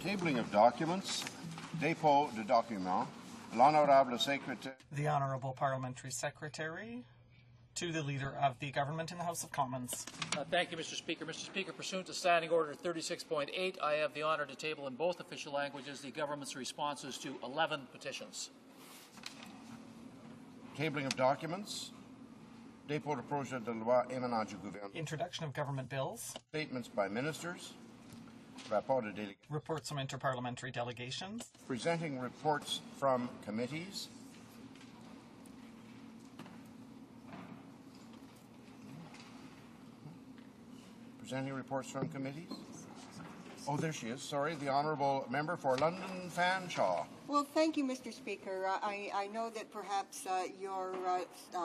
Tabling of documents. Dépôt de documents. L'honorable secrétaire. The Honourable Parliamentary Secretary to the Leader of the Government in the House of Commons. Thank you, Mr. Speaker. Mr. Speaker, pursuant to Standing Order 36.8, I have the honour to table in both official languages the government's responses to 11 petitions. Tabling of documents. Dépôt de projet de loi émanant du gouvernement. Introduction of government bills. Statements by ministers. Rapport de délégation. Reports from interparliamentary delegations. Presenting reports from committees. Presenting reports from committees. Oh, there she is. Sorry, the Honourable Member for London Fanshawe. Well, thank you, Mr. Speaker. I know that perhaps your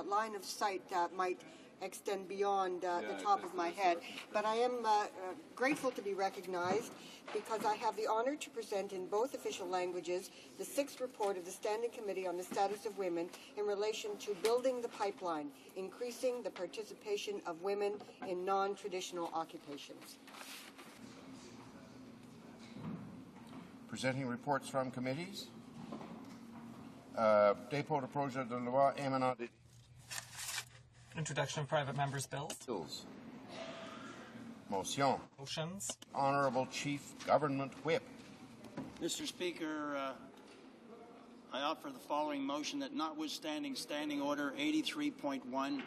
line of sight might extend beyond the top of my head, but I am grateful to be recognized because I have the honor to present in both official languages the 6th report of the Standing Committee on the Status of Women in relation to building the pipeline, increasing the participation of women in non-traditional occupations. Presenting reports from committees. Dépôt de projet de loi émanant des Introduction of private members' bills. bills. Motion. Motions. Honourable Chief Government Whip. Mr. Speaker, I offer the following motion that notwithstanding Standing Order 83.1,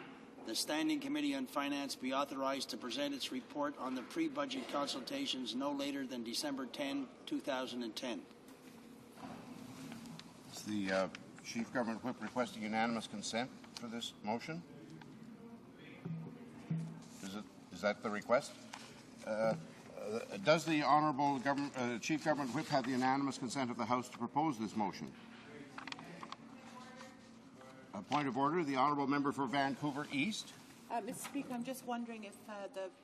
the Standing Committee on Finance be authorized to present its report on the pre-budget consultations no later than December 10, 2010. Is the Chief Government Whip requesting unanimous consent for this motion? Is that the request? Does the Honourable Chief Government Whip have the unanimous consent of the House to propose this motion? A point of order, the Honourable Member for Vancouver East. Mr. Speaker, I'm just wondering if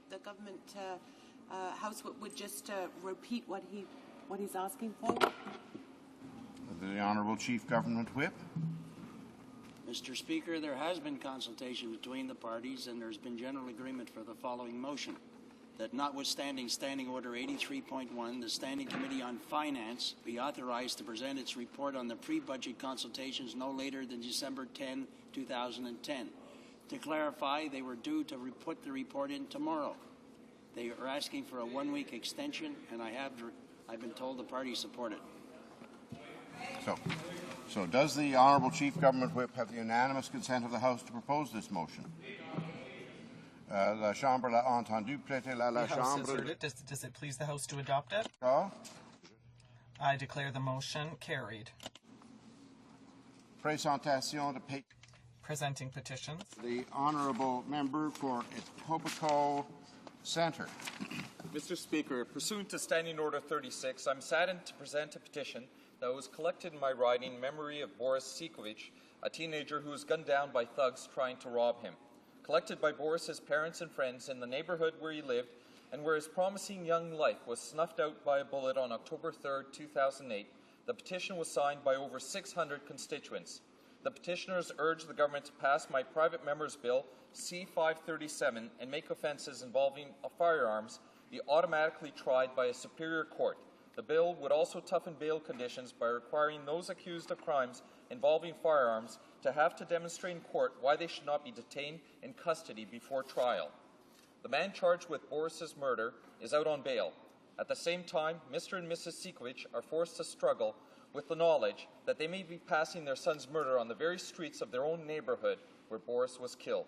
the government House would just repeat what he's asking for. The Honourable Chief Government Whip. Mr. Speaker, there has been consultation between the parties and there's been general agreement for the following motion. That notwithstanding Standing Order 83.1, the Standing Committee on Finance be authorized to present its report on the pre-budget consultations no later than December 10, 2010. To clarify, they were due to put the report in tomorrow. They are asking for a one-week extension, and I've been told the parties support it. So does the Honourable Chief Government Whip have the unanimous consent of the House to propose this motion? La Chambre l'a entendu. Prêtez la The House has Chambre. heard it. Does it please the House to adopt it? Oh. I declare the motion carried. Présentation de Presenting petitions. the Honourable Member for Etobicoke Centre. Mr. Speaker, pursuant to Standing Order 36, I'm saddened to present a petition that was collected in my riding in memory of Boris Sikovic, a teenager who was gunned down by thugs trying to rob him. Collected by Boris's parents and friends in the neighborhood where he lived and where his promising young life was snuffed out by a bullet on October 3, 2008, the petition was signed by over 600 constituents. The petitioners urge the government to pass my private member's bill, C-537, and make offences involving firearms be automatically tried by a superior court. The bill would also toughen bail conditions by requiring those accused of crimes involving firearms to have to demonstrate in court why they should not be detained in custody before trial. The man charged with Boris's murder is out on bail. At the same time, Mr. and Mrs. Sikovic are forced to struggle with the knowledge that they may be passing their son's murder on the very streets of their own neighborhood where Boris was killed.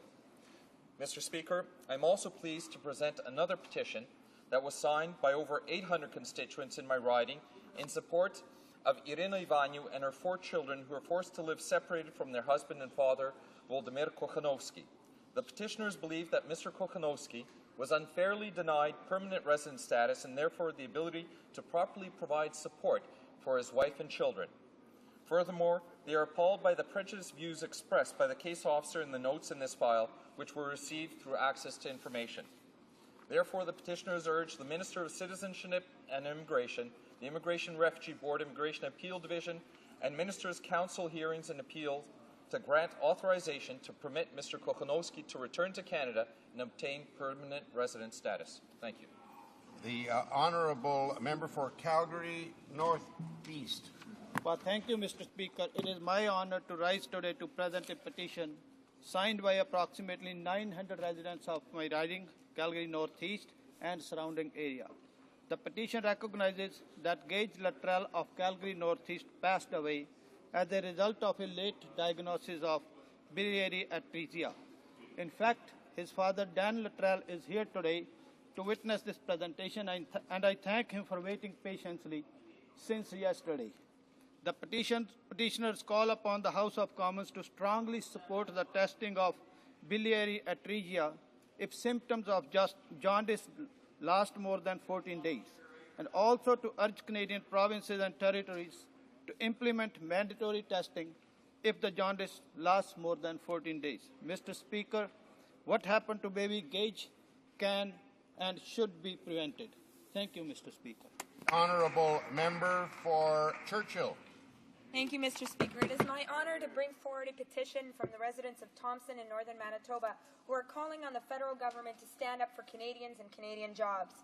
Mr. Speaker, I'm also pleased to present another petition that was signed by over 800 constituents in my riding in support of Irina Ivaniu and her 4 children who are forced to live separated from their husband and father, Volodymyr Kochanowski. The petitioners believe that Mr. Kochanowski was unfairly denied permanent resident status and therefore the ability to properly provide support for his wife and children. Furthermore, they are appalled by the prejudiced views expressed by the case officer in the notes in this file, which were received through access to information. Therefore, the petitioners urge the Minister of Citizenship and Immigration, the Immigration Refugee Board Immigration Appeal Division, and Ministers' Council hearings and appeals to grant authorization to permit Mr. Kochanowski to return to Canada and obtain permanent resident status. Thank you. The honourable member for Calgary Northeast. Well, thank you, Mr. Speaker. It is my honor to rise today to present a petition signed by approximately 900 residents of my riding, Calgary Northeast, and surrounding area. The petition recognizes that Gage Luttrell of Calgary Northeast passed away as a result of a late diagnosis of biliary atresia. In fact, his father, Dan Luttrell, is here today to witness this presentation, and I thank him for waiting patiently since yesterday. The petitioners call upon the House of Commons to strongly support the testing of biliary atresia if symptoms of jaundice last more than 14 days, and also to urge Canadian provinces and territories to implement mandatory testing if the jaundice lasts more than 14 days. Mr. Speaker, what happened to baby Gage can and should be prevented. Thank you, Mr. Speaker. Honourable member for Churchill. Thank you, Mr. Speaker. It is my honour to bring forward a petition from the residents of Thompson in northern Manitoba who are calling on the federal government to stand up for Canadians and Canadian jobs.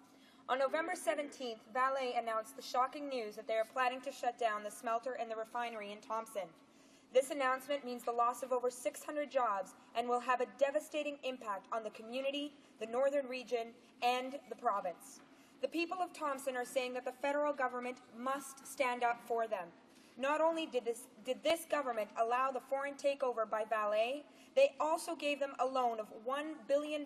On November 17th, Vale announced the shocking news that they are planning to shut down the smelter and the refinery in Thompson. This announcement means the loss of over 600 jobs and will have a devastating impact on the community, the northern region, and the province. The people of Thompson are saying that the federal government must stand up for them. Not only did this government allow the foreign takeover by Vale, they also gave them a loan of $1 billion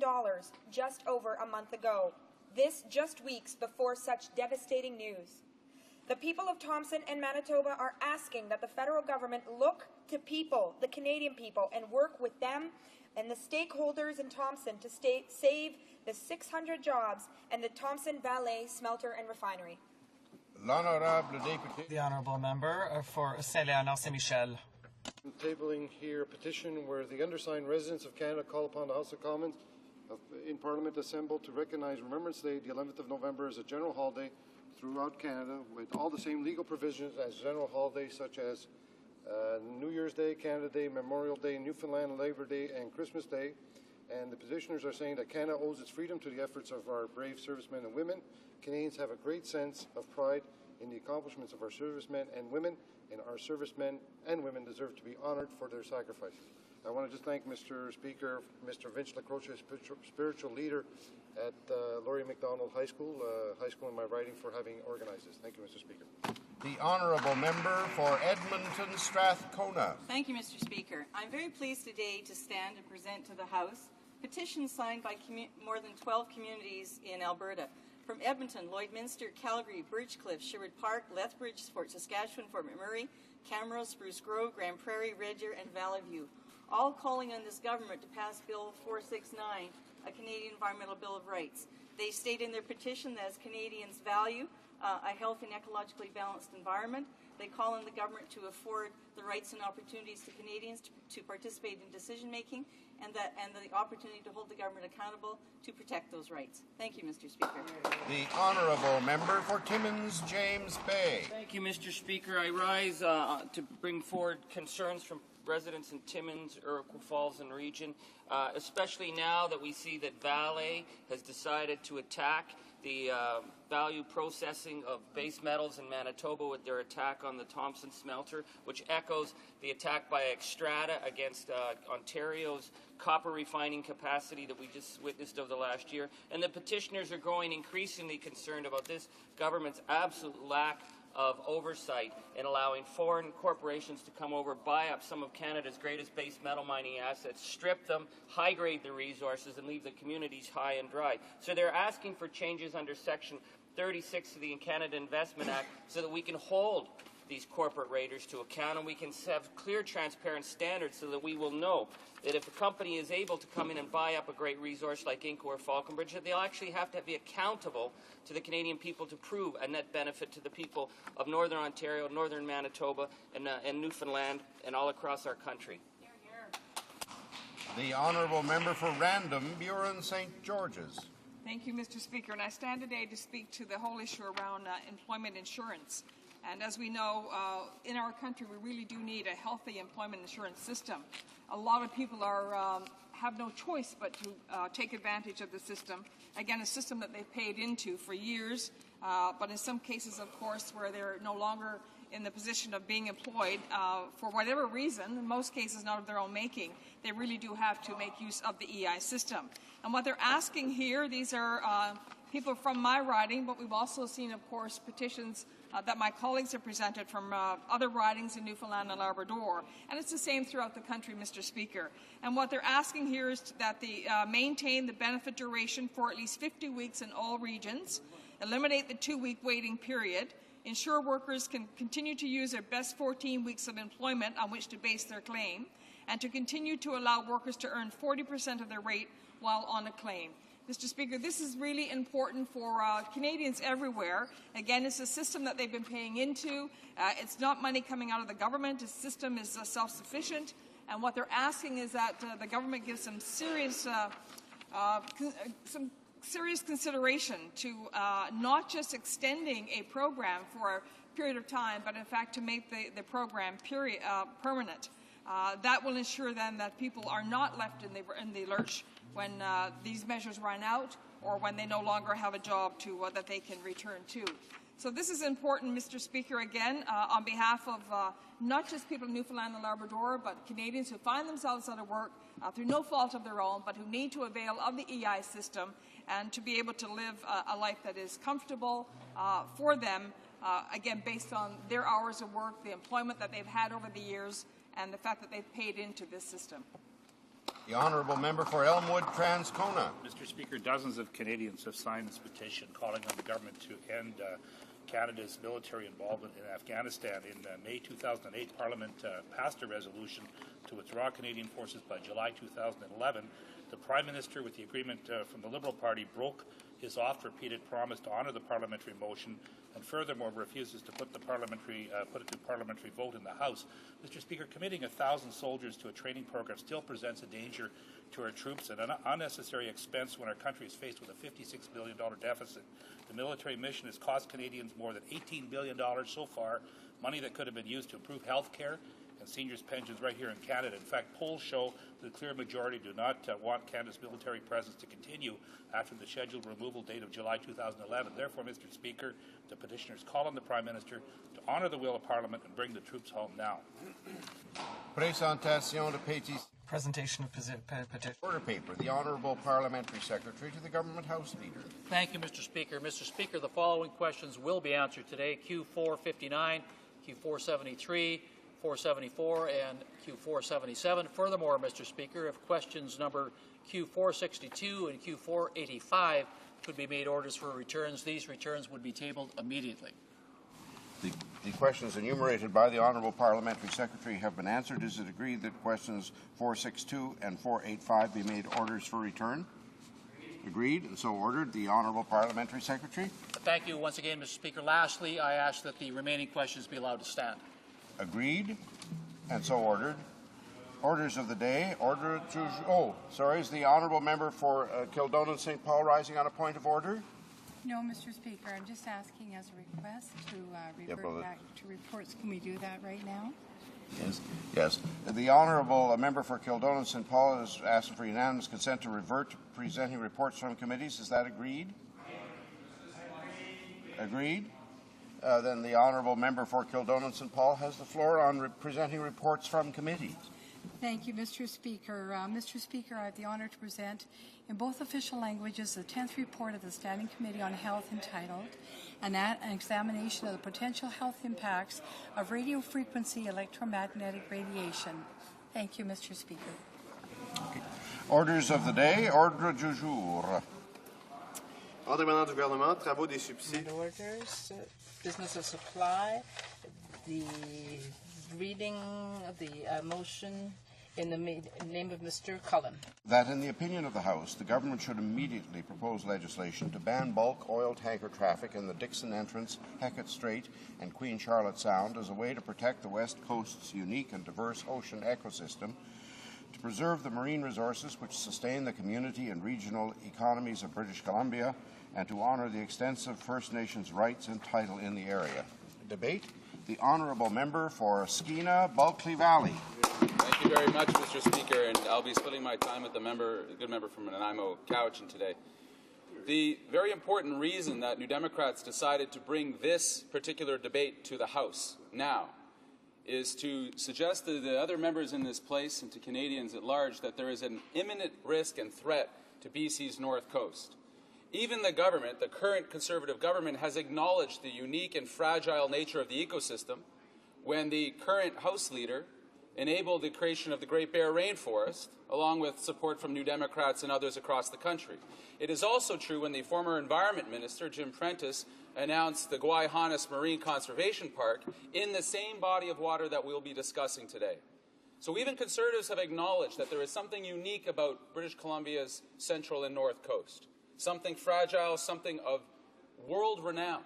just over a month ago. This just weeks before such devastating news. The people of Thompson and Manitoba are asking that the federal government look to people, the Canadian people, and work with them and the stakeholders in Thompson to save the 600 jobs and the Thompson Vale smelter and refinery. L'honorable député. The honourable member for Saint-Léonard Saint-Michel. Tabling here a petition where the undersigned residents of Canada call upon the House of Commons in Parliament assembled to recognize Remembrance Day, the 11th of November, as a general holiday throughout Canada with all the same legal provisions as general holidays such as New Year's Day, Canada Day, Memorial Day, Newfoundland, Labor Day, and Christmas Day. And the petitioners are saying that Canada owes its freedom to the efforts of our brave servicemen and women. Canadians have a great sense of pride in the accomplishments of our servicemen and women, and our servicemen and women deserve to be honored for their sacrifices. I want to just thank Mr. Speaker, Mr. Vince Lacroce, spiritual leader at Laurie MacDonald High School in my riding, for having organized this. Thank you, Mr. Speaker. The honourable member for Edmonton Strathcona. Thank you, Mr. Speaker. I'm very pleased today to stand and present to the House petitions signed by more than 12 communities in Alberta. From Edmonton, Lloydminster, Calgary, Birchcliff, Sherwood Park, Lethbridge, Fort Saskatchewan, Fort McMurray, Camrose, Spruce Grove, Grand Prairie, Red Deer, and Valley View, all calling on this government to pass Bill 469, a Canadian Environmental Bill of Rights. They state in their petition that as Canadians value a healthy and ecologically balanced environment, they call on the government to afford the rights and opportunities to Canadians to participate in decision-making and the opportunity to hold the government accountable to protect those rights. Thank you, Mr. Speaker. The honourable member for Timmins James Bay. Thank you, Mr. Speaker. I rise to bring forward concerns from residents in Timmins, Iroquois Falls and region, especially now that we see that Vale has decided to attack the value processing of base metals in Manitoba with their attack on the Thompson smelter, which echoes the attack by Xstrata against Ontario's copper refining capacity that we just witnessed over the last year. And the petitioners are growing increasingly concerned about this government's absolute lack of oversight in allowing foreign corporations to come over, buy up some of Canada's greatest base metal mining assets, strip them, high-grade the resources, and leave the communities high and dry. So they're asking for changes under Section 36 of the Canada Investment Act so that we can hold these corporate raiders to account and we can have clear, transparent standards so that we will know that if a company is able to come in and buy up a great resource like Inco or Falconbridge, that they'll actually have to be accountable to the Canadian people to prove a net benefit to the people of Northern Ontario, Northern Manitoba, and Newfoundland, and all across our country. The honourable member for Random, Buren St. George's. Thank you, Mr. Speaker. And I stand today to speak to the whole issue around employment insurance. And as we know, in our country, we really do need a healthy employment insurance system. A lot of people have no choice but to take advantage of the system. again, a system that they've paid into for years, but in some cases, of course, where they're no longer in the position of being employed for whatever reason, in most cases not of their own making, they really do have to make use of the EI system. And what they're asking here, these are people from my riding, but we've also seen, of course, petitions that my colleagues have presented from other ridings in Newfoundland and Labrador. And it's the same throughout the country, Mr. Speaker. And what they're asking here is that they maintain the benefit duration for at least 50 weeks in all regions, eliminate the 2-week waiting period, ensure workers can continue to use their best 14 weeks of employment on which to base their claim, and to continue to allow workers to earn 40% of their rate while on a claim. Mr. Speaker, this is really important for Canadians everywhere. Again, it's a system that they've been paying into. It's not money coming out of the government. The system is self-sufficient. And what they're asking is that the government gives some serious consideration to not just extending a program for a period of time, but in fact to make the program permanent. That will ensure then that people are not left in the lurch when these measures run out or when they no longer have a job that they can return to. So this is important, Mr. Speaker, again, on behalf of not just people in Newfoundland and Labrador, but Canadians who find themselves out of work through no fault of their own, but who need to avail of the EI system and to be able to live a life that is comfortable for them, again, based on their hours of work, the employment that they've had over the years, and the fact that they've paid into this system. The Honourable Member for Elmwood, Transcona. Mr. Speaker, dozens of Canadians have signed this petition calling on the government to end Canada's military involvement in Afghanistan. In May 2008, Parliament passed a resolution to withdraw Canadian forces by July 2011. The Prime Minister, with the agreement from the Liberal Party, broke his oft-repeated promise to honour the parliamentary motion, and furthermore refuses to put it to parliamentary vote in the House. Mr. Speaker, committing 1,000 soldiers to a training program still presents a danger to our troops and an unnecessary expense when our country is faced with a $56 billion deficit. The military mission has cost Canadians more than $18 billion so far, money that could have been used to improve health care and seniors' pensions right here in Canada. In fact, polls show that a clear majority do not want Canada's military presence to continue after the scheduled removal date of July 2011. Therefore, Mr. Speaker, the petitioners call on the Prime Minister to honour the will of Parliament and bring the troops home now. Présentation de pétition. Presentation of petition. Order paper. The Honourable Parliamentary Secretary to the Government House Leader. Thank you, Mr. Speaker. Mr. Speaker, the following questions will be answered today. Q459, Q473, 474 and Q477. Furthermore, Mr. Speaker, if questions number Q462 and Q485 could be made orders for returns, these returns would be tabled immediately. The questions enumerated by the Honourable Parliamentary Secretary have been answered. Is it agreed that questions 462 and 485 be made orders for return? Agreed, and so ordered. The Honourable Parliamentary Secretary. Thank you once again, Mr. Speaker. Lastly, I ask that the remaining questions be allowed to stand. Agreed, and so ordered. Orders of the day. Order to... is the Honourable Member for Kildonan St. Paul rising on a point of order? No, Mr. Speaker. I'm just asking as a request to revert back to reports. Can we do that right now? Yes. The Honourable Member for Kildonan St. Paul is asking for unanimous consent to revert to presenting reports from committees. Is that agreed? Agreed. Then the Honourable Member for Kildonan St. Paul has the floor on presenting reports from committees. Thank you, Mr. Speaker. Mr. Speaker, I have the honour to present in both official languages the 10th report of the Standing Committee on Health entitled an examination of the potential health impacts of radio frequency electromagnetic radiation. Thank you, Mr. Speaker. Okay. Orders of the day. Ordre du jour. Ordre émanant du gouvernement, travaux des subsides. Orders, business of supply, the reading of the motion in the name of Mr. Cullen. That in the opinion of the House, the government should immediately propose legislation to ban bulk oil tanker traffic in the Dixon Entrance, Hecate Strait, and Queen Charlotte Sound as a way to protect the West Coast's unique and diverse ocean ecosystem, to preserve the marine resources which sustain the community and regional economies of British Columbia, and to honour the extensive First Nations rights and title in the area. Debate. The Honourable Member for Skeena, Bulkley Valley. Thank you very much, Mr. Speaker, and I'll be splitting my time with the good member from Nanaimo, Cowichan today. the very important reason that New Democrats decided to bring this particular debate to the House now is to suggest to the other members in this place and to Canadians at large that there is an imminent risk and threat to BC's North Coast. Even the government, the current Conservative government, has acknowledged the unique and fragile nature of the ecosystem when the current House leader enabled the creation of the Great Bear Rainforest, along with support from New Democrats and others across the country. It is also true when the former Environment Minister, Jim Prentice, announced the Guayhanas Marine Conservation Park in the same body of water that we'll be discussing today. So even Conservatives have acknowledged that there is something unique about British Columbia's central and north coast, something fragile, something of world renown.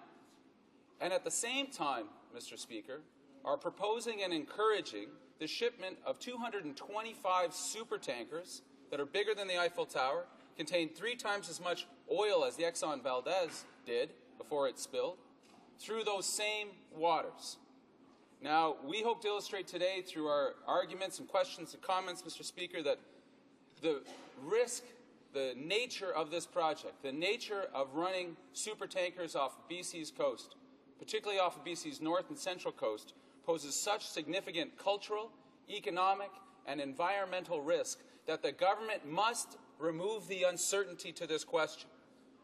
And at the same time, Mr. Speaker, are proposing and encouraging the shipment of 225 supertankers that are bigger than the Eiffel Tower, contain 3 times as much oil as the Exxon Valdez did before it spilled, through those same waters. Now, we hope to illustrate today through our arguments and questions and comments, Mr. Speaker, that the risk, the nature of this project, the nature of running supertankers off BC's coast, particularly off of BC's north and central coast, poses such significant cultural, economic, and environmental risk that the government must remove the uncertainty to this question.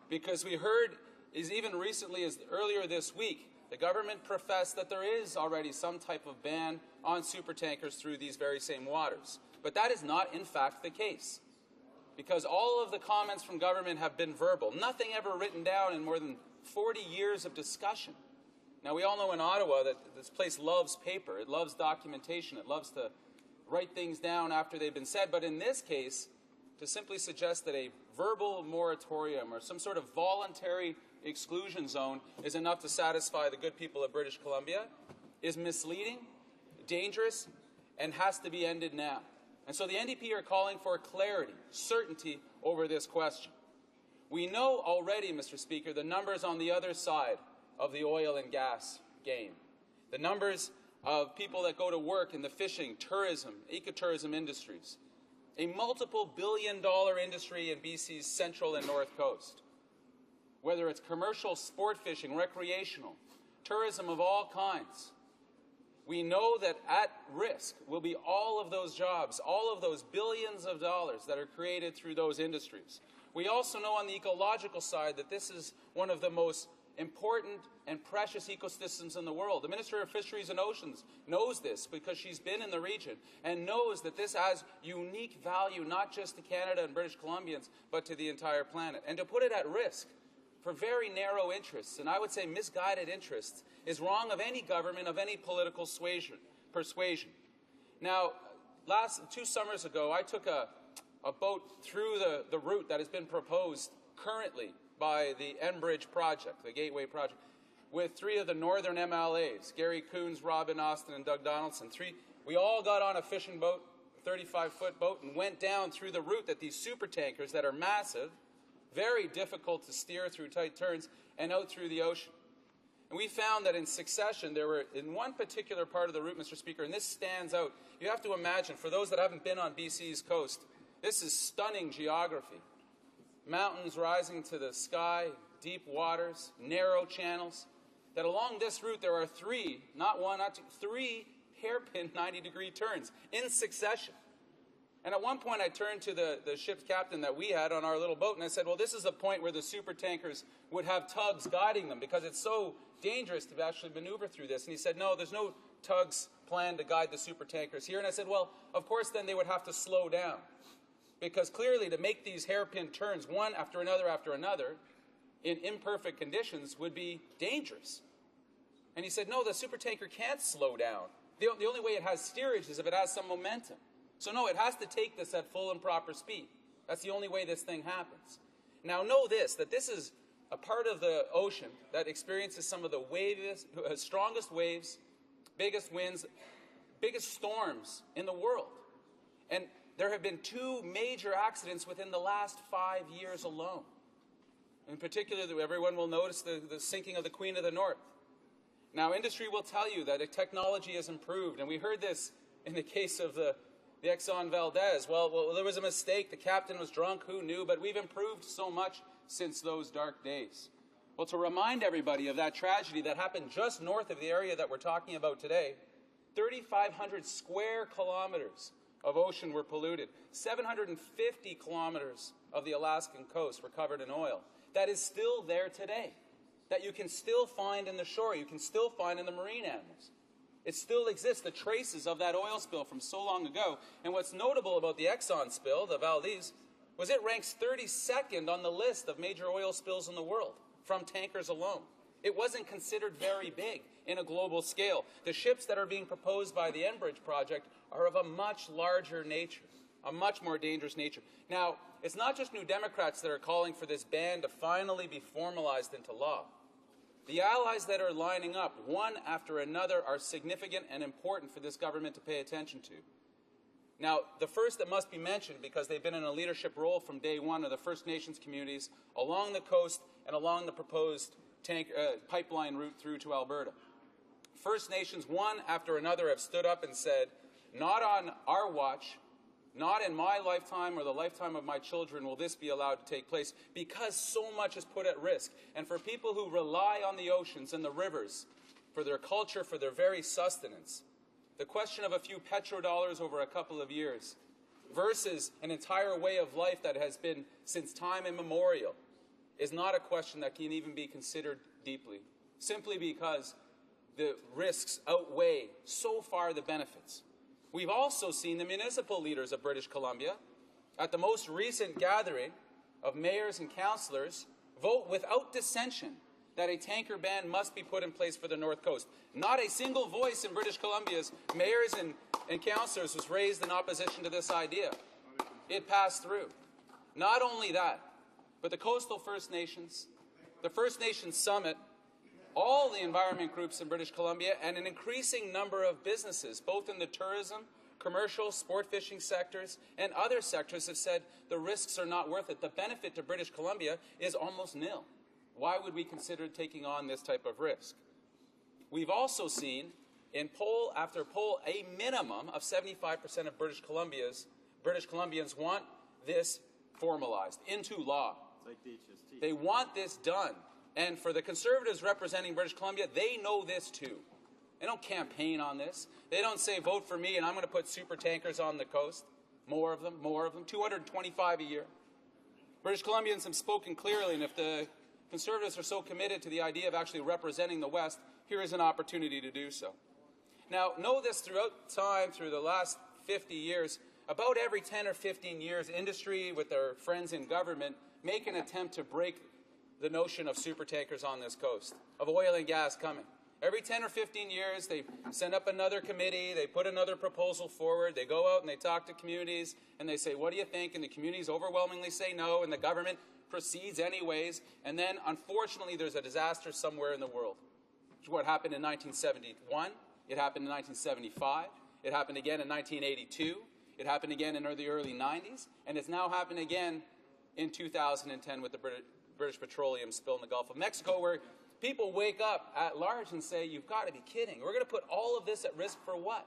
Because we heard, is even recently as earlier this week, the government professed that there is already some type of ban on supertankers through these very same waters. But that is not, in fact, the case. Because all of the comments from government have been verbal. Nothing ever written down in more than 40 years of discussion. Now, we all know in Ottawa that this place loves paper. It loves documentation. It loves to write things down after they've been said. But in this case, to simply suggest that a verbal moratorium or some sort of voluntary exclusion zone is enough to satisfy the good people of British Columbia is misleading, dangerous, and has to be ended now. And so the NDP are calling for clarity, certainty over this question. We know already, Mr. Speaker, the numbers on the other side of the oil and gas game. The numbers of people that go to work in the fishing, tourism, ecotourism industries. A multiple billion-dollar industry in BC's central and north coast. Whether it's commercial, sport fishing, recreational, tourism of all kinds. We know that at risk will be all of those jobs, all of those billions of dollars that are created through those industries. We also know on the ecological side that this is one of the most important and precious ecosystems in the world. The Minister of Fisheries and Oceans knows this because she's been in the region and knows that this has unique value not just to Canada and British Columbians, but to the entire planet. And to put it at risk for very narrow interests, and I would say misguided interests, is wrong of any government, of any political persuasion. Now, 2 summers ago, I took a boat through the route that has been proposed currently by the Enbridge project, the Gateway project, with 3 of the northern MLAs, Gary Coons, Robin Austin, and Doug Donaldson. We all got on a fishing boat, a 35-foot boat, and went down through the route that these supertankers that are massive, very difficult to steer through tight turns, and out through the ocean. And we found that in succession, there were, in one particular part of the route, Mr. Speaker, and this stands out, you have to imagine, for those that haven't been on BC's coast, this is stunning geography. Mountains rising to the sky, deep waters, narrow channels, that along this route there are 3, not 1, not 2, 3 hairpin 90-degree turns in succession. And at one point I turned to the ship's captain that we had on our little boat and I said, well, this is the point where the supertankers would have tugs guiding them because it's so dangerous to actually maneuver through this. And he said, no, there's no tugs planned to guide the supertankers here. And I said, well, of course then they would have to slow down. Because clearly to make these hairpin turns one after another in imperfect conditions would be dangerous. And he said, no, the supertanker can't slow down. The only way it has steerage is if it has some momentum. So no, it has to take this at full and proper speed. That's the only way this thing happens. Now know this, that this is a part of the ocean that experiences some of the strongest waves, biggest winds, biggest storms in the world. And there have been 2 major accidents within the last 5 years alone. In particular, everyone will notice the sinking of the Queen of the North. Now, industry will tell you that technology has improved, and we heard this in the case of the Exxon Valdez. Well, there was a mistake. The captain was drunk. Who knew? But we've improved so much since those dark days. Well, to remind everybody of that tragedy that happened just north of the area that we're talking about today, 3,500 square kilometers of ocean were polluted. 750 kilometers of the Alaskan coast were covered in oil. That is still there today, that you can still find in the shore, you can still find in the marine animals. It still exists, the traces of that oil spill from so long ago. And what's notable about the Exxon spill, the Valdez, was it ranks 32nd on the list of major oil spills in the world from tankers alone. It wasn't considered very big in a global scale. The ships that are being proposed by the Enbridge project are of a much larger nature, a much more dangerous nature. Now, it's not just New Democrats that are calling for this ban to finally be formalized into law. The allies that are lining up, one after another, are significant and important for this government to pay attention to. Now, the first that must be mentioned, because they've been in a leadership role from day one, are the First Nations communities along the coast and along the proposed pipeline route through to Alberta. First Nations, one after another, have stood up and said, not on our watch, not in my lifetime or the lifetime of my children will this be allowed to take place, because so much is put at risk. And for people who rely on the oceans and the rivers for their culture, for their very sustenance, the question of a few petrodollars over a couple of years versus an entire way of life that has been since time immemorial is not a question that can even be considered deeply, simply because the risks outweigh so far the benefits. We've also seen the municipal leaders of British Columbia at the most recent gathering of mayors and councillors vote without dissension that a tanker ban must be put in place for the North Coast. Not a single voice in British Columbia's mayors and councillors was raised in opposition to this idea. It passed through. Not only that, but the Coastal First Nations, the First Nations Summit, all the environment groups in British Columbia, and an increasing number of businesses, both in the tourism, commercial, sport fishing sectors, and other sectors have said the risks are not worth it. The benefit to British Columbia is almost nil. Why would we consider taking on this type of risk? We've also seen in poll after poll a minimum of 75% of British Columbians want this formalized into law. Like the HST. They want this done. And for the Conservatives representing British Columbia, they know this too. They don't campaign on this. They don't say, vote for me and I'm going to put super tankers on the coast. More of them, 225 a year. British Columbians have spoken clearly, and if the Conservatives are so committed to the idea of actually representing the West, here is an opportunity to do so. Now, know this throughout time, through the last 50 years, about every 10 or 15 years, industry with their friends in government make an attempt to break the notion of super tankers on this coast, of oil and gas coming. Every 10 or 15 years, they send up another committee, they put another proposal forward, they go out and they talk to communities, and they say, what do you think? And the communities overwhelmingly say no, and the government proceeds anyways, and then, unfortunately, there's a disaster somewhere in the world. Which is what happened in 1971, it happened in 1975, it happened again in 1982, it happened again in the early 90s, and it's now happened again in 2010 with the British petroleum spill in the Gulf of Mexico, where people wake up at large and say, you've got to be kidding. We're going to put all of this at risk for what?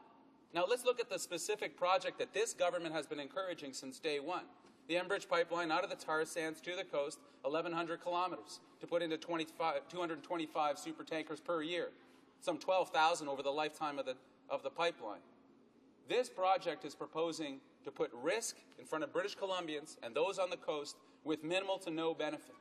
Now, let's look at the specific project that this government has been encouraging since day one. The Enbridge pipeline out of the tar sands to the coast, 1,100 kilometers, to put into 225 super tankers per year, some 12,000 over the lifetime of the pipeline. This project is proposing to put risk in front of British Columbians and those on the coast with minimal to no benefit.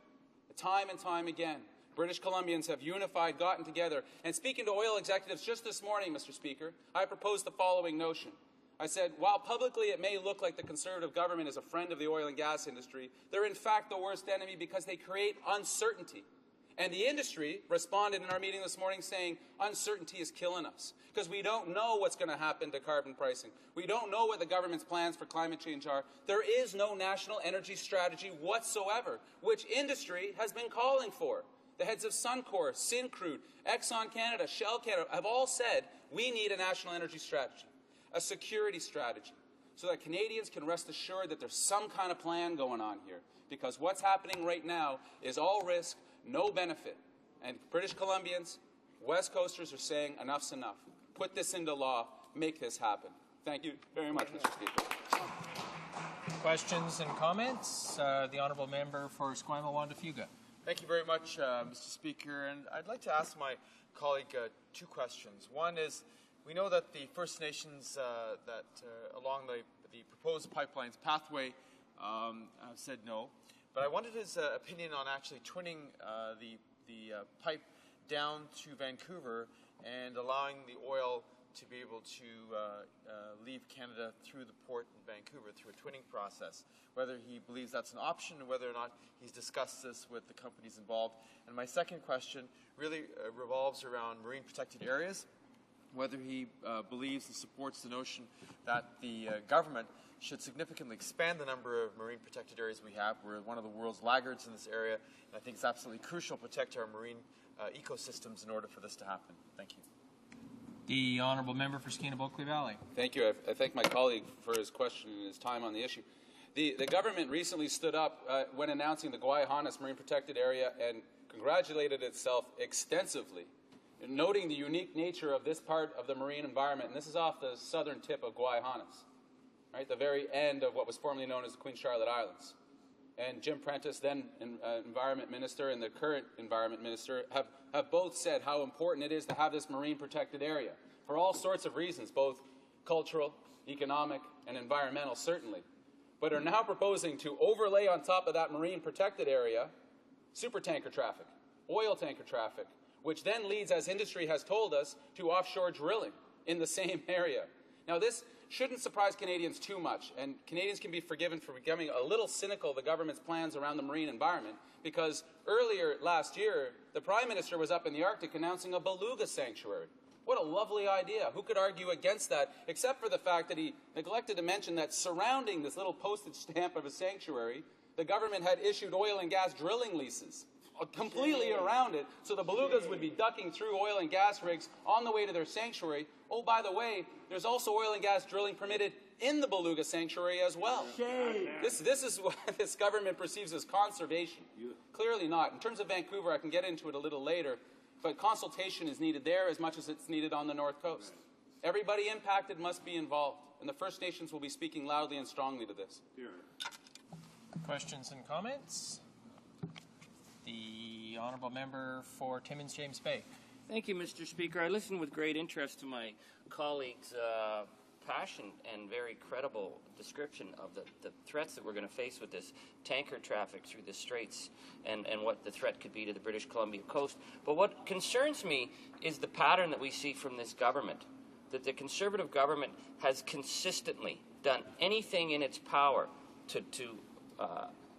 Time and time again, British Columbians have unified, gotten together. And speaking to oil executives just this morning, Mr. Speaker, I proposed the following notion. I said, while publicly it may look like the Conservative government is a friend of the oil and gas industry, they're in fact the worst enemy because they create uncertainty. And the industry responded in our meeting this morning saying, uncertainty is killing us because we don't know what's going to happen to carbon pricing. We don't know what the government's plans for climate change are. There is no national energy strategy whatsoever, which industry has been calling for. The heads of Suncor, Syncrude, Exxon Canada, Shell Canada have all said we need a national energy strategy, a security strategy, so that Canadians can rest assured that there's some kind of plan going on here. Because what's happening right now is all risk, no benefit. And British Columbians, West Coasters are saying enough's enough. Put this into law. Make this happen. Thank you very much, Mr. Speaker. Questions and comments? The Honourable Member for Esquimalt-Wanda-Fuga. Thank you very much, Mr. Speaker. And I'd like to ask my colleague two questions. One is, we know that the First Nations along the proposed pipeline's pathway have said no. But I wanted his opinion on actually twinning the pipe down to Vancouver and allowing the oil to be able to leave Canada through the port in Vancouver through a twinning process, whether he believes that's an option and whether or not he's discussed this with the companies involved. And my second question really revolves around marine protected areas, whether he believes and supports the notion that the government should significantly expand the number of marine protected areas we have. We're one of the world's laggards in this area, and I think it's absolutely crucial to protect our marine ecosystems in order for this to happen. Thank you. The Honourable Member for Skeena-Bulkley Valley. Thank you. I thank my colleague for his question and his time on the issue. The government recently stood up when announcing the Guayhanas Marine Protected Area and congratulated itself extensively, noting the unique nature of this part of the marine environment. And this is off the southern tip of Guayhanas, right, the very end of what was formerly known as the Queen Charlotte Islands. And Jim Prentice, then Environment Minister, and the current Environment Minister have both said how important it is to have this marine protected area for all sorts of reasons, both cultural, economic, and environmental, certainly, but are now proposing to overlay on top of that marine protected area supertanker traffic, oil tanker traffic, which then leads, as industry has told us, to offshore drilling in the same area. Now, this shouldn't surprise Canadians too much, and Canadians can be forgiven for becoming a little cynical of the government's plans around the marine environment, because earlier last year, the Prime Minister was up in the Arctic announcing a beluga sanctuary. What a lovely idea. Who could argue against that, except for the fact that he neglected to mention that surrounding this little postage stamp of a sanctuary, the government had issued oil and gas drilling leases completely around it, so the belugas would be ducking through oil and gas rigs on the way to their sanctuary. Oh, by the way, there's also oil and gas drilling permitted in the beluga sanctuary as well. This is what this government perceives as conservation. Clearly not. In terms of Vancouver, I can get into it a little later, but consultation is needed there as much as it's needed on the North Coast. Everybody impacted must be involved, and the First Nations will be speaking loudly and strongly to this. Questions and comments? The Honourable Member for Timmins James Bay. Thank you, Mr. Speaker. I listened with great interest to my colleague's passion and very credible description of the threats that we're going to face with this tanker traffic through the straits and what the threat could be to the British Columbia coast. But what concerns me is the pattern that we see from this government, that the Conservative government has consistently done anything in its power to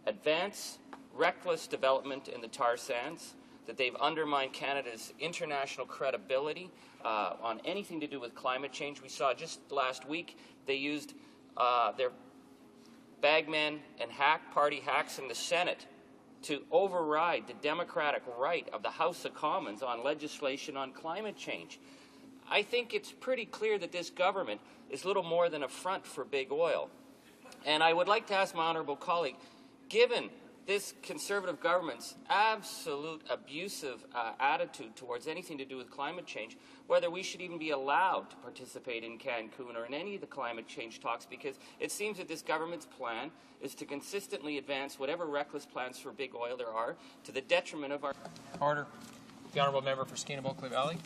advance reckless development in the tar sands, that they've undermined Canada's international credibility on anything to do with climate change. We saw just last week they used their bagmen and party hacks in the Senate to override the democratic right of the House of Commons on legislation on climate change. I think it's pretty clear that this government is little more than a front for big oil. And I would like to ask my honourable colleague, given this Conservative government's absolute abusive attitude towards anything to do with climate change, whether we should even be allowed to participate in Cancun or in any of the climate change talks, because it seems that this government's plan is to consistently advance whatever reckless plans for big oil there are to the detriment of our... Order. The Honourable Member for Skeena-Bulkley Valley.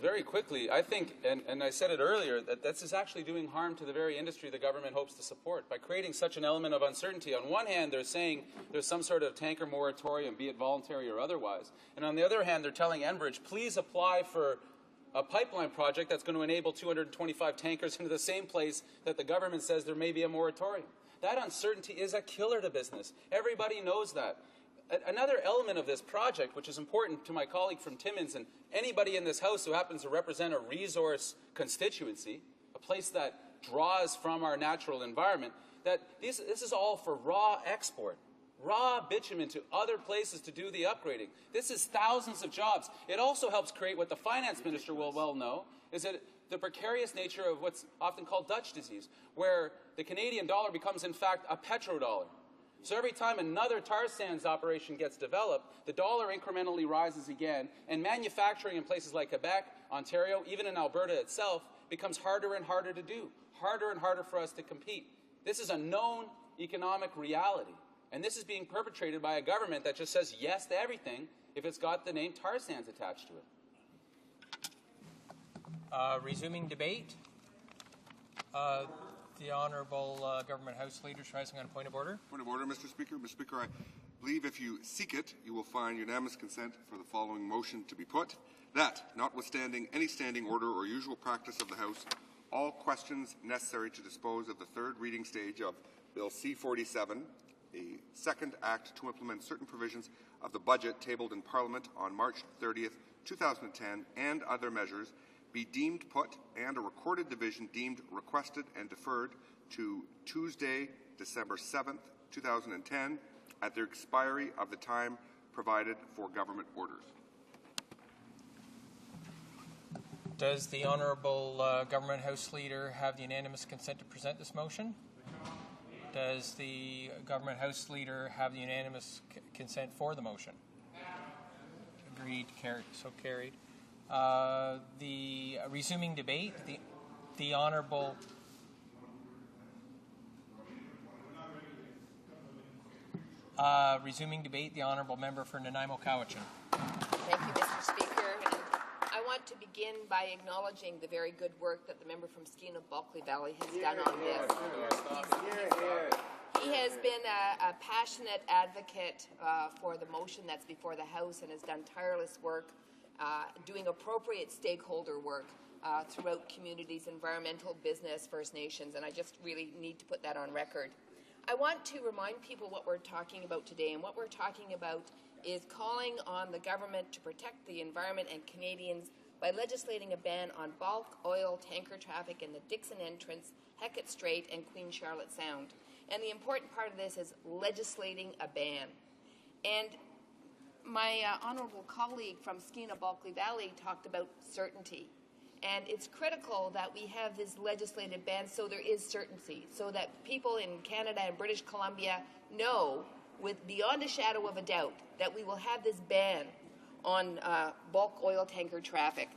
Very quickly, I think, and I said it earlier, that this is actually doing harm to the very industry the government hopes to support by creating such an element of uncertainty. On one hand, they're saying there's some sort of tanker moratorium, be it voluntary or otherwise. And on the other hand, they're telling Enbridge, please apply for a pipeline project that's going to enable 225 tankers into the same place that the government says there may be a moratorium. That uncertainty is a killer to business. Everybody knows that. Another element of this project, which is important to my colleague from Timmins and anybody in this House who happens to represent a resource constituency, a place that draws from our natural environment, that this is all for raw export, raw bitumen to other places to do the upgrading. This is thousands of jobs. It also helps create what the finance minister will well know, is that the precarious nature of what's often called Dutch disease, where the Canadian dollar becomes, in fact, a petrodollar. So every time another tar sands operation gets developed, the dollar incrementally rises again, and manufacturing in places like Quebec, Ontario, even in Alberta itself, becomes harder and harder to do, harder and harder for us to compete. This is a known economic reality. And this is being perpetrated by a government that just says yes to everything if it's got the name tar sands attached to it. Resuming debate. The Honourable Government House Leader rising on a point of order. Point of order, Mr. Speaker. Mr. Speaker, I believe if you seek it, you will find unanimous consent for the following motion to be put, that, notwithstanding any standing order or usual practice of the House, all questions necessary to dispose of the third reading stage of Bill C-47, a second act to implement certain provisions of the budget tabled in Parliament on March 30th, 2010, and other measures, be deemed put and a recorded division deemed requested and deferred to Tuesday, December 7th, 2010, at the expiry of the time provided for government orders. Does the Honourable Government House Leader have the unanimous consent to present this motion? Does the Government House Leader have the unanimous consent for the motion? Agreed. So carried. The resuming debate. The Honourable. Resuming debate. The Honourable Member for Nanaimo Cowichan. Thank you, Mr. Speaker. And I want to begin by acknowledging the very good work that the member from Skeena-Bulkley Valley has done on this. He has been a passionate advocate for the motion that's before the House and has done tireless work doing appropriate stakeholder work throughout communities, environmental, business, First Nations, and I just really need to put that on record. I want to remind people what we're talking about today, and what we're talking about is calling on the government to protect the environment and Canadians by legislating a ban on bulk oil tanker traffic in the Dixon Entrance, Hecate Strait, and Queen Charlotte Sound. And the important part of this is legislating a ban. And my honourable colleague from Skeena-Bulkley Valley talked about certainty. And it's critical that we have this legislative ban so there is certainty, so that people in Canada and British Columbia know with beyond a shadow of a doubt that we will have this ban on bulk oil tanker traffic.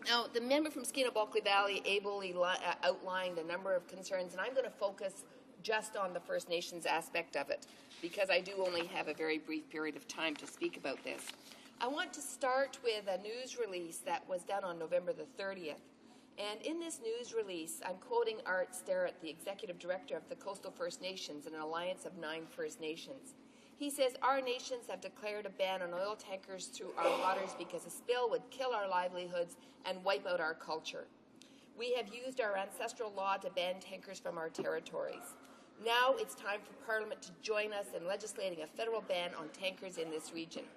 Now, the member from Skeena-Bulkley Valley ably outlined a number of concerns, and I'm going to focus just on the First Nations aspect of it, because I do only have a very brief period of time to speak about this. I want to start with a news release that was done on November the 30th. And in this news release, I'm quoting Art Sterrett, the Executive Director of the Coastal First Nations, an alliance of 9 First Nations. He says, "Our nations have declared a ban on oil tankers through our waters because a spill would kill our livelihoods and wipe out our culture. We have used our ancestral law to ban tankers from our territories. Now it's time for Parliament to join us in legislating a federal ban on tankers in this region."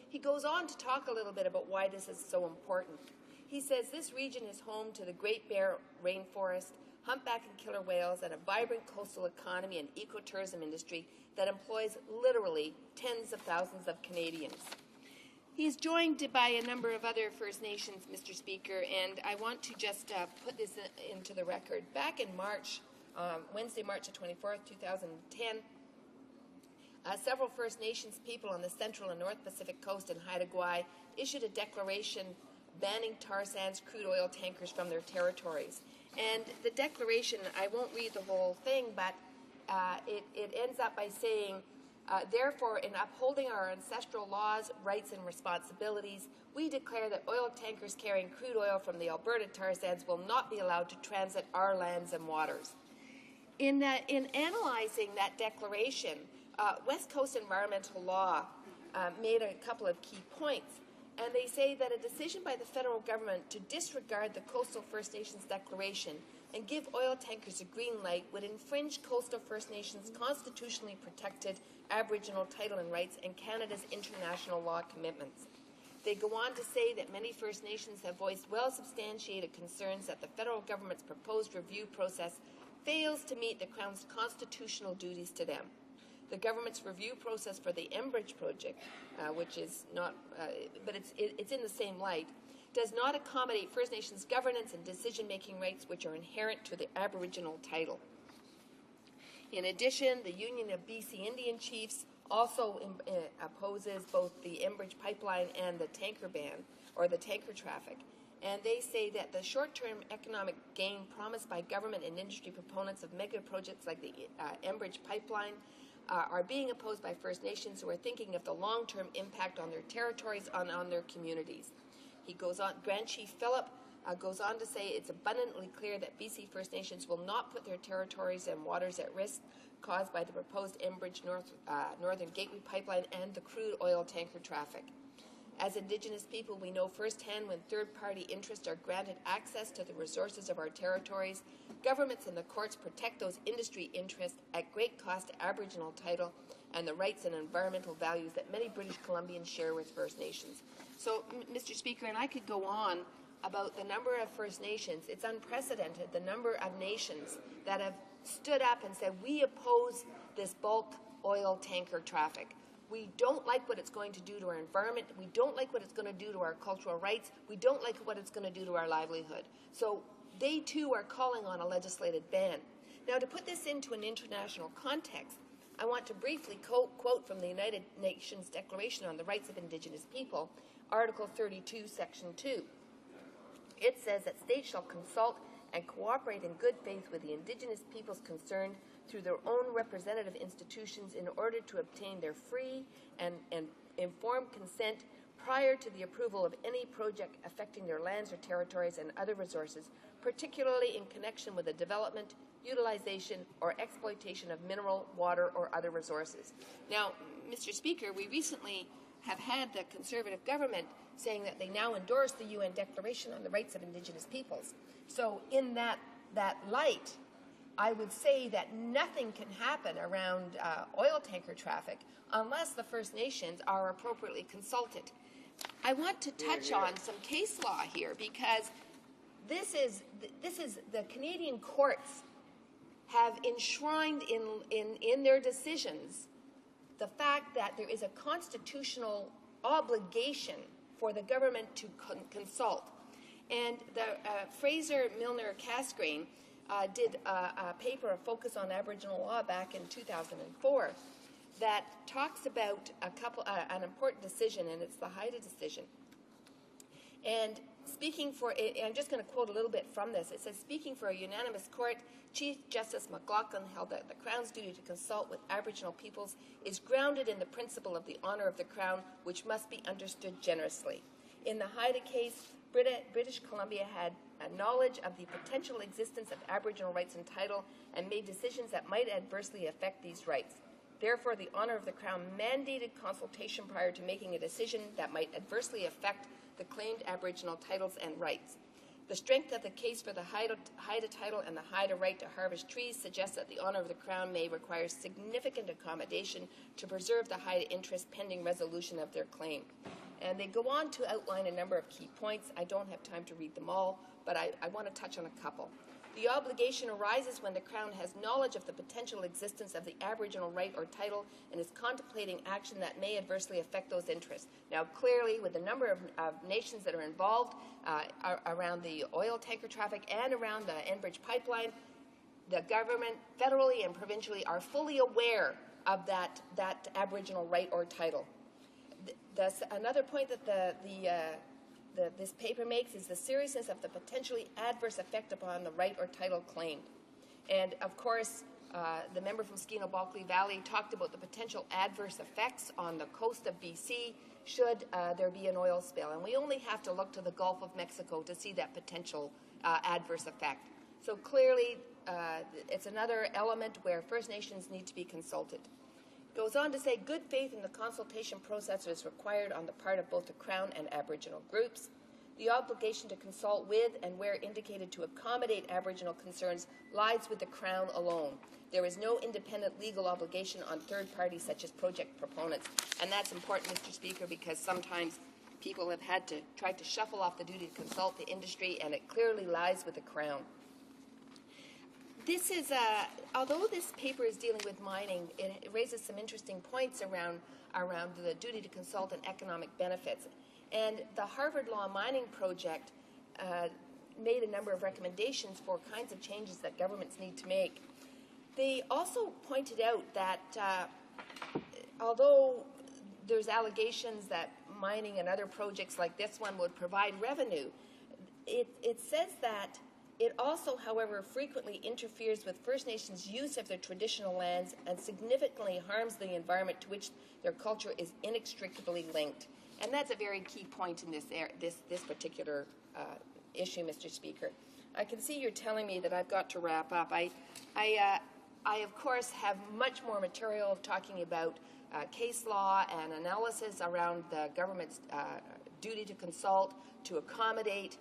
He goes on to talk a little bit about why this is so important. He says this region is home to the Great Bear Rainforest, humpback and killer whales, and a vibrant coastal economy and ecotourism industry that employs literally tens of thousands of Canadians. He's joined by a number of other First Nations, Mr. Speaker, and I want to just put this into the record. Back in March, Wednesday, March the 24th, 2010, several First Nations people on the Central and North Pacific Coast in Haida Gwaii issued a declaration banning tar sands crude oil tankers from their territories. And the declaration, I won't read the whole thing, but it ends up by saying, therefore, in upholding our ancestral laws, rights, and responsibilities, we declare that oil tankers carrying crude oil from the Alberta tar sands will not be allowed to transit our lands and waters. In analyzing that declaration, West Coast Environmental Law made a couple of key points. And they say that a decision by the federal government to disregard the Coastal First Nations Declaration and give oil tankers a green light would infringe Coastal First Nations' constitutionally protected Aboriginal title and rights and Canada's international law commitments. They go on to say that many First Nations have voiced well-substantiated concerns that the federal government's proposed review process fails to meet the Crown's constitutional duties to them. The government's review process for the Enbridge project, which is not, but it's in the same light, does not accommodate First Nations governance and decision-making rights which are inherent to the Aboriginal title. In addition, the Union of BC Indian Chiefs also opposes both the Enbridge pipeline and the tanker ban, or the tanker traffic. And they say that the short-term economic gain promised by government and industry proponents of mega projects like the Enbridge pipeline are being opposed by First Nations who are thinking of the long-term impact on their territories and on their communities. He goes on, Grand Chief Phillip goes on to say it's abundantly clear that BC First Nations will not put their territories and waters at risk caused by the proposed Enbridge Northern Gateway pipeline and the crude oil tanker traffic. As Indigenous people, we know firsthand when third-party interests are granted access to the resources of our territories, governments and the courts protect those industry interests at great cost to Aboriginal title and the rights and environmental values that many British Columbians share with First Nations. So, Mr. Speaker, and I could go on about the number of First Nations. It's unprecedented, the number of nations that have stood up and said, we oppose this bulk oil tanker traffic. We don't like what it's going to do to our environment. We don't like what it's going to do to our cultural rights. We don't like what it's going to do to our livelihood. So they too are calling on a legislated ban. Now, to put this into an international context, I want to briefly quote from the United Nations Declaration on the Rights of Indigenous People, Article 32, Section 2. It says that states shall consult and cooperate in good faith with the Indigenous peoples concerned through their own representative institutions in order to obtain their free and informed consent prior to the approval of any project affecting their lands or territories and other resources, particularly in connection with the development, utilization, or exploitation of mineral, water, or other resources. Now, Mr. Speaker, we recently have had the Conservative government saying that they now endorse the UN Declaration on the Rights of Indigenous Peoples. So in that light, I would say that nothing can happen around oil tanker traffic unless the First Nations are appropriately consulted. I want to touch on some case law here because this is the Canadian courts have enshrined in their decisions the fact that there is a constitutional obligation for the government to consult. And the Fraser Milner Casgrain did a paper, a focus on Aboriginal law back in 2004 that talks about an important decision, and it's the Haida decision. And speaking for, I'm just going to quote a little bit from this. It says, speaking for a unanimous court, Chief Justice McLaughlin held that the Crown's duty to consult with Aboriginal peoples is grounded in the principle of the honour of the Crown, which must be understood generously. In the Haida case, British Columbia had a knowledge of the potential existence of Aboriginal rights and title and made decisions that might adversely affect these rights. Therefore, the honour of the Crown mandated consultation prior to making a decision that might adversely affect the claimed Aboriginal titles and rights. The strength of the case for the Haida title and the Haida right to harvest trees suggests that the honour of the Crown may require significant accommodation to preserve the Haida interest pending resolution of their claim. And they go on to outline a number of key points. I don't have time to read them all, but I want to touch on a couple. The obligation arises when the Crown has knowledge of the potential existence of the Aboriginal right or title and is contemplating action that may adversely affect those interests. Now, clearly, with the number of nations that are involved around the oil tanker traffic and around the Enbridge pipeline, the government, federally and provincially, are fully aware of that Aboriginal right or title. Another point that this paper makes is the seriousness of the potentially adverse effect upon the right or title claimed. And of course, the member from Skeena-Balkley Valley talked about the potential adverse effects on the coast of BC should there be an oil spill. And we only have to look to the Gulf of Mexico to see that potential adverse effect. So clearly, it's another element where First Nations need to be consulted. Goes on to say good faith in the consultation process is required on the part of both the Crown and Aboriginal groups. The obligation to consult with and where indicated to accommodate Aboriginal concerns lies with the Crown alone. There is no independent legal obligation on third parties such as project proponents. And that's important, Mr. Speaker, because sometimes people have had to try to shuffle off the duty to consult the industry, and it clearly lies with the Crown. This is, although this paper is dealing with mining, it raises some interesting points around the duty to consult and economic benefits. And the Harvard Law Mining Project made a number of recommendations for kinds of changes that governments need to make. They also pointed out that although there's allegations that mining and other projects like this one would provide revenue, it says that it also, however, frequently interferes with First Nations use of their traditional lands and significantly harms the environment to which their culture is inextricably linked. And that's a very key point in this particular issue, Mr. Speaker. I can see you're telling me that I've got to wrap up. I of course, have much more material talking about case law and analysis around the government's duty to consult, to accommodate,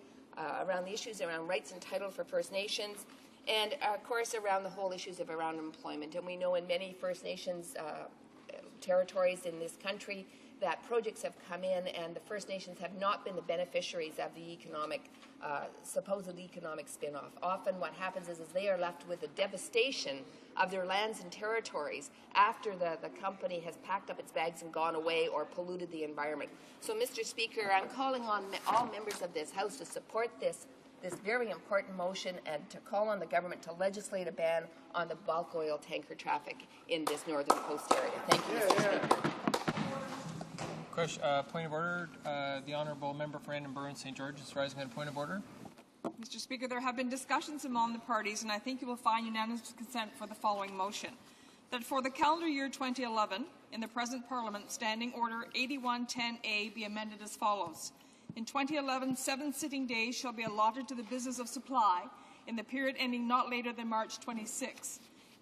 around the issues around rights and title for First Nations, and of course around the whole issues of around employment. And we know in many First Nations territories in this country that projects have come in and the First Nations have not been the beneficiaries of the supposed economic spin-off. Often what happens is they are left with the devastation of their lands and territories after the company has packed up its bags and gone away or polluted the environment. So, Mr. Speaker, I'm calling on all members of this House to support this very important motion and to call on the government to legislate a ban on the bulk oil tanker traffic in this northern coast area. Thank you, Mr. Speaker. Question, point of order. The Honourable Member for Edinburgh St. George is rising on a point of order. Mr. Speaker, there have been discussions among the parties, and I think you will find unanimous consent for the following motion. That for the calendar year 2011, in the present Parliament, Standing Order 8110A be amended as follows. In 2011, 7 sitting days shall be allotted to the business of supply in the period ending not later than March 26.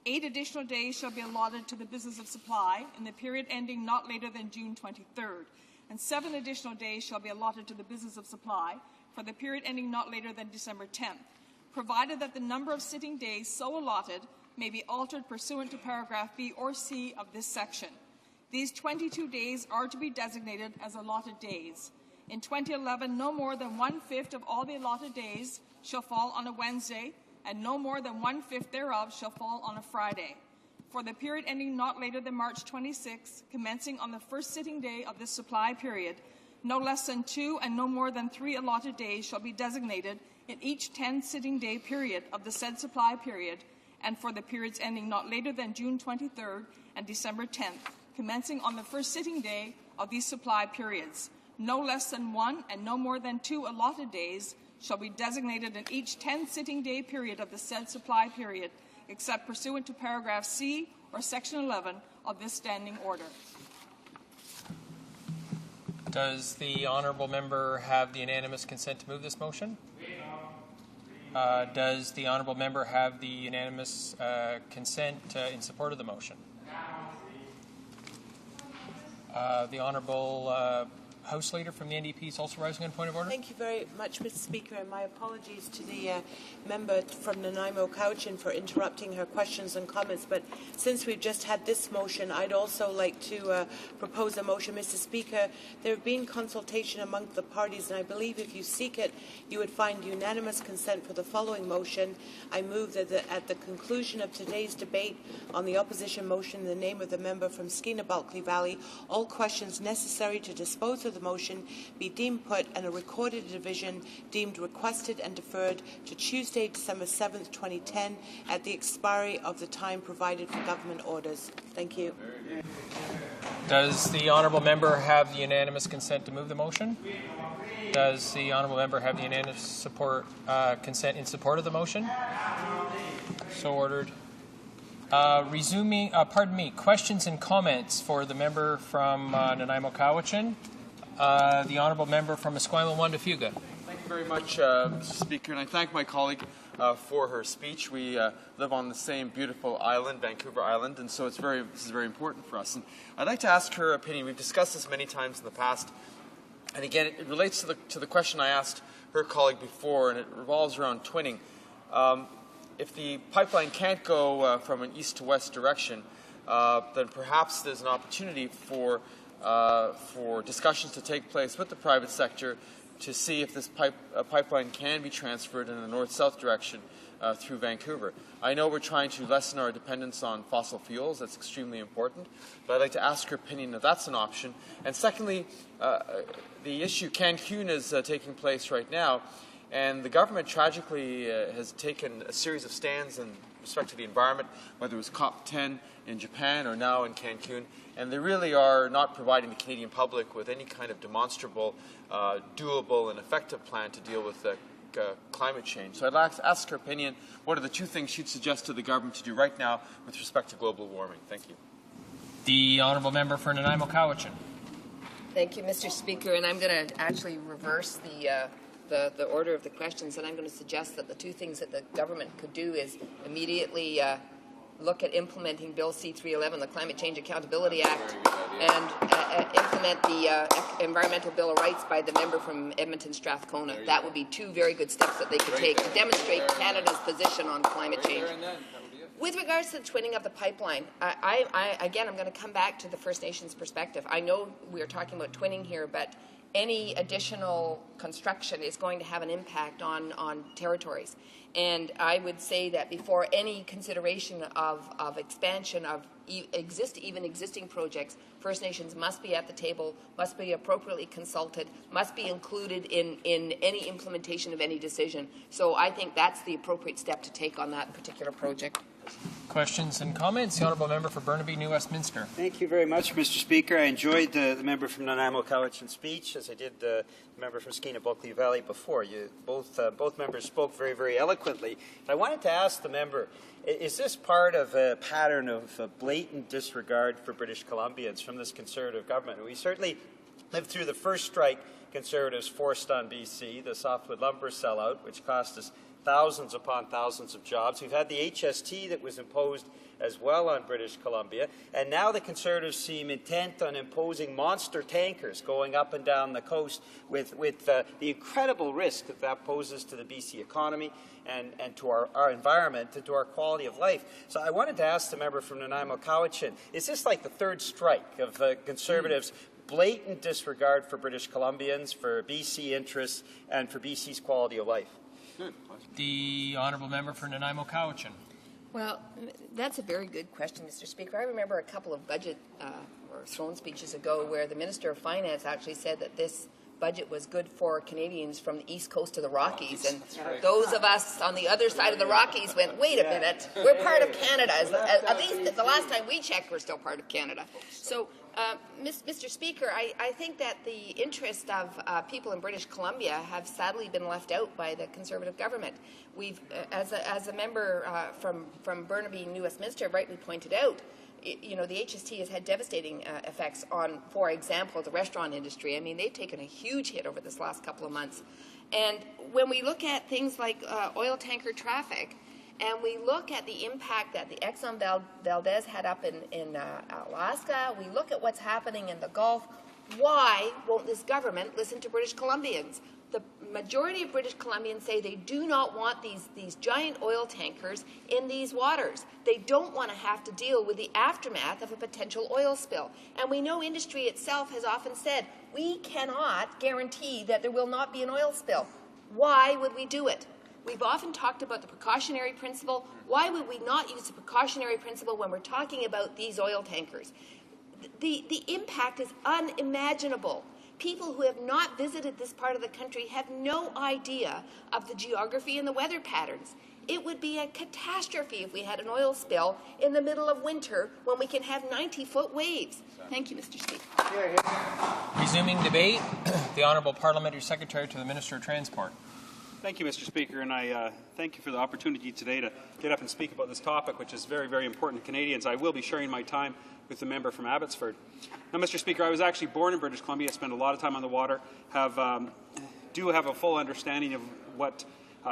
8 additional days shall be allotted to the business of supply in the period ending not later than June 23rd, and 7 additional days shall be allotted to the business of supply for the period ending not later than December 10th, provided that the number of sitting days so allotted may be altered pursuant to paragraph B or C of this section. These 22 days are to be designated as allotted days. In 2011, no more than 1/5 of all the allotted days shall fall on a Wednesday, and no more than 1/5 thereof shall fall on a Friday. For the period ending not later than March 26, commencing on the first sitting day of this supply period, no less than 2 and no more than 3 allotted days shall be designated in each 10 sitting day period of the said supply period, and for the periods ending not later than June 23rd and December 10th, commencing on the first sitting day of these supply periods, no less than 1 and no more than 2 allotted days shall be designated in each 10 sitting day period of the said supply period, except pursuant to paragraph C or section 11 of this standing order. Does the Honourable Member have the unanimous consent to move this motion? Does the Honourable Member have the unanimous consent in support of the motion? The Honourable House Leader from the NDP is also rising on point of order. Thank you very much, Mr. Speaker, and my apologies to the member from Nanaimo Cowichan for interrupting her questions and comments. But since we've just had this motion, I'd also like to propose a motion, Mr. Speaker. There have been consultation among the parties, and I believe if you seek it, you would find unanimous consent for the following motion. I move that at the conclusion of today's debate on the opposition motion in the name of the member from Skeena-Bulkley Valley, all questions necessary to dispose of the motion be deemed put and a recorded division deemed requested and deferred to Tuesday, December 7th, 2010 at the expiry of the time provided for government orders. Thank you. Does the Honourable Member have the unanimous consent to move the motion? Does the Honourable Member have the unanimous consent in support of the motion? So ordered. Questions and comments for the member from Nanaimo Cowichan. The Honourable Member from Esquimalt Wanda-Fuga. Thank you very much, Mr. Speaker, and I thank my colleague for her speech. We live on the same beautiful island, Vancouver Island, and so this is very important for us. And I'd like to ask her opinion. We've discussed this many times in the past, and again, it relates to the question I asked her colleague before, and it revolves around twinning. If the pipeline can't go from an east to west direction, then perhaps there's an opportunity for discussions to take place with the private sector to see if this pipeline can be transferred in a north-south direction through Vancouver. I know we're trying to lessen our dependence on fossil fuels. That's extremely important. But I'd like to ask her opinion if that's an option. And secondly, the issue Cancun is taking place right now, and the government tragically has taken a series of stands in respect to the environment, whether it was COP10 in Japan or now in Cancun, and they really are not providing the Canadian public with any kind of demonstrable, doable and effective plan to deal with climate change. So I'd like to ask her opinion. What are the two things she'd suggest to the government to do right now with respect to global warming? Thank you. The honourable member for Nanaimo Cowichan. Thank you, Mr. Speaker. And I'm going to actually reverse the order of the questions, and I'm going to suggest that the two things that the government could do is immediately look at implementing Bill C-311, the Climate Change Accountability Act, and implement the Environmental Bill of Rights by the member from Edmonton Strathcona. That would be two very good steps that they could take to demonstrate Canada's position on climate change. With regards to the twinning of the pipeline, again, I'm going to come back to the First Nations perspective. I know we are talking about twinning here, but any additional construction is going to have an impact on territories. And I would say that before any consideration of expansion of even existing projects, First Nations must be at the table, must be appropriately consulted, must be included in any implementation of any decision. So I think that's the appropriate step to take on that particular project. Questions and comments? The honourable member for Burnaby, New Westminster. Thank you very much, Mr. Speaker. I enjoyed the member from Nanaimo Cowichan's speech, as I did the member from Skeena-Bulkley Valley before. Both members spoke very, very eloquently. I wanted to ask the member, is this part of a pattern of blatant disregard for British Columbians from this Conservative government? We certainly lived through the first strike Conservatives forced on BC, the softwood lumber sellout, which cost us thousands upon thousands of jobs. We've had the HST that was imposed as well on British Columbia, and now the Conservatives seem intent on imposing monster tankers going up and down the coast with the incredible risk that poses to the BC economy and to our environment and to our quality of life. So I wanted to ask the member from Nanaimo Cowichan, is this like the third strike of Conservatives' blatant disregard for British Columbians, for BC interests, and for BC's quality of life? The honourable member for Nanaimo Cowichan. Well, that's a very good question, Mr. Speaker. I remember a couple of budget or throne speeches ago where the Minister of Finance actually said that this budget was good for Canadians from the east coast of the Rockies. And those of us on the other side of the Rockies went, wait a minute, we're part of Canada. At least the last time we checked, we're still part of Canada. So, Mr. Speaker, I think that the interest of people in British Columbia have sadly been left out by the Conservative government. We've, as a member from Burnaby, New Westminster, rightly pointed out, you know, the HST has had devastating effects on, for example, the restaurant industry. I mean, they've taken a huge hit over this last couple of months. And when we look at things like oil tanker traffic, and we look at the impact that the Exxon Valdez had up in Alaska, we look at what's happening in the Gulf, why won't this government listen to British Columbians? The majority of British Columbians say they do not want these giant oil tankers in these waters. They don't want to have to deal with the aftermath of a potential oil spill. And we know industry itself has often said, we cannot guarantee that there will not be an oil spill. Why would we do it? We've often talked about the precautionary principle. Why would we not use the precautionary principle when we're talking about these oil tankers? The impact is unimaginable. People who have not visited this part of the country have no idea of the geography and the weather patterns. It would be a catastrophe if we had an oil spill in the middle of winter when we can have 90-foot waves. Thank you, Mr. Speaker. Resuming debate, the Honourable Parliamentary Secretary to the Minister of Transport. Thank you, Mr. Speaker, and I thank you for the opportunity today to get up and speak about this topic, which is very, very important to Canadians. I will be sharing my time with the member from Abbotsford. Now, Mr. Speaker, I was actually born in British Columbia. I spent a lot of time on the water, do have a full understanding of what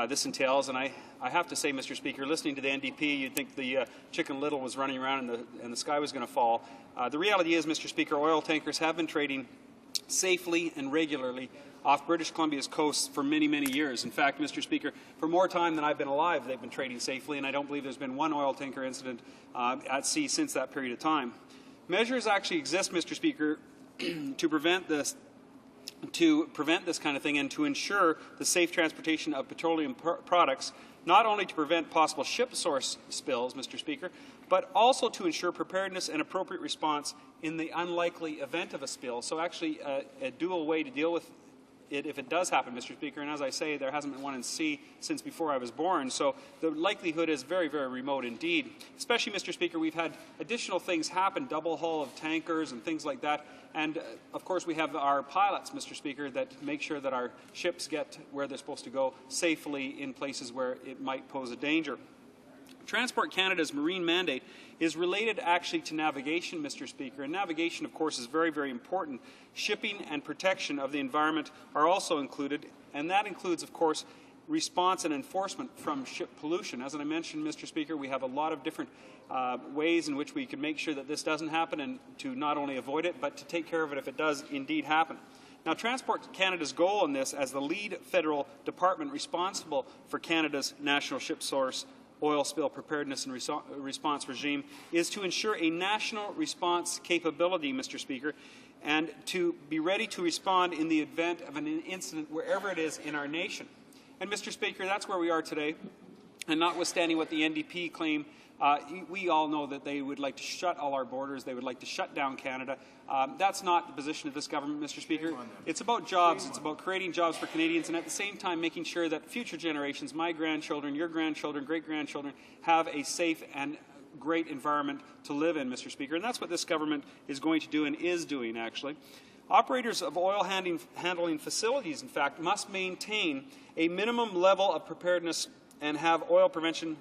this entails, and I have to say, Mr. Speaker, listening to the NDP, you'd think the Chicken Little was running around and the sky was going to fall. The reality is, Mr. Speaker, oil tankers have been trading safely and regularly off British Columbia's coast for many, many years. In fact, Mr. Speaker, for more time than I've been alive, they've been trading safely, and I don't believe there's been one oil tanker incident at sea since that period of time. Measures actually exist, Mr. Speaker, to prevent this kind of thing and to ensure the safe transportation of petroleum products, not only to prevent possible ship source spills, Mr. Speaker, but also to ensure preparedness and appropriate response in the unlikely event of a spill. So actually a dual way to deal with if it does happen, Mr. Speaker. And as I say, there hasn't been one in sea since before I was born, so the likelihood is very, very remote indeed. Especially, Mr. Speaker, we've had additional things happen, double hull of tankers and things like that. And, of course, we have our pilots, Mr. Speaker, that make sure that our ships get where they're supposed to go safely in places where it might pose a danger. Transport Canada's marine mandate is related actually to navigation, Mr. Speaker, and navigation, of course, is very, very important. Shipping and protection of the environment are also included, and that includes, of course, response and enforcement from ship pollution. As I mentioned, Mr. Speaker, we have a lot of different ways in which we can make sure that this doesn't happen, and to not only avoid it, but to take care of it if it does indeed happen. Now, Transport Canada's goal in this, as the lead federal department responsible for Canada's national ship source oil spill preparedness and response regime, is to ensure a national response capability, Mr. Speaker, and to be ready to respond in the event of an incident wherever it is in our nation. And, Mr. Speaker, that's where we are today. And notwithstanding what the NDP claim, we all know that they would like to shut all our borders. They would like to shut down Canada. That's not the position of this government, Mr. Speaker. It's about jobs. It's about creating jobs for Canadians, and at the same time making sure that future generations, my grandchildren, your grandchildren, great-grandchildren, have a safe and great environment to live in, Mr. Speaker. And that's what this government is going to do and is doing, actually. Operators of oil handling facilities, in fact, must maintain a minimum level of preparedness and have oil pollution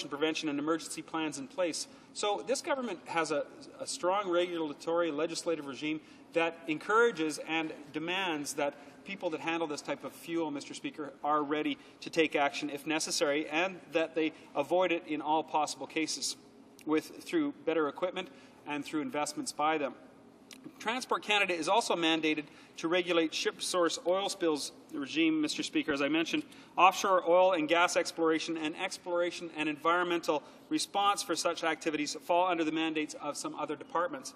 prevention and emergency plans in place. So this government has a strong regulatory legislative regime that encourages and demands that people that handle this type of fuel, Mr. Speaker, are ready to take action if necessary, and that they avoid it in all possible cases through better equipment and through investments by them. Transport Canada is also mandated to regulate ship source oil spills regime, Mr. Speaker, as I mentioned. Offshore oil and gas exploration and environmental response for such activities fall under the mandates of some other departments,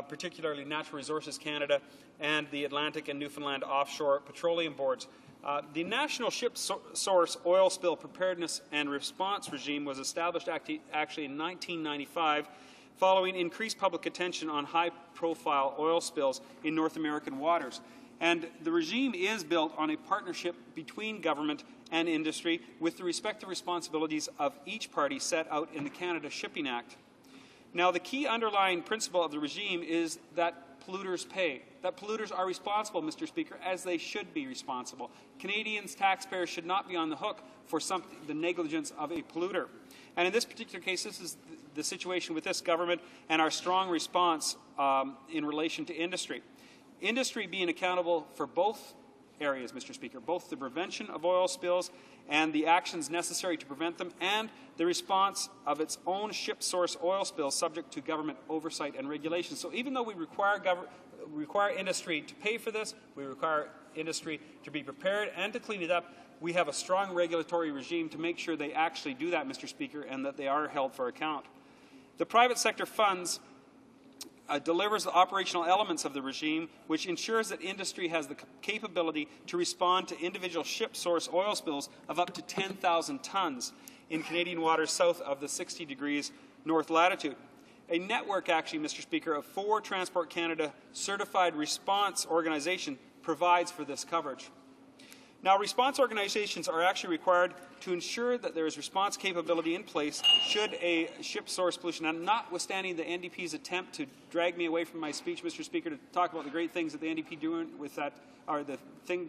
particularly Natural Resources Canada and the Atlantic and Newfoundland Offshore Petroleum Boards. The National Ship Source Oil Spill Preparedness and Response Regime was established actually in 1995, following increased public attention on high-profile oil spills in North American waters. And the regime is built on a partnership between government and industry with the respective responsibilities of each party set out in the Canada Shipping Act. Now, the key underlying principle of the regime is that polluters pay, that polluters are responsible, Mr. Speaker, as they should be responsible. Canadians, taxpayers, should not be on the hook for the negligence of a polluter. And in this particular case, this is the situation with this government and our strong response in relation to industry. Industry being accountable for both areas, Mr. Speaker, both the prevention of oil spills and the actions necessary to prevent them, and the response of its own ship source oil spills subject to government oversight and regulation. So even though we require industry to pay for this, we require industry to be prepared and to clean it up, we have a strong regulatory regime to make sure they actually do that, Mr. Speaker, and that they are held for account. The private sector funds delivers the operational elements of the regime, which ensures that industry has the capability to respond to individual ship source oil spills of up to 10,000 tons in Canadian waters south of the 60 degrees north latitude. A network, actually, Mr. Speaker, of 4 Transport Canada certified response organizations provides for this coverage. Now, response organizations are actually required to ensure that there is response capability in place should a ship source pollution, and notwithstanding the NDP's attempt to drag me away from my speech, Mr. Speaker, to talk about the great things that the NDP doing with that, or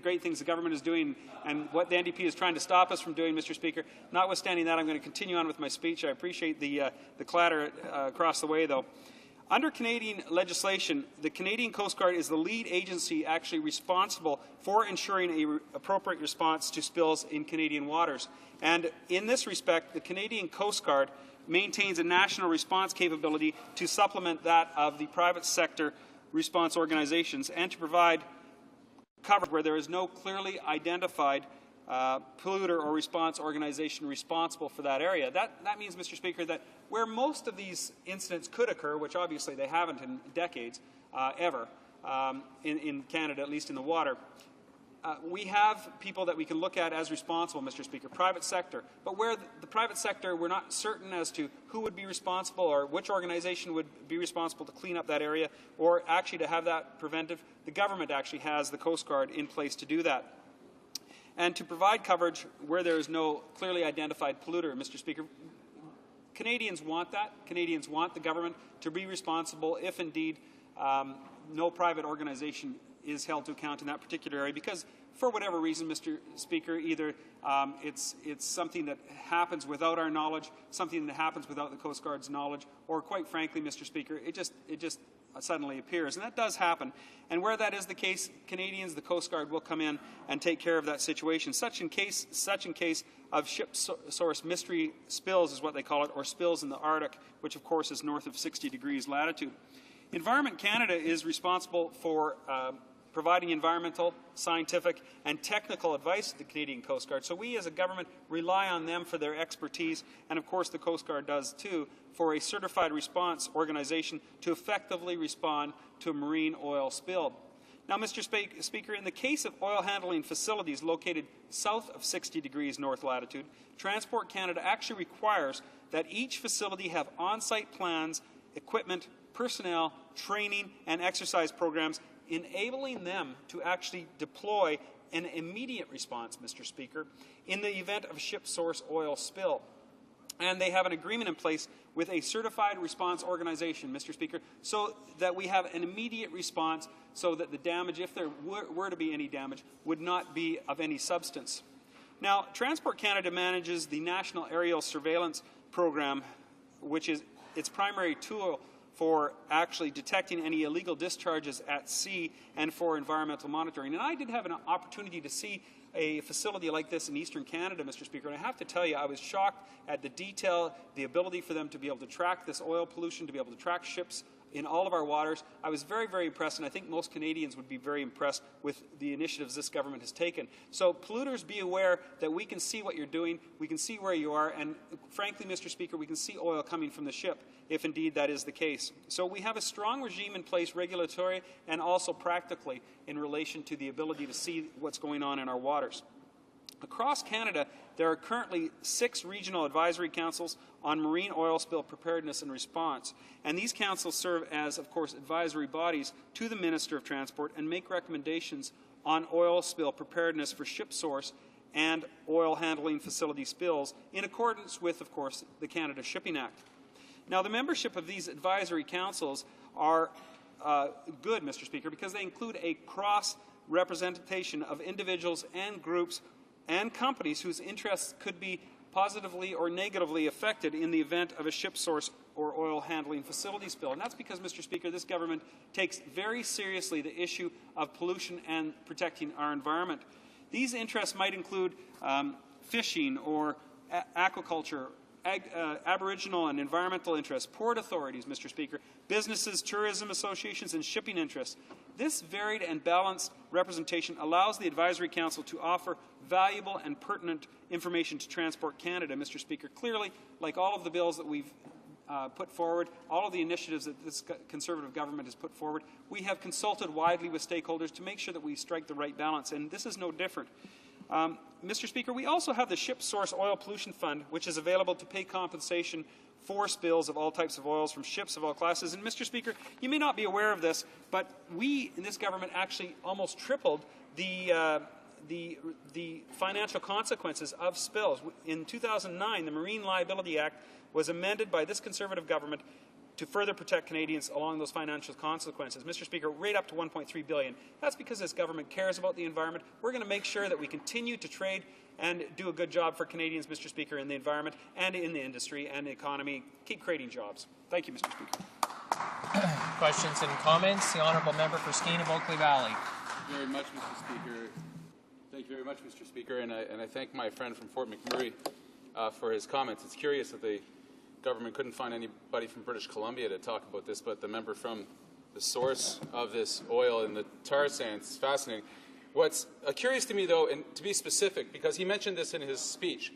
great things the government is doing and what the NDP is trying to stop us from doing, Mr. Speaker. Notwithstanding that, I'm going to continue on with my speech. I appreciate the clatter across the way, though. Under Canadian legislation, the Canadian Coast Guard is the lead agency actually responsible for ensuring an appropriate response to spills in Canadian waters. And in this respect, the Canadian Coast Guard maintains a national response capability to supplement that of the private sector response organizations and to provide coverage where there is no clearly identified polluter or response organization responsible for that area. That means, Mr. Speaker, that where most of these incidents could occur, which obviously they haven't in decades ever in Canada, at least in the water, we have people that we can look at as responsible, Mr. Speaker, private sector. But where the private sector, we're not certain as to who would be responsible or which organization would be responsible to clean up that area or actually to have that preventive. The government actually has the Coast Guard in place to do that. And to provide coverage where there is no clearly identified polluter, Mr. Speaker, Canadians want that. Canadians want the government to be responsible if indeed no private organization is held to account in that particular area because for whatever reason, Mr. Speaker, either it's something that happens without our knowledge, something that happens without the Coast Guard's knowledge, or quite frankly, Mr. Speaker, it just suddenly appears. And that does happen. And where that is the case, Canadians, the Coast Guard will come in and take care of that situation. Such in case of ship source mystery spills is what they call it, or spills in the Arctic, which of course is north of 60 degrees latitude. Environment Canada is responsible for providing environmental, scientific, and technical advice to the Canadian Coast Guard. So we as a government rely on them for their expertise, and of course the Coast Guard does too, for a certified response organization to effectively respond to a marine oil spill. Now, Mr. Speaker, in the case of oil handling facilities located south of 60 degrees north latitude, Transport Canada actually requires that each facility have on-site plans, equipment, personnel, training, and exercise programs enabling them to actually deploy an immediate response, Mr. Speaker, in the event of a ship source oil spill. And they have an agreement in place with a certified response organization, Mr. Speaker, so that we have an immediate response so that the damage, if there were to be any damage, would not be of any substance. Now, Transport Canada manages the National Aerial Surveillance Program, which is its primary tool for actually detecting any illegal discharges at sea and for environmental monitoring. And I did have an opportunity to see a facility like this in eastern Canada, Mr. Speaker, and I have to tell you, I was shocked at the detail, the ability for them to be able to track this oil pollution, to be able to track ships in all of our waters. I was very, very impressed, and I think most Canadians would be very impressed with the initiatives this government has taken. So polluters, be aware that we can see what you're doing, we can see where you are, and frankly, Mr. Speaker, we can see oil coming from the ship, if indeed that is the case. So we have a strong regime in place, regulatory and also practically, in relation to the ability to see what's going on in our waters. Across Canada, there are currently 6 regional advisory councils on marine oil spill preparedness and response. And these councils serve as, of course, advisory bodies to the Minister of Transport and make recommendations on oil spill preparedness for ship source and oil handling facility spills in accordance with, of course, the Canada Shipping Act. Now, the membership of these advisory councils are good, Mr. Speaker, because they include a cross-representation of individuals and groups and companies whose interests could be positively or negatively affected in the event of a ship source or oil handling facility spill. And that's because, Mr. Speaker, this government takes very seriously the issue of pollution and protecting our environment. These interests might include fishing or aquaculture, Aboriginal and environmental interests, port authorities, Mr. Speaker, businesses, tourism associations, and shipping interests. This varied and balanced representation allows the Advisory Council to offer valuable and pertinent information to Transport Canada, Mr. Speaker. Clearly, like all of the bills that we've put forward, all of the initiatives that this Conservative government has put forward, we have consulted widely with stakeholders to make sure that we strike the right balance, and this is no different. Mr. Speaker, we also have the Ship Source Oil Pollution Fund, which is available to pay compensation for spills of all types of oils from ships of all classes. And, Mr. Speaker, you may not be aware of this, but we in this government actually almost tripled the financial consequences of spills. In 2009, the Marine Liability Act was amended by this Conservative government to further protect Canadians along those financial consequences. Mr. Speaker, right up to $1.3 billion. That's because this government cares about the environment. We're going to make sure that we continue to trade and do a good job for Canadians, Mr. Speaker, in the environment and in the industry and the economy. Keep creating jobs. Thank you, Mr. Speaker. Questions and comments? The Honourable Member for Skeena Oakley Valley. Thank you very much, Mr. Speaker. Thank you very much, Mr. Speaker, and I thank my friend from Fort McMurray for his comments. It's curious that the government couldn't find anybody from British Columbia to talk about this, but the member from the source of this oil in the tar sands is fascinating. What's curious to me, though, and to be specific, because he mentioned this in his speech,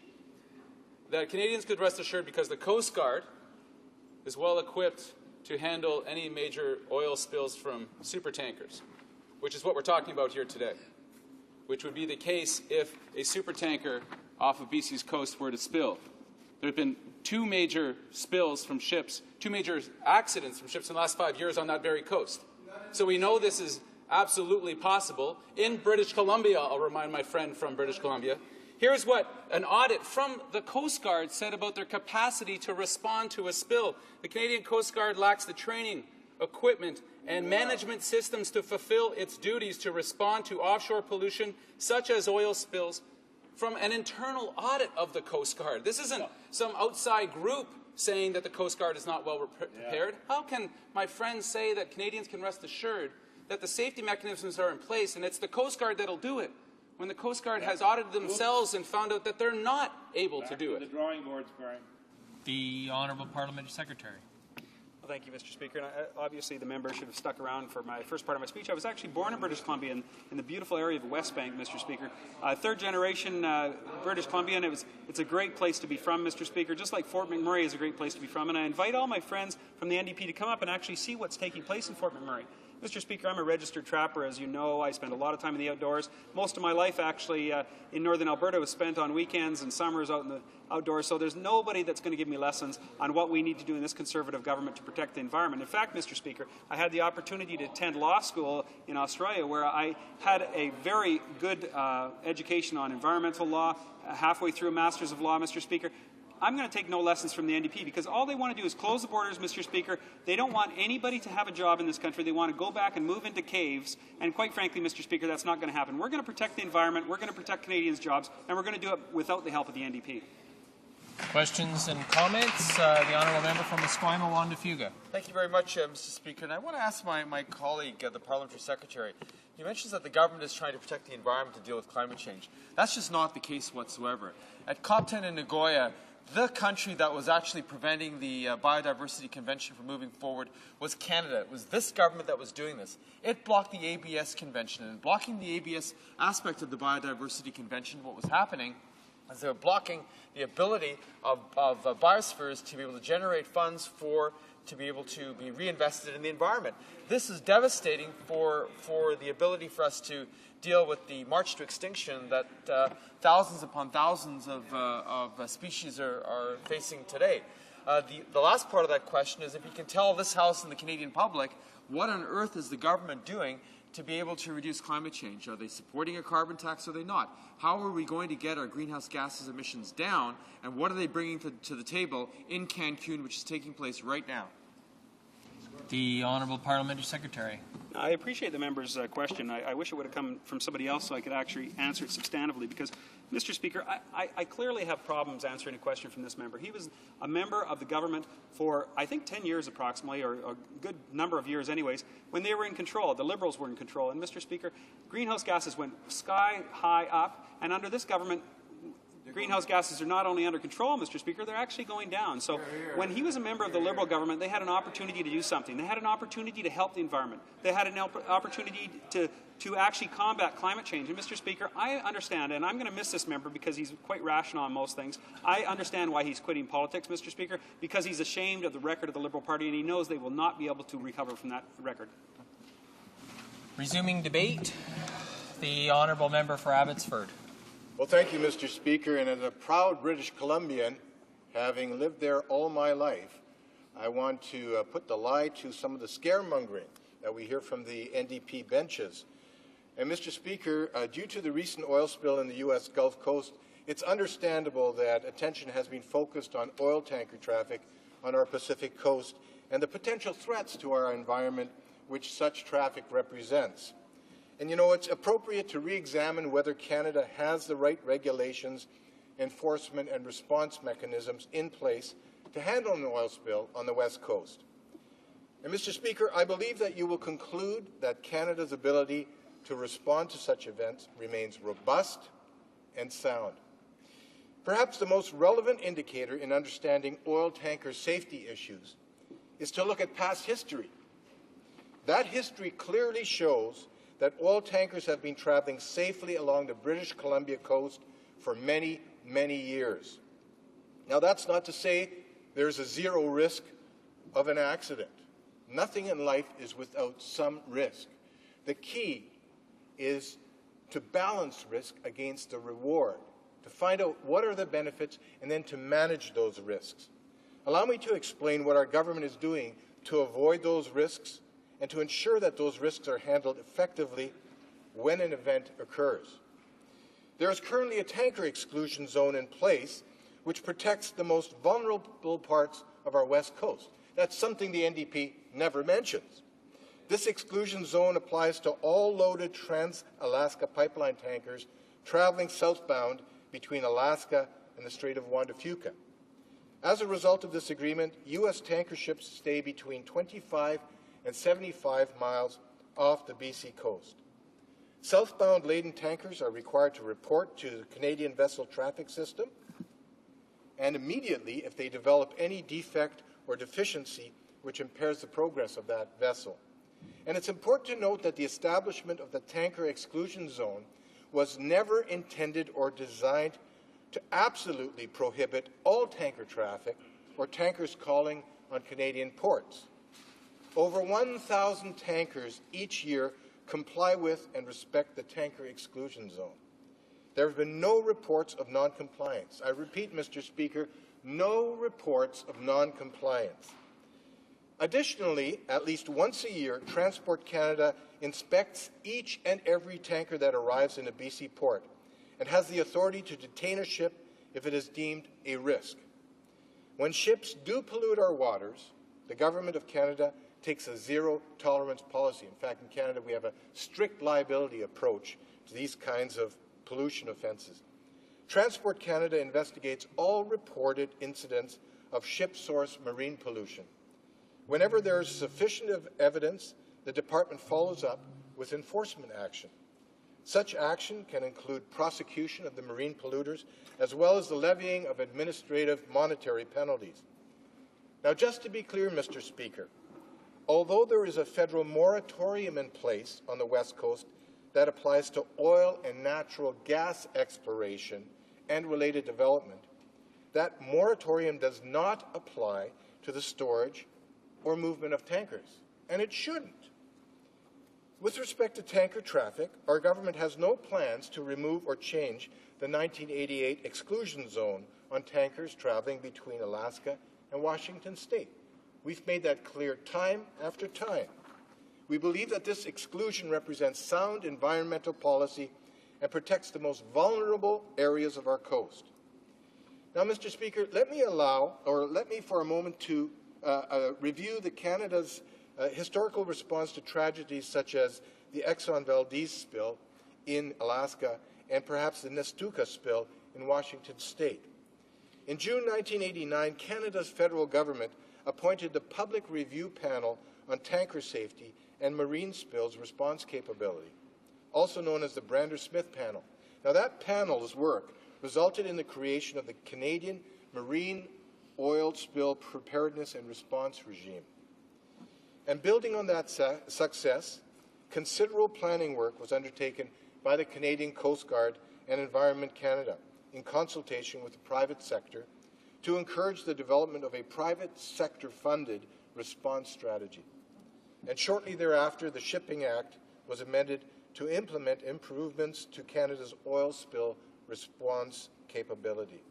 that Canadians could rest assured because the Coast Guard is well equipped to handle any major oil spills from supertankers, which is what we're talking about here today. which would be the case if a supertanker off of BC's coast were to spill. There have been 2 major spills from ships, 2 major accidents from ships in the last 5 years on that very coast. So we know this is absolutely possible. In British Columbia, I'll remind my friend from British Columbia, here's what an audit from the Coast Guard said about their capacity to respond to a spill. The Canadian Coast Guard lacks the training, equipment, and management systems to fulfill its duties to respond to offshore pollution, such as oil spills, from an internal audit of the Coast Guard. This isn't some outside group saying that the Coast Guard is not well prepared. How can my friends say that Canadians can rest assured that the safety mechanisms are in place and it's the Coast Guard that'll do it, when the Coast Guard has audited themselves and found out that they're not able to do it? The drawing boards, Brian. The Honourable Parliamentary Secretary. Well, thank you, Mr. Speaker. And obviously, the member should have stuck around for my first part of my speech. I was actually born in British Columbia in the beautiful area of West Bank, Mr. Speaker. Third generation British Columbian. It's a great place to be from, Mr. Speaker, just like Fort McMurray is a great place to be from. And I invite all my friends from the NDP to come up and actually see what's taking place in Fort McMurray. Mr. Speaker, I'm a registered trapper, as you know. I spend a lot of time in the outdoors. Most of my life, actually, in northern Alberta was spent on weekends and summers out in the outdoors, so there's nobody that's going to give me lessons on what we need to do in this Conservative government to protect the environment. In fact, Mr. Speaker, I had the opportunity to attend law school in Australia, where I had a very good education on environmental law, halfway through a Master's of Law, Mr. Speaker. I'm going to take no lessons from the NDP because all they want to do is close the borders, Mr. Speaker. They don't want anybody to have a job in this country. They want to go back and move into caves. And quite frankly, Mr. Speaker, that's not going to happen. We're going to protect the environment. We're going to protect Canadians' jobs. And we're going to do it without the help of the NDP. Questions and comments? The Honourable Member from Esquimalt, Wanda-Fuga. Thank you very much, Mr. Speaker. And I want to ask my colleague, the Parliamentary Secretary, he mentions that the government is trying to protect the environment to deal with climate change. That's just not the case whatsoever. At COP10 in Nagoya, the country that was actually preventing the Biodiversity Convention from moving forward was Canada. It was this government that was doing this. It blocked the ABS Convention. And blocking the ABS aspect of the Biodiversity Convention, what was happening is they were blocking the ability of biospheres to be able to generate funds to be able to be reinvested in the environment. This is devastating for the ability for us to deal with the march to extinction that thousands upon thousands of species are facing today. The last part of that question is if you can tell this House and the Canadian public what on earth is the government doing to be able to reduce climate change? Are they supporting a carbon tax or are they not? How are we going to get our greenhouse gases emissions down, and what are they bringing to the table in Cancun, which is taking place right now? The Honourable Parliamentary Secretary. I appreciate the member's question. I wish it would have come from somebody else so I could actually answer it substantively because, Mr. Speaker, I clearly have problems answering a question from this member. He was a member of the government for, I think, 10 years approximately, or a good number of years anyways, when they were in control. The Liberals were in control. And, Mr. Speaker, greenhouse gases went sky high up, and under this government, greenhouse gases are not only under control, Mr. Speaker, they're actually going down. So when he was a member of the Liberal government, they had an opportunity to do something. They had an opportunity to help the environment. They had an opportunity to actually combat climate change. And, Mr. Speaker, I understand, and I'm going to miss this member because he's quite rational on most things. I understand why he's quitting politics, Mr. Speaker, because he's ashamed of the record of the Liberal Party, and he knows they will not be able to recover from that record. Resuming debate, the Honourable Member for Abbotsford. Well, thank you, Mr. Speaker. And as a proud British Columbian, having lived there all my life, I want to put the lie to some of the scaremongering that we hear from the NDP benches. And, Mr. Speaker, due to the recent oil spill in the U.S. Gulf Coast, it's understandable that attention has been focused on oil tanker traffic on our Pacific coast and the potential threats to our environment which such traffic represents. And, you know, it's appropriate to re-examine whether Canada has the right regulations, enforcement and response mechanisms in place to handle an oil spill on the West Coast. And, Mr. Speaker, I believe that you will conclude that Canada's ability to respond to such events remains robust and sound. Perhaps the most relevant indicator in understanding oil tanker safety issues is to look at past history. That history clearly shows that oil tankers have been traveling safely along the British Columbia coast for many, many years. Now, that's not to say there's a zero risk of an accident. Nothing in life is without some risk. The key is to balance risk against the reward, to find out what are the benefits and then to manage those risks. Allow me to explain what our government is doing to avoid those risks and to ensure that those risks are handled effectively when an event occurs. There is currently a tanker exclusion zone in place which protects the most vulnerable parts of our west coast. That's something the NDP never mentions. This exclusion zone applies to all loaded trans-Alaska pipeline tankers traveling southbound between Alaska and the Strait of Juan de Fuca. As a result of this agreement, U.S. tanker ships stay between 25 and 75 miles off the BC coast. Southbound laden tankers are required to report to the Canadian Vessel Traffic System, and immediately if they develop any defect or deficiency which impairs the progress of that vessel. And it's important to note that the establishment of the tanker exclusion zone was never intended or designed to absolutely prohibit all tanker traffic or tankers calling on Canadian ports. Over 1,000 tankers each year comply with and respect the tanker exclusion zone. There have been no reports of non-compliance. I repeat, Mr. Speaker, no reports of non-compliance. Additionally, at least once a year, Transport Canada inspects each and every tanker that arrives in a BC port and has the authority to detain a ship if it is deemed a risk. When ships do pollute our waters, the Government of Canada takes a zero-tolerance policy. In fact, in Canada, we have a strict liability approach to these kinds of pollution offences. Transport Canada investigates all reported incidents of ship-source marine pollution. Whenever there is sufficient evidence, the Department follows up with enforcement action. Such action can include prosecution of the marine polluters, as well as the levying of administrative monetary penalties. Now, just to be clear, Mr. Speaker, although there is a federal moratorium in place on the West Coast that applies to oil and natural gas exploration and related development, that moratorium does not apply to the storage or movement of tankers, and it shouldn't. With respect to tanker traffic, our government has no plans to remove or change the 1988 exclusion zone on tankers traveling between Alaska and Washington State. We've made that clear time after time. We believe that this exclusion represents sound environmental policy and protects the most vulnerable areas of our coast. Now, Mr. Speaker, let me for a moment to review Canada's historical response to tragedies such as the Exxon Valdez spill in Alaska and perhaps the Nestucca spill in Washington State. In June 1989, Canada's federal government appointed the Public Review Panel on Tanker Safety and Marine Spills Response Capability, also known as the Brander-Smith Panel. Now, that panel's work resulted in the creation of the Canadian Marine Oil Spill Preparedness and Response Regime. And building on that success, considerable planning work was undertaken by the Canadian Coast Guard and Environment Canada in consultation with the private sector to encourage the development of a private sector-funded response strategy. And shortly thereafter, the Shipping Act was amended to implement improvements to Canada's oil spill response capability.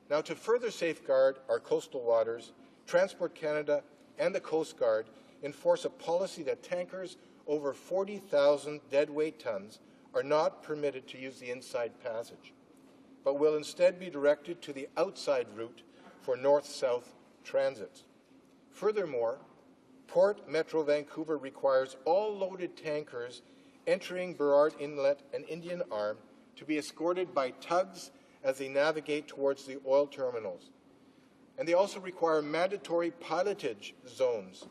Now, to further safeguard our coastal waters, Transport Canada and the Coast Guard enforce a policy that tankers over 40,000 deadweight tons are not permitted to use the inside passage, but will instead be directed to the outside route for north-south transits. Furthermore, Port Metro Vancouver requires all loaded tankers entering Burrard Inlet and Indian Arm to be escorted by tugs as they navigate towards the oil terminals. And they also require mandatory pilotage zones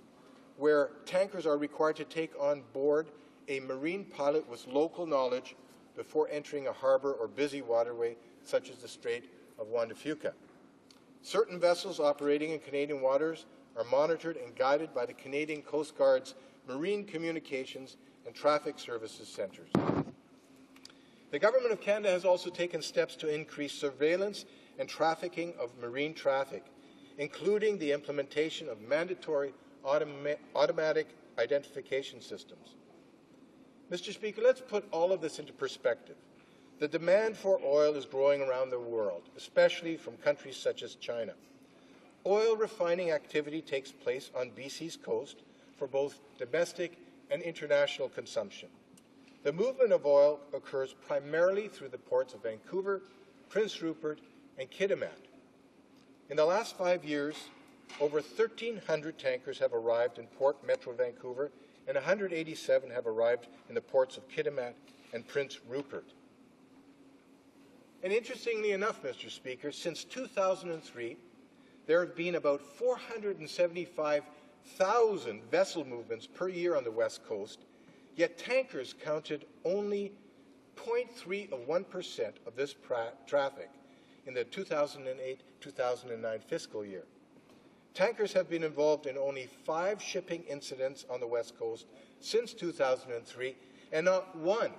where tankers are required to take on board a marine pilot with local knowledge before entering a harbor or busy waterway such as the Strait of Juan de Fuca. Certain vessels operating in Canadian waters are monitored and guided by the Canadian Coast Guard's Marine Communications and Traffic Services Centres. The Government of Canada has also taken steps to increase surveillance and trafficking of marine traffic, including the implementation of mandatory automatic identification systems. Mr. Speaker, let's put all of this into perspective. The demand for oil is growing around the world, especially from countries such as China. Oil refining activity takes place on BC's coast for both domestic and international consumption. The movement of oil occurs primarily through the ports of Vancouver, Prince Rupert, and Kitimat. In the last 5 years, over 1,300 tankers have arrived in Port Metro Vancouver, and 187 have arrived in the ports of Kitimat and Prince Rupert. And interestingly enough, Mr. Speaker, since 2003, there have been about 475,000 vessel movements per year on the West Coast, yet tankers counted only 0.3% of this traffic in the 2008-2009 fiscal year. Tankers have been involved in only 5 shipping incidents on the West Coast since 2003, and not one,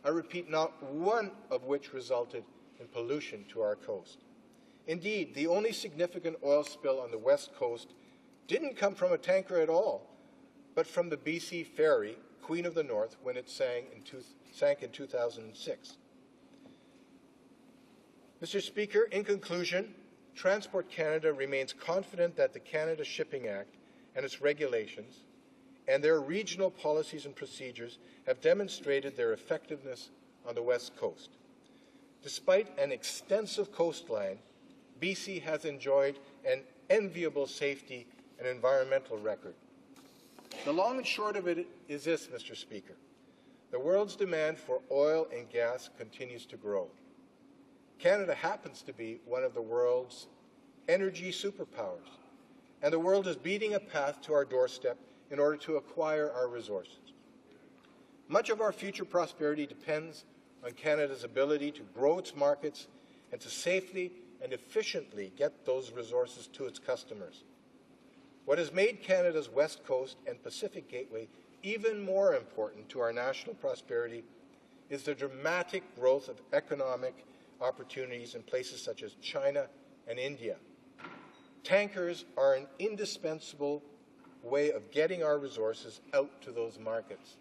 I repeat, not one of which resulted in pollution to our coast. Indeed, the only significant oil spill on the West Coast didn't come from a tanker at all, but from the BC ferry, Queen of the North, when it sank in 2006. Mr. Speaker, in conclusion, Transport Canada remains confident that the Canada Shipping Act and its regulations and their regional policies and procedures have demonstrated their effectiveness on the West Coast. Despite an extensive coastline, BC has enjoyed an enviable safety and environmental record. The long and short of it is this, Mr. Speaker. The world's demand for oil and gas continues to grow. Canada happens to be one of the world's energy superpowers, and the world is beating a path to our doorstep in order to acquire our resources. Much of our future prosperity depends on Canada's ability to grow its markets and to safely and efficiently get those resources to its customers. What has made Canada's West Coast and Pacific Gateway even more important to our national prosperity is the dramatic growth of economic opportunities in places such as China and India. Tankers are an indispensable way of getting our resources out to those markets.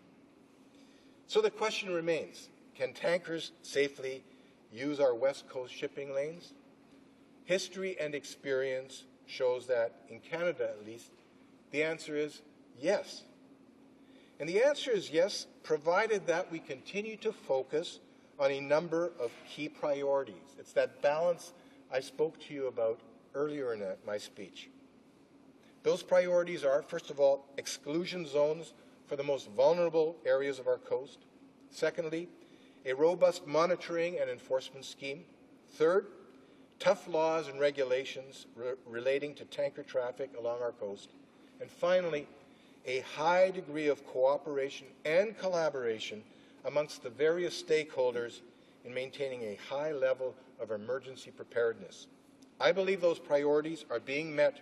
So the question remains, can tankers safely use our West Coast shipping lanes? History and experience shows that, in Canada at least, the answer is yes. And the answer is yes, provided that we continue to focus on a number of key priorities. It's that balance I spoke to you about earlier in my speech. Those priorities are, first of all, exclusion zones for the most vulnerable areas of our coast. Secondly, a robust monitoring and enforcement scheme. Third, tough laws and regulations relating to tanker traffic along our coast. And finally, a high degree of cooperation and collaboration amongst the various stakeholders in maintaining a high level of emergency preparedness. I believe those priorities are being met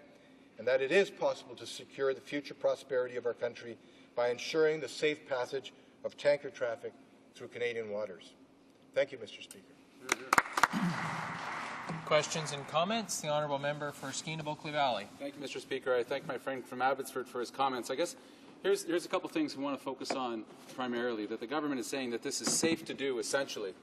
and that it is possible to secure the future prosperity of our country by ensuring the safe passage of tanker traffic through Canadian waters. Thank you, Mr. Speaker. Questions and comments? The Honourable Member for Skeena-Bulkley Valley. Thank you, Mr. Speaker. I thank my friend from Abbotsford for his comments. I guess here's a couple things we want to focus on primarily, that the government is saying that this is safe to do, essentially,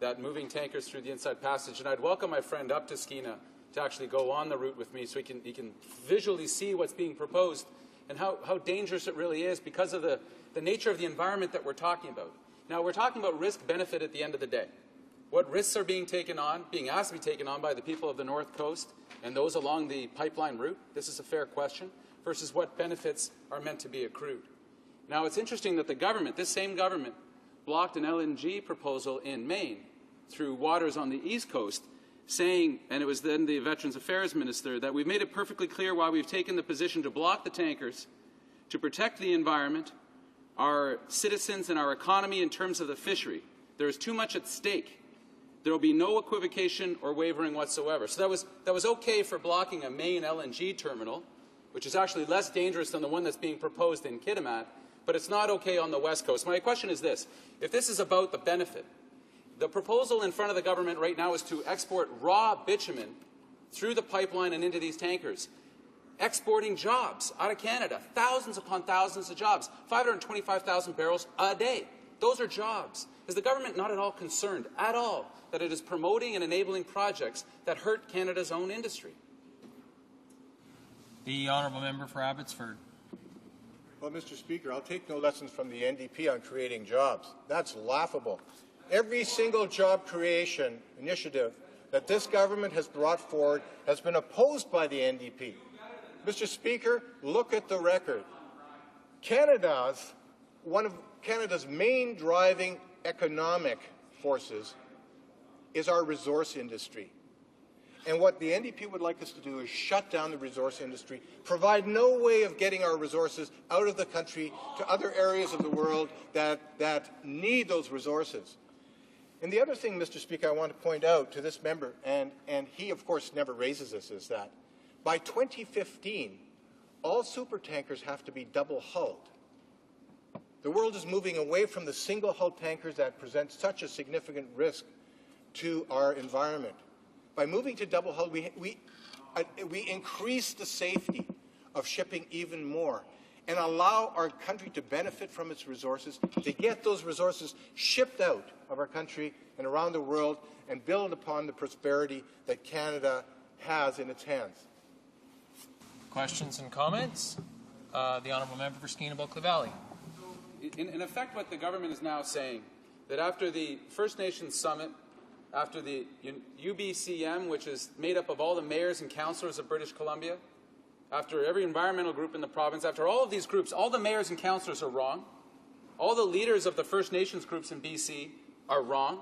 that moving tankers through the Inside Passage. And I'd welcome my friend up to Skeena to actually go on the route with me so he can visually see what's being proposed and how dangerous it really is because of the nature of the environment that we're talking about. Now, we're talking about risk-benefit at the end of the day. What risks are being asked to be taken on by the people of the North Coast and those along the pipeline route? This is a fair question, versus what benefits are meant to be accrued. Now, it's interesting that the government, this same government, blocked an LNG proposal in Maine through waters on the East Coast, saying, and it was then the Veterans Affairs Minister, that we've made it perfectly clear why we've taken the position to block the tankers, to protect the environment, our citizens and our economy in terms of the fishery. There is too much at stake. There will be no equivocation or wavering whatsoever. So that was okay for blocking a Maine LNG terminal, which is actually less dangerous than the one that's being proposed in Kitimat, but it's not okay on the West Coast. My question is this. If this is about the benefit, the proposal in front of the government right now is to export raw bitumen through the pipeline and into these tankers, exporting jobs out of Canada, thousands upon thousands of jobs, 525,000 barrels a day. Those are jobs. Is the government not at all concerned, at all, that it is promoting and enabling projects that hurt Canada's own industry? The honourable member for Abbotsford. Well, Mr. Speaker, I'll take no lessons from the NDP on creating jobs. That's laughable. Every single job creation initiative that this government has brought forward has been opposed by the NDP. Mr. Speaker, look at the record. One of Canada's main driving economic forces is our resource industry. And what the NDP would like us to do is shut down the resource industry, provide no way of getting our resources out of the country to other areas of the world that need those resources. And the other thing, Mr. Speaker, I want to point out to this member, and he, of course, never raises this, is that by 2015, all supertankers have to be double-hulled. The world is moving away from the single-hull tankers that present such a significant risk to our environment. By moving to double-hull, we increase the safety of shipping even more and allow our country to benefit from its resources, to get those resources shipped out of our country and around the world and build upon the prosperity that Canada has in its hands. Questions and comments? The honourable member for Skeena-Bulkley Valley. In effect, what the government is now saying, that after the First Nations Summit, after the UBCM, which is made up of all the mayors and councillors of British Columbia, after every environmental group in the province, after all of these groups, all the mayors and councillors are wrong. All the leaders of the First Nations groups in BC are wrong.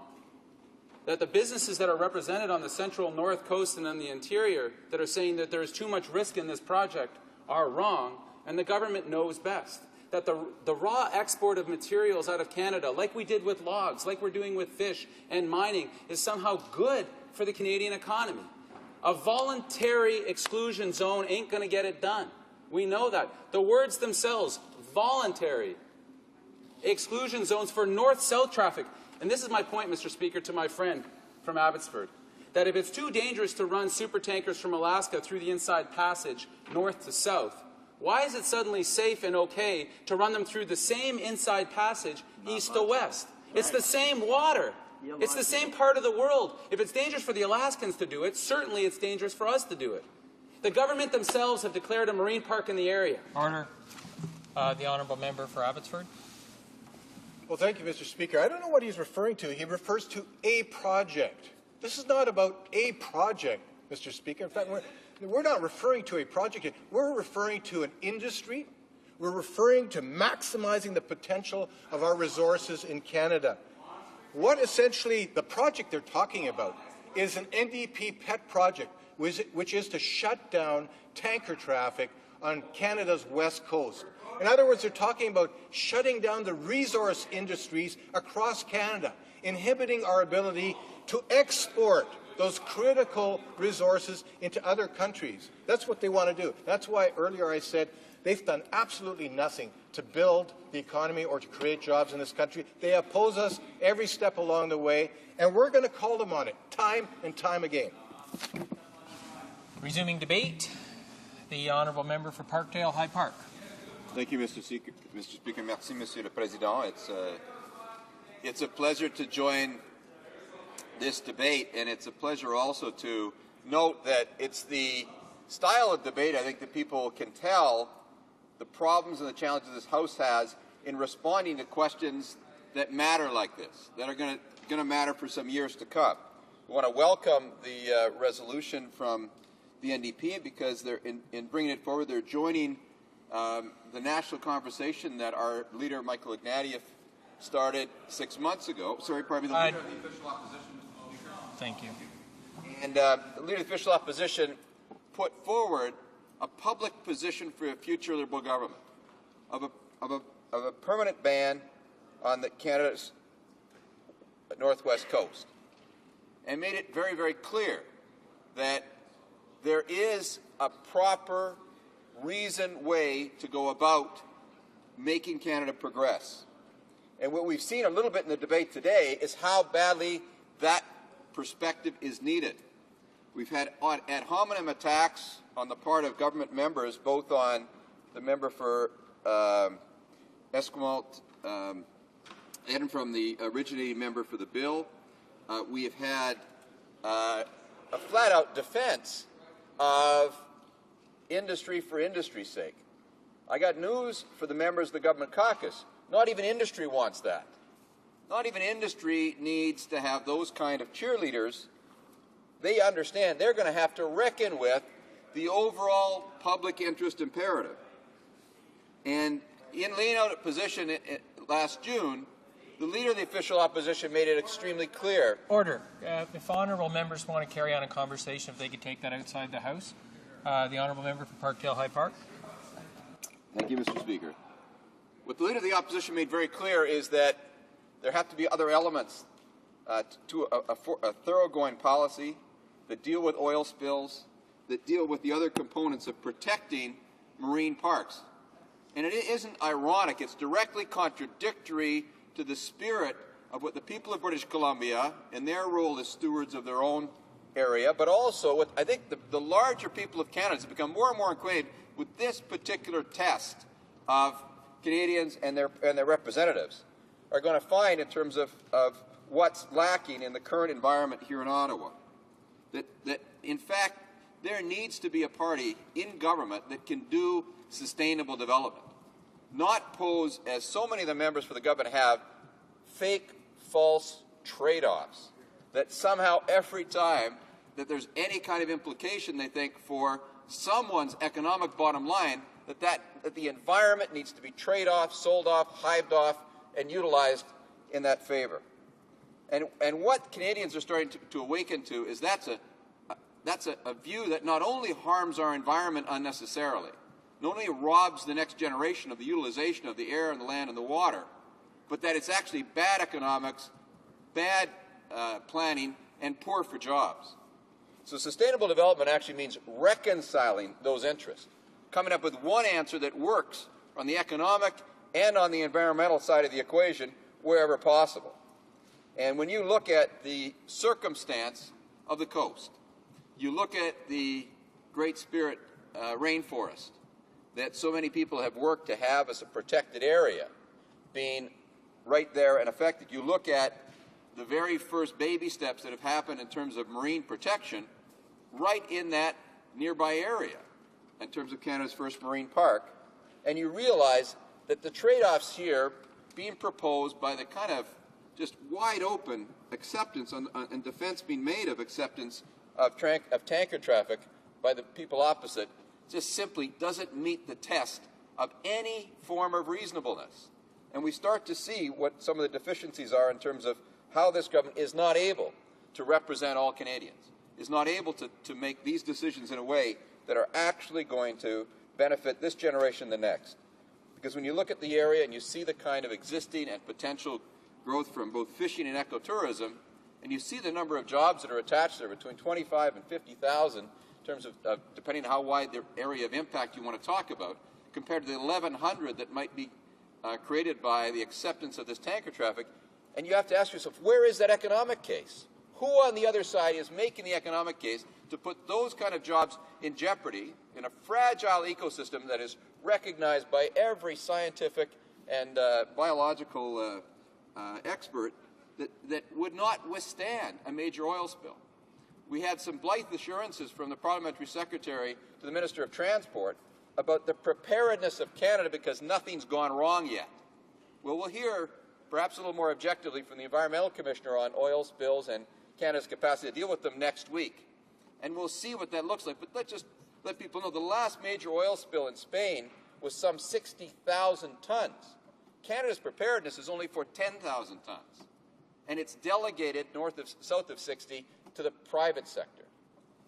That the businesses that are represented on the central north coast and on the interior that are saying that there is too much risk in this project are wrong, and the government knows best. That the raw export of materials out of Canada, like we did with logs, like we're doing with fish and mining, is somehow good for the Canadian economy. A voluntary exclusion zone ain't going to get it done. We know that. The words themselves, voluntary exclusion zones for north-south traffic. And this is my point, Mr. Speaker, to my friend from Abbotsford, that if it's too dangerous to run supertankers from Alaska through the Inside Passage north to south, why is it suddenly safe and okay to run them through the same Inside Passage east to west? It's the same water. It's the same part of the world. If it's dangerous for the Alaskans to do it, certainly it's dangerous for us to do it. The government themselves have declared a marine park in the area. Order. The honourable member for Abbotsford. Well, thank you, Mr. Speaker. I don't know what he's referring to. He refers to a project. This is not about a project, Mr. Speaker. In fact, we're not referring to a project here. We're referring to an industry. We're referring to maximizing the potential of our resources in Canada. What essentially the project they're talking about is an NDP pet project, which is to shut down tanker traffic on Canada's west coast. In other words, they're talking about shutting down the resource industries across Canada, inhibiting our ability to export those critical resources into other countries. That's what they want to do. That's why earlier I said they've done absolutely nothing to build the economy or to create jobs in this country. They oppose us every step along the way, and we're going to call them on it time and time again. Resuming debate, the honourable member for Parkdale High Park. Thank you, Mr. Speaker. Merci, Monsieur le Président. It's a pleasure to join this debate, and it's a pleasure also to note that it's the style of debate, I think, that people can tell the problems and the challenges this House has in responding to questions that matter like this, that are going to matter for some years to come. I want to welcome the resolution from the NDP because they're in bringing it forward, they're joining the national conversation that our leader, Michael Ignatieff, started 6 months ago. Sorry, pardon me, the leader of the official opposition. Thank you. And the leader of the official opposition put forward a public position for a future Liberal government of a permanent ban on Canada's northwest coast, and made it very, very clear that there is a proper, reasoned way to go about making Canada progress. And what we've seen a little bit in the debate today is how badly that perspective is needed. We've had ad hominem attacks on the part of government members, both on the member for Esquimalt and from the originating member for the bill, we have had a flat-out defense of industry for industry's sake. I got news for the members of the government caucus. Not even industry wants that. Not even industry needs to have those kind of cheerleaders. They understand they're going to have to reckon with the overall public interest imperative. And in laying out a position last June, the leader of the official opposition made it extremely clear. Order. If honourable members want to carry on a conversation, if they could take that outside the House. The honourable member for Parkdale High Park. Thank you, Mr. Speaker. What the leader of the opposition made very clear is that there have to be other elements to a thoroughgoing policy that deal with oil spills, that deal with the other components of protecting marine parks. And it isn't ironic, it's directly contradictory to the spirit of what the people of British Columbia and their role as stewards of their own area, but also with, I think, the larger people of Canada have become more and more acquainted with this particular test of Canadians and their representatives are going to find in terms of what's lacking in the current environment here in Ottawa. That in fact, there needs to be a party in government that can do sustainable development, not pose, as so many of the members for the government have, fake, false trade-offs, that somehow every time that there's any kind of implication, they think, for someone's economic bottom line, that the environment needs to be traded off, sold off, hived off, and utilized in that favor. And what Canadians are starting to awaken to is that's a view that not only harms our environment unnecessarily, not only robs the next generation of the utilization of the air and the land and the water, but that it's actually bad economics, bad planning, and poor for jobs. So sustainable development actually means reconciling those interests, coming up with one answer that works on the economic and on the environmental side of the equation wherever possible. And when you look at the circumstance of the coast, you look at the Great Spirit rainforest that so many people have worked to have as a protected area being right there and affected. You look at the very first baby steps that have happened in terms of marine protection right in that nearby area in terms of Canada's first marine park, and you realize that the trade-offs here being proposed by the kind of just wide open acceptance and defense being made of acceptance of tanker traffic by the people opposite just simply doesn't meet the test of any form of reasonableness. And we start to see what some of the deficiencies are in terms of how this government is not able to represent all Canadians, is not able to make these decisions in a way that are actually going to benefit this generation and the next. Because when you look at the area and you see the kind of existing and potential growth from both fishing and ecotourism, and you see the number of jobs that are attached there, between 25 and 50,000 in terms of depending on how wide the area of impact you want to talk about, compared to the 1,100 that might be created by the acceptance of this tanker traffic. And you have to ask yourself, where is that economic case? Who on the other side is making the economic case to put those kind of jobs in jeopardy in a fragile ecosystem that is recognized by every scientific and biological expert that would not withstand a major oil spill? We had some blithe assurances from the Parliamentary Secretary to the Minister of Transport about the preparedness of Canada because nothing's gone wrong yet. Well, we'll hear perhaps a little more objectively from the Environmental Commissioner on oil spills and Canada's capacity to deal with them next week. And we'll see what that looks like. But let's just let people know the last major oil spill in Spain was some 60,000 tons. Canada's preparedness is only for 10,000 tons. And it's delegated south of 60 to the private sector.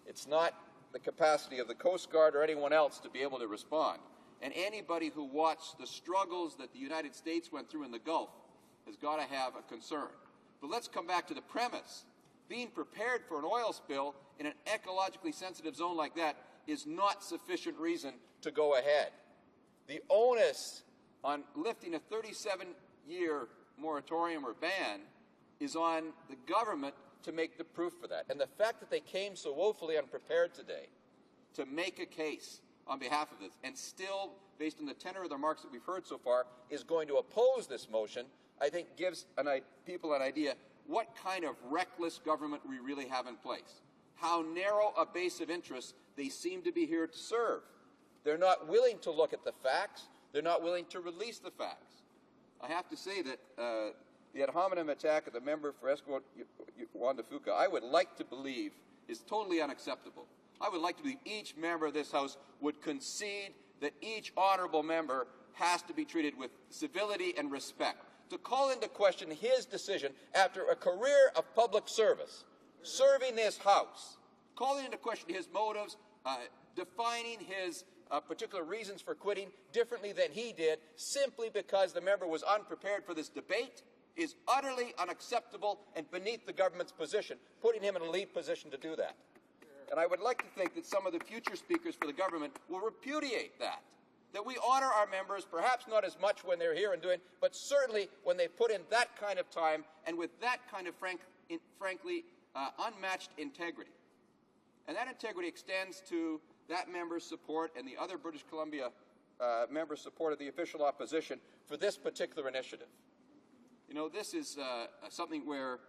It's not the capacity of the Coast Guard or anyone else to be able to respond. And anybody who watched the struggles that the United States went through in the Gulf has got to have a concern. But let's come back to the premise. Being prepared for an oil spill in an ecologically sensitive zone like that is not sufficient reason to go ahead. The onus on lifting a 37-year moratorium or ban is on the government to make the proof for that. And the fact that they came so woefully unprepared today to make a case on behalf of this, and still, based on the tenor of the remarks that we've heard so far, is going to oppose this motion, I think gives people an idea what kind of reckless government we really have in place, how narrow a base of interests they seem to be here to serve. They're not willing to look at the facts. They're not willing to release the facts. I have to say that the ad hominem attack of the member for Esquimalt Juan de Fuca, I would like to believe is totally unacceptable. I would like to believe each member of this House would concede that each honourable member has to be treated with civility and respect. To call into question his decision after a career of public service, serving this House, calling into question his motives, defining his particular reasons for quitting differently than he did, simply because the member was unprepared for this debate, is utterly unacceptable and beneath the government's position, putting him in a lead position to do that. And I would like to think that some of the future speakers for the government will repudiate that we honor our members, perhaps not as much when they're here and doing, but certainly when they put in that kind of time and with that kind of, frankly, unmatched integrity. And that integrity extends to that member's support and the other British Columbia members' support of the official opposition for this particular initiative. You know, this is something where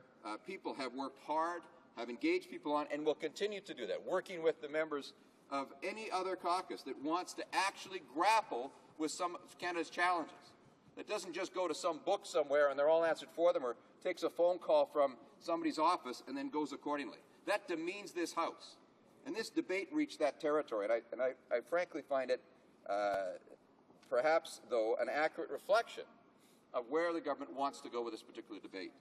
people have worked hard, have engaged people on, and will continue to do that, working with the members of any other caucus that wants to actually grapple with some of Canada's challenges. That doesn't just go to some book somewhere and they're all answered for them, or takes a phone call from somebody's office and then goes accordingly. That demeans this House. And this debate reached that territory, and I frankly find it perhaps, though, an accurate reflection of where the government wants to go with this particular debate.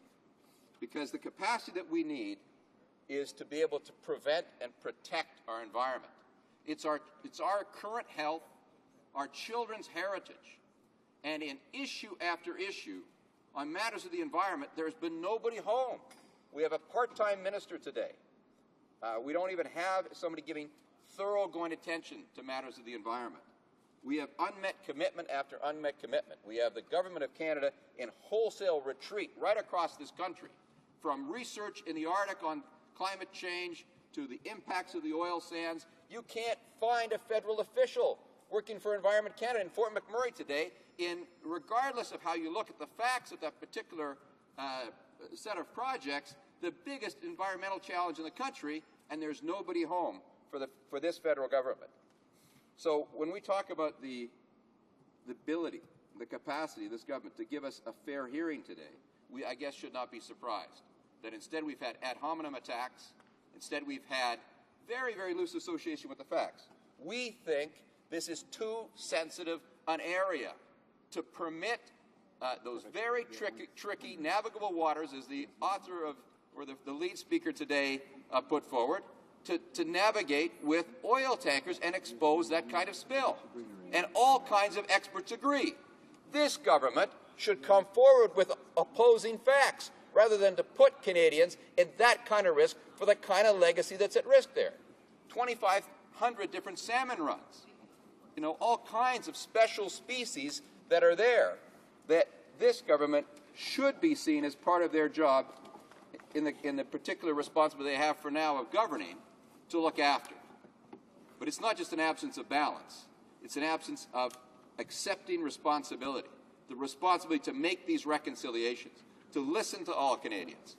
Because the capacity that we need is to be able to prevent and protect our environment. It's our current health, our children's heritage, and in issue after issue on matters of the environment, there's been nobody home. We have a part-time minister today. We don't even have somebody giving thoroughgoing attention to matters of the environment. We have unmet commitment after unmet commitment. We have the Government of Canada in wholesale retreat right across this country, from research in the Arctic on climate change to the impacts of the oil sands. You can't find a federal official working for Environment Canada in Fort McMurray today, regardless of how you look at the facts of that particular set of projects, the biggest environmental challenge in the country, and there's nobody home for this federal government. So when we talk about the ability, the capacity of this government to give us a fair hearing today, we, I guess, should not be surprised that instead we've had ad hominem attacks, instead we've had very, very loose association with the facts. We think this is too sensitive an area to permit those very tricky navigable waters, as the author of, or the lead speaker today put forward, to navigate with oil tankers and expose that kind of spill. And all kinds of experts agree. This government should come forward with opposing facts rather than to put Canadians in that kind of risk for the kind of legacy that's at risk there. 2,500 different salmon runs. You know, all kinds of special species that are there that this government should be seen as part of their job in the particular responsibility they have for now of governing to look after. But it's not just an absence of balance. It's an absence of accepting responsibility, the responsibility to make these reconciliations, to listen to all Canadians.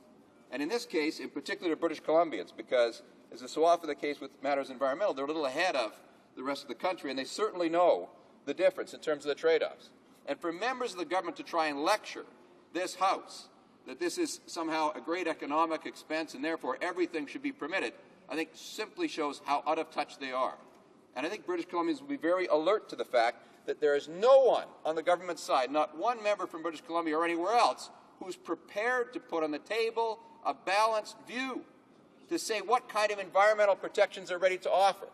And in this case, in particular British Columbians, because as is so often the case with matters environmental, they're a little ahead of the rest of the country, and they certainly know the difference in terms of the trade-offs. And for members of the government to try and lecture this House that this is somehow a great economic expense and therefore everything should be permitted, I think simply shows how out of touch they are. And I think British Columbians will be very alert to the fact that there is no one on the government side, not one member from British Columbia or anywhere else, who's prepared to put on the table a balanced view to say what kind of environmental protections they're ready to offer.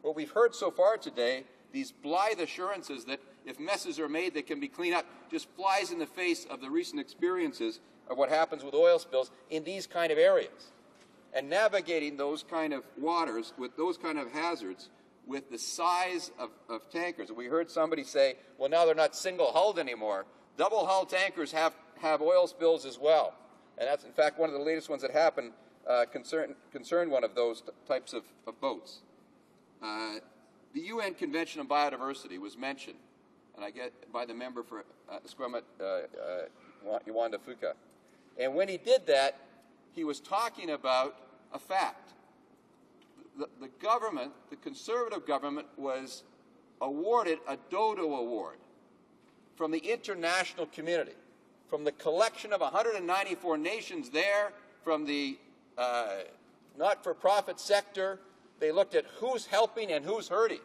What we've heard so far today, these blithe assurances that if messes are made, they can be cleaned up, just flies in the face of the recent experiences of what happens with oil spills in these kind of areas. And navigating those kind of waters with those kind of hazards with the size of tankers. And we heard somebody say, well, now they're not single-hulled anymore. Double-hull tankers have oil spills as well. And that's, in fact, one of the latest ones that happened concerned one of those types of boats. The UN Convention on Biodiversity was mentioned, and I get by the member for Esquimalt Juan de Fuca. And when he did that, he was talking about a fact. The government, the conservative government, was awarded a Dodo Award from the international community, from the collection of 194 nations there, from the not-for-profit sector. They looked at who's helping and who's hurting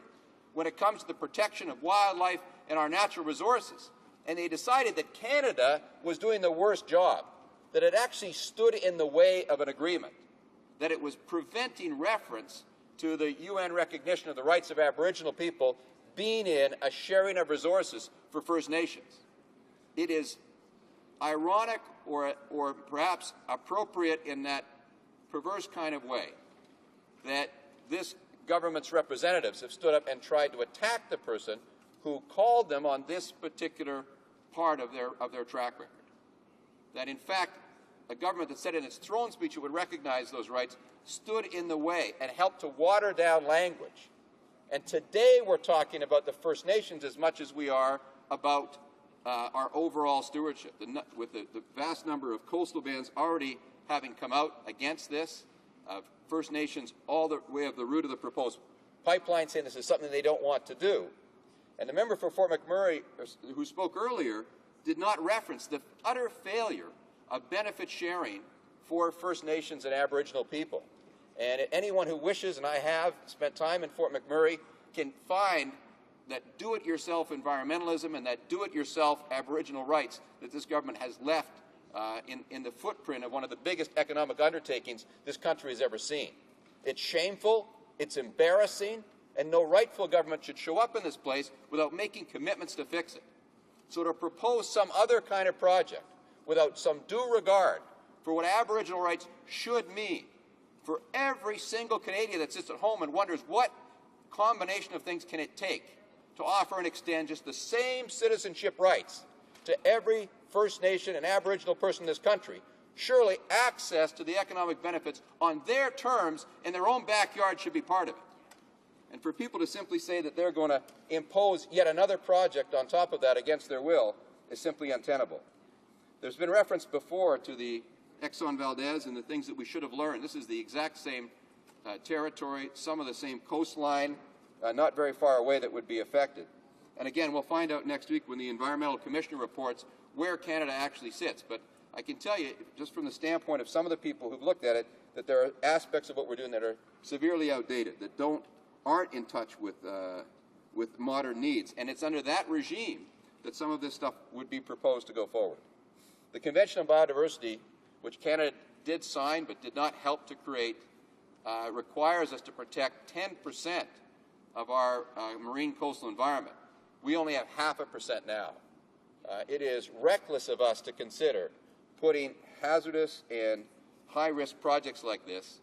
when it comes to the protection of wildlife and our natural resources. And they decided that Canada was doing the worst job, that it actually stood in the way of an agreement, that it was preventing reference to the UN recognition of the rights of Aboriginal people being in a sharing of resources for First Nations. It is ironic or perhaps appropriate in that perverse kind of way that this government's representatives have stood up and tried to attack the person who called them on this particular part of their track record. That in fact, a government that said in its throne speech it would recognize those rights stood in the way and helped to water down language. And today we're talking about the First Nations as much as we are about our overall stewardship, with the vast number of coastal bands already having come out against this, First Nations all the way of the route of the proposed pipeline saying this is something they don't want to do. And the member for Fort McMurray, who spoke earlier, did not reference the utter failure of benefit sharing for First Nations and Aboriginal people. And anyone who wishes, and I have spent time in Fort McMurray, can find that do-it-yourself environmentalism and that do-it-yourself Aboriginal rights that this government has left in the footprint of one of the biggest economic undertakings this country has ever seen. It's shameful, it's embarrassing, and no rightful government should show up in this place without making commitments to fix it. So to propose some other kind of project without some due regard for what Aboriginal rights should mean for every single Canadian that sits at home and wonders what combination of things can it take to offer and extend just the same citizenship rights to every First Nation and Aboriginal person in this country, surely access to the economic benefits on their terms in their own backyard should be part of it. And for people to simply say that they're going to impose yet another project on top of that against their will is simply untenable. There's been reference before to the Exxon Valdez and the things that we should have learned. This is the exact same territory, some of the same coastline, not very far away that would be affected. And again, we'll find out next week when the Environmental Commissioner reports where Canada actually sits. But I can tell you, just from the standpoint of some of the people who've looked at it, that there are aspects of what we're doing that are severely outdated, that aren't in touch with modern needs. And it's under that regime that some of this stuff would be proposed to go forward. The Convention on Biodiversity, which Canada did sign but did not help to create, requires us to protect 10% of our marine coastal environment. We only have 0.5% now. It is reckless of us to consider putting hazardous and high-risk projects like this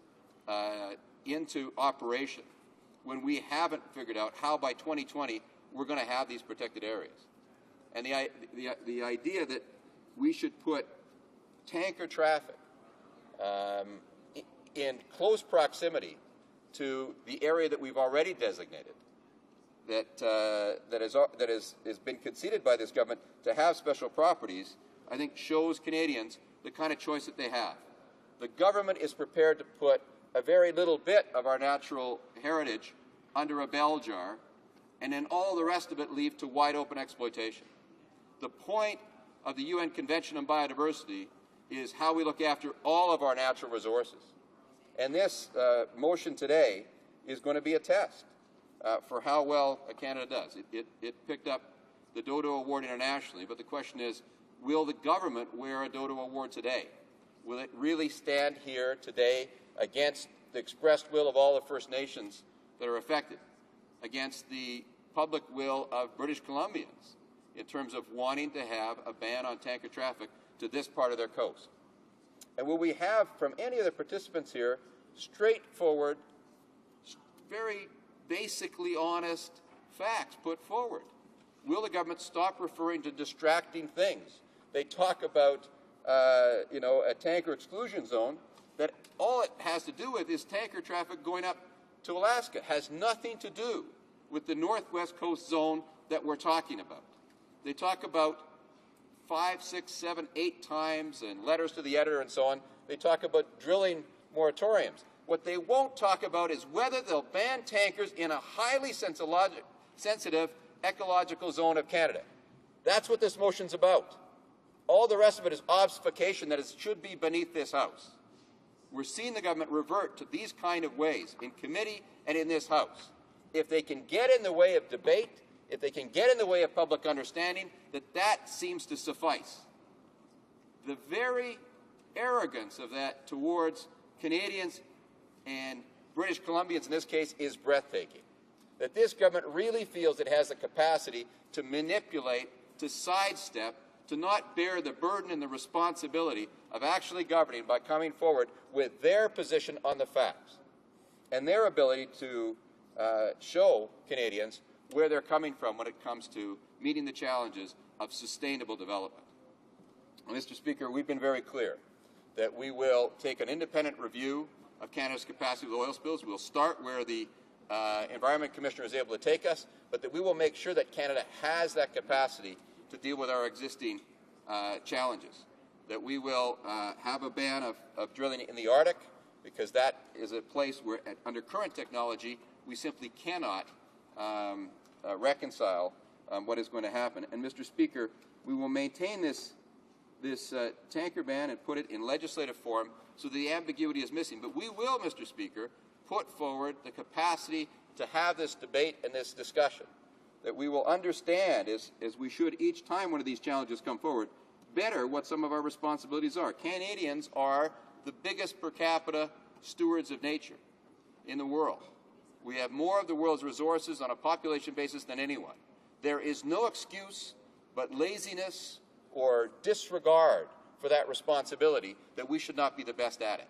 into operation when we haven't figured out how by 2020 we're going to have these protected areas. And the idea that we should put tanker traffic in close proximity to the area that we've already designated, that has been conceded by this government to have special properties, I think shows Canadians the kind of choice that they have. The government is prepared to put a very little bit of our natural heritage under a bell jar, and then all the rest of it leave to wide open exploitation. The point of the UN Convention on Biodiversity is how we look after all of our natural resources. And this motion today is going to be a test for how well Canada does. It picked up the Dodo Award internationally, but the question is, will the government wear a Dodo Award today? Will it really stand here today against the expressed will of all the First Nations that are affected, against the public will of British Columbians in terms of wanting to have a ban on tanker traffic to this part of their coast? And will we have from any of the participants here straightforward, very basically honest facts put forward? Will the government stop referring to distracting things? They talk about, a tanker exclusion zone that all it has to do with is tanker traffic going up to Alaska. It has nothing to do with the northwest coast zone that we're talking about. They talk about 5, 6, 7, 8 times and letters to the editor and so on. They talk about drilling moratoriums. What they won't talk about is whether they'll ban tankers in a highly sensitive ecological zone of Canada. That's what this motion's about. All the rest of it is obfuscation that it should be beneath this House. We're seeing the government revert to these kind of ways in committee and in this House. If they can get in the way of debate, if they can get in the way of public understanding, that seems to suffice. The very arrogance of that towards Canadians and British Columbians in this case is breathtaking. That this government really feels it has the capacity to manipulate, to sidestep, to not bear the burden and the responsibility of actually governing by coming forward with their position on the facts and their ability to show Canadians where they're coming from when it comes to meeting the challenges of sustainable development. Well, Mr. Speaker, we've been very clear that we will take an independent review of Canada's capacity with oil spills. We'll start where the Environment Commissioner is able to take us, but that we will make sure that Canada has that capacity to deal with our existing challenges. That we will have a ban of drilling in the Arctic, because that is a place where, under current technology, we simply cannot reconcile what is going to happen. And, Mr. Speaker, we will maintain this tanker ban and put it in legislative form so the ambiguity is missing. But we will, Mr. Speaker, put forward the capacity to have this debate and this discussion, that we will understand, as we should each time one of these challenges come forward, better what some of our responsibilities are. Canadians are the biggest per capita stewards of nature in the world. We have more of the world's resources on a population basis than anyone. There is no excuse but laziness or disregard for that responsibility that we should not be the best at it.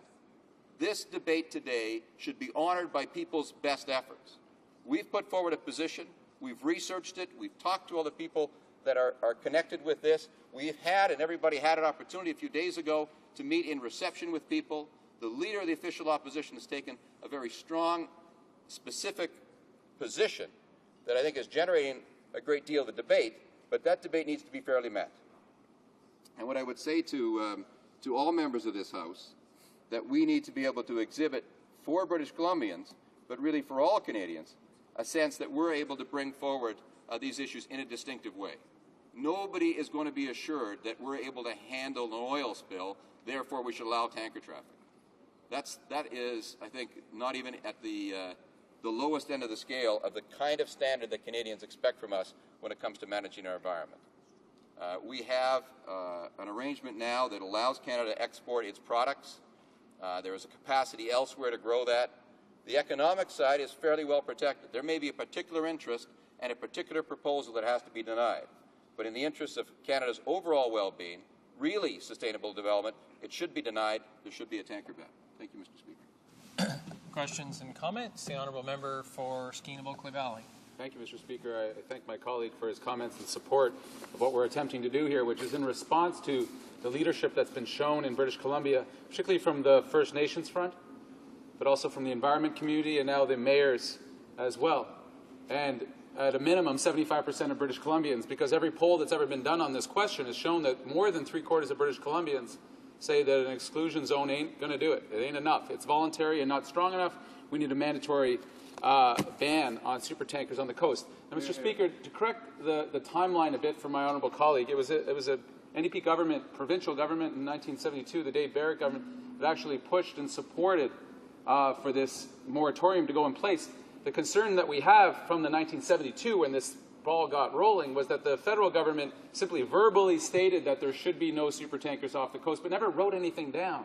This debate today should be honored by people's best efforts. We've put forward a position. We've researched it. We've talked to all the people that are connected with this. We've had, and everybody had an opportunity a few days ago, to meet in reception with people. The leader of the official opposition has taken a very strong, specific position that I think is generating a great deal of the debate, but that debate needs to be fairly met. And what I would say to all members of this House, that we need to be able to exhibit for British Columbians, but really for all Canadians, a sense that we're able to bring forward these issues in a distinctive way. Nobody is going to be assured that we're able to handle an oil spill, therefore we should allow tanker traffic. That is, I think, not even at the lowest end of the scale of the kind of standard that Canadians expect from us when it comes to managing our environment. We have an arrangement now that allows Canada to export its products. There is a capacity elsewhere to grow that. The economic side is fairly well protected. There may be a particular interest and a particular proposal that has to be denied. But in the interest of Canada's overall well-being, really sustainable development, it should be denied. There should be a tanker ban. Thank you, Mr. Speaker. Questions and comments? The Honourable Member for Skeena-Bulkley Valley. Thank you, Mr. Speaker. I thank my colleague for his comments in support of what we're attempting to do here, which is in response to the leadership that's been shown in British Columbia, particularly from the First Nations front, but also from the environment community and now the mayors as well. And at a minimum, 75% of British Columbians, because every poll that's ever been done on this question has shown that more than 3/4 of British Columbians say that an exclusion zone ain't going to do it. It ain't enough. It's voluntary and not strong enough. We need a mandatory ban on supertankers on the coast. Now, Mr. Speaker, to correct the timeline a bit for my honourable colleague, it was a NDP government, provincial government in 1972, the Dave Barrett government, that actually pushed and supported for this moratorium to go in place. The concern that we have from the 1972, when this ball got rolling, was that the federal government simply verbally stated that there should be no supertankers off the coast, but never wrote anything down.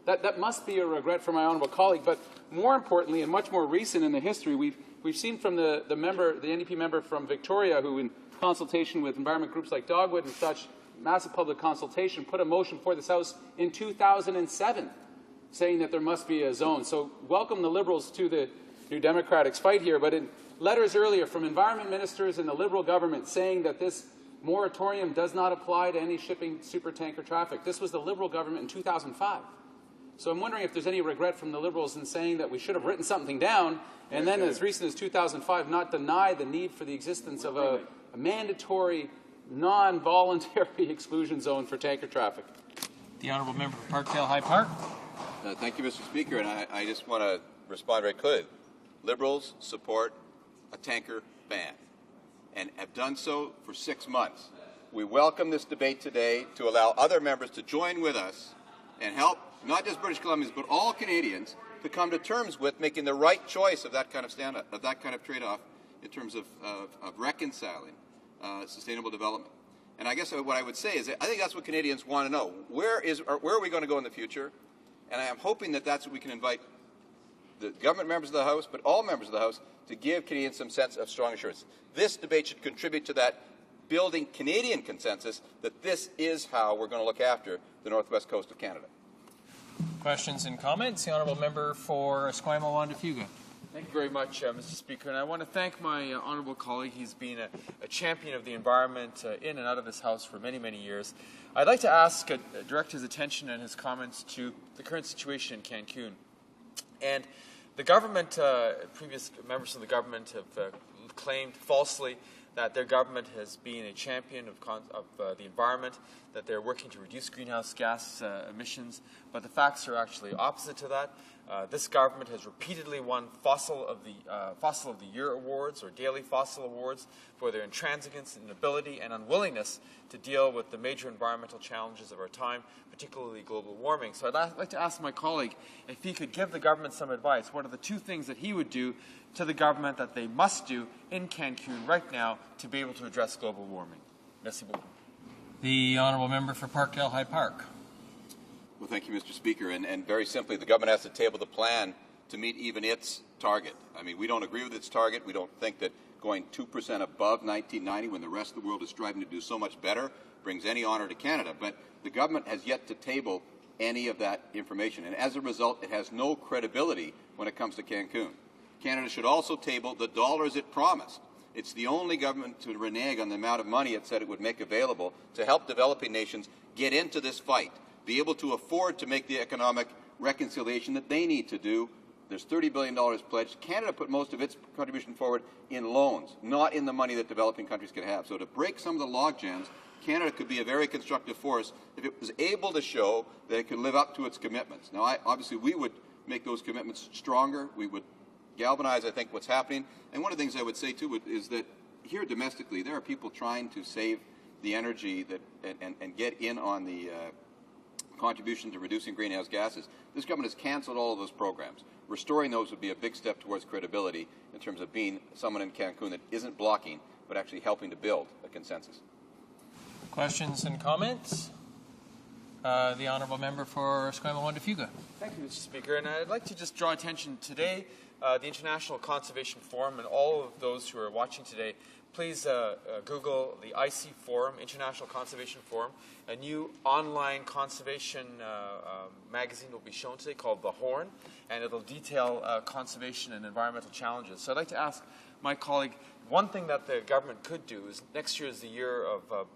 That must be a regret for my honourable colleague. But more importantly, and much more recent in the history, we've seen from the NDP member from Victoria, who in consultation with environment groups like Dogwood and such, massive public consultation, put a motion before this House in 2007 saying that there must be a zone. So welcome the Liberals to the New Democrats fight here. But in letters earlier from environment ministers in the Liberal government saying that this moratorium does not apply to any shipping supertanker traffic. This was the Liberal government in 2005. So I'm wondering if there's any regret from the Liberals in saying that we should have written something down and then as recent as 2005 not deny the need for the existence of a mandatory non-voluntary exclusion zone for tanker traffic. The honourable member for Parkdale High Park. Thank you, Mr. Speaker, and I just want to respond very clearly. Liberals support a tanker ban and have done so for 6 months. We welcome this debate today to allow other members to join with us and help not just British Columbians but all Canadians to come to terms with making the right choice of that kind of stand-up, of that kind of trade-off in terms of reconciling sustainable development. And I guess what I would say is that I think that's what Canadians want to know. Where are we going to go in the future? And I am hoping that that's what we can invite the government members of the House, but all members of the House, to give Canadians some sense of strong assurance. This debate should contribute to that building Canadian consensus that this is how we're going to look after the northwest coast of Canada. Questions and comments? The honourable member for Esquimalt-Wanda-Fuga. Thank you very much, Mr. Speaker. And I want to thank my honourable colleague. He's been a champion of the environment in and out of this House for many, many years. I'd like to direct his attention and his comments to the current situation in Cancun. And the government, previous members of the government have claimed falsely that their government has been a champion of the environment, that they're working to reduce greenhouse gas emissions, but the facts are actually opposite to that. This government has repeatedly won Fossil of the Year awards or Daily Fossil Awards for their intransigence, inability, and unwillingness to deal with the major environmental challenges of our time, particularly global warming. So I'd like to ask my colleague if he could give the government some advice. What are the 2 things that he would do to the government that they must do in Cancun right now to be able to address global warming? Merci beaucoup. The honourable member for Parkdale High Park. Well, thank you, Mr. Speaker. And very simply, the government has to table the plan to meet even its target. I mean, we don't agree with its target. We don't think that going 2% above 1990 when the rest of the world is striving to do so much better brings any honor to Canada. But the government has yet to table any of that information. And as a result, it has no credibility when it comes to Cancun. Canada should also table the dollars it promised. It's the only government to renege on the amount of money it said it would make available to help developing nations get into this fight, be able to afford to make the economic reconciliation that they need to do. There's $30 billion pledged. Canada put most of its contribution forward in loans, not in the money that developing countries can have. So to break some of the log jams, Canada could be a very constructive force if it was able to show that it could live up to its commitments. Now, obviously, we would make those commitments stronger. We would galvanize, I think, what's happening. And one of the things I would say, too, is that here domestically, there are people trying to save the energy that and get in on the contribution to reducing greenhouse gases. This government has canceled all of those programs. Restoring those would be a big step towards credibility in terms of being someone in Cancun that isn't blocking, but actually helping to build a consensus. Questions and comments? The honourable member for Esquimalt-Wanda-Fuga. Thank you, Mr. Speaker. And I'd like to just draw attention today, the International Conservation Forum, and all of those who are watching today, please Google the IC Forum, International Conservation Forum. A new online conservation magazine will be shown today called The Horn, and it'll detail conservation and environmental challenges. So I'd like to ask my colleague, one thing that the government could do is next year is the year of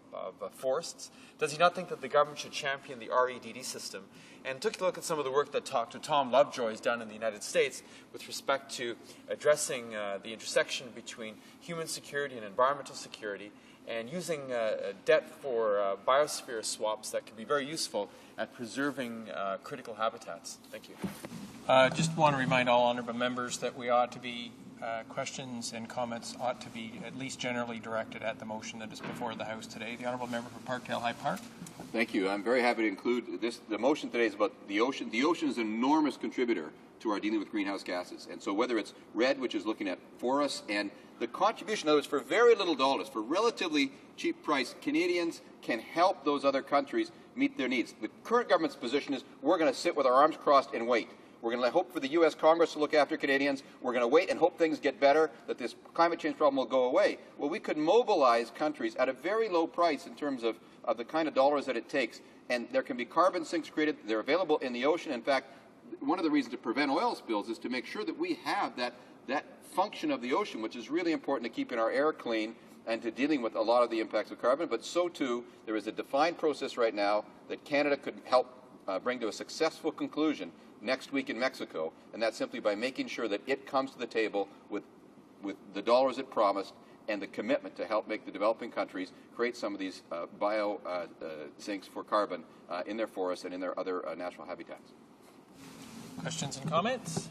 forests. Does he not think that the government should champion the REDD system? And took a look at some of the work that Dr. Tom Lovejoy has done in the United States with respect to addressing the intersection between human security and environmental security, and using debt for biosphere swaps that can be very useful at preserving critical habitats. Thank you. Just want to remind all honourable members that we ought to be questions and comments ought to be at least generally directed at the motion that is before the House today. The honourable member for Parkdale High Park. Thank you. I'm very happy to include this. The motion today is about the ocean. The ocean is an enormous contributor to our dealing with greenhouse gases. And so whether it's RED, which is looking at forests, and the contribution, in other words, for very little dollars, for relatively cheap price, Canadians can help those other countries meet their needs. The current government's position is we're going to sit with our arms crossed and wait. We're going to hope for the U.S. Congress to look after Canadians. We're going to wait and hope things get better, that this climate change problem will go away. Well, we could mobilize countries at a very low price in terms of the kind of dollars that it takes. And there can be carbon sinks created. They're available in the ocean. In fact, one of the reasons to prevent oil spills is to make sure that we have that function of the ocean, which is really important to keeping our air clean and to dealing with a lot of the impacts of carbon. But so, too, there is a defined process right now that Canada could help bring to a successful conclusion next week in Mexico, and that's simply by making sure that it comes to the table with the dollars it promised and the commitment to help make the developing countries create some of these bio sinks for carbon in their forests and in their other natural habitats. Questions and comments?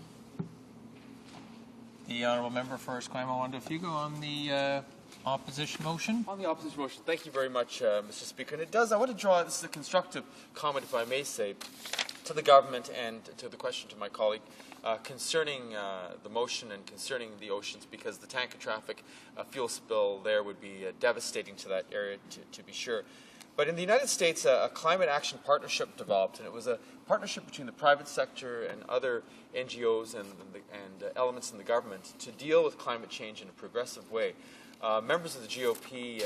The Honourable Member for Esquimalt-Ontario on the opposition motion. On the opposition motion, thank you very much, Mr. Speaker. And I want to draw, this is a constructive comment, if I may say, to the government and to the question to my colleague concerning the motion and concerning the oceans, because the tanker traffic fuel spill there would be devastating to that area, to be sure. But in the United States, a climate action partnership developed, and it was a partnership between the private sector and other NGOs and elements in the government to deal with climate change in a progressive way. Members of the GOP,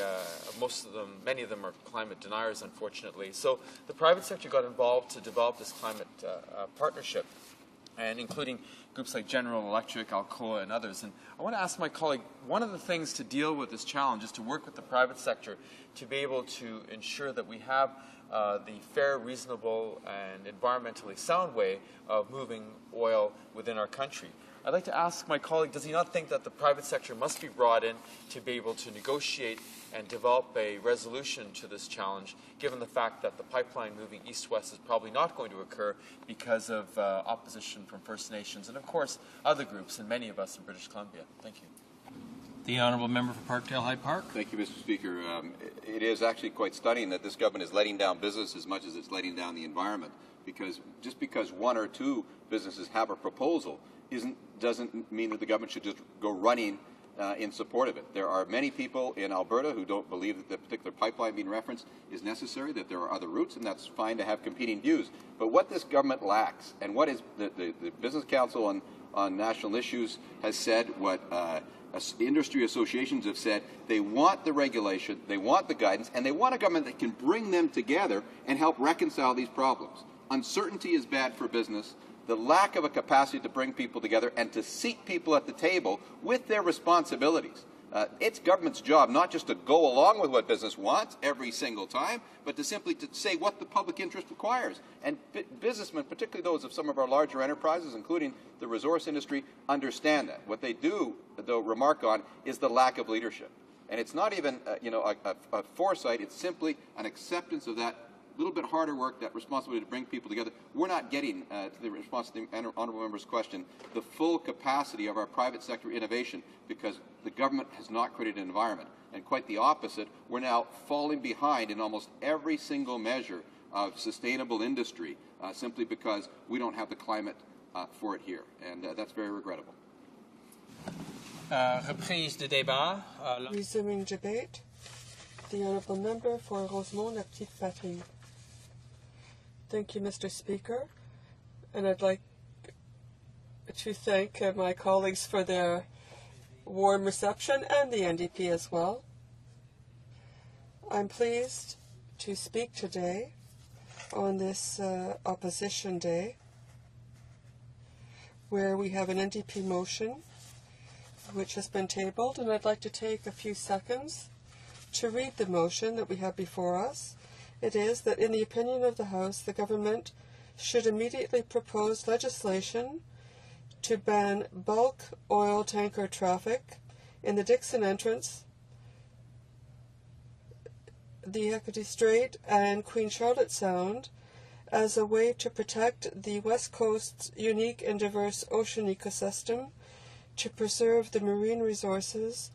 many of them are climate deniers, unfortunately. So the private sector got involved to develop this climate partnership, and including groups like General Electric, Alcoa, and others. And I want to ask my colleague, one of the things to deal with this challenge is to work with the private sector to be able to ensure that we have the fair, reasonable, and environmentally sound way of moving oil within our country. I'd like to ask my colleague, does he not think that the private sector must be brought in to be able to negotiate and develop a resolution to this challenge, given the fact that the pipeline moving east-west is probably not going to occur because of opposition from First Nations and, of course, other groups and many of us in British Columbia? Thank you. The Honourable Member for Parkdale High Park. Thank you, Mr. Speaker. It is actually quite stunning that this government is letting down business as much as it's letting down the environment, because just because one or two businesses have a proposal doesn't mean that the government should just go running in support of it. There are many people in Alberta who don't believe that the particular pipeline being referenced is necessary, that there are other routes, and that's fine to have competing views. But what this government lacks, and what is the Business Council on National Issues has said, what industry associations have said, they want the regulation, they want the guidance, and they want a government that can bring them together and help reconcile these problems. Uncertainty is bad for business. The lack of a capacity to bring people together and to seat people at the table with their responsibilities. It's government's job not just to go along with what business wants every single time, but to simply to say what the public interest requires. And businessmen, particularly those of some of our larger enterprises, including the resource industry, understand that. What they do, though, remark on is the lack of leadership. And it's not even a foresight, it's simply an acceptance of that little bit harder work, that responsibility to bring people together. We're not getting, to the response to the Honourable Member's question, the full capacity of our private sector innovation because the government has not created an environment. And quite the opposite, we're now falling behind in almost every single measure of sustainable industry simply because we don't have the climate for it here. And that's very regrettable. Reprise de débat. Resuming debate. The Honourable Member for Rosemont, La Petite Patrie. Thank you, Mr. Speaker, and I'd like to thank my colleagues for their warm reception and the NDP as well. I'm pleased to speak today on this opposition day where we have an NDP motion which has been tabled, and I'd like to take a few seconds to read the motion that we have before us. It is that in the opinion of the House, the government should immediately propose legislation to ban bulk oil tanker traffic in the Dixon Entrance, the Hecate Strait, and Queen Charlotte Sound as a way to protect the West Coast's unique and diverse ocean ecosystem, to preserve the marine resources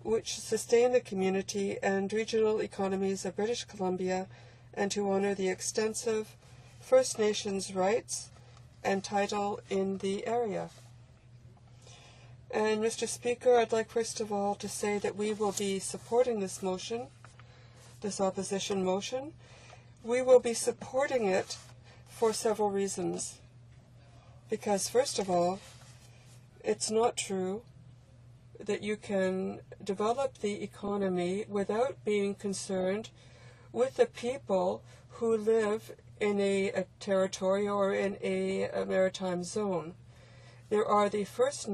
which sustain the community and regional economies of British Columbia, and to honour the extensive First Nations rights and title in the area. And Mr. Speaker, I'd like first of all to say that we will be supporting this motion, this opposition motion. We will be supporting it for several reasons. Because first of all, it's not true that you can develop the economy without being concerned with the people who live in a territory or in a maritime zone. There are the First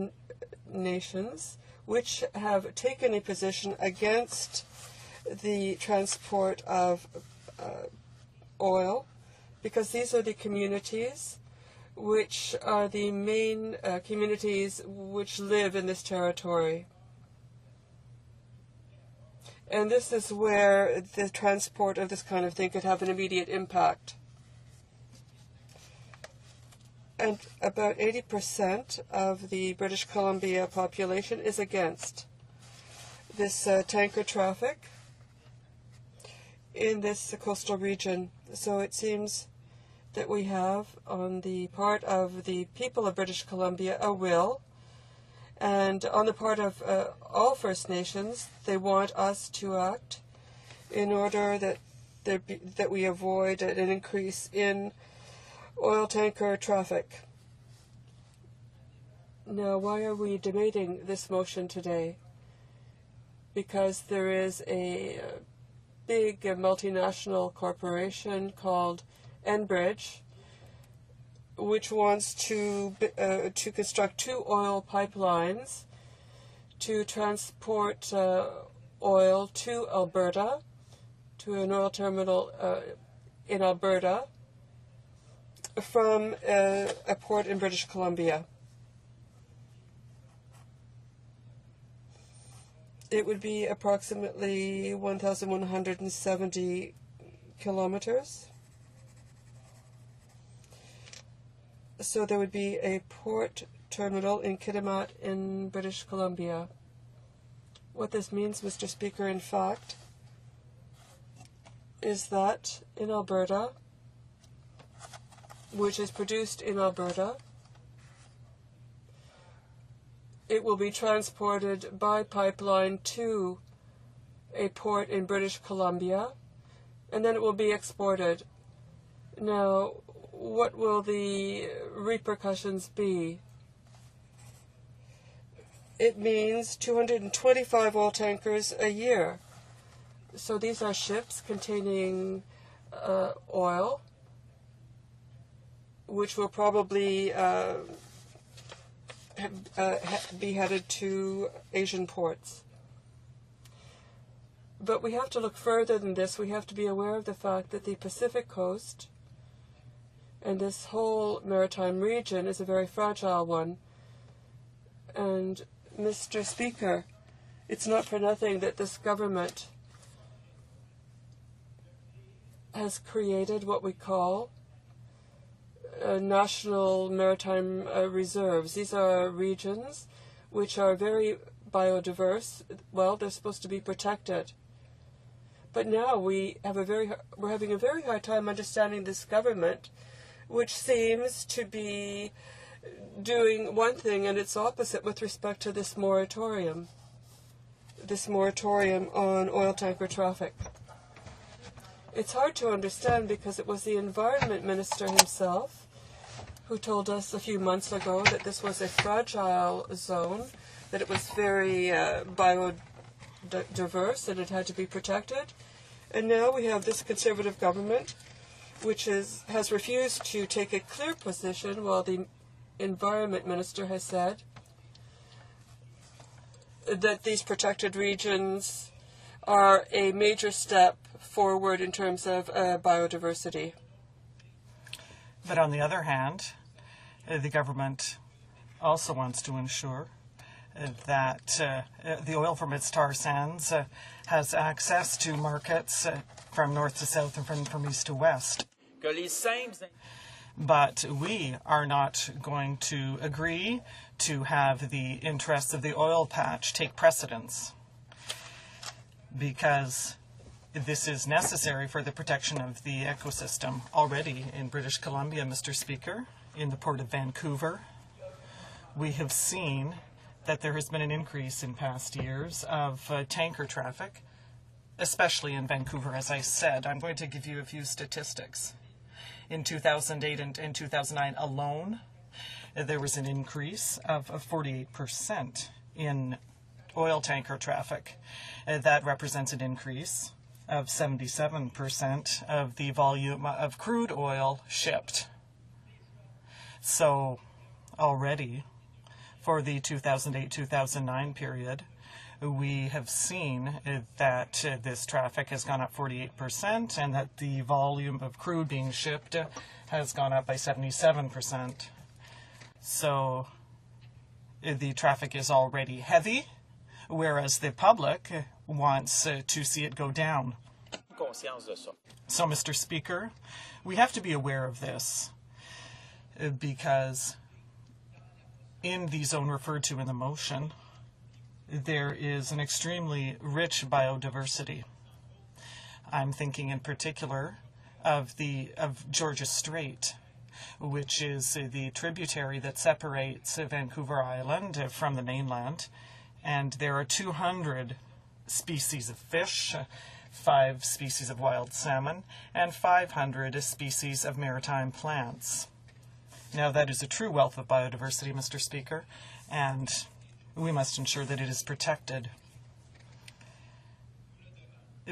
Nations which have taken a position against the transport of oil, because these are the communities which are the main communities which live in this territory. And this is where the transport of this kind of thing could have an immediate impact. And about 80% of the British Columbia population is against this tanker traffic in this coastal region. So it seems that we have, on the part of the people of British Columbia, a will, and on the part of all First Nations, they want us to act in order that we avoid an increase in oil tanker traffic. Now, why are we debating this motion today? Because there is a big multinational corporation called Enbridge, which wants to construct 2 oil pipelines to transport oil to Alberta, to an oil terminal in Alberta, from a port in British Columbia. It would be approximately 1,170 kilometers. So there would be a port terminal in Kitimat in British Columbia. What this means, Mr. Speaker, in fact, is that in Alberta, which is produced in Alberta, it will be transported by pipeline to a port in British Columbia, and then it will be exported. Now, what will the repercussions be? It means 225 oil tankers a year. So these are ships containing oil, which will probably be headed to Asian ports. But we have to look further than this. We have to be aware of the fact that the Pacific coast and this whole maritime region is a very fragile one. And, Mr. Speaker, it's not for nothing that this government has created what we call national maritime reserves. These are regions which are very biodiverse. Well, they're supposed to be protected. But now we're having a very hard time understanding this government, which seems to be doing one thing and its opposite with respect to this moratorium on oil tanker traffic. It's hard to understand because it was the Environment Minister himself who told us a few months ago that this was a fragile zone, that it was very biodiverse and it had to be protected. And now we have this Conservative government which has refused to take a clear position, while the Environment Minister has said that these protected regions are a major step forward in terms of biodiversity. But on the other hand, the government also wants to ensure that the oil from its tar sands has access to markets from north to south and from east to west. But we are not going to agree to have the interests of the oil patch take precedence, because this is necessary for the protection of the ecosystem. Already in British Columbia, Mr. Speaker, in the Port of Vancouver, we have seen that there has been an increase in past years of tanker traffic, especially in Vancouver, as I said. I'm going to give you a few statistics. In 2008 and 2009 alone, there was an increase of 48% in oil tanker traffic. That represents an increase of 77% of the volume of crude oil shipped. So already for the 2008-2009 period, we have seen that this traffic has gone up 48% and that the volume of crude being shipped has gone up by 77%. So the traffic is already heavy, whereas the public wants to see it go down. So, Mr. Speaker, we have to be aware of this because in the zone referred to in the motion, there is an extremely rich biodiversity. I'm thinking in particular of Georgia Strait, which is the tributary that separates Vancouver Island from the mainland. And there are 200 species of fish, 5 species of wild salmon, and 500 species of maritime plants. Now, that is a true wealth of biodiversity, Mr. Speaker, and we must ensure that it is protected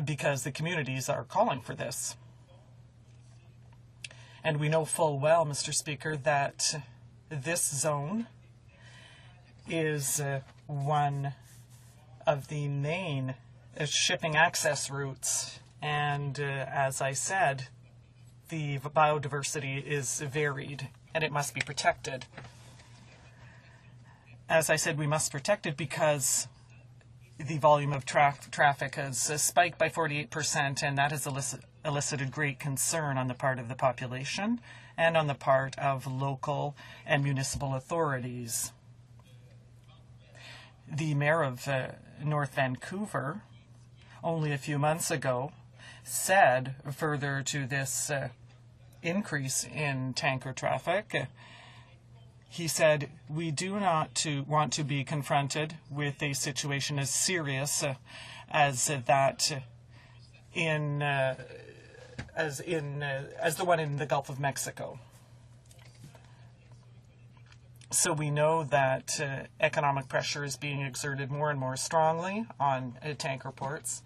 because the communities are calling for this. And we know full well, Mr. Speaker, that this zone is one of the main shipping access routes. And as I said, the biodiversity is varied and it must be protected. As I said, we must protect it because the volume of traffic has spiked by 48%, and that has elicited great concern on the part of the population and on the part of local and municipal authorities. The mayor of North Vancouver, only a few months ago, said further to this increase in tanker traffic, he said, we do not want to be confronted with a situation as serious as that as the one in the Gulf of Mexico. So we know that economic pressure is being exerted more and more strongly on tanker ports.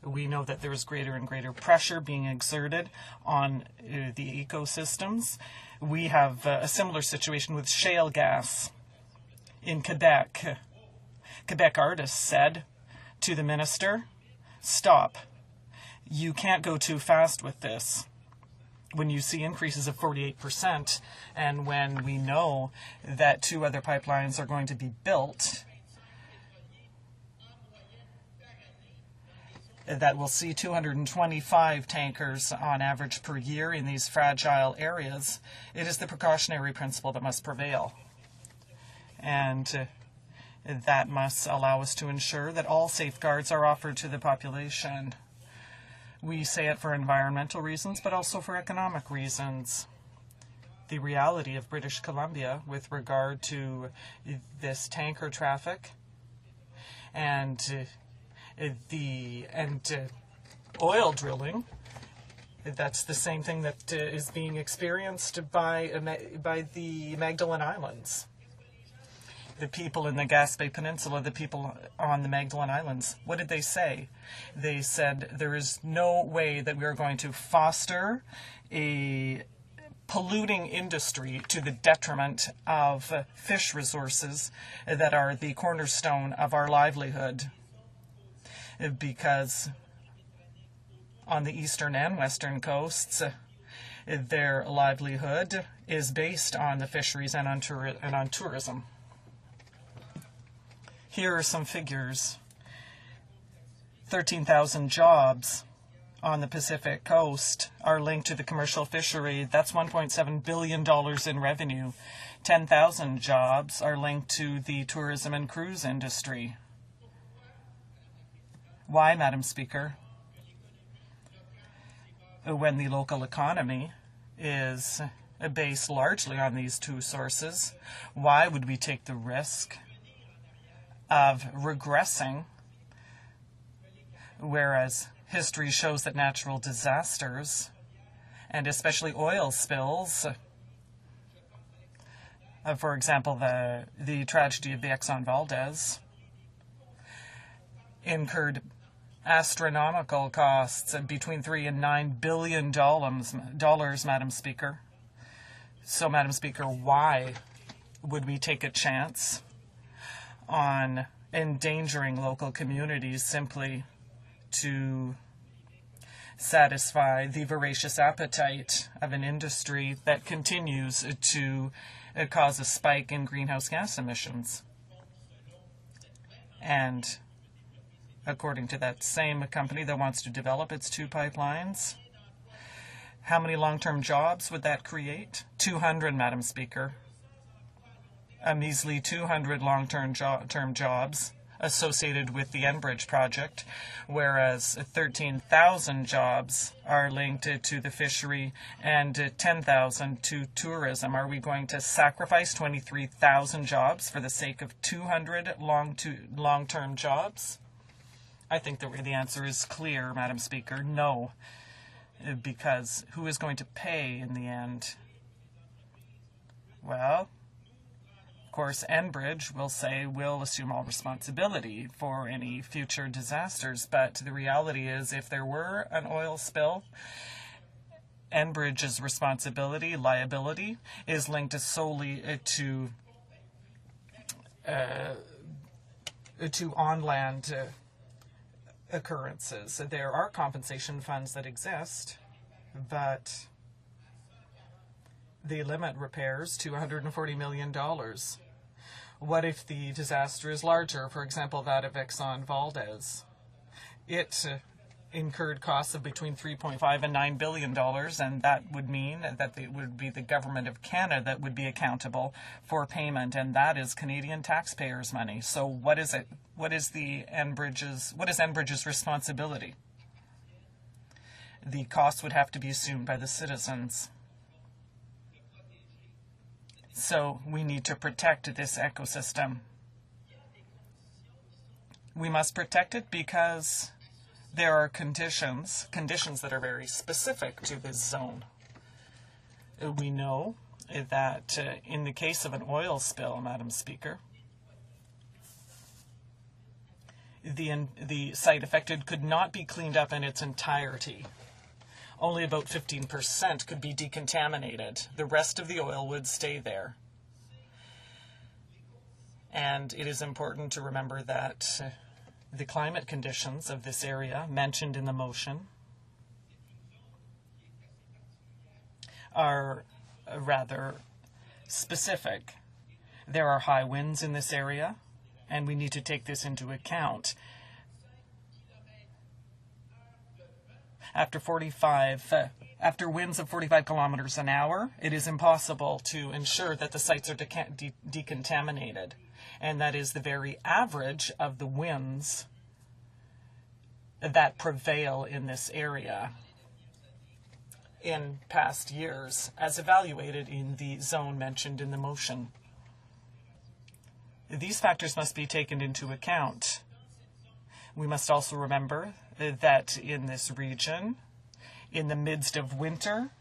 We know that there is greater and greater pressure being exerted on the ecosystems. We have a similar situation with shale gas in Quebec. Quebec artists said to the minister, stop. You can't go too fast with this. When you see increases of 48%, and when we know that 2 other pipelines are going to be built, that will see 225 tankers on average per year in these fragile areas, it is the precautionary principle that must prevail. And that must allow us to ensure that all safeguards are offered to the population. We say it for environmental reasons, but also for economic reasons. The reality of British Columbia with regard to this tanker traffic and oil drilling, that's the same thing that is being experienced by the Magdalen Islands. The people in the Gaspé Peninsula, the people on the Magdalen Islands, what did they say? They said there is no way that we are going to foster a polluting industry to the detriment of fish resources that are the cornerstone of our livelihood. Because on the eastern and western coasts, their livelihood is based on the fisheries and on tourism. Here are some figures. 13,000 jobs on the Pacific coast are linked to the commercial fishery. That's $1.7 billion in revenue. 10,000 jobs are linked to the tourism and cruise industry. Why, Madam Speaker? When the local economy is based largely on these 2 sources, why would we take the risk of regressing, whereas history shows that natural disasters, and especially oil spills, for example, the tragedy of the Exxon Valdez, incurred astronomical costs between $3 and $9 billion, Madam Speaker. So, Madam Speaker, why would we take a chance on endangering local communities simply to satisfy the voracious appetite of an industry that continues to cause a spike in greenhouse gas emissions? And according to that same company that wants to develop its 2 pipelines. How many long-term jobs would that create? 200, Madam Speaker. A measly 200 long-term jobs associated with the Enbridge project, whereas 13,000 jobs are linked to the fishery and 10,000 to tourism. Are we going to sacrifice 23,000 jobs for the sake of 200 long-term jobs? I think the answer is clear, Madam Speaker. No, because who is going to pay in the end? Well, of course, Enbridge will say we'll assume all responsibility for any future disasters, but the reality is if there were an oil spill, Enbridge's liability is linked solely to on-land occurrences. There are compensation funds that exist, but they limit repairs to $140 million. What if the disaster is larger, for example, that of Exxon Valdez? It incurred costs of between $3.5 and $9 billion, and that would mean that it would be the government of Canada that would be accountable for payment, and that is Canadian taxpayers' money. So what is it? What is Enbridge's responsibility? The cost would have to be assumed by the citizens. So we need to protect this ecosystem. We must protect it because there are conditions that are very specific to this zone. We know that in the case of an oil spill, Madam Speaker, the site affected could not be cleaned up in its entirety. Only about 15% could be decontaminated. The rest of the oil would stay there. And it is important to remember that the climate conditions of this area mentioned in the motion are rather specific. There are high winds in this area, and we need to take this into account. After winds of 45 kilometers an hour, it is impossible to ensure that the sites are decontaminated. And that is the very average of the winds that prevail in this area in past years, as evaluated in the zone mentioned in the motion. These factors must be taken into account. We must also remember that in this region, in the midst of winter,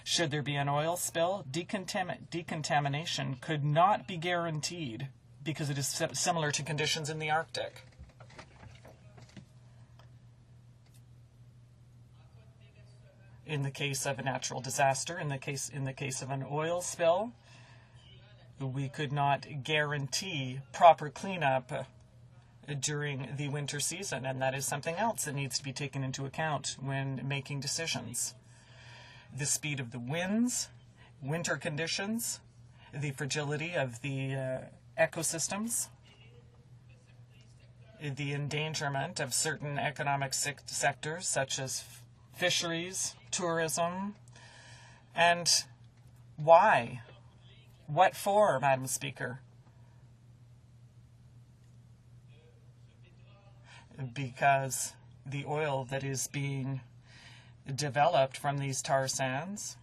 should there be an oil spill, decontamination could not be guaranteed because it is similar to conditions in the Arctic. In the case of a natural disaster, in the case of an oil spill, we could not guarantee proper cleanup during the winter season, and that is something else that needs to be taken into account when making decisions. The speed of the winds, winter conditions, the fragility of the ecosystems, the endangerment of certain economic sectors such as fisheries, tourism, and why? What for, Madam Speaker? Because the oil that is being developed from these tar sands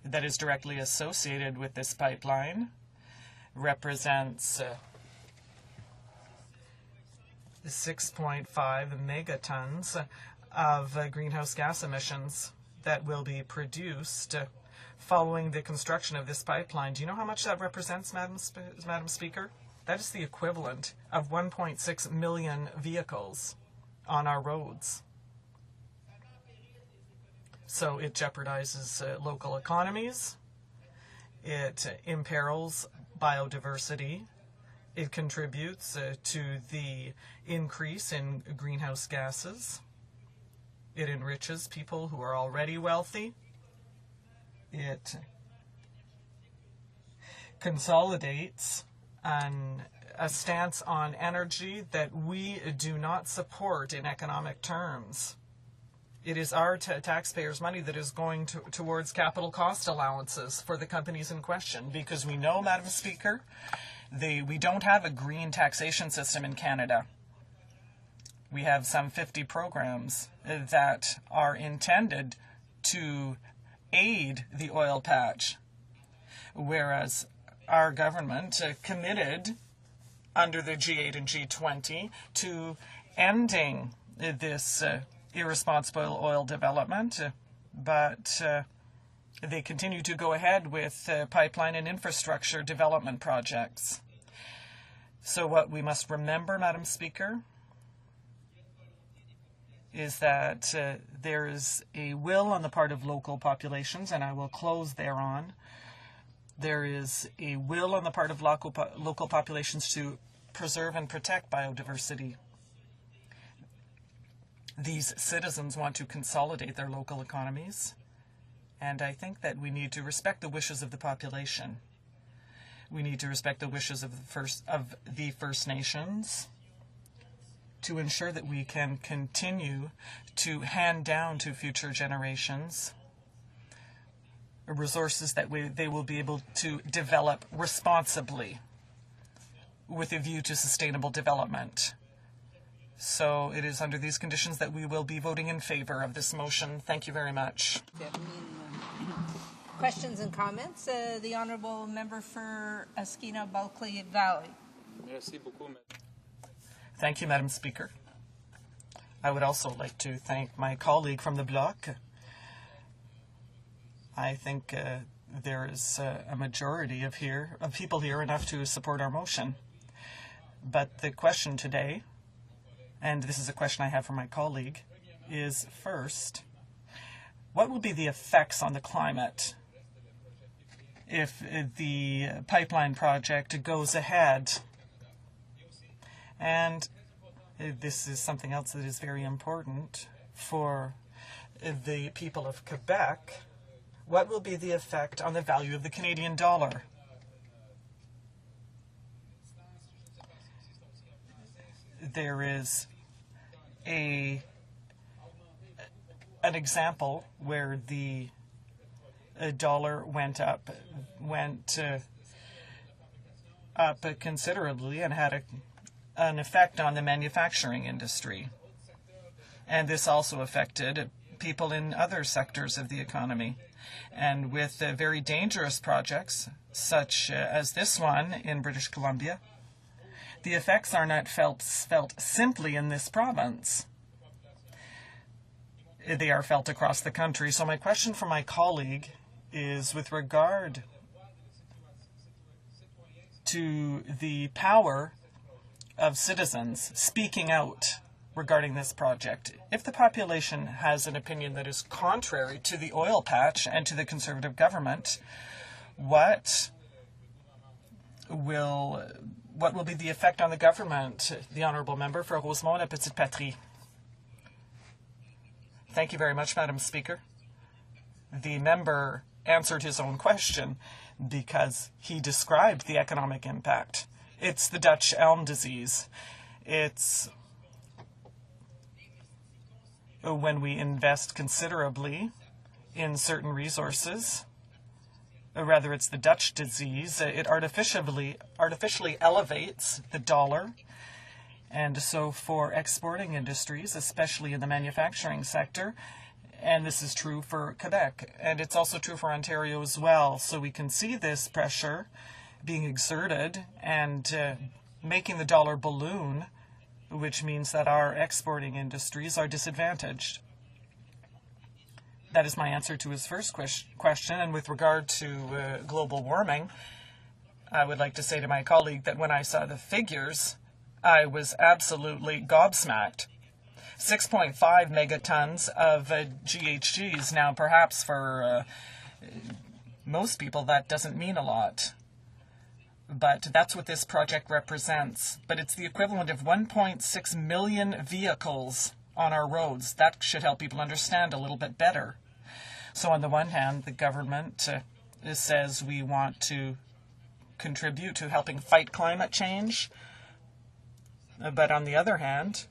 that is directly associated with this pipeline represents 6.5 megatons of greenhouse gas emissions that will be produced following the construction of this pipeline. Do you know how much that represents, Madam Speaker? That is the equivalent of 1.6 million vehicles on our roads. So it jeopardizes local economies, it imperils biodiversity, it contributes to the increase in greenhouse gases, it enriches people who are already wealthy, it consolidates a a stance on energy that we do not support in economic terms. It is our taxpayers' money that is going towards capital cost allowances for the companies in question, because we know, Madam Speaker, we don't have a green taxation system in Canada. We have some 50 programs that are intended to aid the oil patch, whereas our government committed under the G8 and G20 to ending this irresponsible oil development, but they continue to go ahead with pipeline and infrastructure development projects. So what we must remember, Madam Speaker, is that there is a will on the part of local populations, and I will close thereon. There is a will on the part of local populations to preserve and protect biodiversity. These citizens want to consolidate their local economies, and I think that we need to respect the wishes of the population. We need to respect the wishes of the First Nations to ensure that we can continue to hand down to future generations resources that they will be able to develop responsibly with a view to sustainable development. So it is under these conditions that we will be voting in favor of this motion. Thank you very much. Questions and comments? The Honourable Member for Skeena-Bulkley Valley. Thank you, Madam Speaker. I would also like to thank my colleague from the Bloc. I think there is a majority of people here enough to support our motion. But the question today, and this is a question I have for my colleague, is first, what will be the effects on the climate if the pipeline project goes ahead? And this is something else that is very important for the people of Quebec. What will be the effect on the value of the Canadian dollar? There is an example where the dollar went up considerably and had an effect on the manufacturing industry. And this also affected people in other sectors of the economy. And with very dangerous projects, such as this one in British Columbia, the effects are not felt simply in this province. They are felt across the country. So my question for my colleague is with regard to the power of citizens speaking out regarding this project. If the population has an opinion that is contrary to the oil patch and to the Conservative government, what will be the effect on the government? The Honourable Member for Rosemont and Petite Patrie. Thank you very much, Madam Speaker. The member answered his own question because he described the economic impact. It's the Dutch elm disease. It's when we invest considerably in certain resources, or rather it's the Dutch disease, it artificially elevates the dollar. And so for exporting industries, especially in the manufacturing sector, and this is true for Quebec, and it's also true for Ontario as well. So we can see this pressure being exerted and making the dollar balloon, which means that our exporting industries are disadvantaged. That is my answer to his first question. And with regard to global warming, I would like to say to my colleague that when I saw the figures, I was absolutely gobsmacked. 6.5 megatons of GHGs. Now, perhaps for most people, that doesn't mean a lot. But that's what this project represents. But it's the equivalent of 1.6 million vehicles on our roads. That should help people understand a little bit better. So on the one hand, the government says we want to contribute to helping fight climate change. But on the other hand,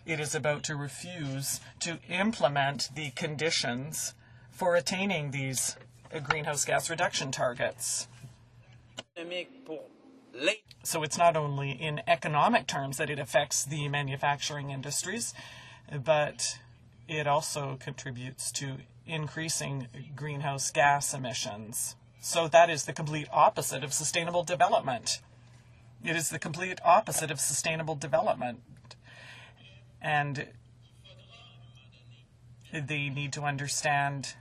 it is about to refuse to implement the conditions for attaining these greenhouse gas reduction targets. So it's not only in economic terms that it affects the manufacturing industries, but it also contributes to increasing greenhouse gas emissions. So that is the complete opposite of sustainable development. It is the complete opposite of sustainable development. And they need to understand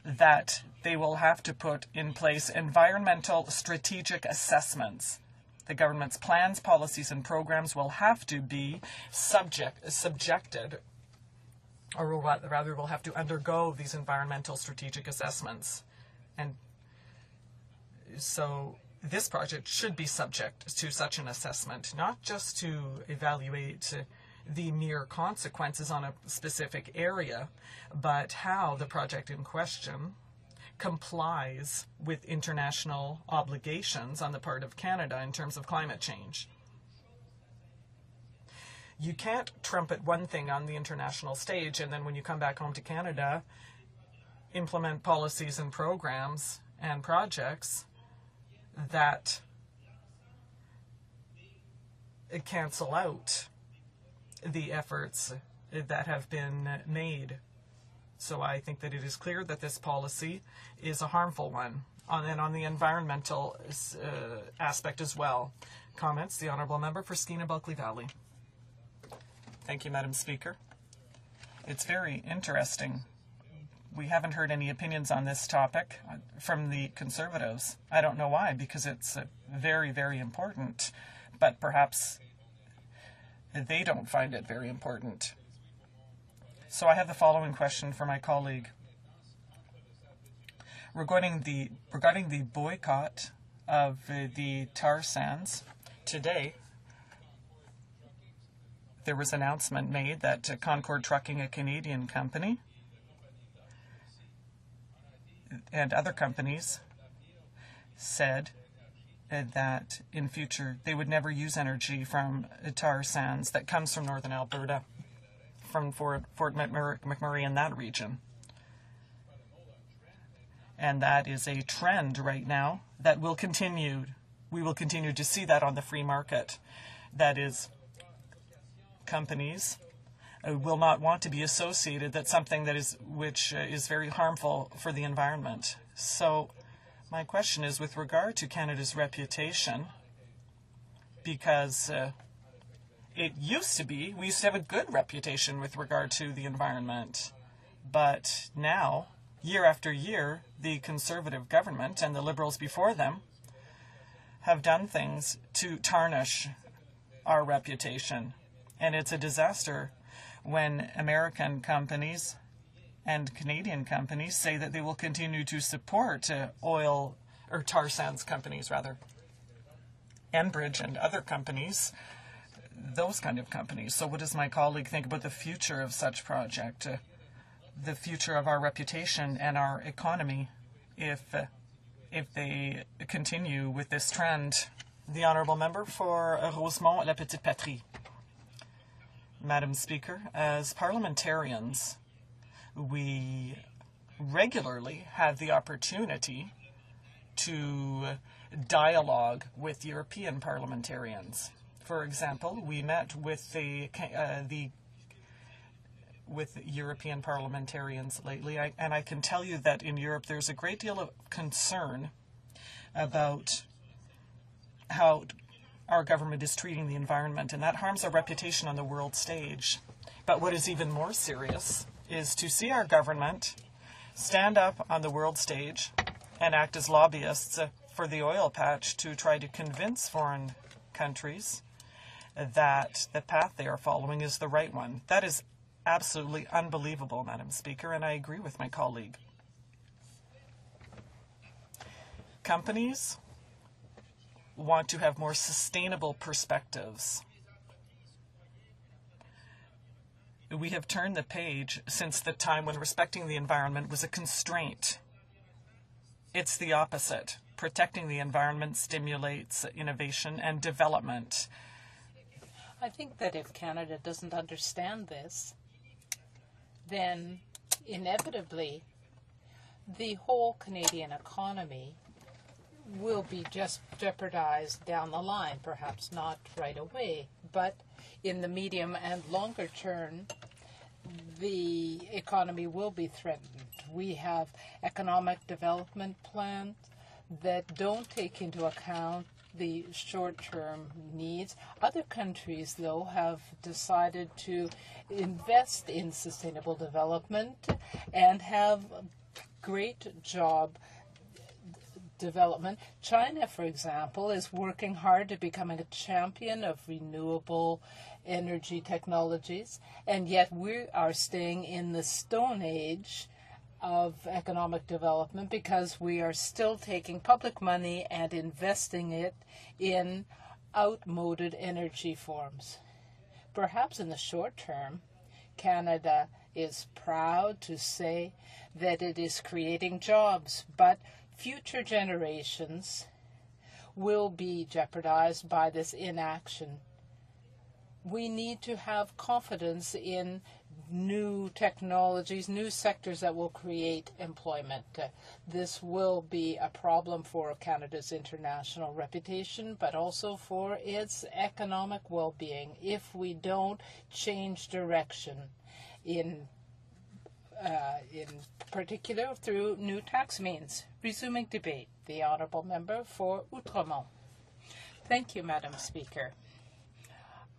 that they will have to put in place environmental strategic assessments. The government's plans, policies, and programs will have to be subjected, or rather will have to undergo these environmental strategic assessments. And so this project should be subject to such an assessment, not just to evaluate the mere consequences on a specific area, but how the project in question complies with international obligations on the part of Canada in terms of climate change. You can't trumpet one thing on the international stage and then when you come back home to Canada, implement policies and programs and projects that cancel out the efforts that have been made. So I think that it is clear that this policy is a harmful one, and on the environmental aspect as well. Comments? The Honourable Member for Skeena-Bulkley Valley. Thank you, Madam Speaker. It's very interesting. We haven't heard any opinions on this topic from the Conservatives. I don't know why, because it's very, very important, but perhaps they don't find it very important. So I have the following question for my colleague. Regarding the boycott of the tar sands, today there was an announcement made that Concord Trucking, a Canadian company, and other companies said that in future they would never use energy from tar sands that comes from northern Alberta, from Fort McMurray in that region. And that is a trend right now that will continue. We will continue to see that on the free market. That is, companies will not want to be associated with something that is which is very harmful for the environment. So my question is with regard to Canada's reputation, because it used to be, we used to have a good reputation with regard to the environment, but now, year after year, the Conservative government and the Liberals before them have done things to tarnish our reputation. And it's a disaster when American companies and Canadian companies say that they will continue to support oil or tar sands companies, rather. Enbridge and other companies, those kind of companies. So what does my colleague think about the future of such project, the future of our reputation and our economy if they continue with this trend? The Honourable Member for Rosemont, La Petite Patrie. Madam Speaker, as parliamentarians, we regularly have the opportunity to dialogue with European parliamentarians. For example, we met with with European parliamentarians lately, and I can tell you that in Europe there's a great deal of concern about how our government is treating the environment, and that harms our reputation on the world stage. But what is even more serious is to see our government stand up on the world stage and act as lobbyists for the oil patch to try to convince foreign countries that the path they are following is the right one. That is absolutely unbelievable, Madam Speaker, and I agree with my colleague. Companies want to have more sustainable perspectives. We have turned the page since the time when respecting the environment was a constraint. It's the opposite. Protecting the environment stimulates innovation and development. I think that if Canada doesn't understand this, then inevitably the whole Canadian economy will be just jeopardized down the line, perhaps not right away, but in the medium and longer term, the economy will be threatened. We have economic development plans that don't take into account the short-term needs. Other countries, though, have decided to invest in sustainable development and have great job development. China, for example, is working hard to becoming a champion of renewable energy technologies, and yet we are staying in the Stone Age of economic development because we are still taking public money and investing it in outmoded energy forms. Perhaps in the short term, Canada is proud to say that it is creating jobs, but future generations will be jeopardized by this inaction. We need to have confidence in new technologies, new sectors that will create employment. This will be a problem for Canada's international reputation, but also for its economic well-being if we don't change direction, in particular through new tax means. Resuming debate, the Honourable Member for Outremont. Thank you, Madam Speaker.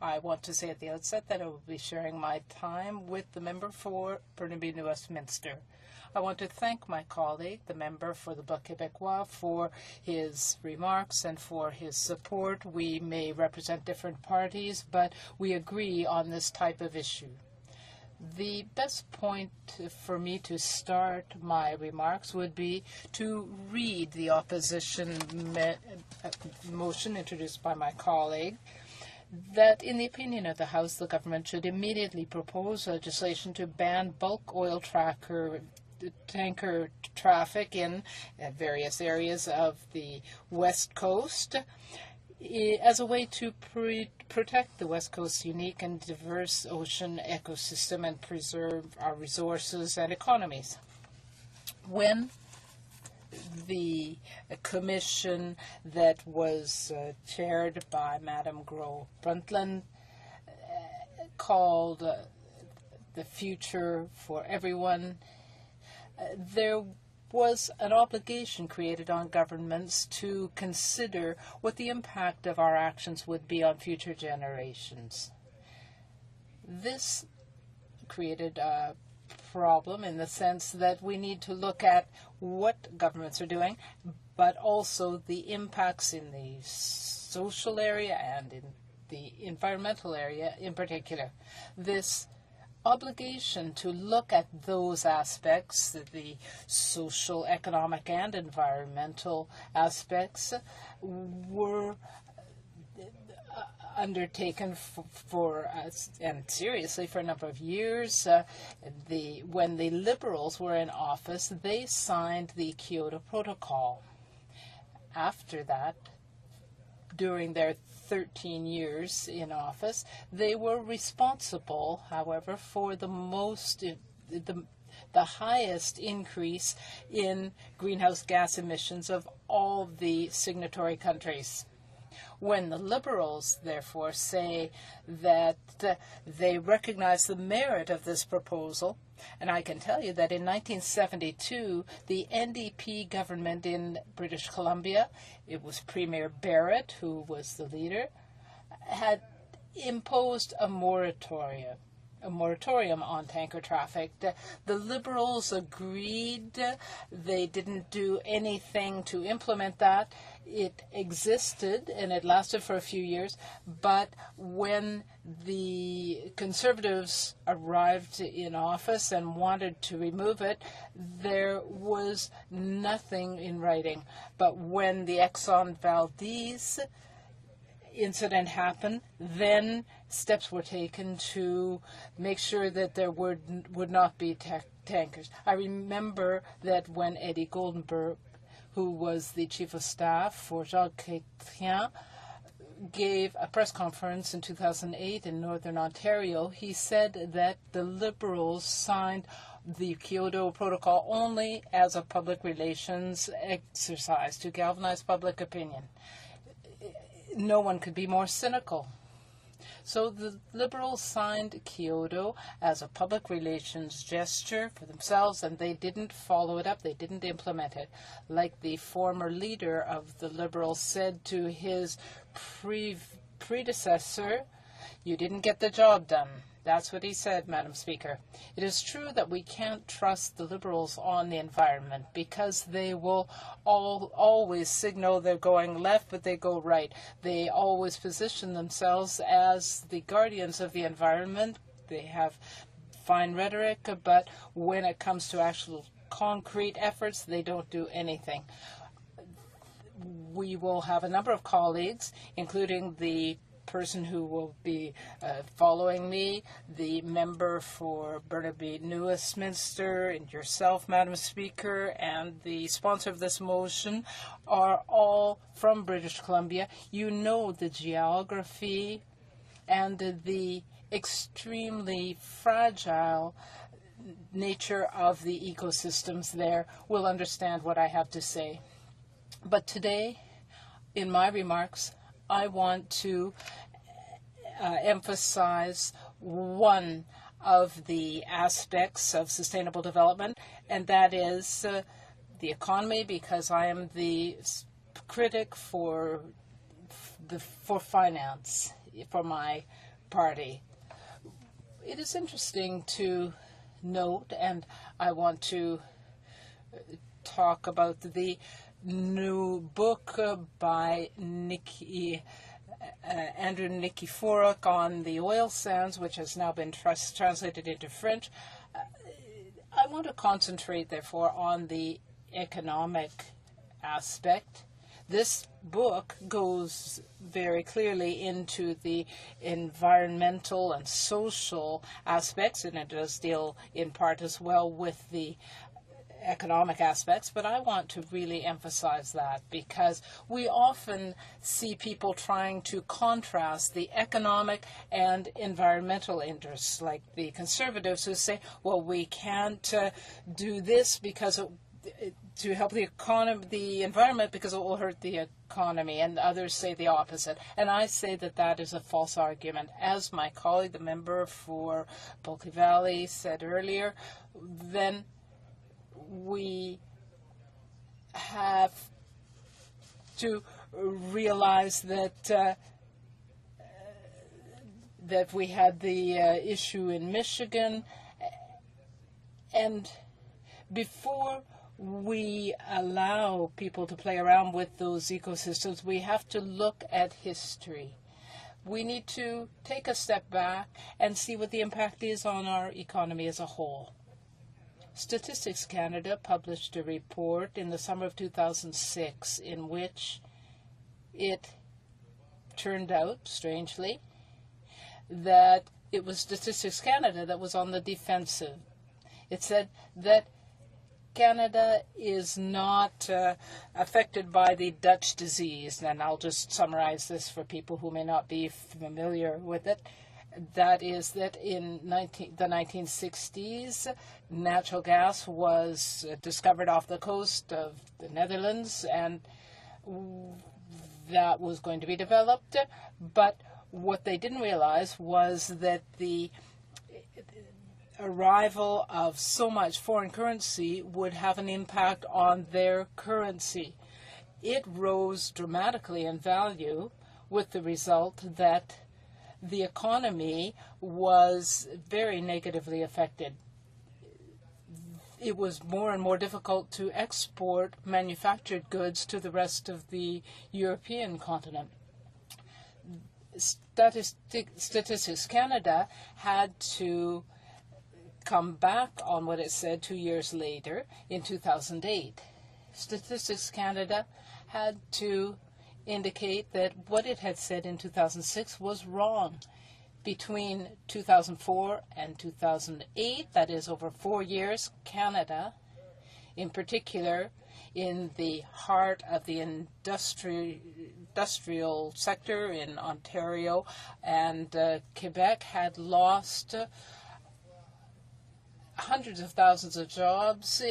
I want to say at the outset that I will be sharing my time with the member for Burnaby New Westminster. I want to thank my colleague, the member for the Bloc Québécois, for his remarks and for his support. We may represent different parties, but we agree on this type of issue. The best point for me to start my remarks would be to read the opposition motion introduced by my colleague, that in the opinion of the House, the government should immediately propose legislation to ban bulk oil tanker traffic in various areas of the West Coast as a way to protect the West Coast's unique and diverse ocean ecosystem and preserve our resources and economies. When the commission that was chaired by Madame Gros-Brundtland called The Future for Everyone, there was an obligation created on governments to consider what the impact of our actions would be on future generations. This created a problem in the sense that we need to look at what governments are doing, but also the impacts in the social area and in the environmental area in particular. This obligation to look at those aspects, the social, economic, and environmental aspects, were undertaken for and seriously for a number of years. When the Liberals were in office, they signed the Kyoto Protocol. After that, during their 13 years in office, they were responsible, however, for the highest increase in greenhouse gas emissions of all the signatory countries. When the Liberals, therefore, say that they recognize the merit of this proposal, and I can tell you that in 1972, the NDP government in British Columbia, it was Premier Barrett who was the leader, had imposed a moratorium on tanker traffic. The Liberals agreed. They didn't do anything to implement that. It existed and it lasted for a few years, but when the Conservatives arrived in office and wanted to remove it, there was nothing in writing. But when the Exxon Valdez incident happened, then steps were taken to make sure that there would not be tankers. I remember that when Eddie Goldenberg, who was the chief of staff for Jacques Chrétien, gave a press conference in 2008 in Northern Ontario. He said that the Liberals signed the Kyoto Protocol only as a public relations exercise to galvanize public opinion. No one could be more cynical. So the Liberals signed Kyoto as a public relations gesture for themselves, and they didn't follow it up. They didn't implement it. Like the former leader of the Liberals said to his predecessor, "You didn't get the job done." That's what he said, Madam Speaker. It is true that we can't trust the Liberals on the environment because they will always signal they're going left, but they go right. They always position themselves as the guardians of the environment. They have fine rhetoric, but when it comes to actual concrete efforts, they don't do anything. We will have a number of colleagues, including the person who will be following me, the member for Burnaby New Westminster, and yourself, Madam Speaker, and the sponsor of this motion are all from British Columbia. You know the geography and the extremely fragile nature of the ecosystems there. Will understand what I have to say. But today, in my remarks, I want to emphasize one of the aspects of sustainable development, and that is the economy, because I am the critic for finance for my party. It is interesting to note, and I want to talk about the new book by Andrew Nikiforuk on the oil sands, which has now been translated into French. I want to concentrate, therefore, on the economic aspect. This book goes very clearly into the environmental and social aspects, and it does deal in part as well with the economic aspects, but I want to really emphasize that because we often see people trying to contrast the economic and environmental interests, like the Conservatives who say, well, we can't do this because to help the economy, the environment, because it will hurt the economy, and others say the opposite. And I say that that is a false argument. As my colleague, the member for Bulkley Valley, said earlier, then we have to realize that that we had the issue in Michigan, and before we allow people to play around with those ecosystems, we have to look at history. We need to take a step back and see what the impact is on our economy as a whole. Statistics Canada published a report in the summer of 2006 in which it turned out, strangely, that it was Statistics Canada that was on the defensive. It said that Canada is not affected by the Dutch disease, and I'll just summarize this for people who may not be familiar with it. That is that in the 1960s, natural gas was discovered off the coast of the Netherlands, and that was going to be developed. But what they didn't realize was that the arrival of so much foreign currency would have an impact on their currency. It rose dramatically in value, with the result that the economy was very negatively affected. It was more and more difficult to export manufactured goods to the rest of the European continent. Statistics Canada had to come back on what it said 2 years later in 2008. Statistics Canada had to indicate that what it had said in 2006 was wrong. Between 2004 and 2008, that is over 4 years, Canada, in particular, in the heart of the industrial sector in Ontario, and Quebec had lost hundreds of thousands of jobs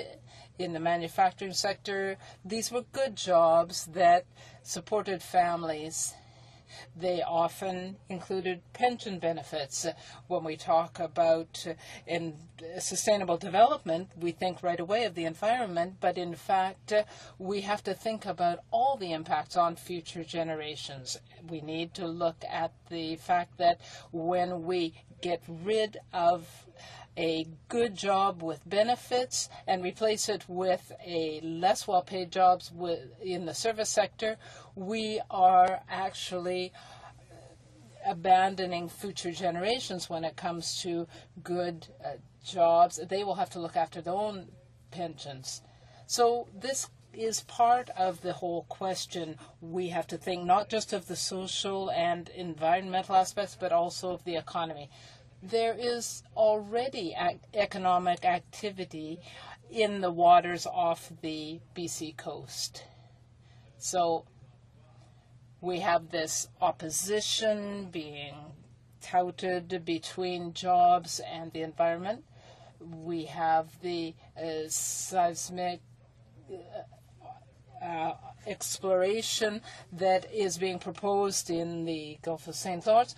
in the manufacturing sector. These were good jobs that supported families. They often included pension benefits. When we talk about sustainable development, we think right away of the environment, but in fact, we have to think about all the impacts on future generations. We need to look at the fact that when we get rid of a good job with benefits and replace it with a less well-paid jobs in the service sector, we are actually abandoning future generations when it comes to good jobs. They will have to look after their own pensions. So this is part of the whole question. We have to think not just of the social and environmental aspects, but also of the economy. There is already economic activity in the waters off the BC coast. So we have this opposition being touted between jobs and the environment. We have the seismic exploration that is being proposed in the Gulf of St. Lawrence,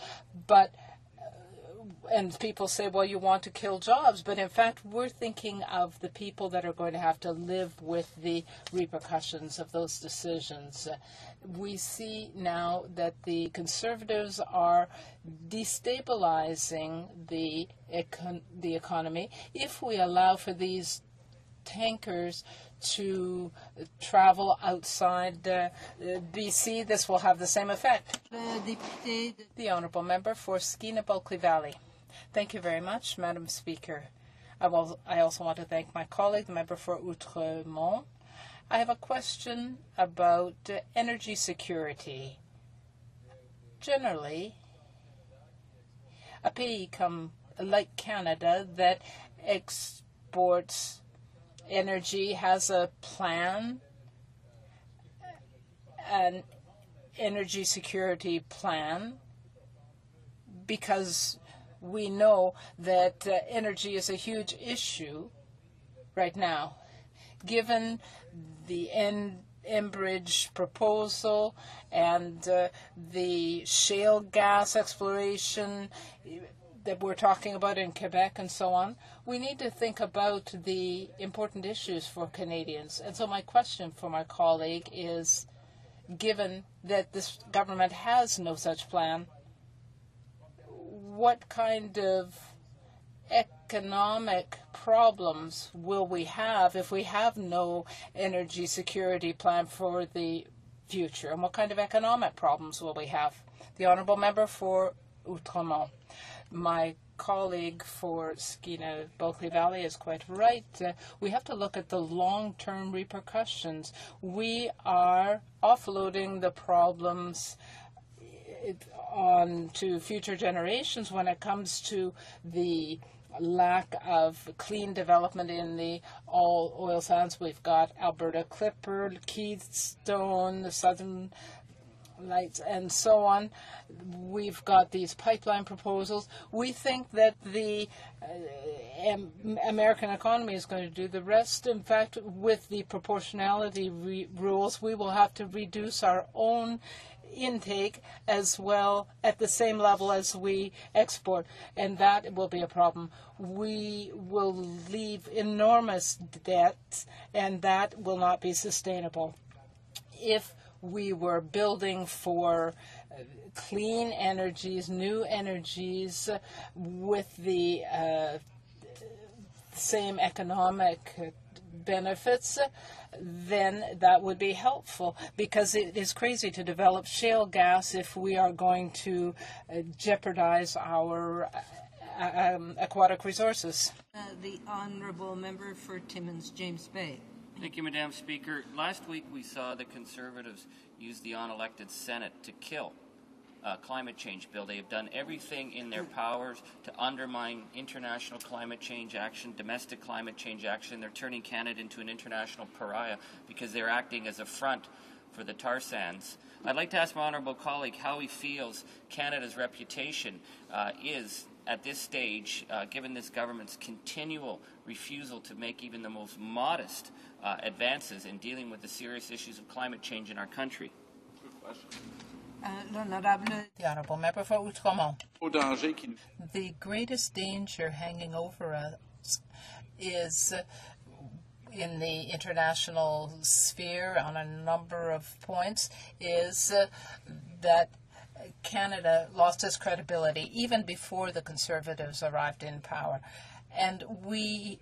and people say, well, you want to kill jobs, but in fact, we're thinking of the people that are going to have to live with the repercussions of those decisions. We see now that the Conservatives are destabilizing the economy. If we allow for these tankers to travel outside BC, this will have the same effect. The Honourable Member for Skeena-Bulkley Valley. Thank you very much, Madam Speaker. I also want to thank my colleague, the member for Outremont. I have a question about energy security. Generally, a pays like Canada that exports energy has a plan, an energy security plan, because we know that energy is a huge issue right now. Given the Enbridge proposal and the shale gas exploration that we're talking about in Quebec and so on, we need to think about the important issues for Canadians. And so my question for my colleague is, given that this government has no such plan, what kind of economic problems will we have if we have no energy security plan for the future? And what kind of economic problems will we have? The Honourable Member for Outremont. My colleague for Skeena-Bulkley Valley is quite right. We have to look at the long-term repercussions. We are offloading the problems on to future generations when it comes to the lack of clean development in the all oil sands. We've got Alberta Clipper, Keystone, the Southern Lights, and so on. We've got these pipeline proposals. We think that the American economy is going to do the rest. In fact, with the proportionality rules, we will have to reduce our own intake as well at the same level as we export, and that will be a problem. We will leave enormous debt, and that will not be sustainable. If we were building for clean energies, new energies, with the same economic benefits, then that would be helpful, because it is crazy to develop shale gas if we are going to jeopardize our aquatic resources. The Honourable Member for Timmins, James Bay. Thank you, Madam Speaker. Last week we saw the Conservatives use the unelected Senate to kill climate change bill. They have done everything in their powers to undermine international climate change action, domestic climate change action. They're turning Canada into an international pariah because they're acting as a front for the tar sands. I'd like to ask my honourable colleague how he feels Canada's reputation is at this stage, given this government's continual refusal to make even the most modest advances in dealing with the serious issues of climate change in our country. Good question. The Honourable Member for Outremont. The greatest danger hanging over us is in the international sphere on a number of points is that Canada lost its credibility even before the Conservatives arrived in power. And we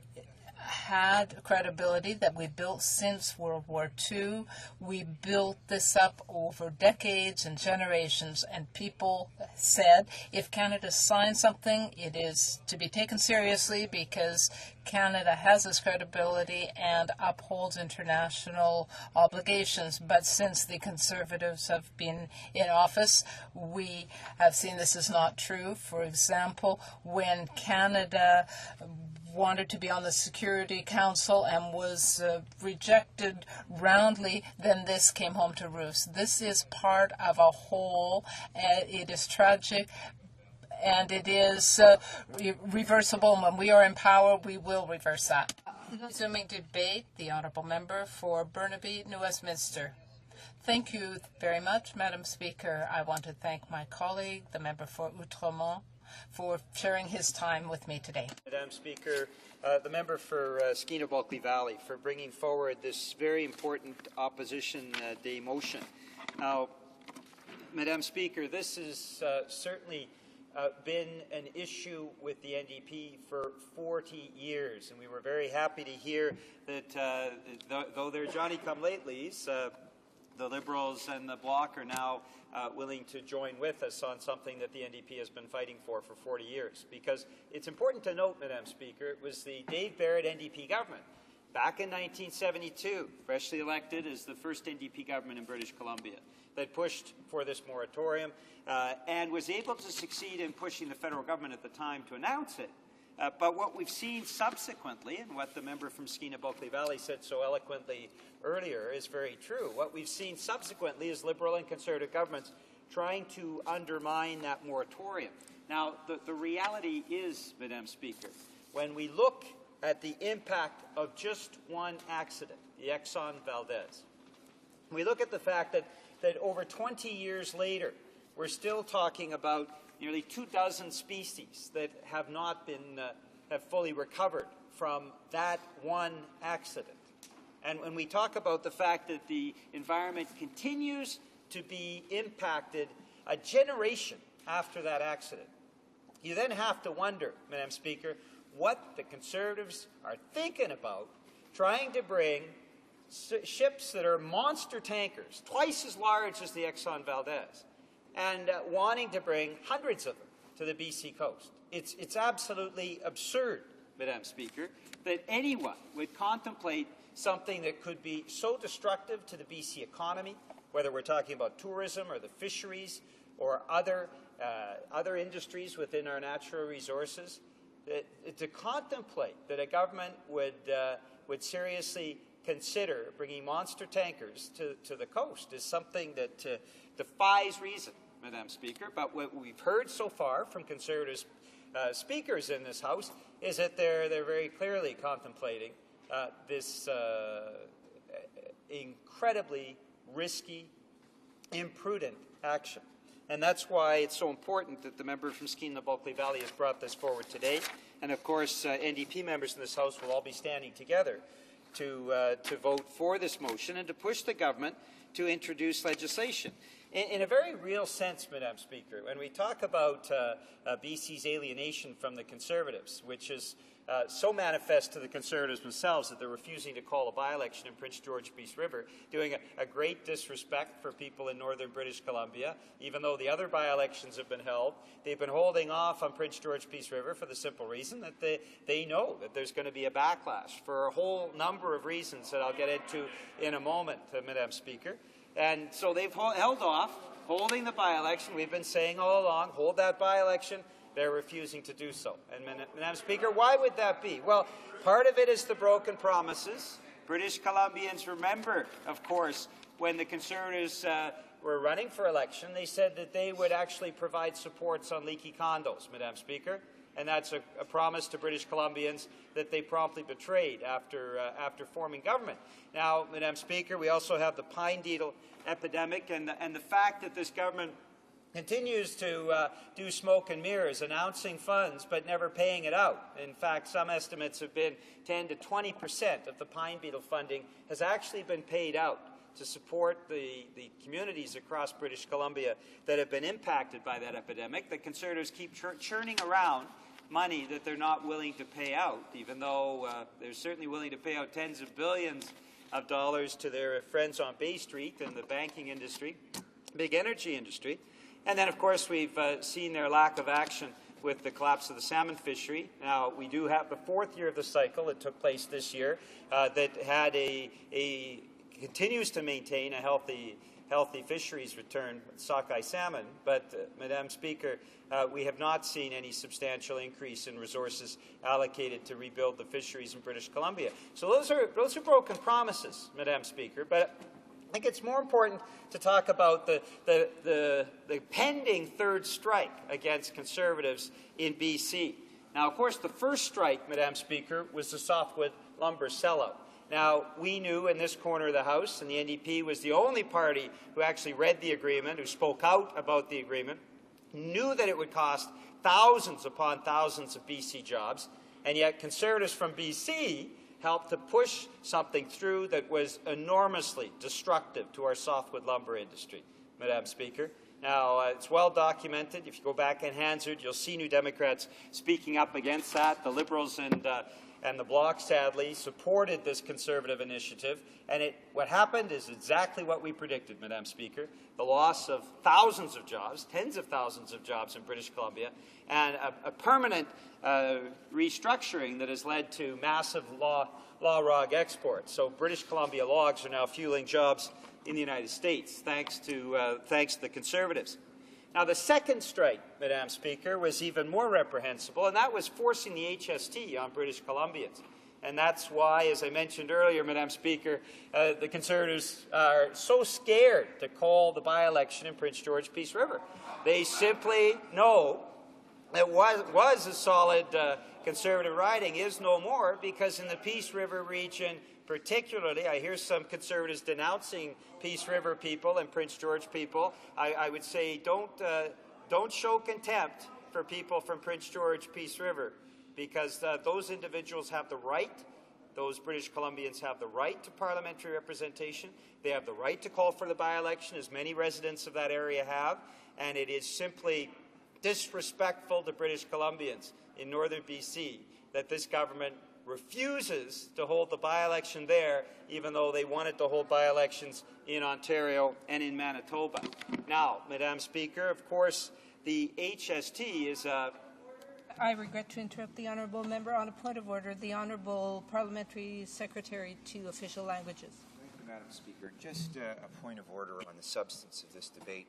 had credibility that we built since World War II. We built this up over decades and generations, and people said if Canada signs something, it is to be taken seriously because Canada has its credibility and upholds international obligations. But since the Conservatives have been in office, we have seen this is not true. For example, when Canada wanted to be on the Security Council and was rejected roundly, then this came home to roost. This is part of a whole. It is tragic, and it is reversible. And when we are in power, we will reverse that. Resuming debate, the Honourable Member for Burnaby, New Westminster. Thank you very much, Madam Speaker. I want to thank my colleague, the member for Outremont, for sharing his time with me today. Madam Speaker, the member for Skeena-Bulkley Valley, for bringing forward this very important opposition day motion. Now, Madam Speaker, this has certainly been an issue with the NDP for 40 years, and we were very happy to hear that though they're Johnny-come-latelys, the Liberals and the Bloc are now willing to join with us on something that the NDP has been fighting for 40 years. Because it's important to note, Madam Speaker, it was the Dave Barrett NDP government back in 1972, freshly elected as the first NDP government in British Columbia, that pushed for this moratorium and was able to succeed in pushing the federal government at the time to announce it. But what we've seen subsequently, and what the member from Skeena-Bulkley Valley said so eloquently earlier is very true, what we've seen subsequently is Liberal and Conservative governments trying to undermine that moratorium. Now, the reality is, Madam Speaker, when we look at the impact of just one accident, the Exxon Valdez, we look at the fact that over 20 years later, we're still talking about nearly 24 species that have not been have fully recovered from that one accident. And when we talk about the fact that the environment continues to be impacted a generation after that accident, you then have to wonder, Madam Speaker, what the Conservatives are thinking about trying to bring ships that are monster tankers, twice as large as the Exxon Valdez, and wanting to bring hundreds of them to the BC coast. It's absolutely absurd, Madam Speaker, that anyone would contemplate something that could be so destructive to the BC economy, whether we're talking about tourism or the fisheries or other industries within our natural resources, to contemplate that a government would seriously consider bringing monster tankers to the coast is something that defies reason, Madam Speaker. But what we've heard so far from Conservative speakers in this House is that they're very clearly contemplating this incredibly risky, imprudent action. And that's why it's so important that the member from Skeena-Bulkley Valley has brought this forward today. And of course, NDP members in this House will all be standing together to vote for this motion and to push the government to introduce legislation. In a very real sense, Madam Speaker, when we talk about BC's alienation from the Conservatives, which is so manifest to the Conservatives themselves that they're refusing to call a by-election in Prince George Peace River, doing a great disrespect for people in northern British Columbia. Even though the other by-elections have been held, they've been holding off on Prince George Peace River for the simple reason that they know that there's going to be a backlash for a whole number of reasons that I'll get into in a moment, Madam Speaker. And so they've held off holding the by-election. We've been saying all along, hold that by-election. They're refusing to do so. And, Madam Speaker, why would that be? Well, part of it is the broken promises. British Columbians remember, of course, when the Conservatives were running for election, they said that they would actually provide supports on leaky condos, Madam Speaker. And that's a promise to British Columbians that they promptly betrayed after forming government. Now, Madam Speaker, we also have the pine beetle epidemic, and the fact that this government continues to do smoke and mirrors, announcing funds but never paying it out. In fact, some estimates have been 10 to 20% of the pine beetle funding has actually been paid out to support the communities across British Columbia that have been impacted by that epidemic. The Conservatives keep churning around money that they're not willing to pay out, even though they're certainly willing to pay out tens of billions of dollars to their friends on Bay Street and the banking industry, big energy industry. And then, of course, we've seen their lack of action with the collapse of the salmon fishery. Now, we do have the fourth year of the cycle that took place this year that had continues to maintain a healthy fisheries return with sockeye salmon. But, Madam Speaker, we have not seen any substantial increase in resources allocated to rebuild the fisheries in British Columbia. So those are broken promises, Madam Speaker. But I think it's more important to talk about the pending third strike against Conservatives in BC. Now, of course, the first strike, Madam Speaker, was the softwood lumber sellout. Now, we knew in this corner of the House, and the NDP was the only party who actually read the agreement, who spoke out about the agreement, knew that it would cost thousands upon thousands of BC jobs, and yet Conservatives from BC helped to push something through that was enormously destructive to our softwood lumber industry, Madam Speaker. Now, it's well documented. If you go back in Hansard, you'll see New Democrats speaking up against that. The Liberals and the Bloc, sadly, supported this Conservative initiative. And what happened is exactly what we predicted, Madam Speaker. The loss of thousands of jobs, tens of thousands of jobs in British Columbia, and a permanent restructuring that has led to massive law log exports. So British Columbia logs are now fueling jobs in the United States, thanks to the Conservatives. Now, the second strike, Madam Speaker, was even more reprehensible, and that was forcing the HST on British Columbians. And that's why, as I mentioned earlier, Madam Speaker, the Conservatives are so scared to call the by-election in Prince George Peace River. They simply know that was a solid Conservative riding is no more, because in the Peace River region particularly, I hear some Conservatives denouncing Peace River people and Prince George people. I would say don't show contempt for people from Prince George Peace River, because those individuals have the right, those British Columbians have the right to parliamentary representation. They have the right to call for the by-election, as many residents of that area have, and it is simply disrespectful to British Columbians in northern BC that this government refuses to hold the by-election there, even though they wanted to hold by-elections in Ontario and in Manitoba. Now, Madam Speaker, of course, the HST is I regret to interrupt the honourable member. On a point of order, the honourable parliamentary secretary to official languages. Thank you, Madam Speaker. Just a point of order on the substance of this debate.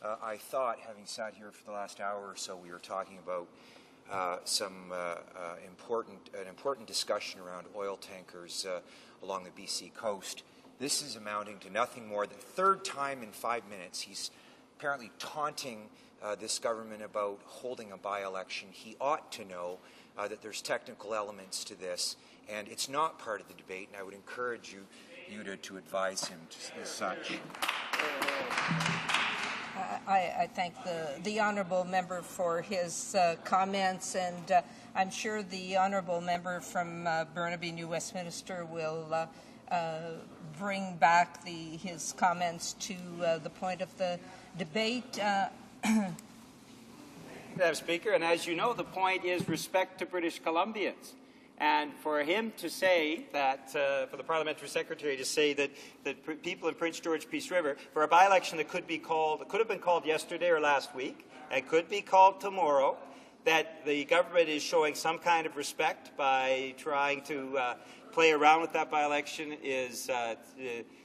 I thought, having sat here for the last hour or so, we were talking about some important discussion around oil tankers along the BC coast. This is amounting to nothing more than third time in 5 minutes. He's apparently taunting this government about holding a by-election. He ought to know that there's technical elements to this, and it's not part of the debate, and I would encourage you to advise him as such. I thank the honourable member for his comments, and I'm sure the honourable member from Burnaby, New Westminster, will bring back his comments to the point of the debate. Madam Speaker, and as you know, the point is respect to British Columbians. And for him to say that, for the parliamentary secretary to say that people in Prince George Peace River, for a by-election that could have been called yesterday or last week, and could be called tomorrow, that the government is showing some kind of respect by trying to play around with that by-election is,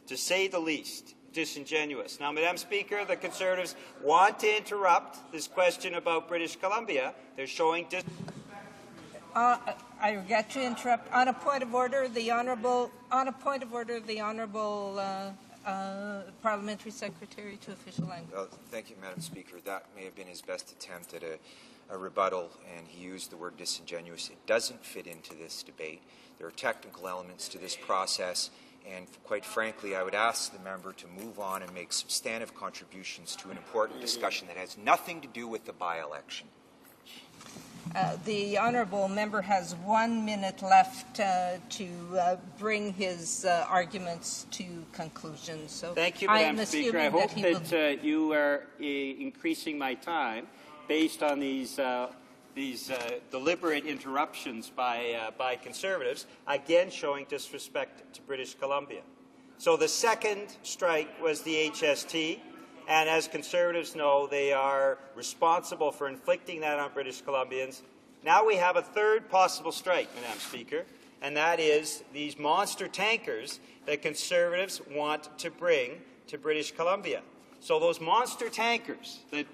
to say the least, disingenuous. Now, Madam Speaker, the Conservatives want to interrupt this question about British Columbia. They're showing I regret to interrupt. On a point of order, the honourable. On a point of order, the honourable parliamentary secretary to official language. Well, thank you, Madam Speaker. That may have been his best attempt at a rebuttal, and he used the word disingenuous. It doesn't fit into this debate. There are technical elements to this process, and quite frankly, I would ask the member to move on and make substantive contributions to an important discussion that has nothing to do with the by-election. The honourable member has 1 minute left to bring his arguments to conclusion. So thank you, Madam Speaker. I hope that you are increasing my time based on these deliberate interruptions by Conservatives, again showing disrespect to British Columbia. So the second strike was the HST, and as Conservatives know, they are responsible for inflicting that on British Columbians. Now we have a third possible strike, Madam Speaker, and that is these monster tankers that Conservatives want to bring to British Columbia. So those monster tankers that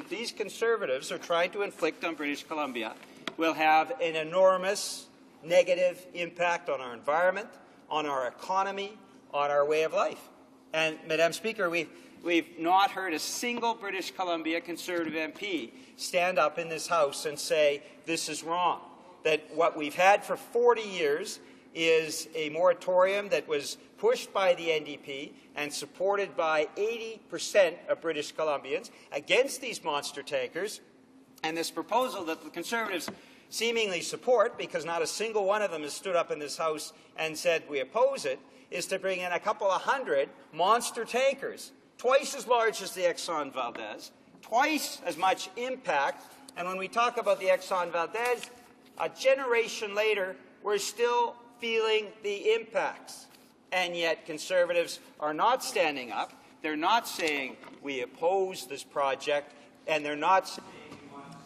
these Conservatives are trying to inflict on British Columbia will have an enormous negative impact on our environment, on our economy, on our way of life. And, Madam Speaker, we've not heard a single British Columbia Conservative MP stand up in this House and say this is wrong, that what we've had for 40 years is a moratorium that was pushed by the NDP and supported by 80% of British Columbians against these monster tankers, and this proposal that the Conservatives seemingly support, because not a single one of them has stood up in this House and said we oppose it, is to bring in a couple of hundred monster tankers, twice as large as the Exxon Valdez, twice as much impact, and when we talk about the Exxon Valdez, a generation later, we're still feeling the impacts. And yet Conservatives are not standing up. They're not saying we oppose this project, and they're not saying we want to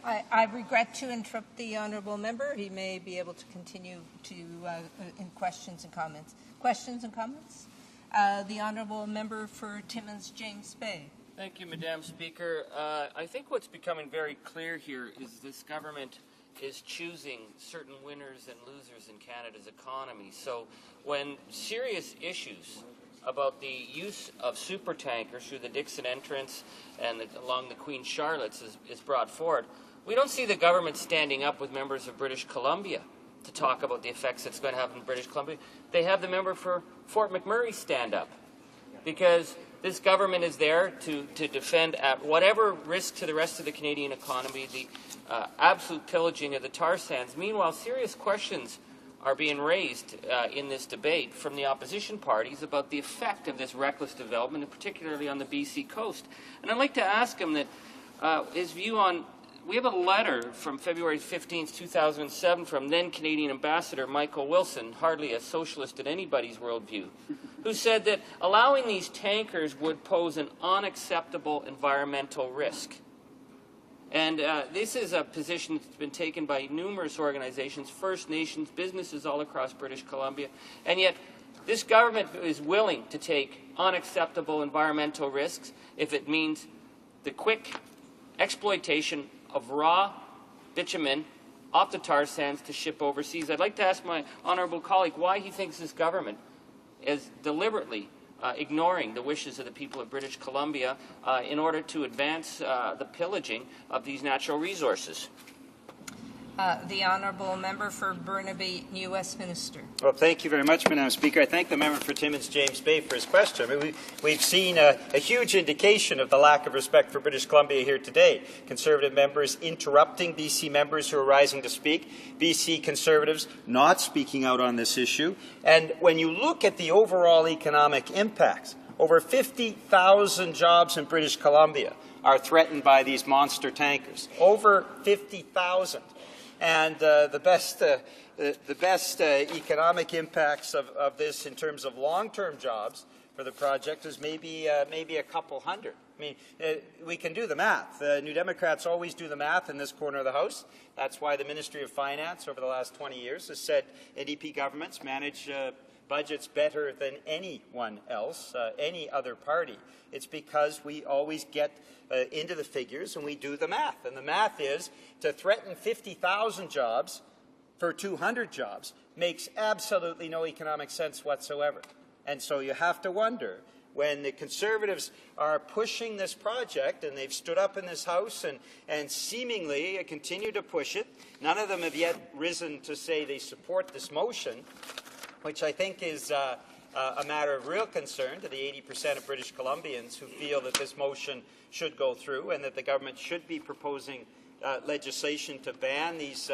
protect. I regret to interrupt the honourable member. He may be able to continue in questions and comments. Questions and comments? The honourable member for Timmins James Bay. Thank you, Madam Speaker. I think what's becoming very clear here is this government is choosing certain winners and losers in Canada's economy. So when serious issues about the use of supertankers through the Dixon entrance and along the Queen Charlotte's is brought forward, we don't see the government standing up with members of British Columbia to talk about the effects it's going to have in British Columbia. They have the member for Fort McMurray stand up, because this government is there to defend at whatever risk to the rest of the Canadian economy, the absolute pillaging of the tar sands. Meanwhile, serious questions are being raised in this debate from the opposition parties about the effect of this reckless development, and particularly on the BC coast. And I'd like to ask him that his view on. We have a letter from February 15, 2007 from then Canadian Ambassador Michael Wilson, hardly a socialist in anybody's worldview, who said that allowing these tankers would pose an unacceptable environmental risk. And this is a position that's been taken by numerous organizations, First Nations, businesses all across British Columbia, and yet this government is willing to take unacceptable environmental risks if it means the quick exploitation of raw bitumen off the tar sands to ship overseas. I'd like to ask my honourable colleague why he thinks this government is deliberately ignoring the wishes of the people of British Columbia in order to advance the pillaging of these natural resources. The honourable member for Burnaby, New Westminster. Well, thank you very much, Madam Speaker. I thank the member for Timmins James Bay for his question. I mean, we've seen a huge indication of the lack of respect for British Columbia here today. Conservative members interrupting BC members who are rising to speak. BC Conservatives not speaking out on this issue. And when you look at the overall economic impacts, over 50,000 jobs in British Columbia are threatened by these monster tankers. Over 50,000. And the best economic impacts of this in terms of long-term jobs for the project is maybe a couple hundred. I mean, we can do the math. New Democrats always do the math in this corner of the House. That's why the Ministry of Finance over the last 20 years has said NDP governments manage budgets better than anyone else, any other party. It's because we always get into the figures and we do the math. And the math is to threaten 50,000 jobs for 200 jobs makes absolutely no economic sense whatsoever. And so you have to wonder, when the Conservatives are pushing this project, and they've stood up in this House and seemingly continue to push it, none of them have yet risen to say they support this motion, which I think is a matter of real concern to the 80% of British Columbians who feel that this motion should go through and that the government should be proposing legislation to ban these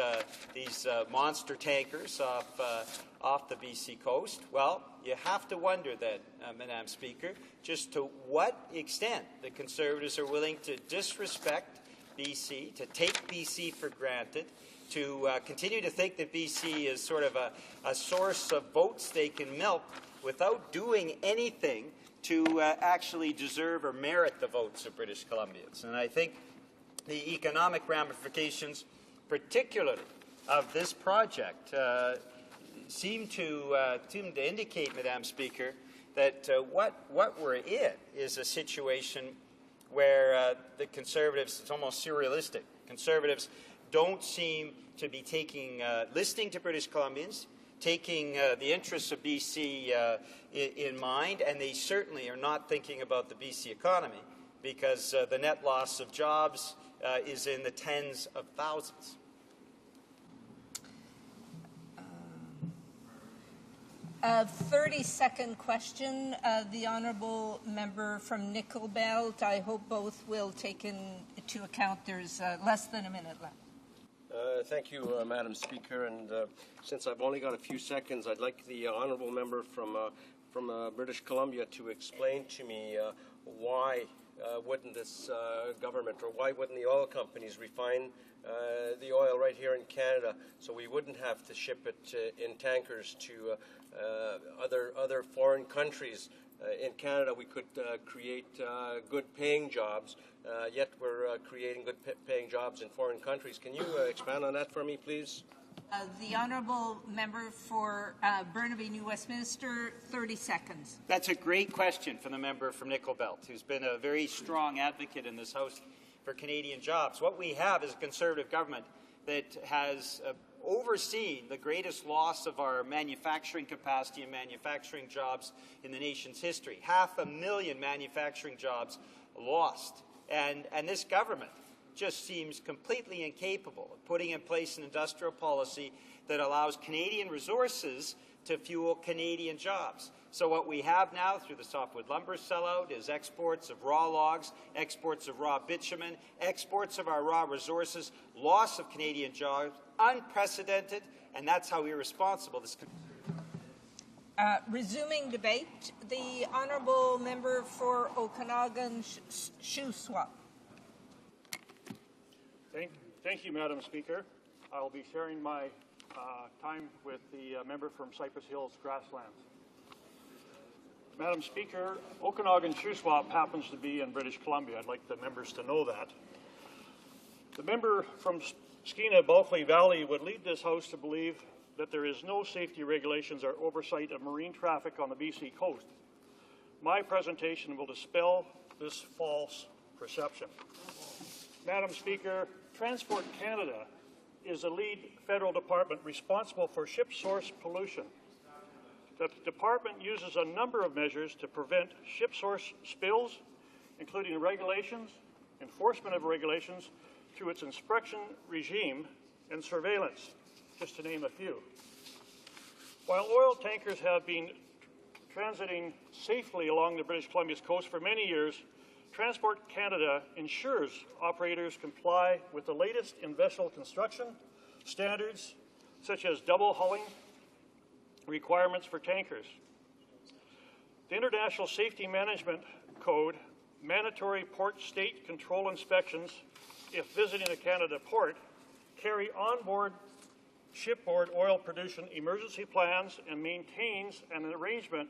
monster tankers off the BC coast. Well, you have to wonder then, Madam Speaker, just to what extent the Conservatives are willing to disrespect BC, to take BC for granted, to continue to think that BC is sort of a source of votes they can milk without doing anything to actually deserve or merit the votes of British Columbians. And I think the economic ramifications, particularly of this project, seem to indicate, Madam Speaker, that what we're in is a situation where the Conservatives, it's almost surrealistic. Conservatives don't seem to be listening to British Columbians, taking the interests of BC in mind, and they certainly are not thinking about the BC economy, because the net loss of jobs is in the tens of thousands. A 30-second question. The honourable member from Nickel Belt. I hope both will take into account there's less than a minute left. Thank you, Madam Speaker. And since I've only got a few seconds, I'd like the honourable member from British Columbia to explain to me why wouldn't this government, or why wouldn't the oil companies refine the oil right here in Canada, so we wouldn't have to ship it in tankers to other foreign countries. In Canada, we could create good-paying jobs, yet we're creating good-paying jobs in foreign countries. Can you expand on that for me, please? The honourable member for Burnaby, New Westminster, 30 seconds. That's a great question from the member from Nickel Belt, who's been a very strong advocate in this House for Canadian jobs. What we have is a Conservative government that has overseen the greatest loss of our manufacturing capacity and manufacturing jobs in the nation's history. 500,000 manufacturing jobs lost. And this government just seems completely incapable of putting in place an industrial policy that allows Canadian resources to fuel Canadian jobs. So what we have now through the softwood lumber sellout is exports of raw logs, exports of raw bitumen, exports of our raw resources, loss of Canadian jobs, unprecedented, and that's how irresponsible this. Resuming debate, the honourable member for Okanagan-Shuswap. Thank you, Madam Speaker. I'll be sharing my time with the member from Cypress Hills Grasslands. Madam Speaker, Okanagan-Shuswap happens to be in British Columbia. I'd like the members to know that. The member from Skeena-Bulkley Valley would lead this House to believe that there is no safety regulations or oversight of marine traffic on the BC coast. My presentation will dispel this false perception. Madam Speaker, Transport Canada is the lead federal department responsible for ship source pollution. The department uses a number of measures to prevent ship source spills, including regulations, enforcement of regulations, through its inspection regime and surveillance, just to name a few. While oil tankers have been transiting safely along the British Columbia's coast for many years, Transport Canada ensures operators comply with the latest in vessel construction standards, such as double hulling requirements for tankers. The International Safety Management Code, mandatory port state control inspections, if visiting a Canada port, carry onboard shipboard oil production emergency plans and maintains an arrangement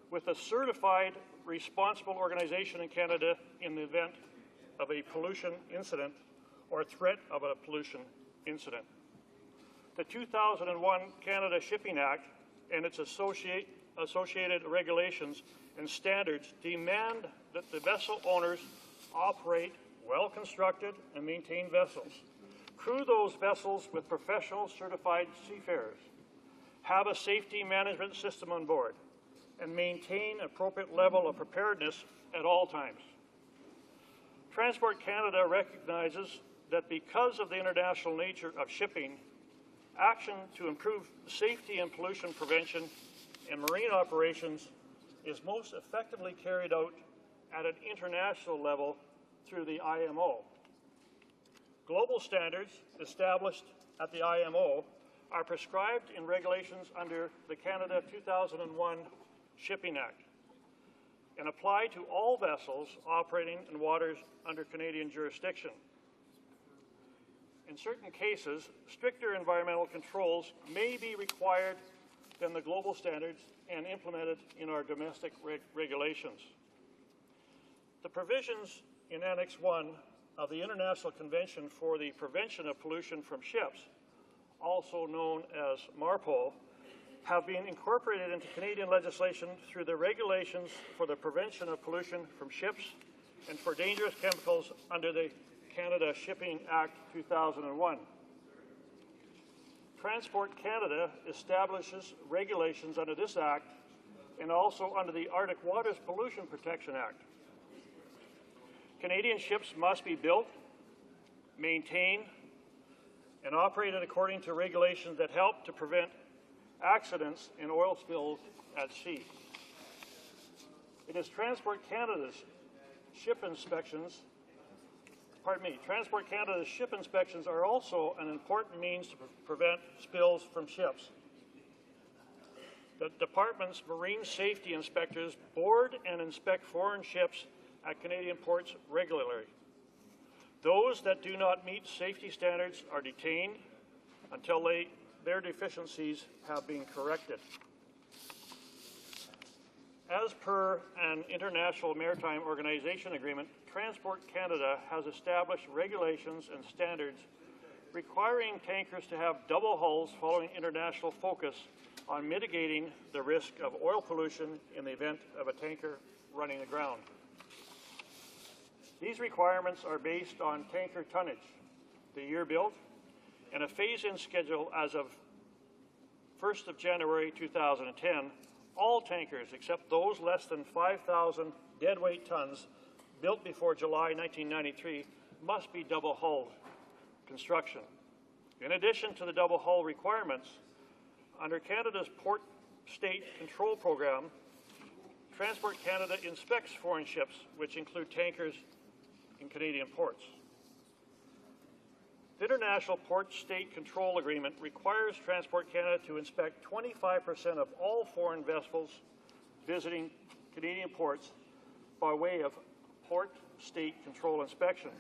with a certified responsible organization in Canada in the event of a pollution incident or threat of a pollution incident. The 2001 Canada Shipping Act and its associated regulations and standards demand that the vessel owners operate well-constructed and maintained vessels, crew those vessels with professional certified seafarers, have a safety management system on board, and maintain appropriate level of preparedness at all times. Transport Canada recognizes that because of the international nature of shipping, action to improve safety and pollution prevention in marine operations is most effectively carried out at an international level through the IMO. Global standards established at the IMO are prescribed in regulations under the Canada 2001 Shipping Act and apply to all vessels operating in waters under Canadian jurisdiction. In certain cases, stricter environmental controls may be required than the global standards and implemented in our domestic regulations. The provisions in Annex 1 of the International Convention for the Prevention of Pollution from Ships, also known as MARPOL, have been incorporated into Canadian legislation through the regulations for the prevention of pollution from ships and for dangerous chemicals under the Canada Shipping Act 2001. Transport Canada establishes regulations under this Act and also under the Arctic Waters Pollution Protection Act. Canadian ships must be built, maintained, and operated according to regulations that help to prevent accidents and oil spills at sea. It is Transport Canada's ship inspections Transport Canada's ship inspections are also an important means to prevent spills from ships. The Department's marine safety inspectors board and inspect foreign ships at Canadian ports regularly. Those that do not meet safety standards are detained until their deficiencies have been corrected. As per an International Maritime Organization agreement, Transport Canada has established regulations and standards requiring tankers to have double hulls following international focus on mitigating the risk of oil pollution in the event of a tanker running aground. These requirements are based on tanker tonnage, the year built, and a phase-in schedule as of 1st of January 2010. All tankers, except those less than 5,000 deadweight tons built before July 1993, must be double-hulled construction. In addition to the double-hull requirements, under Canada's Port State Control Program, Transport Canada inspects foreign ships, which include tankers in Canadian ports. The International Port State Control Agreement requires Transport Canada to inspect 25% of all foreign vessels visiting Canadian ports by way of Port State Control inspection.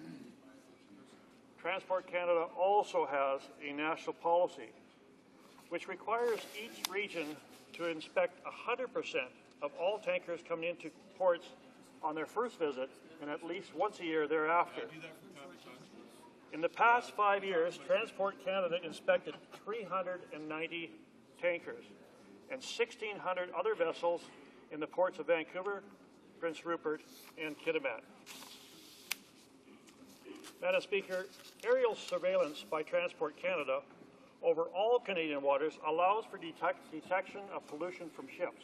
Transport Canada also has a national policy which requires each region to inspect 100% of all tankers coming into ports on their first visit and at least once a year thereafter. In the past 5 years, Transport Canada inspected 390 tankers and 1,600 other vessels in the ports of Vancouver, Prince Rupert, and Kitimat. Madam Speaker, aerial surveillance by Transport Canada over all Canadian waters allows for detection of pollution from ships.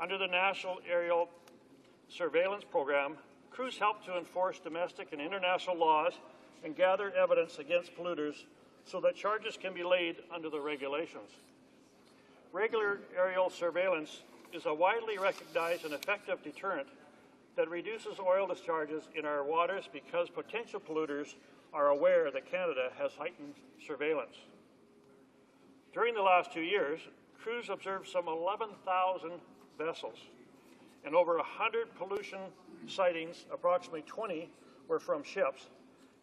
Under the National Aerial Surveillance Program, crews help to enforce domestic and international laws and gather evidence against polluters so that charges can be laid under the regulations. Regular aerial surveillance is a widely recognized and effective deterrent that reduces oil discharges in our waters because potential polluters are aware that Canada has heightened surveillance. During the last 2 years, crews observed some 11,000 vessels and over 100 pollution sightings. Approximately 20 were from ships,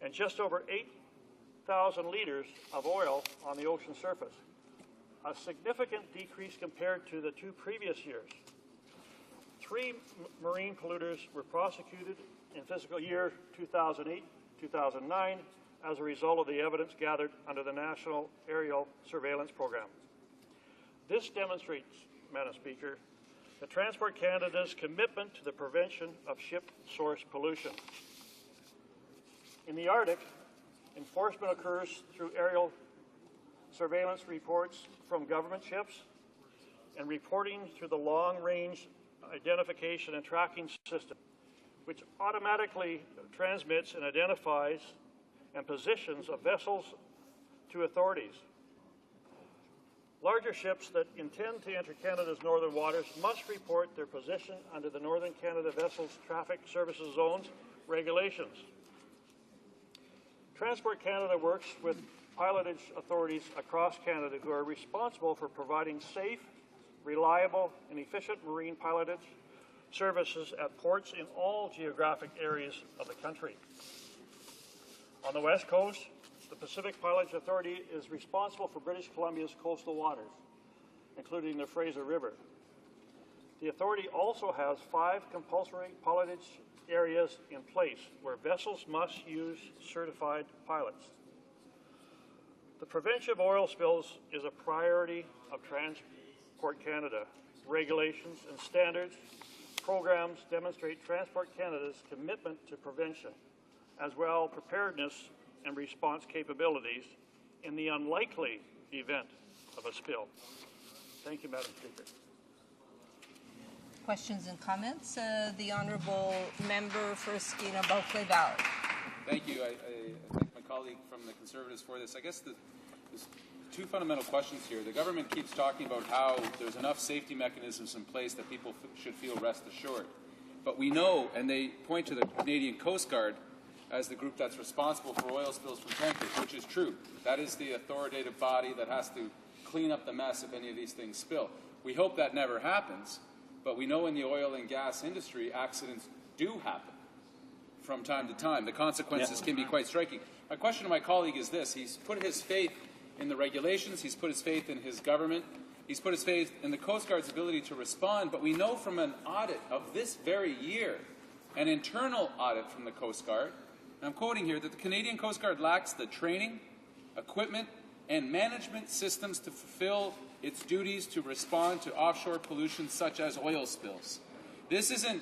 and just over 8,000 liters of oil on the ocean surface, a significant decrease compared to the 2 previous years. 3 marine polluters were prosecuted in fiscal year 2008-2009 as a result of the evidence gathered under the National Aerial Surveillance Program. This demonstrates, Madam Speaker, that Transport Canada's commitment to the prevention of ship-source pollution. In the Arctic, enforcement occurs through aerial surveillance reports from government ships and reporting through the long-range identification and tracking system, which automatically transmits and identifies and positions of vessels to authorities. Larger ships that intend to enter Canada's northern waters must report their position under the Northern Canada Vessels Traffic Services Zones regulations. Transport Canada works with pilotage authorities across Canada who are responsible for providing safe, reliable, and efficient marine pilotage services at ports in all geographic areas of the country. On the West Coast, the Pacific Pilotage Authority is responsible for British Columbia's coastal waters, including the Fraser River. The authority also has 5 compulsory pilotage areas in place where vessels must use certified pilots. The prevention of oil spills is a priority of Transport Canada. Regulations and standards programs demonstrate Transport Canada's commitment to prevention, as well as preparedness and response capabilities in the unlikely event of a spill. Thank you, Madam Speaker. Questions and comments? The Honourable Member for Skeena-Bulkley Valley. Thank you. I thank my colleague from the Conservatives for this. I guess there's 2 fundamental questions here. The government keeps talking about how there's enough safety mechanisms in place that people should feel rest assured. But we know, and they point to the Canadian Coast Guard as the group that's responsible for oil spills from tankers, which is true. That is the authoritative body that has to clean up the mess if any of these things spill. We hope that never happens, but we know in the oil and gas industry, accidents do happen from time to time. The consequences can be quite striking. My question to my colleague is this. He's put his faith in the regulations. He's put his faith in his government. He's put his faith in the Coast Guard's ability to respond. But we know from an audit of this very year, an internal audit from the Coast Guard, and I'm quoting here, that the Canadian Coast Guard lacks the training, equipment, and management systems to fulfill its duties to respond to offshore pollution such as oil spills. This is an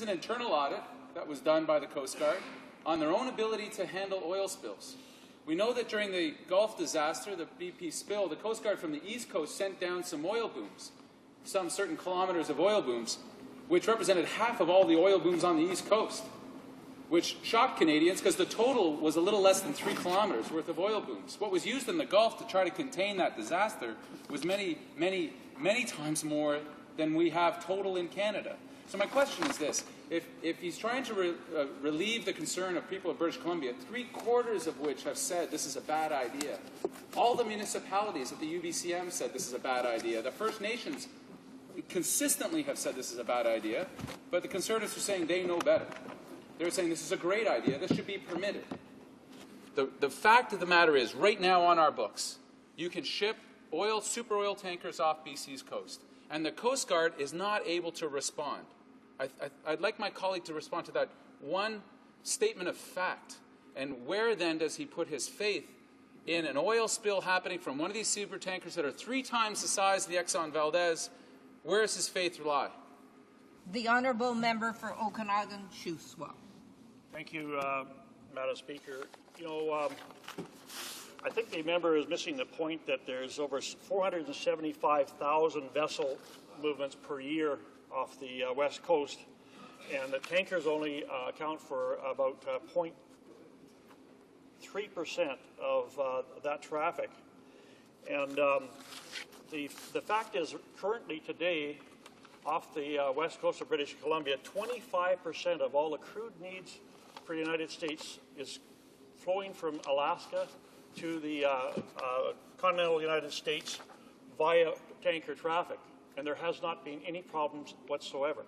internal audit that was done by the Coast Guard on their own ability to handle oil spills. We know that during the Gulf disaster, the BP spill, the Coast Guard from the East Coast sent down some oil booms, some certain kilometers of oil booms, which represented half of all the oil booms on the East Coast, which shocked Canadians because the total was a little less than 3 kilometers worth of oil booms. What was used in the Gulf to try to contain that disaster was many, many, many times more than we have total in Canada. So my question is this. If he's trying to relieve the concern of people of British Columbia, 3/4 of which have said this is a bad idea, all the municipalities at the UBCM said this is a bad idea, the First Nations consistently have said this is a bad idea, but the Conservatives are saying they know better. They're saying this is a great idea, this should be permitted. The fact of the matter is, right now on our books, you can ship oil, super oil tankers off BC's coast, and the Coast Guard is not able to respond. I'd like my colleague to respond to that one statement of fact. And where then does he put his faith in an oil spill happening from one of these super tankers that are 3 times the size of the Exxon Valdez? Where does his faith lie? The Honourable Member for Okanagan-Shuswap. Thank you, Madam Speaker. You know, I think the member is missing the point that there's over 475,000 vessel movements per year off the West Coast, and the tankers only account for about 0.3% of that traffic. And the fact is, currently today, off the west coast of British Columbia, 25% of all the crude needs for the United States is flowing from Alaska to the continental United States via tanker traffic, and there has not been any problems whatsoever.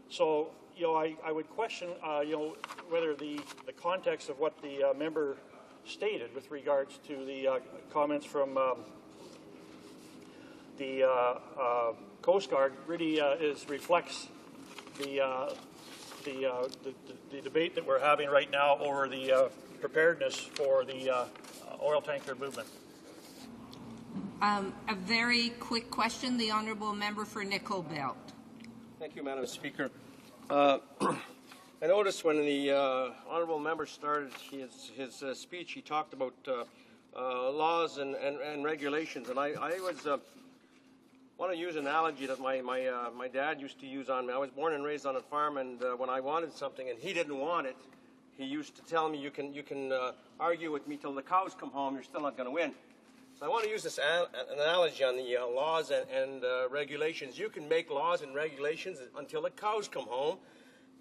So, you know, I would question, you know, whether the context of what the member stated with regards to the comments from the Coast Guard really reflects the debate that we're having right now over the preparedness for the oil tanker movement. A very quick question, the Honourable Member for Nickel Belt. Thank you, Madam Speaker. I noticed when the Honourable Member started his speech, he talked about laws and regulations, and I want to use an analogy that my dad used to use on me. I was born and raised on a farm, and when I wanted something and he didn't want it, he used to tell me, you can argue with me till the cows come home, you're still not going to win. So I want to use this analogy on the laws and regulations. You can make laws and regulations until the cows come home,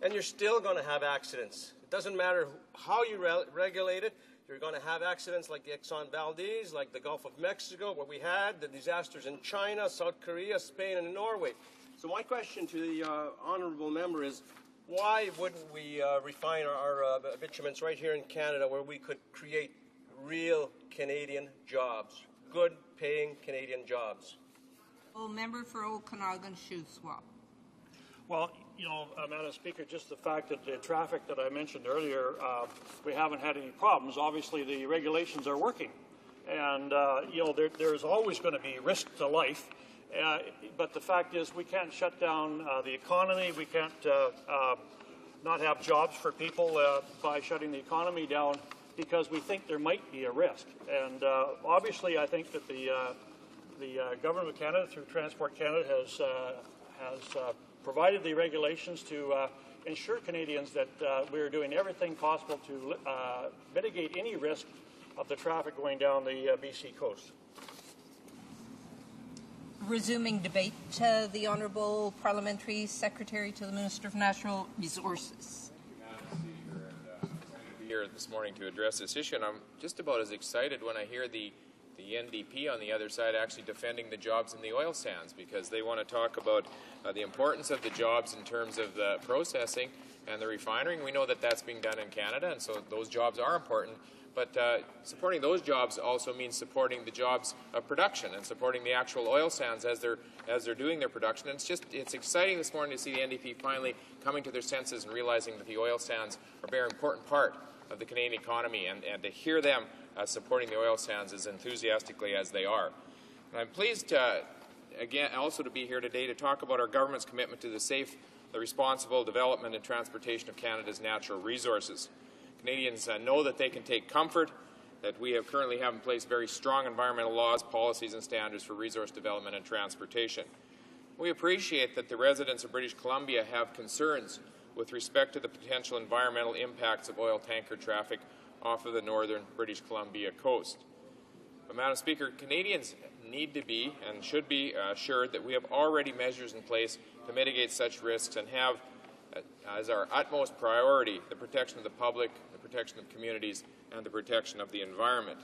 and you're still going to have accidents. It doesn't matter how you regulate it. You're going to have accidents like the Exxon Valdez, like the Gulf of Mexico, where we had the disasters in China, South Korea, Spain, and Norway. So my question to the Honourable Member is, why wouldn't we refine our bitumen right here in Canada, where we could create real Canadian jobs, good paying Canadian jobs? Member for Okanagan-Shuswap. Well, you know, Madam Speaker, just the fact that the traffic that I mentioned earlier, we haven't had any problems. Obviously, the regulations are working. And, you know, there's always going to be risk to life. But the fact is we can't shut down the economy. We can't not have jobs for people by shutting the economy down because we think there might be a risk. And obviously, I think that the Government of Canada, through Transport Canada, has provided the regulations to ensure Canadians that we are doing everything possible to mitigate any risk of the traffic going down the BC coast. Resuming debate, the Honourable Parliamentary Secretary to the Minister of Natural Resources. Here this morning to address this issue, and I'm just about as excited when I hear the NDP on the other side actually defending the jobs in the oil sands, because they want to talk about the importance of the jobs in terms of the processing and the refining. We know that that's being done in Canada, and so those jobs are important. But supporting those jobs also means supporting the jobs of production and supporting the actual oil sands as they're doing their production. And it's exciting this morning to see the NDP finally coming to their senses and realizing that the oil sands are a very important part of the Canadian economy, and to hear them supporting the oil sands as enthusiastically as they are. And I'm pleased again also to be here today to talk about our government's commitment to the safe, the responsible development and transportation of Canada's natural resources. Canadians know that they can take comfort that we currently have in place very strong environmental laws, policies and standards for resource development and transportation. We appreciate that the residents of British Columbia have concerns with respect to the potential environmental impacts of oil tanker traffic off of the northern British Columbia coast. But, Madam Speaker, Canadians need to be and should be assured that we have already measures in place to mitigate such risks and have as our utmost priority the protection of the public, the protection of communities, and the protection of the environment.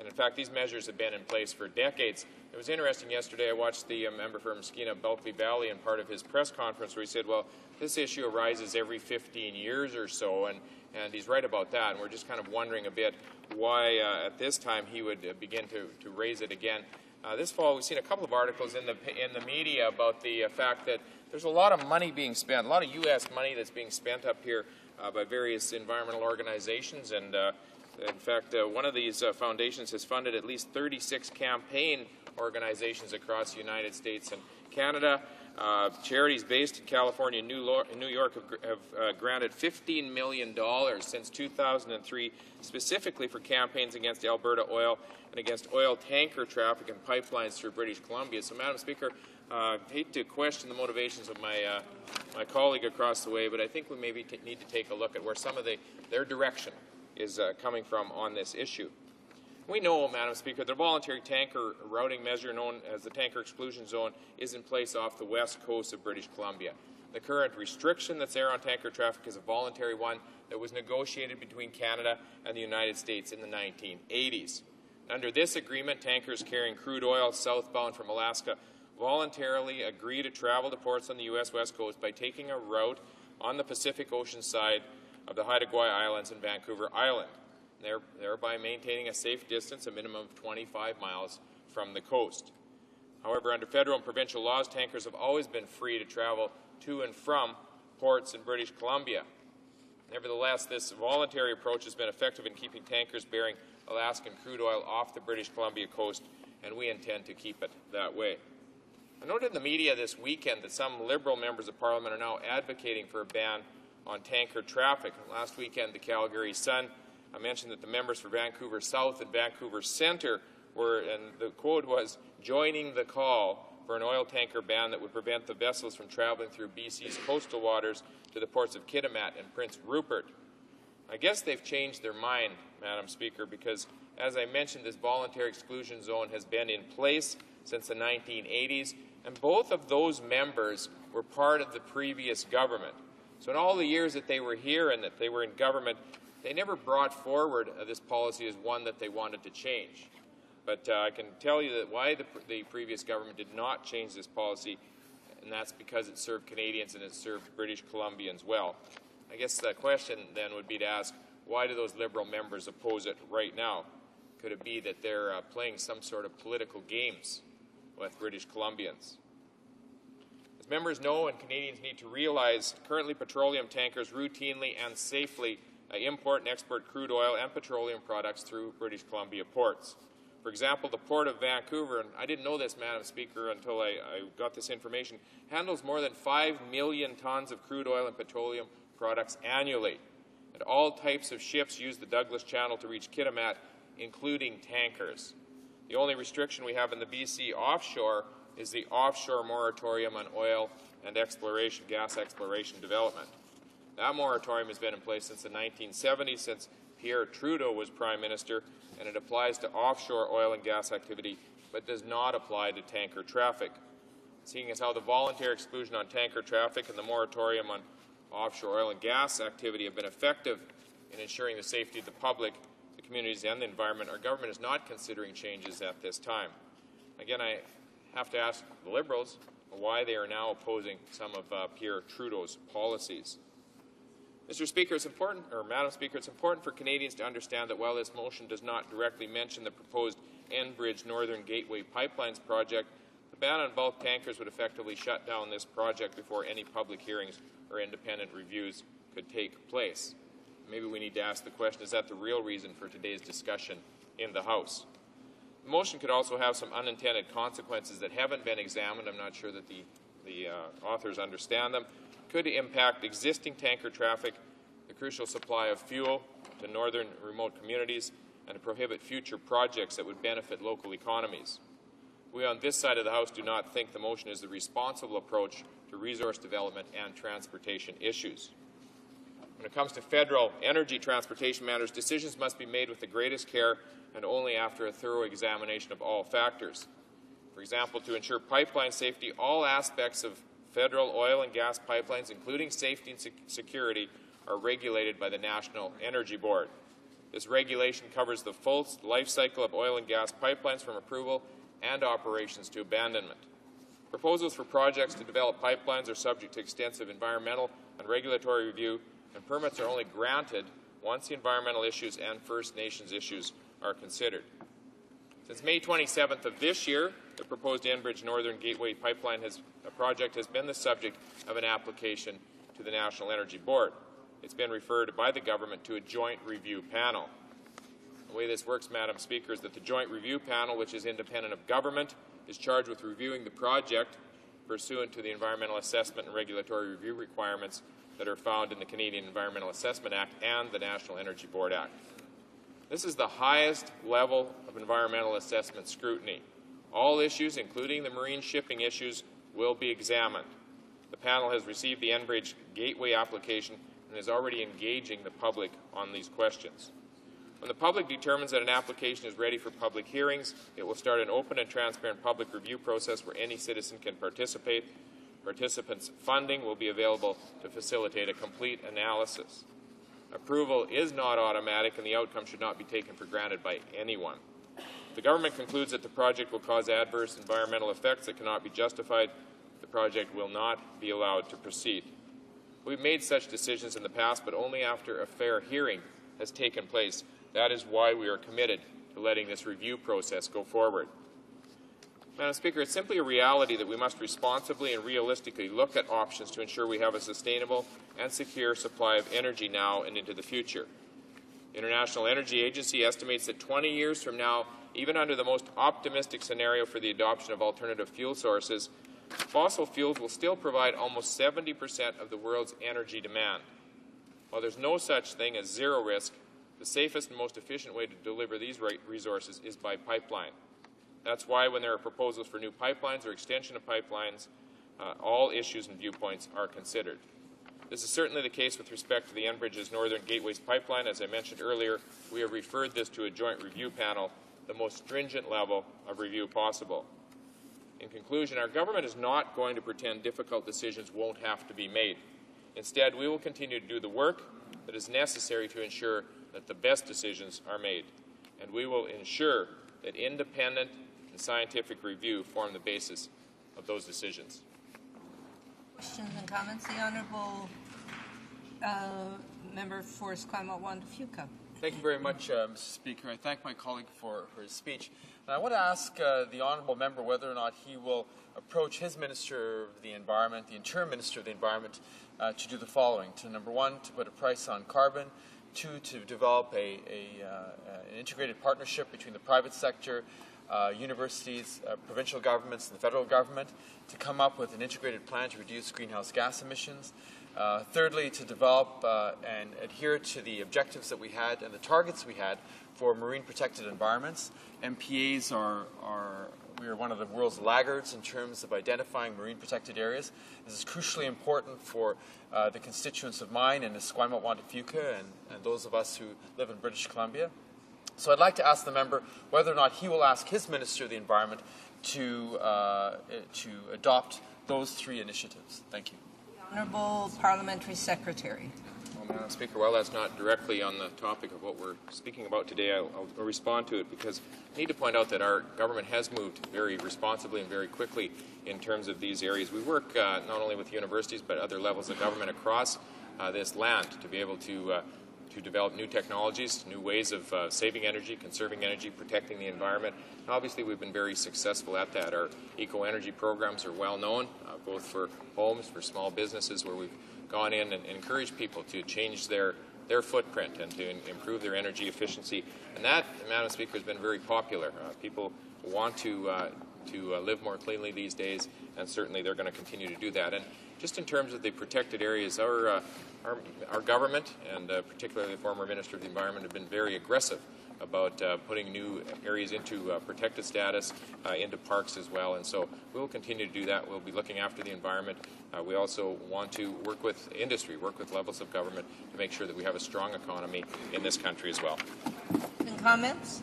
And in fact, these measures have been in place for decades. It was interesting yesterday, I watched the member for Mosquina-Bulkley Valley in part of his press conference where he said, well, this issue arises every 15 years or so, and he's right about that. And we're just kind of wondering a bit why at this time he would begin to raise it again. This fall, we've seen a couple of articles in the media about the fact that there's a lot of money being spent, a lot of U.S. money that's being spent up here by various environmental organizations. And in fact, one of these foundations has funded at least 36 campaign organizations across the United States and Canada. Charities based in California and New York have granted $15 million since 2003, specifically for campaigns against Alberta oil and against oil tanker traffic and pipelines through British Columbia. So, Madam Speaker, I hate to question the motivations of my colleague across the way, but I think we maybe need to take a look at where some of their direction is coming from on this issue. We know, Madam Speaker, the voluntary tanker routing measure known as the Tanker Exclusion Zone is in place off the west coast of British Columbia. The current restriction that's there on tanker traffic is a voluntary one that was negotiated between Canada and the United States in the 1980s. Under this agreement, tankers carrying crude oil southbound from Alaska voluntarily agree to travel to ports on the U.S. West Coast by taking a route on the Pacific Ocean side of the Haida Gwaii Islands and Vancouver Island, thereby maintaining a safe distance, a minimum of 25 miles from the coast. However, under federal and provincial laws, tankers have always been free to travel to and from ports in British Columbia. Nevertheless, this voluntary approach has been effective in keeping tankers bearing Alaskan crude oil off the British Columbia coast and we intend to keep it that way. I noted in the media this weekend that some Liberal members of Parliament are now advocating for a ban on tanker traffic. Last weekend, the Calgary Sun mentioned that the members for Vancouver South and Vancouver Centre were, and the quote was, joining the call for an oil tanker ban that would prevent the vessels from traveling through BC's coastal waters to the ports of Kitimat and Prince Rupert. I guess they've changed their mind, Madam Speaker, because, as I mentioned, this voluntary exclusion zone has been in place since the 1980s, and both of those members were part of the previous government. So in all the years that they were here and that they were in government, they never brought forward this policy as one that they wanted to change. But I can tell you that why the previous government did not change this policy, and that's because it served Canadians and it served British Columbians well. I guess the question then would be to ask, why do those Liberal members oppose it right now? Could it be that they're playing some sort of political games with British Columbians? As members know and Canadians need to realize, currently petroleum tankers routinely and safely import and export crude oil and petroleum products through British Columbia ports. For example, the Port of Vancouver, and I didn't know this, Madam Speaker, until I got this information, handles more than 5 million tons of crude oil and petroleum products annually. And all types of ships use the Douglas Channel to reach Kitimat, including tankers. The only restriction we have in the BC offshore is the offshore moratorium on oil and exploration, gas exploration development. That moratorium has been in place since the 1970s, since Pierre Trudeau was Prime Minister, and it applies to offshore oil and gas activity, but does not apply to tanker traffic. Seeing as how the voluntary exclusion on tanker traffic and the moratorium on offshore oil and gas activity have been effective in ensuring the safety of the public, the communities, and the environment, our government is not considering changes at this time. Again, I have to ask the Liberals why they are now opposing some of Pierre Trudeau's policies. Mr. Speaker, it's important, or Madam Speaker, it's important for Canadians to understand that while this motion does not directly mention the proposed Enbridge Northern Gateway Pipelines project, the ban on bulk tankers would effectively shut down this project before any public hearings or independent reviews could take place. Maybe we need to ask the question, is that the real reason for today's discussion in the House? The motion could also have some unintended consequences that haven't been examined. I'm not sure that the authors understand them. Could impact existing tanker traffic, the crucial supply of fuel to northern remote communities, and to prohibit future projects that would benefit local economies. We on this side of the House do not think the motion is the responsible approach to resource development and transportation issues. When it comes to federal energy transportation matters, decisions must be made with the greatest care and only after a thorough examination of all factors. For example, to ensure pipeline safety, all aspects of federal oil and gas pipelines, including safety and security, are regulated by the National Energy Board. This regulation covers the full life cycle of oil and gas pipelines from approval and operations to abandonment. Proposals for projects to develop pipelines are subject to extensive environmental and regulatory review, and permits are only granted once the environmental issues and First Nations issues are considered. Since May 27th of this year, the proposed Enbridge Northern Gateway Pipeline project has been the subject of an application to the National Energy Board. It's been referred by the government to a joint review panel. The way this works, Madam Speaker, is that the joint review panel, which is independent of government, is charged with reviewing the project pursuant to the environmental assessment and regulatory review requirements that are found in the Canadian Environmental Assessment Act and the National Energy Board Act. This is the highest level of environmental assessment scrutiny. All issues, including the marine shipping issues, will be examined. The panel has received the Enbridge Gateway application and is already engaging the public on these questions. When the public determines that an application is ready for public hearings, it will start an open and transparent public review process where any citizen can participate. Participants' funding will be available to facilitate a complete analysis. Approval is not automatic, and the outcome should not be taken for granted by anyone. If the government concludes that the project will cause adverse environmental effects that cannot be justified, the project will not be allowed to proceed. We've made such decisions in the past, but only after a fair hearing has taken place. That is why we are committed to letting this review process go forward. Madam Speaker, it's simply a reality that we must responsibly and realistically look at options to ensure we have a sustainable and secure supply of energy now and into the future. The International Energy Agency estimates that 20 years from now, Even under the most optimistic scenario for the adoption of alternative fuel sources, fossil fuels will still provide almost 70% of the world's energy demand. While there's no such thing as zero risk, the safest and most efficient way to deliver these resources is by pipeline. That's why when there are proposals for new pipelines or extension of pipelines, all issues and viewpoints are considered. This is certainly the case with respect to the Enbridge's Northern Gateways pipeline. As I mentioned earlier, we have referred this to a joint review panel, the most stringent level of review possible. In conclusion, our government is not going to pretend difficult decisions won't have to be made. Instead, we will continue to do the work that is necessary to ensure that the best decisions are made. And we will ensure that independent and scientific review form the basis of those decisions. Questions and comments? The Honourable Member for Esquimalt-Waunde-Fuca. Thank you very much, Mr. Speaker. I thank my colleague for his speech. And I want to ask the Honourable Member whether or not he will approach his Minister of the Environment, the Interim Minister of the Environment, to do the following. Number one, to put a price on carbon. Two, to develop an integrated partnership between the private sector, universities, provincial governments, and the federal government to come up with an integrated plan to reduce greenhouse gas emissions. Thirdly, to develop and adhere to the objectives that we had and the targets we had for marine protected environments. MPAs we are one of the world's laggards in terms of identifying marine protected areas. This is crucially important for the constituents of mine in Esquimalt-Waunde-Fuca and those of us who live in British Columbia. So I'd like to ask the member whether or not he will ask his Minister of the Environment to adopt those three initiatives. Thank you. Honourable Parliamentary Secretary. Well, Madam Speaker, while that's not directly on the topic of what we're speaking about today, I'll respond to it because I need to point out that our government has moved very responsibly and very quickly in terms of these areas. We work not only with universities but other levels of government across this land to be able to develop new technologies, new ways of saving energy, conserving energy, protecting the environment. And obviously, we've been very successful at that. Our eco-energy programs are well known, both for homes, for small businesses, where we've gone in and encouraged people to change their footprint and to improve their energy efficiency. And that, Madam Speaker, has been very popular. People want to live more cleanly these days, and certainly they're going to continue to do that. And just in terms of the protected areas, our government, and particularly the former Minister of the Environment, have been very aggressive about putting new areas into protected status, into parks as well. And so we will continue to do that. We'll be looking after the environment. We also want to work with industry, work with levels of government to make sure that we have a strong economy in this country as well. And comments?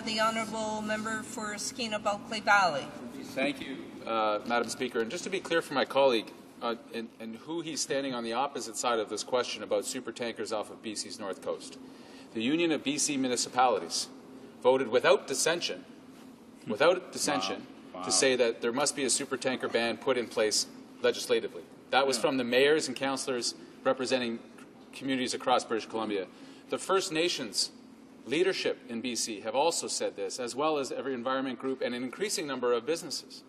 The Honourable Member for Skeena-Bulkley Valley. Thank you, Madam Speaker. And just to be clear for my colleague, and who he's standing on the opposite side of this question about supertankers off of BC's north coast. The Union of BC Municipalities voted without dissension, to say that there must be a supertanker ban put in place legislatively. That was from the mayors and councillors representing communities across British Columbia. The First Nations leadership in BC have also said this, as well as every environment group and an increasing number of businesses.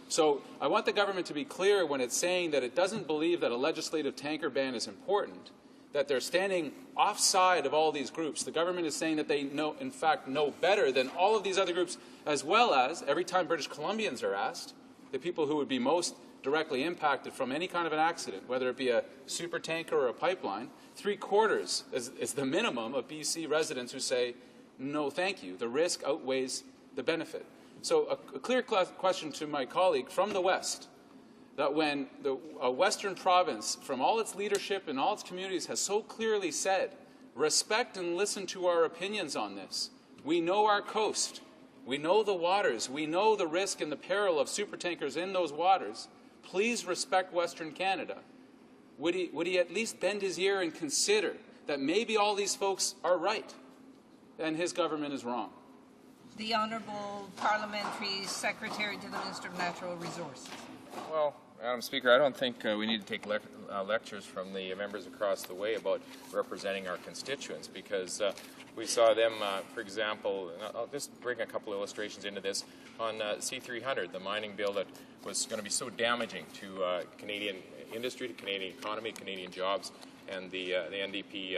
So I want the government to be clear when it's saying that it doesn't believe that a legislative tanker ban is important, that they're standing offside of all these groups. The government is saying that they in fact know better than all of these other groups, as well as, every time British Columbians are asked, the people who would be most directly impacted from any kind of an accident, whether it be a supertanker or a pipeline, 3/4 is the minimum of BC residents who say, no thank you. The risk outweighs the benefit. So a clear question to my colleague from the West, that when a Western province, from all its leadership and all its communities, has so clearly said, respect and listen to our opinions on this. We know our coast. We know the waters. We know the risk and the peril of supertankers in those waters. Please respect Western Canada. Would he at least bend his ear and consider that maybe all these folks are right and his government is wrong? The Honourable Parliamentary Secretary to the Minister of Natural Resources. Well, Madam Speaker, I don't think we need to take lectures from the members across the way about representing our constituents, because we saw them, for example, I'll just bring a couple of illustrations into this, on C-300, the mining bill that was going to be so damaging to Canadian industry, to Canadian economy, Canadian jobs, and the NDP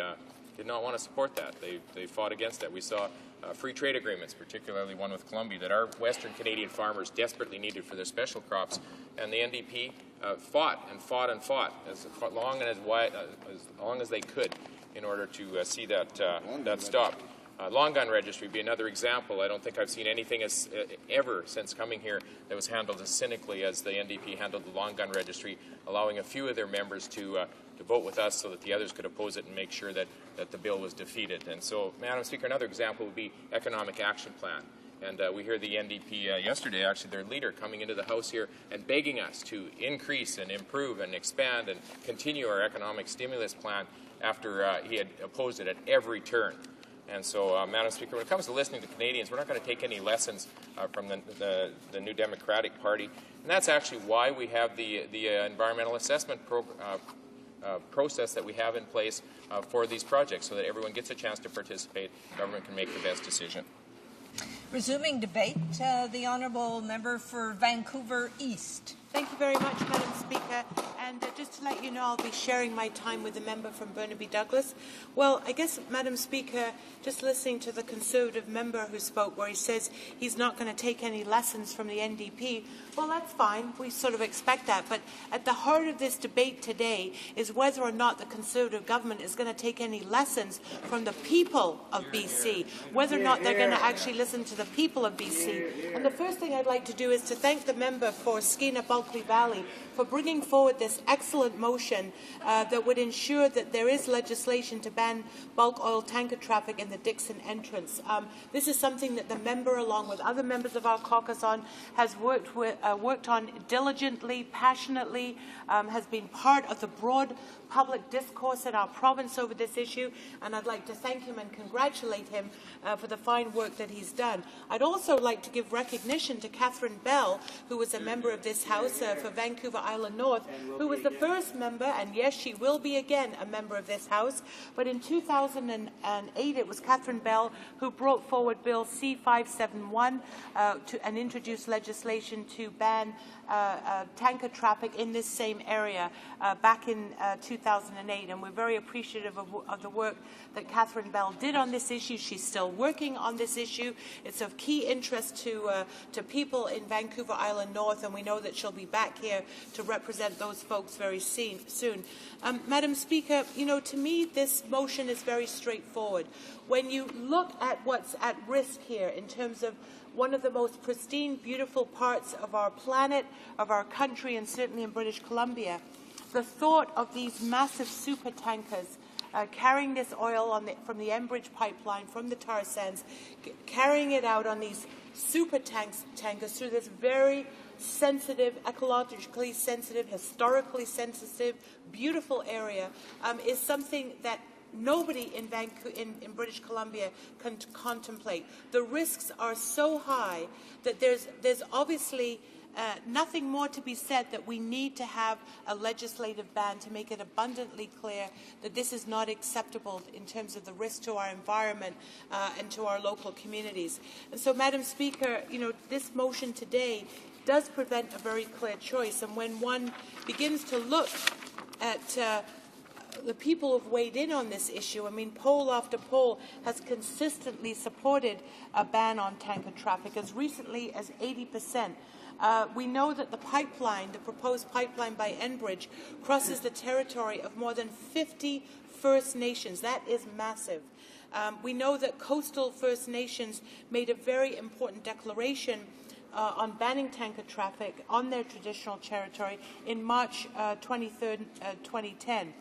did not want to support that. They fought against that. We saw free trade agreements, particularly one with Colombia, that our Western Canadian farmers desperately needed for their special crops, and the NDP fought and fought and fought as long as they could in order to see that stopped. Long gun registry would be another example. I don't think I've seen anything ever since coming here that was handled as cynically as the NDP handled the long gun registry, allowing a few of their members to vote with us so that the others could oppose it and make sure that the bill was defeated. And so, Madam Speaker, another example would be Economic Action Plan. And we hear the NDP yesterday, actually their leader, coming into the House here and begging us to increase and improve and expand and continue our economic stimulus plan after he had opposed it at every turn. And so, Madam Speaker, when it comes to listening to Canadians, we're not going to take any lessons from the New Democratic Party. And that's actually why we have the environmental assessment process that we have in place for these projects, so that everyone gets a chance to participate, government can make the best decision. Resuming debate, the honourable member for Vancouver East. Thank you very much, Madam Speaker. And just to let you know, I'll be sharing my time with the member from Burnaby Douglas. Well, I guess, Madam Speaker, just listening to the Conservative member who spoke, where he says he's not going to take any lessons from the NDP, well, that's fine. We sort of expect that. But at the heart of this debate today is whether or not the Conservative government is going to take any lessons from the people of BC, whether or not they're going to actually listen to the people of BC. And the first thing I'd like to do is to thank the member for Skeena Bulkley Valley for bringing forward this excellent motion that would ensure that there is legislation to ban bulk oil tanker traffic in the Dixon entrance. This is something that the member, along with other members of our caucus, has worked on diligently, passionately, has been part of the broad public discourse in our province over this issue, and I'd like to thank him and congratulate him for the fine work that he's done. I'd also like to give recognition to Catherine Bell, who was a member of this House for Vancouver Island North, who was the first member, and yes, she will be again a member of this House, but in 2008 it was Catherine Bell who brought forward Bill C-571 and introduced legislation to ban tanker traffic in this same area back in 2008, and we're very appreciative of the work that Catherine Bell did on this issue. She's still working on this issue. It's of key interest to people in Vancouver Island North, and we know that she'll be back here to represent those folks very soon. Madam Speaker, you know, to me this motion is very straightforward. When you look at what's at risk here in terms of one of the most pristine, beautiful parts of our planet, of our country, and certainly in British Columbia, the thought of these massive super tankers carrying this oil from the Enbridge pipeline, from the tar sands, carrying it out on these super tankers through this very sensitive, ecologically sensitive, historically sensitive, beautiful area is something that nobody in British Columbia can contemplate. The risks are so high that there's obviously nothing more to be said that we need to have a legislative ban to make it abundantly clear that this is not acceptable in terms of the risk to our environment and to our local communities. And so, Madam Speaker, you know, this motion today does prevent a very clear choice. And when one begins to look at the people who've weighed in on this issue, I mean, poll after poll has consistently supported a ban on tanker traffic, as recently as 80%. We know that the pipeline, the proposed pipeline by Enbridge, crosses the territory of more than 50 First Nations. That is massive. We know that coastal First Nations made a very important declaration on banning tanker traffic on their traditional territory in March 23rd, 2010.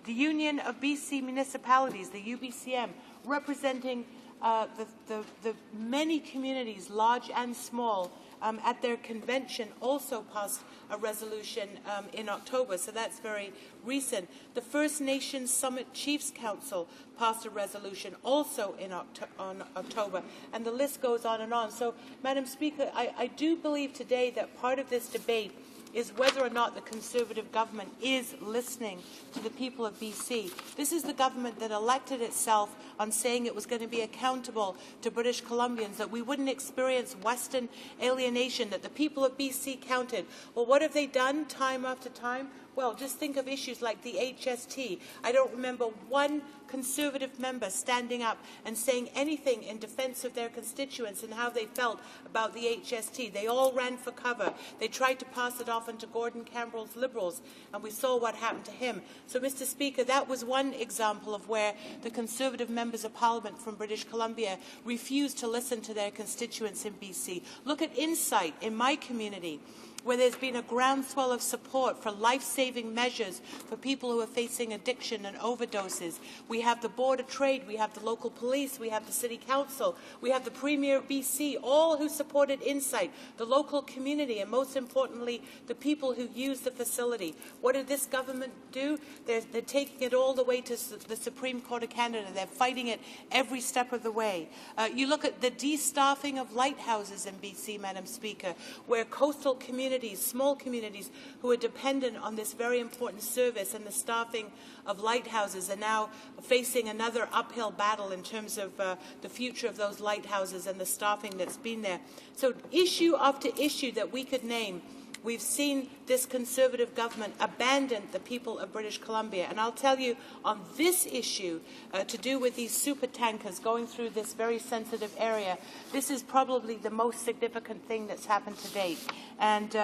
The Union of BC Municipalities, the UBCM, representing the many communities, large and small, at their convention also passed a resolution in October, so that's very recent. The First Nations Summit Chiefs Council passed a resolution also in October, and the list goes on and on. So, Madam Speaker, I do believe today that part of this debate is whether or not the Conservative government is listening to the people of BC. This is the government that elected itself on saying it was going to be accountable to British Columbians, that we wouldn't experience Western alienation, that the people of BC counted. Well, what have they done time after time? Well, just think of issues like the HST. I don't remember one Conservative member standing up and saying anything in defence of their constituents and how they felt about the HST. They all ran for cover. They tried to pass it off onto Gordon Campbell's Liberals, and we saw what happened to him. So, Mr. Speaker, that was one example of where the Conservative members of Parliament from British Columbia refused to listen to their constituents in BC. Look at Insight in my community, where there's been a groundswell of support for life-saving measures for people who are facing addiction and overdoses. We have the Board of Trade, we have the local police, we have the City Council, we have the Premier of BC, all who supported Insight, the local community, and most importantly, the people who use the facility. What did this government do? They're taking it all the way to the Supreme Court of Canada. They're fighting it every step of the way. You look at the de-staffing of lighthouses in BC, Madam Speaker, where coastal communities, small communities who are dependent on this very important service and the staffing of lighthouses are now facing another uphill battle in terms of the future of those lighthouses and the staffing that's been there. So issue after issue that we could name, we've seen this Conservative government abandon the people of British Columbia. And I'll tell you, on this issue, to do with these super tankers going through this very sensitive area, this is probably the most significant thing that's happened to date. And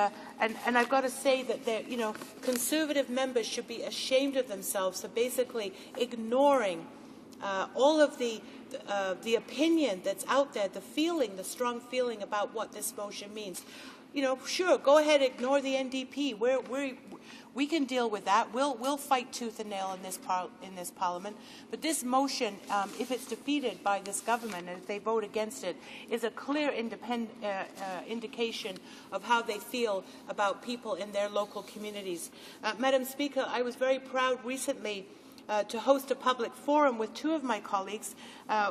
I've got to say that Conservative members should be ashamed of themselves for basically ignoring all of the opinion that's out there, the strong feeling about what this motion means. Sure, go ahead, ignore the NDP. We can deal with that. We'll fight tooth and nail in this Parliament. But this motion, if it's defeated by this government and if they vote against it, is a clear indication of how they feel about people in their local communities. Madam Speaker, I was very proud recently to host a public forum with two of my colleagues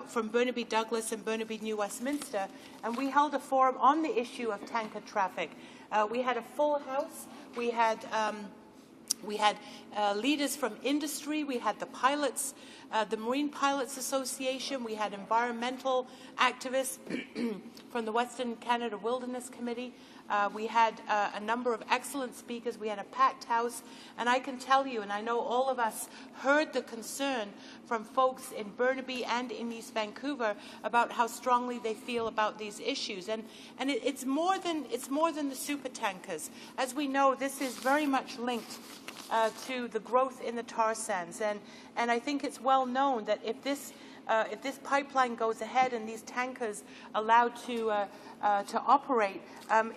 from Burnaby Douglas and Burnaby New Westminster, and we held a forum on the issue of tanker traffic. We had a full house. We had leaders from industry. We had the pilots, the Marine Pilots Association. We had environmental activists from the Western Canada Wilderness Committee. We had a number of excellent speakers. We had a packed house. And I can tell you, and I know all of us heard the concern from folks in Burnaby and in East Vancouver about how strongly they feel about these issues. And it's more than the super tankers. As we know, this is very much linked to the growth in the tar sands. And I think it's well known that if this pipeline goes ahead and these tankers allowed to operate,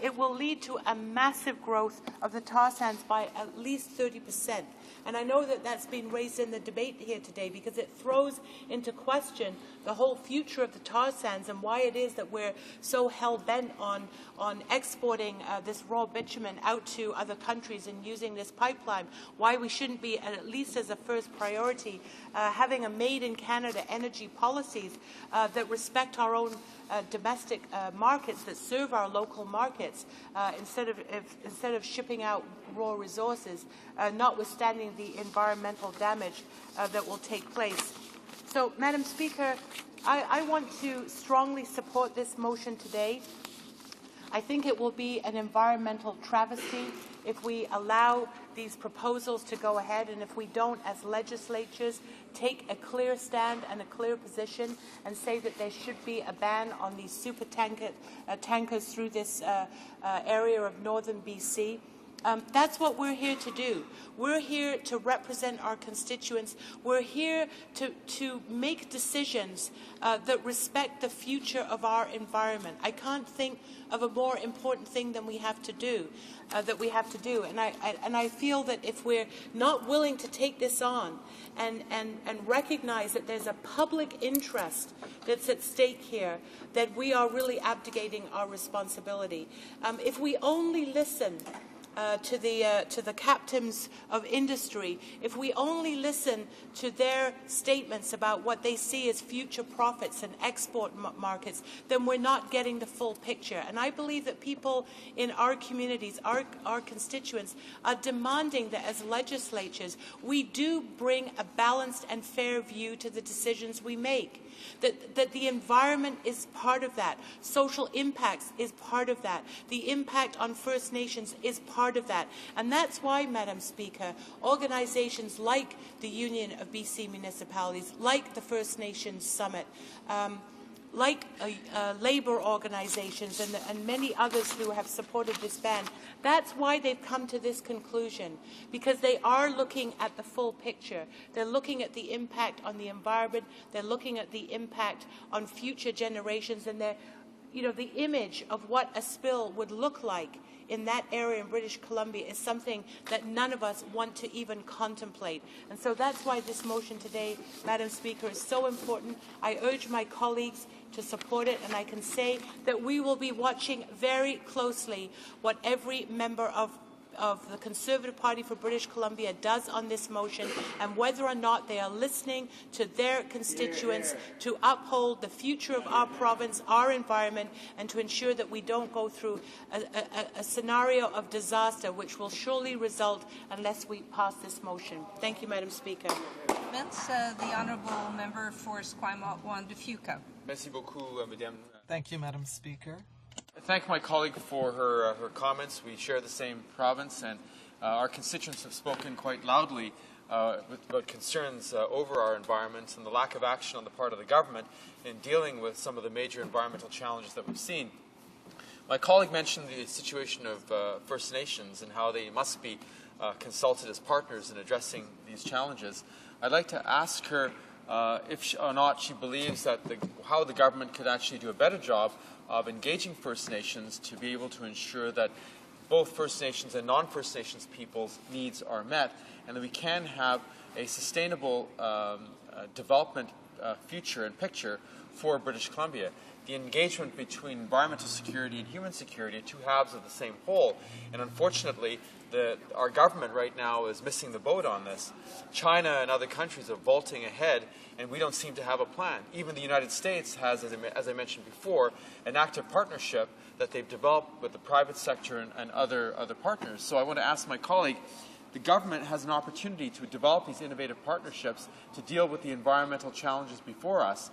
it will lead to a massive growth of the tar sands by at least 30%. And I know that that's been raised in the debate here today because it throws into question the whole future of the tar sands and why it is that we're so hell-bent on exporting this raw bitumen out to other countries and using this pipeline, why we shouldn't be, at least as a first priority, having a made-in-Canada energy policies that respect our own domestic markets, that serve our local markets, instead of shipping out raw resources, notwithstanding the environmental damage that will take place. So, Madam Speaker, I want to strongly support this motion today. I think it will be an environmental travesty if we allow these proposals to go ahead, and if we don't, as legislatures, take a clear stand and a clear position and say that there should be a ban on these super tankers through this area of northern BC. That's what we're here to do. We're here to represent our constituents. We're here to make decisions that respect the future of our environment. I can't think of a more important thing than we have to do, And I feel that if we're not willing to take this on and recognize that there's a public interest that's at stake here, that we are really abdicating our responsibility. If we only listen to the captains of industry, if we only listen to their statements about what they see as future profits and export markets, then we're not getting the full picture. And I believe that people in our communities, our constituents, are demanding that as legislatures we do bring a balanced and fair view to the decisions we make. that the environment is part of that. Social impacts is part of that. The impact on First Nations is part of that. And that's why, Madam Speaker, organizations like the Union of BC Municipalities, like the First Nations Summit, like labour organizations and many others who have supported this ban, that's why they've come to this conclusion, because they are looking at the full picture. They're looking at the impact on the environment, they're looking at the impact on future generations, and they're, the image of what a spill would look like in that area in British Columbia is something that none of us want to even contemplate. And so that's why this motion today, Madam Speaker, is so important. I urge my colleagues to support it, and I can say that we will be watching very closely what every member of the Conservative Party for British Columbia does on this motion, and whether or not they are listening to their constituents to uphold the future of our province, our environment, and to ensure that we don't go through a scenario of disaster which will surely result unless we pass this motion. Thank you, Madam Speaker. The Honourable Member for Esquimalt-Juan-de-Fuca. Merci beaucoup, Madame. Thank you, Madam Speaker. I thank my colleague for her comments. We share the same province, and our constituents have spoken quite loudly about concerns over our environment and the lack of action on the part of the government in dealing with some of the major environmental challenges that we've seen. My colleague mentioned the situation of First Nations and how they must be consulted as partners in addressing these challenges. I'd like to ask her if or not she believes that how the government could actually do a better job of engaging First Nations to be able to ensure that both First Nations and non-First Nations people's needs are met, and that we can have a sustainable development future and picture for British Columbia. The engagement between environmental security and human security are two halves of the same whole, and unfortunately our government right now is missing the boat on this. China and other countries are vaulting ahead, and we don't seem to have a plan. Even the United States has, as I mentioned before, an active partnership that they've developed with the private sector and other partners. So I want to ask my colleague, the government has an opportunity to develop these innovative partnerships to deal with the environmental challenges before us.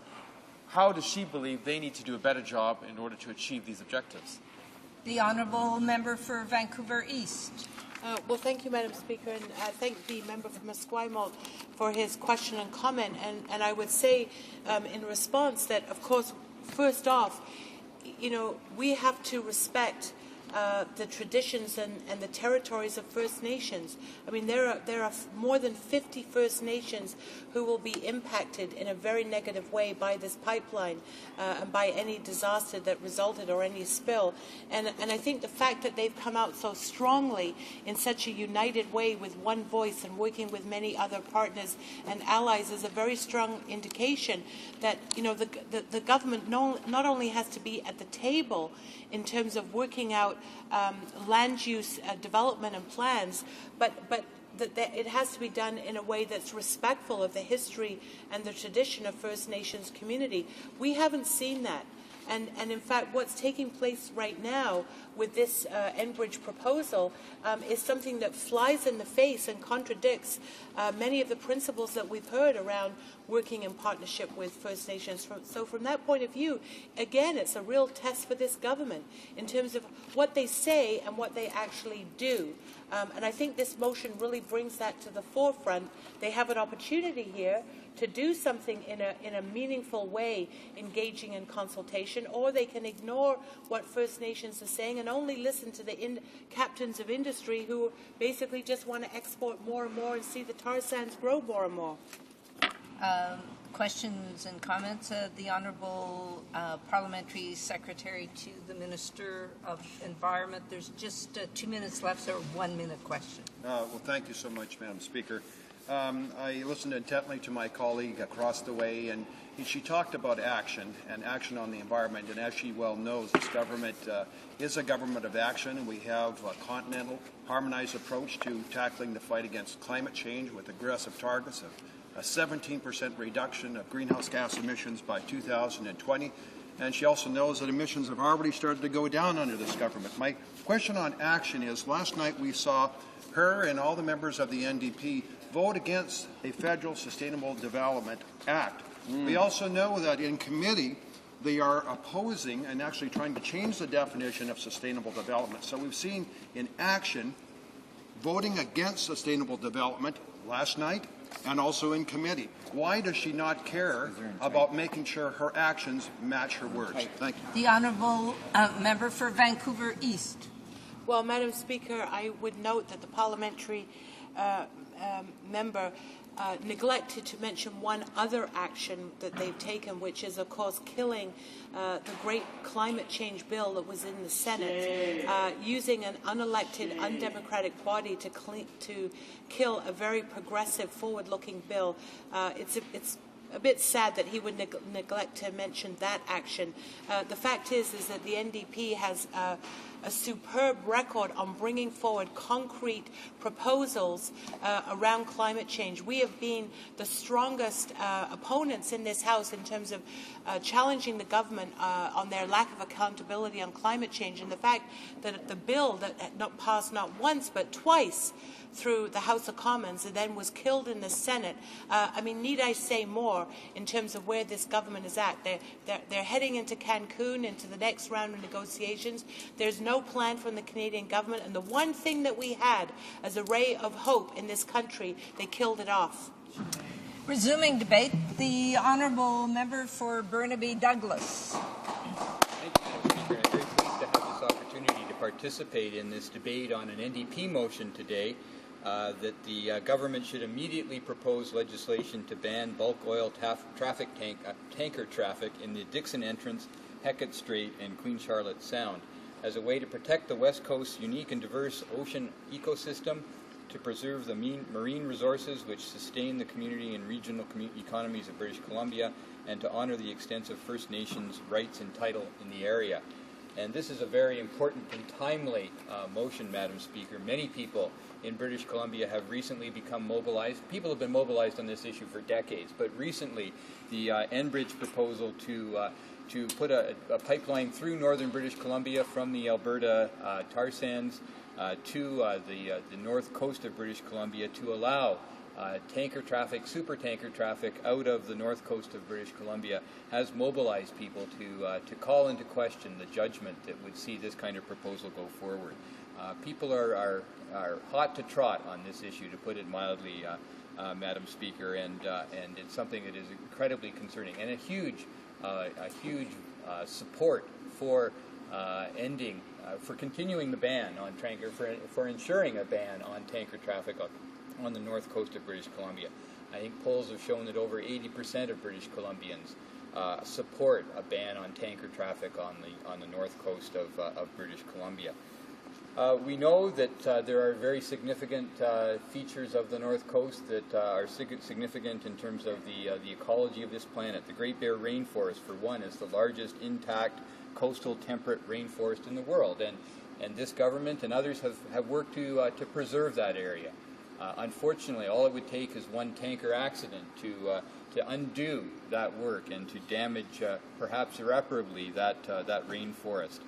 How does she believe they need to do a better job in order to achieve these objectives? The Honourable Member for Vancouver East. Well, thank you, Madam Speaker, and I thank the member from Esquimalt for his question and comment. And I would say in response that, of course, first off, we have to respect the traditions and the territories of First Nations. I mean, there are more than 50 First Nations who will be impacted in a very negative way by this pipeline and by any disaster that resulted or any spill. And I think the fact that they've come out so strongly in such a united way with one voice and working with many other partners and allies is a very strong indication that the government not only has to be at the table in terms of working out land use development and plans, but that it has to be done in a way that's respectful of the history and the tradition of First Nations community. We haven't seen that. And in fact, what's taking place right now with this Enbridge proposal is something that flies in the face and contradicts many of the principles that we've heard around working in partnership with First Nations. So from that point of view, again, it's a real test for this government in terms of what they say and what they actually do. And I think this motion really brings that to the forefront. They have an opportunity here to do something in a meaningful way, engaging in consultation, or they can ignore what First Nations are saying and only listen to the captains of industry who basically just want to export more and more and see the tar sands grow more and more. Questions and comments? The Honourable Parliamentary Secretary to the Minister of Environment. There's just 2 minutes left, so 1 minute question. Well, thank you so much, Madam Speaker. I listened intently to my colleague across the way, and she talked about action and action on the environment. And as she well knows, this government is a government of action, and we have a continental, harmonized approach to tackling the fight against climate change with aggressive targets of a 17% reduction of greenhouse gas emissions by 2020. And she also knows that emissions have already started to go down under this government. My question on action is, last night we saw her and all the members of the NDP vote against a federal Sustainable Development Act, We also know that in committee, they are opposing and actually trying to change the definition of sustainable development. So we've seen in action voting against sustainable development last night and also in committee. Why does she not care about making sure her actions match her words? Thank you. The Honourable Member for Vancouver East. Well, Madam Speaker, I would note that the parliamentary member neglected to mention one other action that they've taken, which is, of course, killing the great climate change bill that was in the Senate, using an unelected, undemocratic body to kill a very progressive, forward-looking bill. It's a bit sad that he would neglect to mention that action. The fact is that the NDP has a superb record on bringing forward concrete proposals around climate change. We have been the strongest opponents in this House in terms of challenging the government on their lack of accountability on climate change, and the fact that the bill that had not passed not once but twice through the House of Commons and then was killed in the Senate. I mean, need I say more in terms of where this government is at? They're heading into Cancun, into the next round of negotiations. There's no plan from the Canadian government, and the one thing that we had as a ray of hope in this country, they killed it off. Resuming debate, the Honourable Member for Burnaby Douglas. Thank you, Madam Speaker. I'm very pleased to have this opportunity to participate in this debate on an NDP motion today that the government should immediately propose legislation to ban bulk oil tanker traffic in the Dixon Entrance, Hecate Strait, and Queen Charlotte Sound as a way to protect the West Coast's unique and diverse ocean ecosystem, to preserve the marine resources which sustain the community and regional economies of British Columbia, and to honor the extensive First Nations rights and title in the area. And this is a very important and timely motion, Madam Speaker. Many people in British Columbia have recently become mobilized. People have been mobilized on this issue for decades, but recently the Enbridge proposal to put a pipeline through northern British Columbia from the Alberta tar sands to the north coast of British Columbia to allow tanker traffic, super tanker traffic out of the north coast of British Columbia has mobilized people to call into question the judgment that would see this kind of proposal go forward. People are hot to trot on this issue, to put it mildly, Madam Speaker, and it's something that is incredibly concerning, and a huge support for ending, for continuing the ban on tanker, for ensuring a ban on tanker traffic on the north coast of British Columbia. I think polls have shown that over 80% of British Columbians support a ban on tanker traffic on the north coast of British Columbia. We know that there are very significant features of the North Coast that are significant in terms of the ecology of this planet. The Great Bear Rainforest, for one, is the largest intact coastal temperate rainforest in the world, and this government and others have worked to preserve that area. Unfortunately, all it would take is one tanker accident to undo that work and to damage, perhaps irreparably, that rainforest.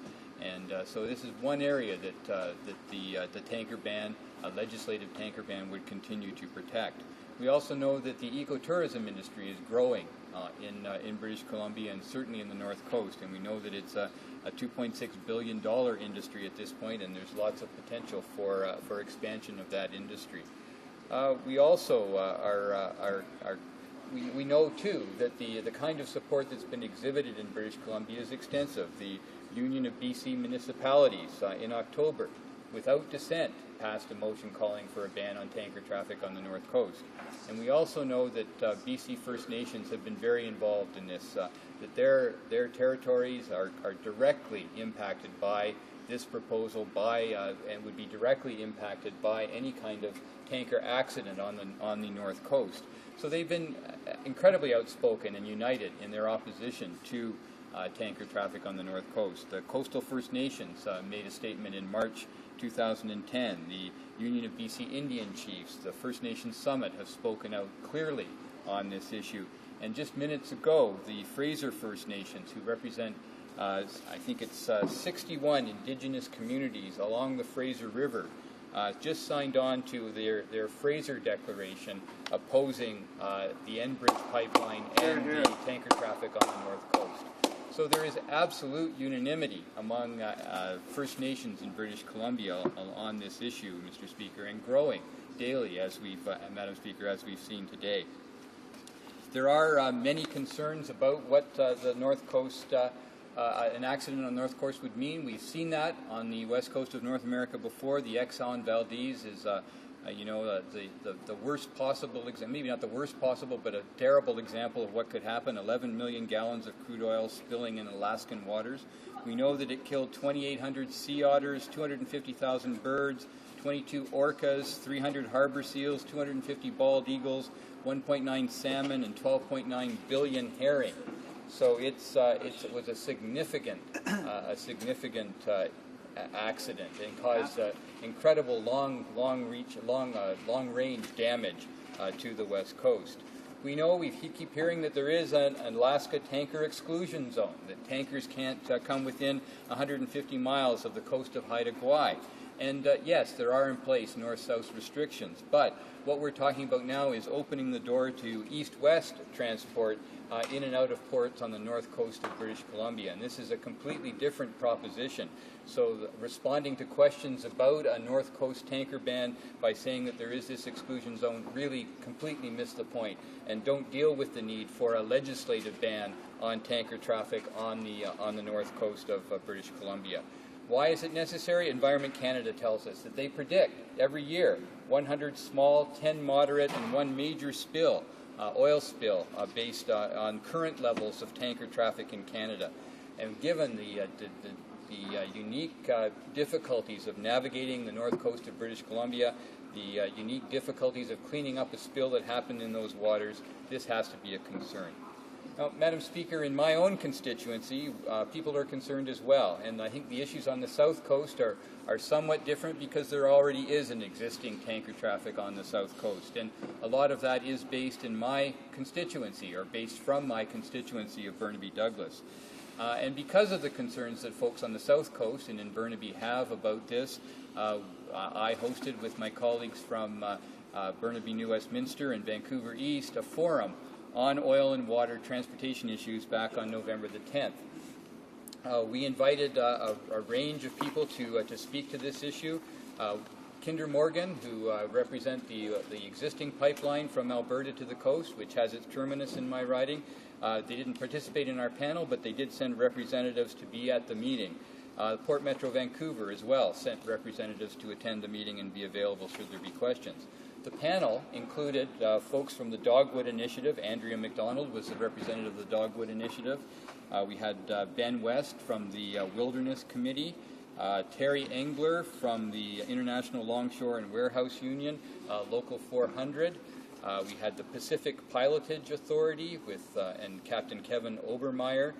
And so this is one area that the tanker ban, a legislative tanker ban, would continue to protect. We also know that the ecotourism industry is growing in British Columbia and certainly in the North Coast, and we know that it's a $2.6 billion industry at this point, and there's lots of potential for expansion of that industry. We also we know too that the kind of support that's been exhibited in British Columbia is extensive. The Union of BC Municipalities in October, without dissent, passed a motion calling for a ban on tanker traffic on the North Coast. And we also know that BC First Nations have been very involved in this, that their territories are directly impacted by this proposal and would be directly impacted by any kind of tanker accident on the North Coast. So they've been incredibly outspoken and united in their opposition to tanker traffic on the North Coast. The Coastal First Nations made a statement in March 2010. The Union of BC Indian Chiefs, the First Nations Summit, have spoken out clearly on this issue. And just minutes ago, the Fraser First Nations, who represent, I think it's 61 Indigenous communities along the Fraser River, just signed on to their Fraser Declaration opposing the Enbridge pipeline and the tanker traffic on the North Coast. So there is absolute unanimity among First Nations in British Columbia on this issue, Mr. Speaker, and growing daily, as we've, Madam Speaker, as we've seen today. There are many concerns about what the North Coast, an accident on the North Coast would mean. We've seen that on the west coast of North America before. The Exxon Valdez is, the worst possible, maybe not the worst possible, but a terrible example of what could happen. 11 million gallons of crude oil spilling in Alaskan waters. We know that it killed 2,800 sea otters, 250,000 birds, 22 orcas, 300 harbor seals, 250 bald eagles, 1.9 salmon, and 12.9 billion herring. So it was a significant accident and caused incredible long-range damage to the west coast. We know we keep hearing that there is an Alaska tanker exclusion zone, that tankers can't come within 150 miles of the coast of Haida Gwaii. And yes, there are in place north-south restrictions, but what we're talking about now is opening the door to east-west transport in and out of ports on the north coast of British Columbia. And this is a completely different proposition. So responding to questions about a north coast tanker ban by saying that there is this exclusion zone really completely miss the point and don't deal with the need for a legislative ban on tanker traffic on the north coast of British Columbia. Why is it necessary? Environment Canada tells us that they predict every year 100 small, 10 moderate, and 1 major spill, oil spill, based on current levels of tanker traffic in Canada. And given the unique difficulties of navigating the north coast of British Columbia, the unique difficulties of cleaning up a spill that happened in those waters, this has to be a concern. Now, Madam Speaker, in my own constituency, people are concerned as well, and I think the issues on the south coast are somewhat different because there already is an existing tanker traffic on the south coast, and a lot of that is based in my constituency, or based from my constituency of Burnaby Douglas. And because of the concerns that folks on the south coast and in Burnaby have about this, I hosted with my colleagues from Burnaby New Westminster and Vancouver East a forum on oil and water transportation issues back on November the 10th. We invited a range of people to speak to this issue. Kinder Morgan, who represent the existing pipeline from Alberta to the coast, which has its terminus in my riding. They didn't participate in our panel, but they did send representatives to be at the meeting. Port Metro Vancouver as well sent representatives to attend the meeting and be available should there be questions. The panel included folks from the Dogwood Initiative. Andrea McDonald was the representative of the Dogwood Initiative. We had Ben West from the Wilderness Committee, Terry Engler from the International Longshore and Warehouse Union, Local 400. We had the Pacific Pilotage Authority with and Captain Kevin Obermeyer,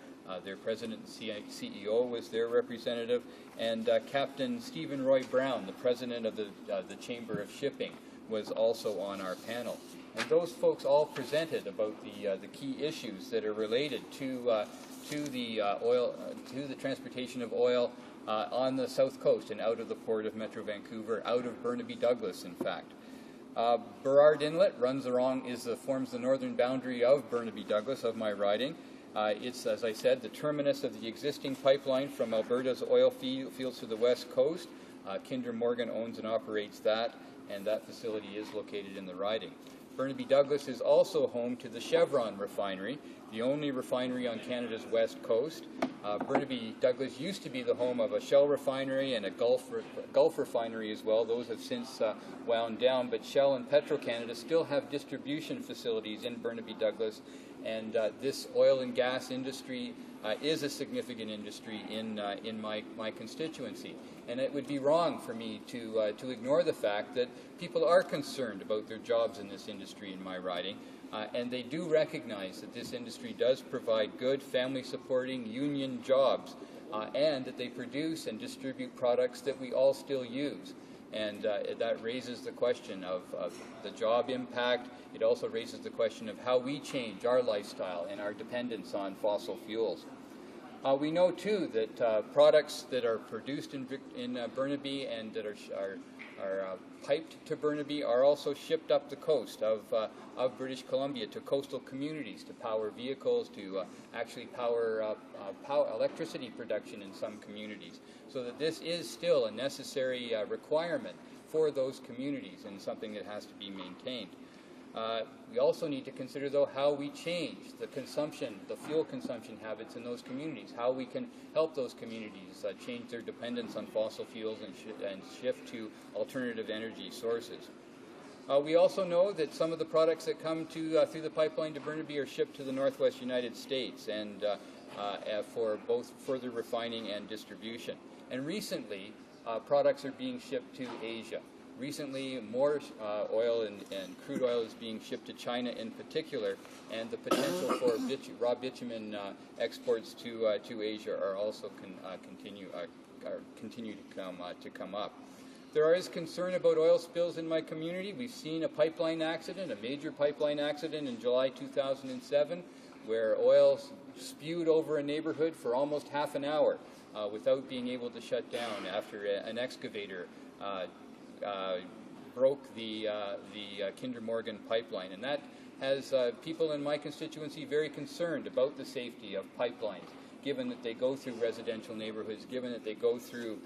their president and CEO was their representative, and Captain Stephen Roy Brown, the president of the Chamber of Shipping, was also on our panel. And those folks all presented about the key issues that are related to the transportation of oil on the south coast and out of the port of Metro Vancouver, out of Burnaby Douglas, in fact. Burrard Inlet forms the northern boundary of Burnaby Douglas, of my riding. It's, as I said, the terminus of the existing pipeline from Alberta's oil fields to the west coast. Kinder Morgan owns and operates that, and that facility is located in the riding. Burnaby Douglas is also home to the Chevron refinery, the only refinery on Canada's west coast. Burnaby Douglas used to be the home of a Shell refinery and a Gulf refinery as well. Those have since wound down, but Shell and Petro-Canada still have distribution facilities in Burnaby Douglas, and this oil and gas industry is a significant industry in my constituency. And it would be wrong for me to ignore the fact that people are concerned about their jobs in this industry in my riding, and they do recognize that this industry does provide good family-supporting union jobs, and that they produce and distribute products that we all still use. And that raises the question of the job impact. It also raises the question of how we change our lifestyle and our dependence on fossil fuels. We know, too, that products that are produced in Burnaby and that are piped to Burnaby are also shipped up the coast of British Columbia to coastal communities to power vehicles, to actually power electricity production in some communities. So that this is still a necessary requirement for those communities and something that has to be maintained. We also need to consider, though, how we change the consumption, the fuel consumption habits in those communities, how we can help those communities change their dependence on fossil fuels and shift to alternative energy sources. We also know that some of the products that come to through the pipeline to Burnaby are shipped to the Northwest United States and for both further refining and distribution. And recently, products are being shipped to Asia. Recently, more oil and crude oil is being shipped to China in particular, and the potential for raw bitumen exports to Asia are also continue to come up. There is concern about oil spills in my community. We've seen a pipeline accident, a major pipeline accident in July 2007, where oil spewed over a neighborhood for almost half an hour without being able to shut down after an excavator broke the Kinder Morgan pipeline. And that has people in my constituency very concerned about the safety of pipelines, given that they go through residential neighborhoods, given that they go through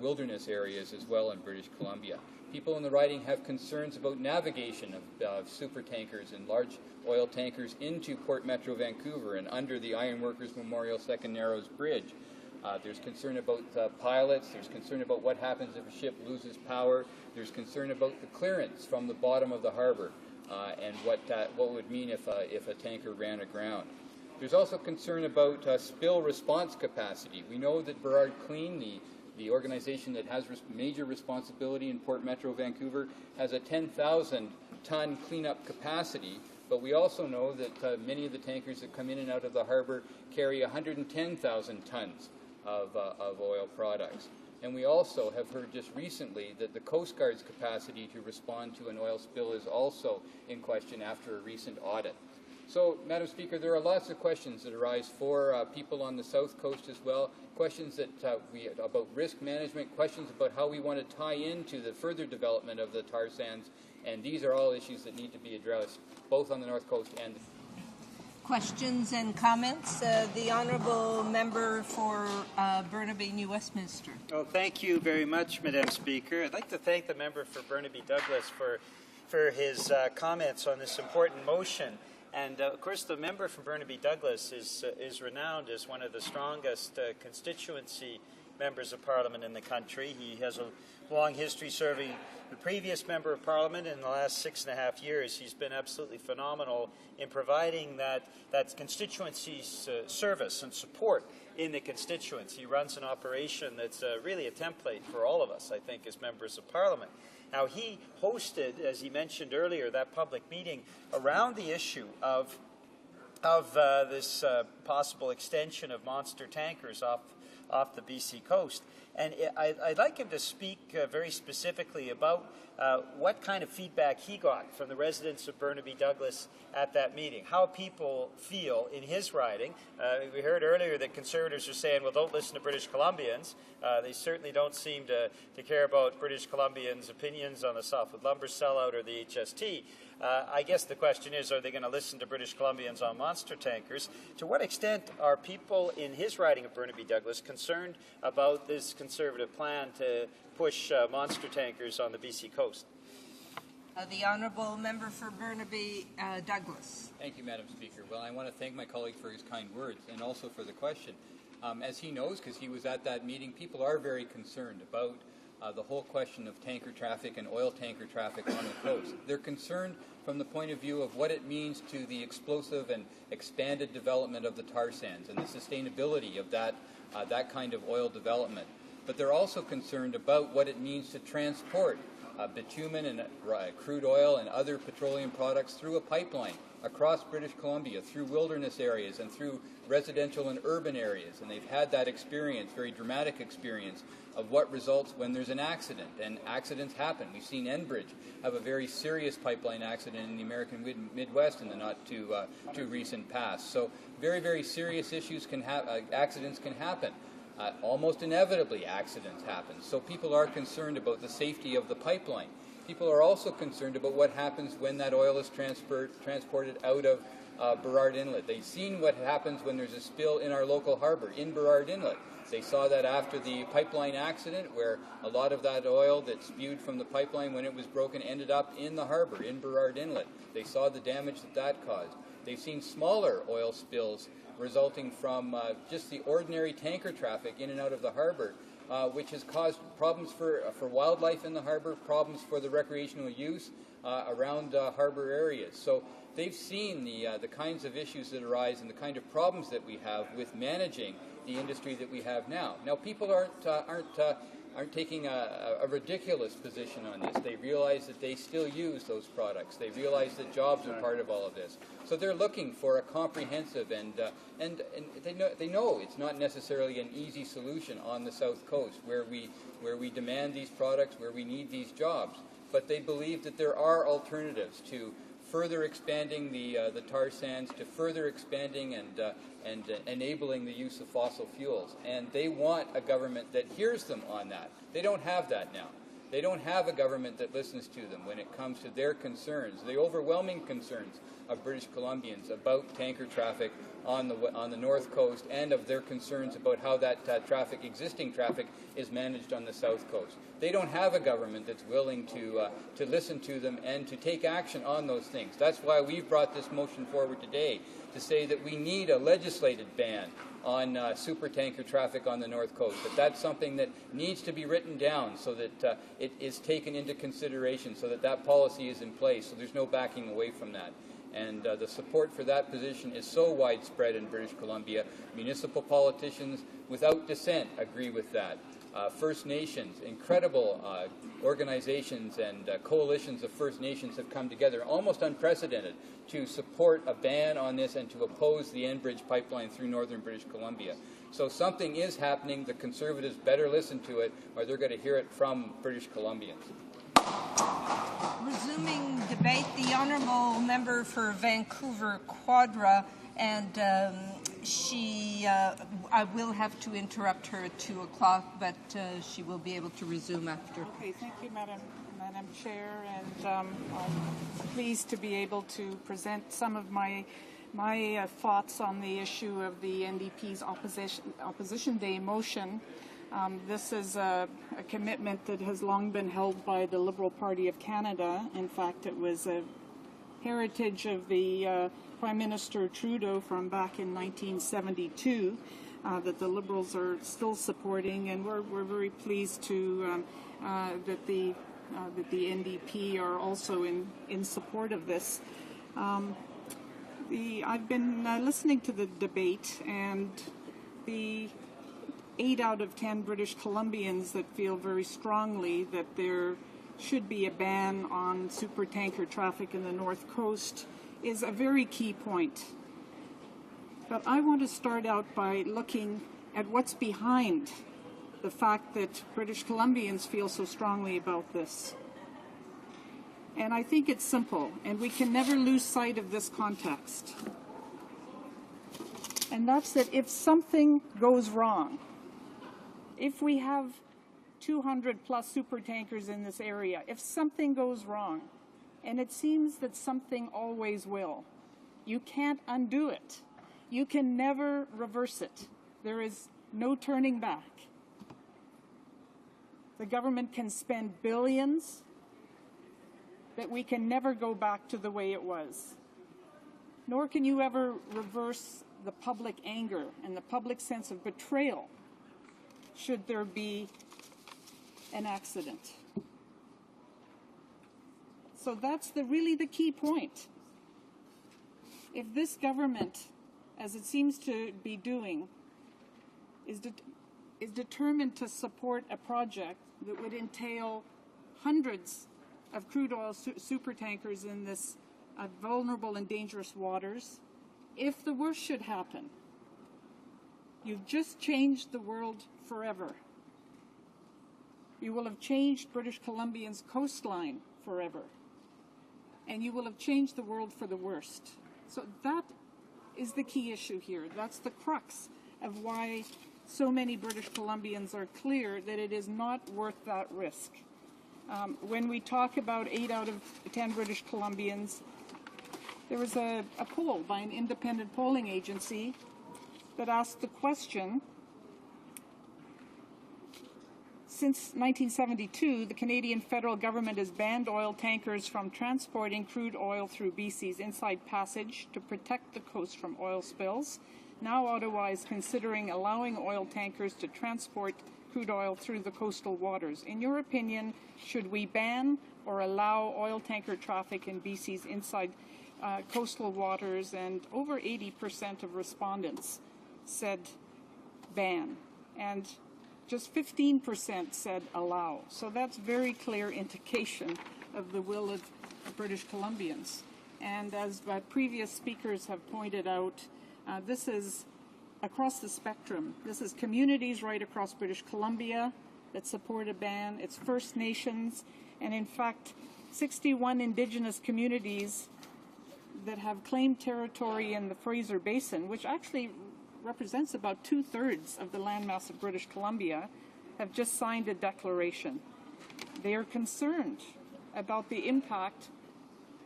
wilderness areas as well in British Columbia. People in the riding have concerns about navigation of super tankers and large oil tankers into Port Metro Vancouver and under the Ironworkers Memorial Second Narrows Bridge. There's concern about pilots. There's concern about what happens if a ship loses power. There's concern about the clearance from the bottom of the harbor and what would mean if a tanker ran aground. There's also concern about spill response capacity. We know that Burrard Clean, the organization that has major responsibility in Port Metro Vancouver, has a 10,000-ton cleanup capacity. But we also know that many of the tankers that come in and out of the harbor carry 110,000 tons of oil products. And we also have heard just recently that the Coast Guard's capacity to respond to an oil spill is also in question after a recent audit. So, Madam Speaker, there are lots of questions that arise for people on the South Coast as well, questions that about risk management, questions about how we want to tie into the further development of the tar sands, and these are all issues that need to be addressed, both on the North Coast and Questions and comments? The Honourable Member for Burnaby, New Westminster. Oh, thank you very much, Madam Speaker. I'd like to thank the member for Burnaby Douglas for his comments on this important motion. And, of course, the member from Burnaby Douglas is renowned as one of the strongest constituency members of Parliament in the country. He has a long history serving the previous Member of Parliament. In the last 6.5 years, he's been absolutely phenomenal in providing that constituency's service and support in the constituency. He runs an operation that's really a template for all of us, I think, as members of Parliament. Now, he hosted, as he mentioned earlier, that public meeting around the issue of this possible extension of monster tankers off the BC coast. And I'd like him to speak very specifically about what kind of feedback he got from the residents of Burnaby Douglas at that meeting, how people feel in his riding. We heard earlier that Conservatives are saying, well, don't listen to British Columbians. They certainly don't seem to care about British Columbians' opinions on the softwood lumber sellout or the HST. I guess the question is, are they going to listen to British Columbians on monster tankers? To what extent are people in his riding of Burnaby Douglas concerned about this Conservative plan to push monster tankers on the BC coast? The Honourable Member for Burnaby Douglas. Thank you, Madam Speaker. Well, I want to thank my colleague for his kind words and also for the question. As he knows, because he was at that meeting, people are very concerned about the whole question of tanker traffic and oil tanker traffic on the coast. They're concerned from the point of view of what it means to the explosive and expanded development of the tar sands and the sustainability of that kind of oil development. But they're also concerned about what it means to transport bitumen and crude oil and other petroleum products through a pipeline across British Columbia, through wilderness areas and through residential and urban areas. And they've had that experience, very dramatic experience, of what results when there's an accident. And accidents happen. We've seen Enbridge have a very serious pipeline accident in the American Midwest in the not too recent past. So very, very serious issues accidents can happen. almost inevitably accidents happen. So people are concerned about the safety of the pipeline. People are also concerned about what happens when that oil is transported out of Burrard Inlet. They've seen what happens when there's a spill in our local harbor, in Burrard Inlet. They saw that after the pipeline accident, where a lot of that oil that spewed from the pipeline when it was broken ended up in the harbor, in Burrard Inlet. They saw the damage that that caused. They've seen smaller oil spills resulting from just the ordinary tanker traffic in and out of the harbor, which has caused problems for wildlife in the harbor, problems for the recreational use around harbor areas. So they've seen the kinds of issues that arise and the kind of problems that we have with managing the industry that we have now. Now, people aren't taking a ridiculous position on this. They realize that they still use those products. They realize that jobs are part of all of this. So they're looking for a comprehensive and they know it's not necessarily an easy solution on the South Coast where we demand these products, where we need these jobs. But they believe that there are alternatives to further expanding the tar sands, to further expanding and enabling the use of fossil fuels. And they want a government that hears them on that. They don't have that now. They don't have a government that listens to them when it comes to their concerns, the overwhelming concerns of British Columbians about tanker traffic on the North Coast, and of their concerns about how that existing traffic is managed on the South Coast. They don't have a government that's willing to listen to them and to take action on those things. That's why we've brought this motion forward today, to say that we need a legislated ban on supertanker traffic on the North Coast. That's something that needs to be written down so that it is taken into consideration, so that policy is in place, so there's no backing away from that. And the support for that position is so widespread in British Columbia. Municipal politicians, without dissent, agree with that. First Nations, incredible organizations and coalitions of First Nations have come together, almost unprecedented, to support a ban on this and to oppose the Enbridge pipeline through northern British Columbia. So something is happening. The Conservatives better listen to it, or they're going to hear it from British Columbians. Resuming debate, the honourable member for Vancouver Quadra, and I will have to interrupt her at 2 o'clock, but she will be able to resume after. Okay, thank you, Madam Chair, and I'm pleased to be able to present some of my thoughts on the issue of the NDP's opposition day motion. This is a commitment that has long been held by the Liberal Party of Canada. In fact, it was a heritage of the Prime Minister Trudeau from back in 1972 that the Liberals are still supporting, and we're very pleased to that the NDP are also in support of this. I've been listening to the debate, and the 8 out of 10 British Columbians that feel very strongly that there should be a ban on supertanker traffic in the North Coast is a very key point. But I want to start out by looking at what's behind the fact that British Columbians feel so strongly about this. And I think it's simple, and we can never lose sight of this context. And that's that if something goes wrong, if we have 200 plus supertankers in this area, if something goes wrong, and it seems that something always will, you can't undo it. You can never reverse it. There is no turning back. The government can spend billions, but we can never go back to the way it was. Nor can you ever reverse the public anger and the public sense of betrayal should there be an accident. So that's really the key point. If this government, as it seems to be doing, is determined to support a project that would entail hundreds of crude oil supertankers in this vulnerable and dangerous waters, if the worst should happen, you've just changed the world forever. You will have changed British Columbia's coastline forever. And you will have changed the world for the worst. So that is the key issue here. That's the crux of why so many British Columbians are clear that it is not worth that risk. When we talk about 8 out of 10 British Columbians, there was a poll by an independent polling agency that asked the question, since 1972, the Canadian federal government has banned oil tankers from transporting crude oil through BC's Inside Passage to protect the coast from oil spills. Now Ottawa is considering allowing oil tankers to transport crude oil through the coastal waters. In your opinion, should we ban or allow oil tanker traffic in BC's inside coastal waters? And over 80% of respondents said ban, and just 15% said allow. So that's very clear indication of the will of British Columbians. And as previous speakers have pointed out, this is across the spectrum. This is communities right across British Columbia that support a ban. It's First Nations, and in fact, 61 Indigenous communities that have claimed territory in the Fraser Basin, which actually represents about 2/3 of the landmass of British Columbia, have just signed a declaration. They are concerned about the impact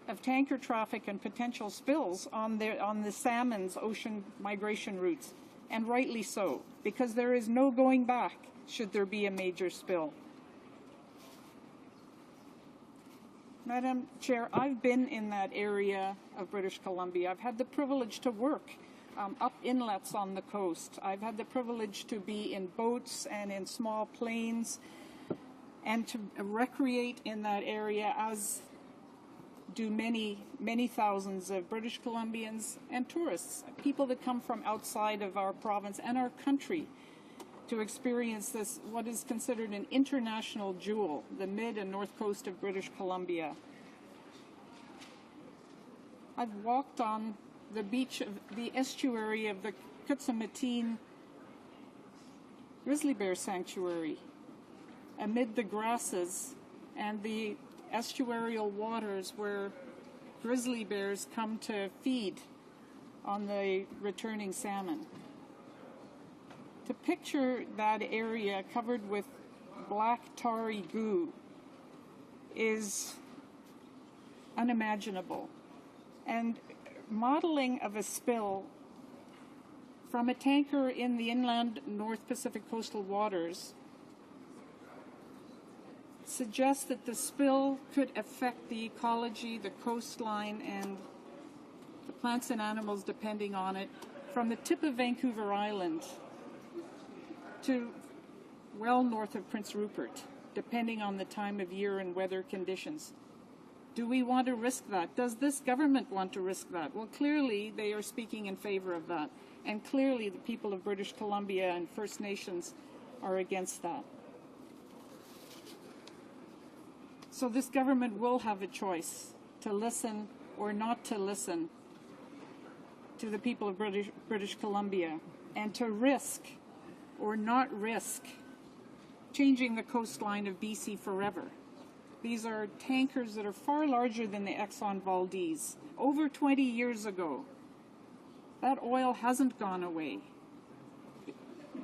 of tanker traffic and potential spills on the salmon's ocean migration routes, and rightly so, because there is no going back should there be a major spill. Madam Chair, I've been in that area of British Columbia. I've had the privilege to work up inlets on the coast. I've had the privilege to be in boats and in small planes and to recreate in that area, as do many, many thousands of British Columbians and tourists, people that come from outside of our province and our country to experience this, what is considered an international jewel, the mid and north coast of British Columbia. I've walked on the beach of the estuary of the Kutsumatine Grizzly Bear Sanctuary amid the grasses and the estuarial waters where grizzly bears come to feed on the returning salmon. To picture that area covered with black tarry goo is unimaginable. And modeling of a spill from a tanker in the inland North Pacific coastal waters suggests that the spill could affect the ecology, the coastline, and the plants and animals depending on it from the tip of Vancouver Island to well north of Prince Rupert, depending on the time of year and weather conditions. Do we want to risk that? Does this government want to risk that? Well, clearly they are speaking in favor of that. And clearly the people of British Columbia and First Nations are against that. So this government will have a choice to listen or not to listen to the people of British Columbia, and to risk or not risk changing the coastline of BC forever. These are tankers that are far larger than the Exxon Valdez. Over 20 years ago, that oil hasn't gone away.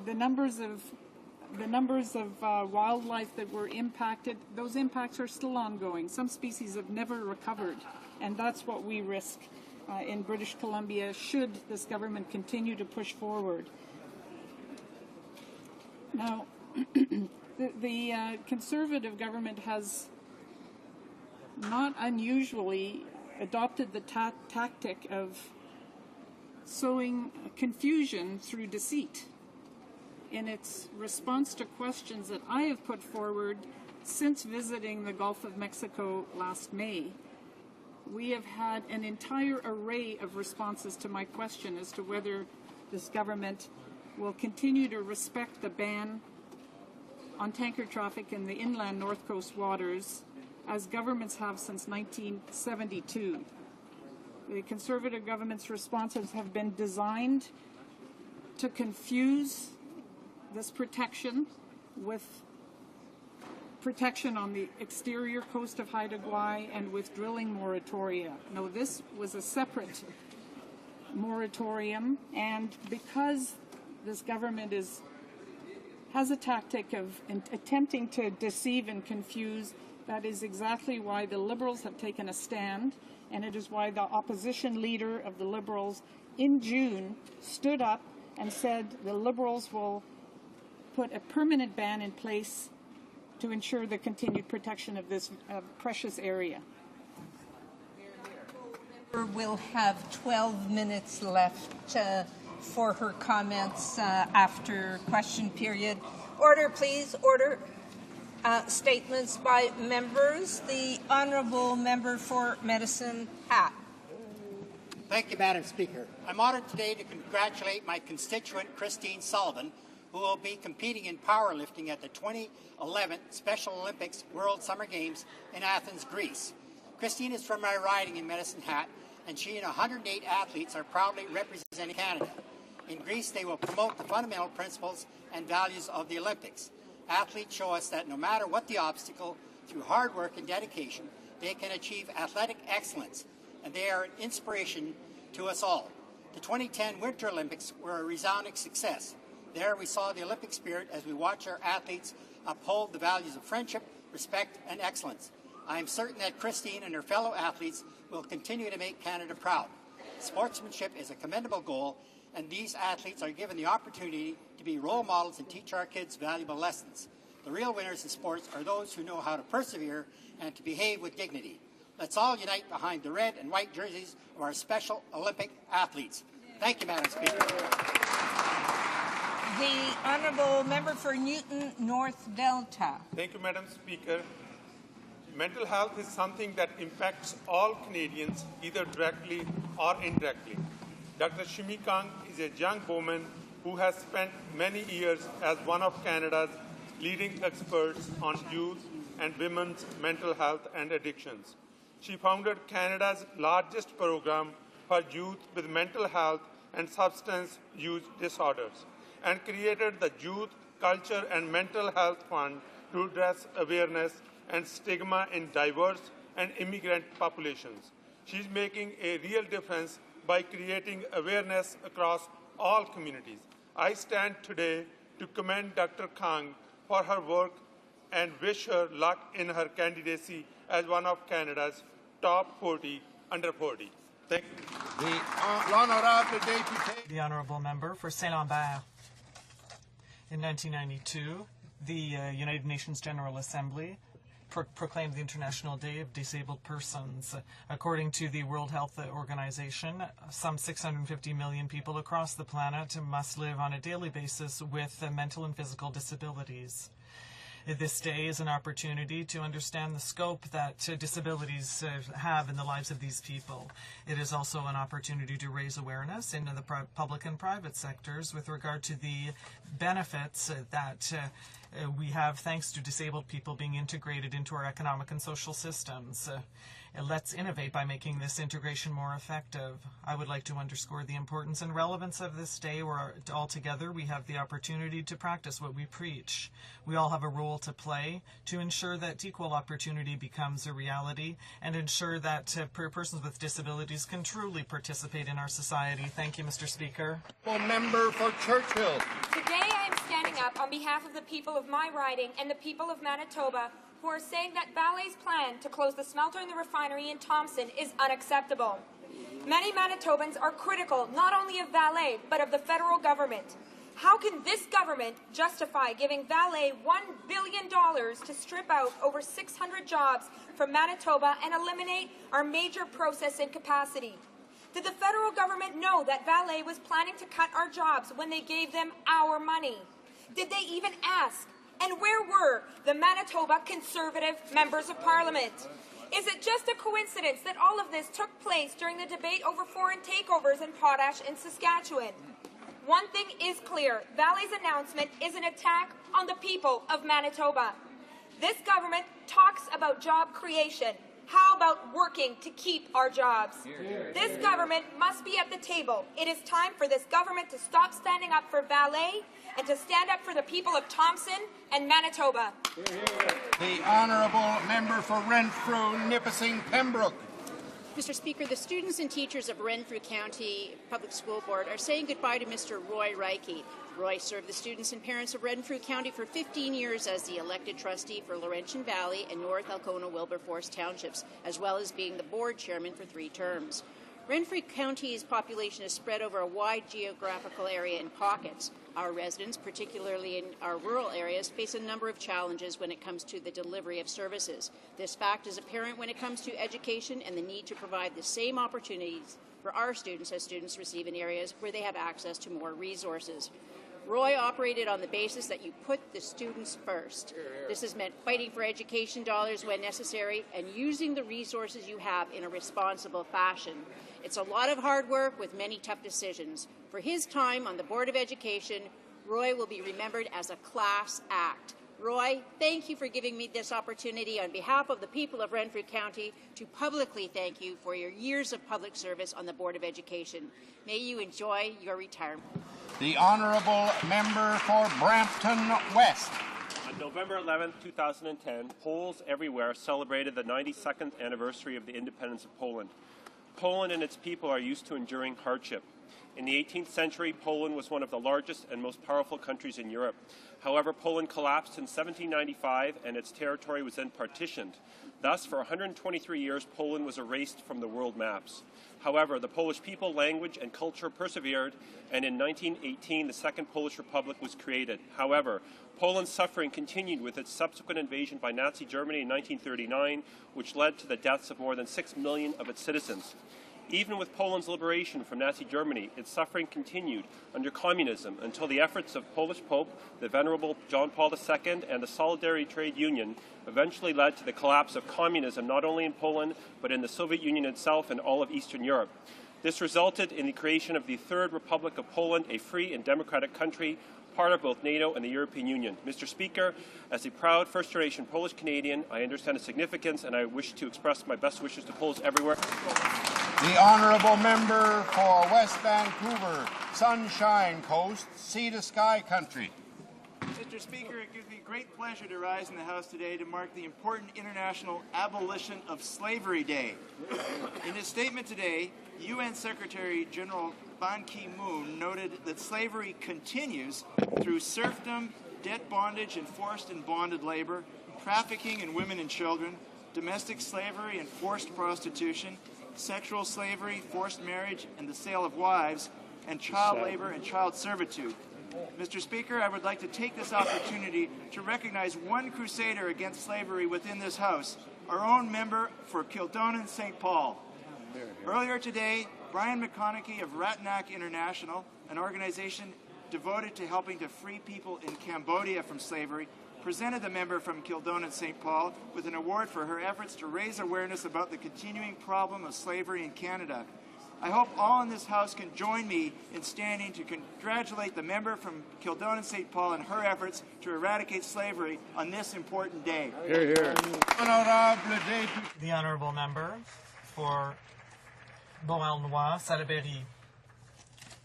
The numbers of wildlife that were impacted, those impacts are still ongoing. Some species have never recovered, and that's what we risk in British Columbia should this government continue to push forward. Now, the Conservative government has not unusually adopted the tactic of sowing confusion through deceit in its response to questions that I have put forward since visiting the Gulf of Mexico last May. We have had an entire array of responses to my question as to whether this government will continue to respect the ban on tanker traffic in the inland North Coast waters, as governments have since 1972. The Conservative government's responses have been designed to confuse this protection with protection on the exterior coast of Haida Gwaii and with drilling moratoria. No, this was a separate moratorium, and because this government is has a tactic of attempting to deceive and confuse. That is exactly why the Liberals have taken a stand, and it is why the opposition leader of the Liberals in June stood up and said the Liberals will put a permanent ban in place to ensure the continued protection of this precious area. We'll have 12 minutes left for her comments after question period. Order, please. Order. Statements by members. The Honourable Member for Medicine Hat. Thank you, Madam Speaker. I'm honoured today to congratulate my constituent, Christine Sullivan, who will be competing in powerlifting at the 2011 Special Olympics World Summer Games in Athens, Greece. Christine is from my riding in Medicine Hat, and she and 108 athletes are proudly representing Canada. In Greece, they will promote the fundamental principles and values of the Olympics. Athletes show us that no matter what the obstacle, through hard work and dedication, they can achieve athletic excellence, and they are an inspiration to us all. The 2010 Winter Olympics were a resounding success. There we saw the Olympic spirit as we watch our athletes uphold the values of friendship, respect, and excellence. I am certain that Christine and her fellow athletes will continue to make Canada proud. Sportsmanship is a commendable goal, and these athletes are given the opportunity to be role models and teach our kids valuable lessons. The real winners in sports are those who know how to persevere and to behave with dignity. Let's all unite behind the red and white jerseys of our Special Olympic athletes. Thank you, Madam Speaker. The Honourable Member for Newton North Delta. Thank you, Madam Speaker. Mental health is something that impacts all Canadians, either directly or indirectly. Dr. Shimi Kang is a young woman who has spent many years as one of Canada's leading experts on youth and women's mental health and addictions. She founded Canada's largest program for youth with mental health and substance use disorders and created the Youth, Culture and Mental Health Fund to address awareness and stigma in diverse and immigrant populations. She's making a real difference by creating awareness across all communities. I stand today to commend Dr. Kang for her work and wish her luck in her candidacy as one of Canada's top 40 under 40. Thank you. The Honourable Member for Saint-Lambert. In 1992, the United Nations General Assembly proclaimed the International Day of Disabled Persons. According to the World Health Organization, some 650 million people across the planet must live on a daily basis with mental and physical disabilities. This day is an opportunity to understand the scope that disabilities have in the lives of these people. It is also an opportunity to raise awareness in the public and private sectors with regard to the benefits that we have thanks to disabled people being integrated into our economic and social systems. Let's innovate by making this integration more effective. I would like to underscore the importance and relevance of this day where all together we have the opportunity to practice what we preach. We all have a role to play to ensure that equal opportunity becomes a reality and ensure that persons with disabilities can truly participate in our society. Thank you, Mr. Speaker. Member for Churchill. Today I am standing up on behalf of the people of my riding and the people of Manitoba who are saying that Vale's plan to close the smelter and the refinery in Thompson is unacceptable. Many Manitobans are critical not only of Vale, but of the federal government. How can this government justify giving Vale $1 billion to strip out over 600 jobs from Manitoba and eliminate our major processing capacity? Did the federal government know that Vale was planning to cut our jobs when they gave them our money? Did they even ask? And where were the Manitoba Conservative members of Parliament? Is it just a coincidence that all of this took place during the debate over foreign takeovers in potash in Saskatchewan? One thing is clear, Vale's announcement is an attack on the people of Manitoba. This government talks about job creation. How about working to keep our jobs? This government must be at the table. It is time for this government to stop standing up for Vale and to stand up for the people of Thompson and Manitoba. The Honourable Member for Renfrew, Nipissing, Pembroke. Mr. Speaker, the students and teachers of Renfrew County Public School Board are saying goodbye to Mr. Roy Reike. Roy served the students and parents of Renfrew County for 15 years as the elected trustee for Laurentian Valley and North Alcona-Wilberforce townships, as well as being the board chairman for 3 terms. Renfrew County's population is spread over a wide geographical area in pockets. Our residents, particularly in our rural areas, face a number of challenges when it comes to the delivery of services. This fact is apparent when it comes to education and the need to provide the same opportunities for our students as students receive in areas where they have access to more resources. Roy operated on the basis that you put the students first. This has meant fighting for education dollars when necessary and using the resources you have in a responsible fashion. It's a lot of hard work with many tough decisions. For his time on the Board of Education, Roy will be remembered as a class act. Roy, thank you for giving me this opportunity on behalf of the people of Renfrew County to publicly thank you for your years of public service on the Board of Education. May you enjoy your retirement. The Honourable Member for Brampton West. On November 11, 2010, Poles everywhere celebrated the 92nd anniversary of the independence of Poland. Poland and its people are used to enduring hardship. In the 18th century, Poland was one of the largest and most powerful countries in Europe. However, Poland collapsed in 1795 and its territory was then partitioned. Thus, for 123 years, Poland was erased from the world maps. However, the Polish people, language, and culture persevered, and in 1918, the Second Polish Republic was created. However, Poland's suffering continued with its subsequent invasion by Nazi Germany in 1939, which led to the deaths of more than 6 million of its citizens. Even with Poland's liberation from Nazi Germany, its suffering continued under communism until the efforts of Polish Pope, the Venerable John Paul II, and the Solidarity Trade Union eventually led to the collapse of communism not only in Poland, but in the Soviet Union itself and all of Eastern Europe. This resulted in the creation of the Third Republic of Poland, a free and democratic country, part of both NATO and the European Union. Mr. Speaker, as a proud first-generation Polish Canadian, I understand its significance and I wish to express my best wishes to Poles everywhere. The Honourable Member for West Vancouver, Sunshine Coast, Sea to Sky Country. Mr. Speaker, it gives me great pleasure to rise in the House today to mark the important International Abolition of Slavery Day. In his statement today, UN Secretary General Ban Ki-moon noted that slavery continues through serfdom, debt bondage and forced and bonded labor, trafficking in women and children, domestic slavery and forced prostitution, sexual slavery, forced marriage and the sale of wives, and child labor and child servitude. Mr. Speaker, I would like to take this opportunity to recognize one crusader against slavery within this House, our own member for Kildonan St. Paul. Earlier today, Brian McConaughey of Ratnak International, an organization devoted to helping to free people in Cambodia from slavery, presented the member from Kildonan St. Paul with an award for her efforts to raise awareness about the continuing problem of slavery in Canada. I hope all in this House can join me in standing to congratulate the member from Kildonan St. Paul and her efforts to eradicate slavery on this important day. Hear, hear. The Honourable Member for Beauharnois, Salaberry.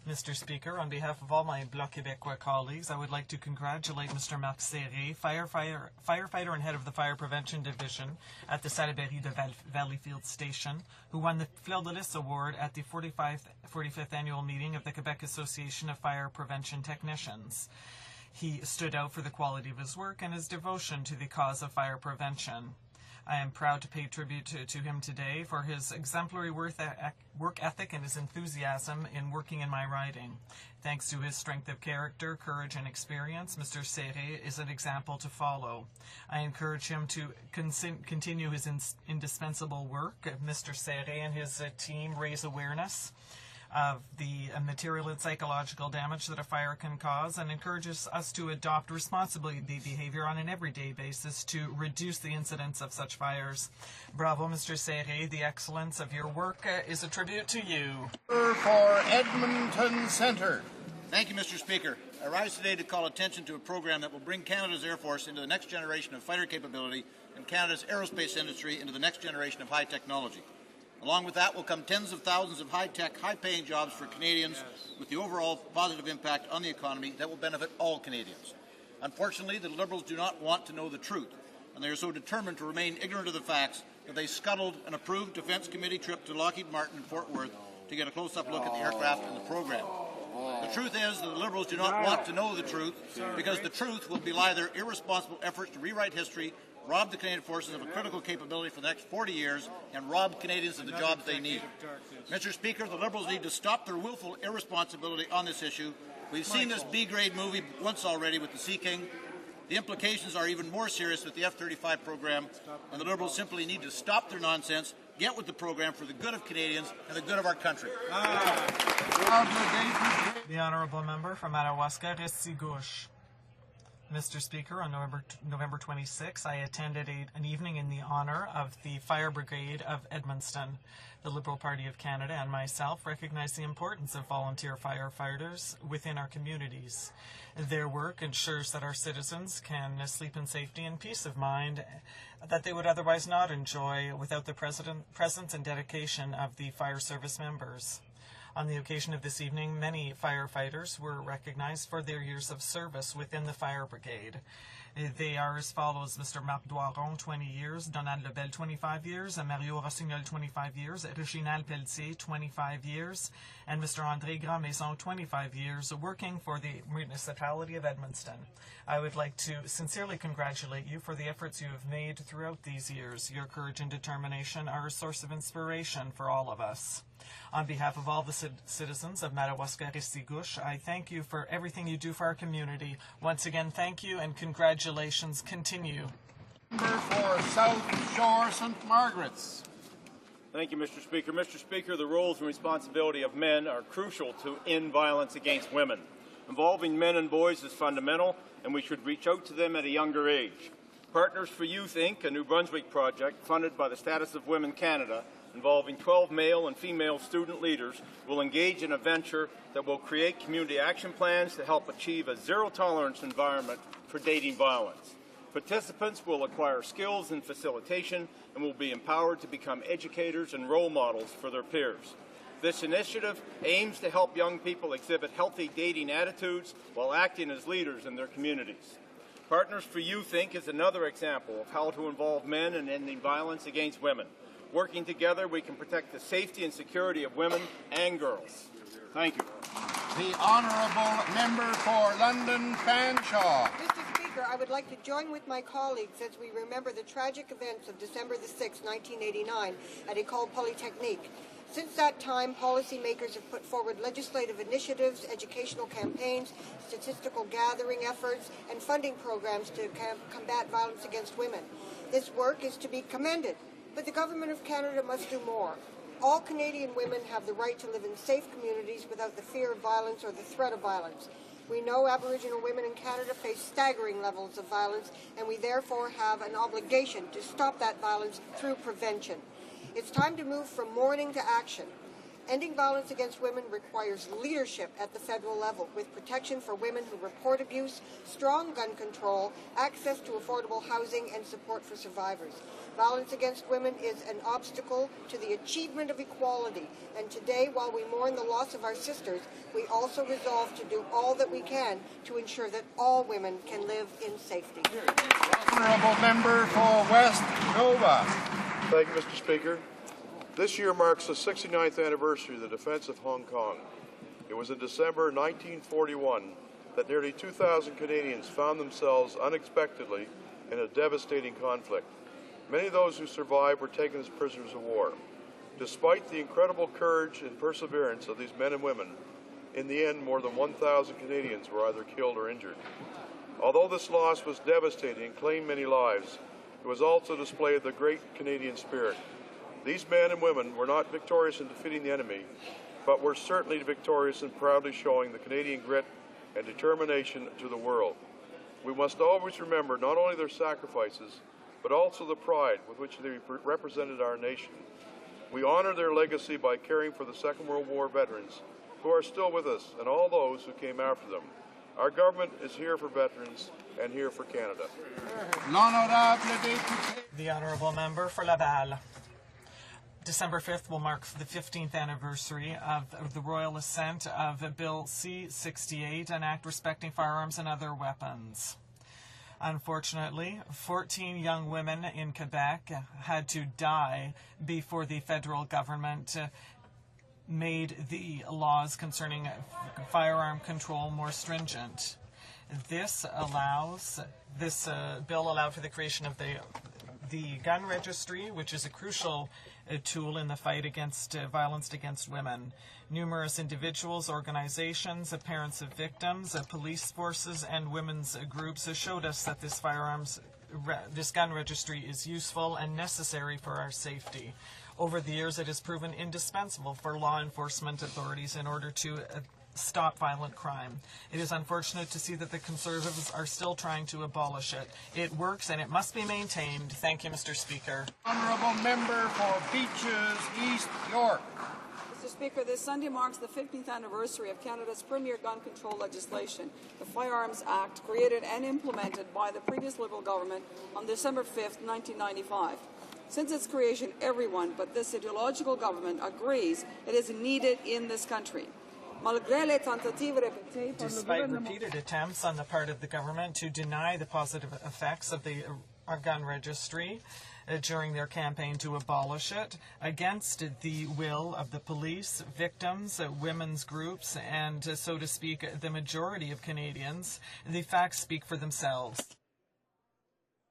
Mr. Speaker, on behalf of all my Bloc Québécois colleagues, I would like to congratulate Mr. Marc Serré, firefighter and head of the Fire Prevention Division at the Salaberry de Valleyfield Station, who won the Fleur de Lys Award at the 45th Annual Meeting of the Quebec Association of Fire Prevention Technicians. He stood out for the quality of his work and his devotion to the cause of fire prevention. I am proud to pay tribute to him today for his exemplary work ethic and his enthusiasm in working in my riding. Thanks to his strength of character, courage, and experience, Mr. Serré is an example to follow. I encourage him to continue his indispensable work. Mr. Serré and his team raise awareness of the material and psychological damage that a fire can cause, and encourages us to adopt responsible behavior on an everyday basis to reduce the incidence of such fires. Bravo, Mr. Serré. The excellence of your work is a tribute to you. For Edmonton Centre. Thank you, Mr. Speaker. I rise today to call attention to a program that will bring Canada's Air Force into the next generation of fighter capability and Canada's aerospace industry into the next generation of high technology. Along with that will come tens of thousands of high-tech, high-paying jobs for Canadians with the overall positive impact on the economy that will benefit all Canadians. Unfortunately, the Liberals do not want to know the truth, and they are so determined to remain ignorant of the facts that they scuttled an approved Defence Committee trip to Lockheed Martin in Fort Worth to get a close-up look at the aircraft and the program. The truth is that the Liberals do not want to know the truth because the truth will belie their irresponsible efforts to rewrite history, rob the Canadian Forces of a critical capability for the next 40 years, and rob Canadians of the jobs they need. Mr. Speaker, the Liberals need to stop their willful irresponsibility on this issue. We've seen this B-grade movie once already with the Sea King. The implications are even more serious with the F-35 program, and the Liberals simply need to stop their nonsense, get with the program for the good of Canadians and the good of our country. The Honourable Member from Madawaska-Restigouche. Mr. Speaker, on November 26, I attended an evening in the honour of the Fire Brigade of Edmundston. The Liberal Party of Canada and myself recognize the importance of volunteer firefighters within our communities. Their work ensures that our citizens can sleep in safety and peace of mind that they would otherwise not enjoy without the presence and dedication of the fire service members. On the occasion of this evening, many firefighters were recognized for their years of service within the fire brigade. They are as follows: Mr. Marc Doiron, 20 years, Donald Lebel, 25 years, Mario Rossignol, 25 years, Reginald Pelletier, 25 years, and Mr. André Grand-Maison, 25 years, working for the municipality of Edmundston. I would like to sincerely congratulate you for the efforts you have made throughout these years. Your courage and determination are a source of inspiration for all of us. On behalf of all the citizens of Madawaska-Restigouche, I thank you for everything you do for our community. Once again, thank you and congratulations. Continue. Member for South Shore St. Margaret's. Thank you, Mr. Speaker. Mr. Speaker, the roles and responsibility of men are crucial to end violence against women. Involving men and boys is fundamental, and we should reach out to them at a younger age. Partners for Youth, Inc., a New Brunswick project funded by the Status of Women Canada, involving 12 male and female student leaders, will engage in a venture that will create community action plans to help achieve a zero-tolerance environment for dating violence. Participants will acquire skills in facilitation and will be empowered to become educators and role models for their peers. This initiative aims to help young people exhibit healthy dating attitudes while acting as leaders in their communities. Partners for Youth, Inc. is another example of how to involve men in ending violence against women. Working together, we can protect the safety and security of women and girls. Thank you. The Honourable Member for London Fanshawe. Mr. Speaker, I would like to join with my colleagues as we remember the tragic events of December the 6th, 1989 at École Polytechnique. Since that time, policymakers have put forward legislative initiatives, educational campaigns, statistical gathering efforts, and funding programs to combat violence against women. This work is to be commended, but the Government of Canada must do more. All Canadian women have the right to live in safe communities without the fear of violence or the threat of violence. We know Aboriginal women in Canada face staggering levels of violence, and we therefore have an obligation to stop that violence through prevention. It's time to move from mourning to action. Ending violence against women requires leadership at the federal level, with protection for women who report abuse, strong gun control, access to affordable housing, and support for survivors. Violence against women is an obstacle to the achievement of equality, and today, while we mourn the loss of our sisters, we also resolve to do all that we can to ensure that all women can live in safety. Honourable Member for West Nova. Thank you, Mr. Speaker. This year marks the 69th anniversary of the defense of Hong Kong. It was in December 1941 that nearly 2,000 Canadians found themselves unexpectedly in a devastating conflict. Many of those who survived were taken as prisoners of war. Despite the incredible courage and perseverance of these men and women, in the end more than 1,000 Canadians were either killed or injured. Although this loss was devastating and claimed many lives, it was also a display of the great Canadian spirit. These men and women were not victorious in defeating the enemy, but were certainly victorious in proudly showing the Canadian grit and determination to the world. We must always remember not only their sacrifices, but also the pride with which they represented our nation. We honor their legacy by caring for the Second World War veterans who are still with us and all those who came after them. Our government is here for veterans and here for Canada. The Honourable Member for Laval. December 5th will mark the 15th anniversary of the royal assent of Bill C-68, an act respecting firearms and other weapons. Unfortunately, 14 young women in Quebec had to die before the federal government made the laws concerning firearm control more stringent. This bill allowed for the creation of the gun registry, which is a crucial tool in the fight against violence against women. Numerous individuals, organizations, parents of victims, police forces, and women's groups showed us that this gun registry is useful and necessary for our safety. Over the years, it has proven indispensable for law enforcement authorities in order to stop violent crime. It is unfortunate to see that the Conservatives are still trying to abolish it. It works and it must be maintained. Thank you, Mr. Speaker. Honourable Member for Beaches, East York. Mr. Speaker, this Sunday marks the 15th anniversary of Canada's premier gun control legislation, the Firearms Act, created and implemented by the previous Liberal government on December 5th, 1995. Since its creation, everyone but this ideological government agrees it is needed in this country. Despite repeated attempts on the part of the government to deny the positive effects of the gun registry during their campaign to abolish it, against the will of the police, victims, women's groups, and, so to speak, the majority of Canadians, the facts speak for themselves.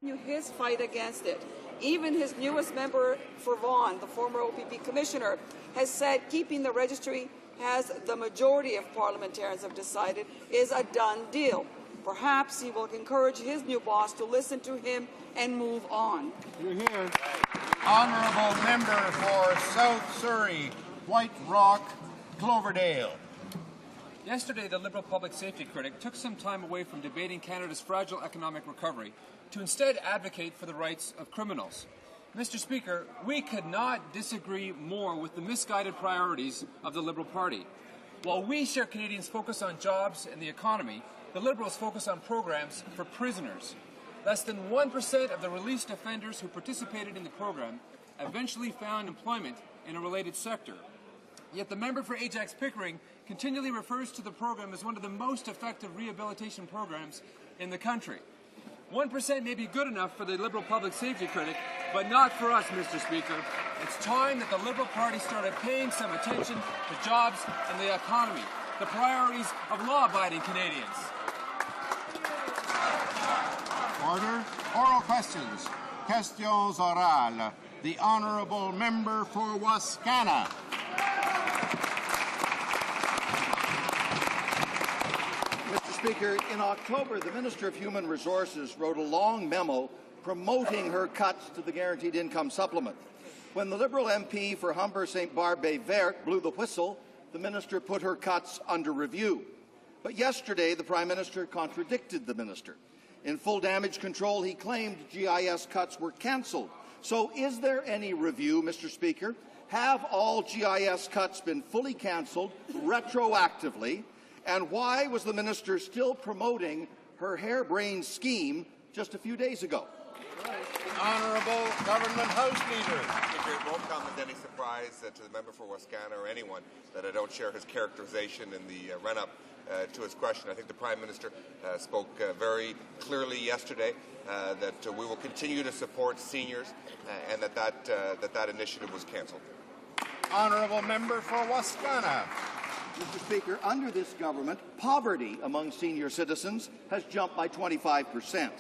His fight against it. Even his newest member for Vaughan, the former OPP commissioner, has said keeping the registry, as the majority of parliamentarians have decided, is a done deal. Perhaps he will encourage his new boss to listen to him and move on. You're here. Honourable Member for South Surrey, White Rock, Cloverdale. Yesterday, the Liberal public safety critic took some time away from debating Canada's fragile economic recovery to instead advocate for the rights of criminals. Mr. Speaker, we could not disagree more with the misguided priorities of the Liberal Party. While we share Canadians' focus on jobs and the economy, the Liberals focus on programs for prisoners. Less than 1% of the released offenders who participated in the program eventually found employment in a related sector. Yet the member for Ajax-Pickering continually refers to the program as one of the most effective rehabilitation programs in the country. 1% may be good enough for the Liberal public safety critic, but not for us, Mr. Speaker. It's time that the Liberal Party started paying some attention to jobs and the economy, the priorities of law-abiding Canadians. Order. Oral questions. Questions orales. The Honourable Member for Wascana. Speaker, in October, the Minister of Human Resources wrote a long memo promoting her cuts to the Guaranteed Income Supplement. When the Liberal MP for Humber St. Barbe-Verte blew the whistle, the Minister put her cuts under review. But yesterday, the Prime Minister contradicted the Minister. In full damage control, he claimed GIS cuts were cancelled. So is there any review, Mr. Speaker? Have all GIS cuts been fully cancelled retroactively? And why was the minister still promoting her harebrained scheme just a few days ago? Honourable Government House Leader. Speaker, it won't come as any surprise to the member for Wascana or anyone that I don't share his characterization in the run-up to his question. I think the Prime Minister spoke very clearly yesterday that we will continue to support seniors and that initiative was cancelled. Honourable Member for Wascana. Mr. Speaker, under this government, poverty among senior citizens has jumped by 25%.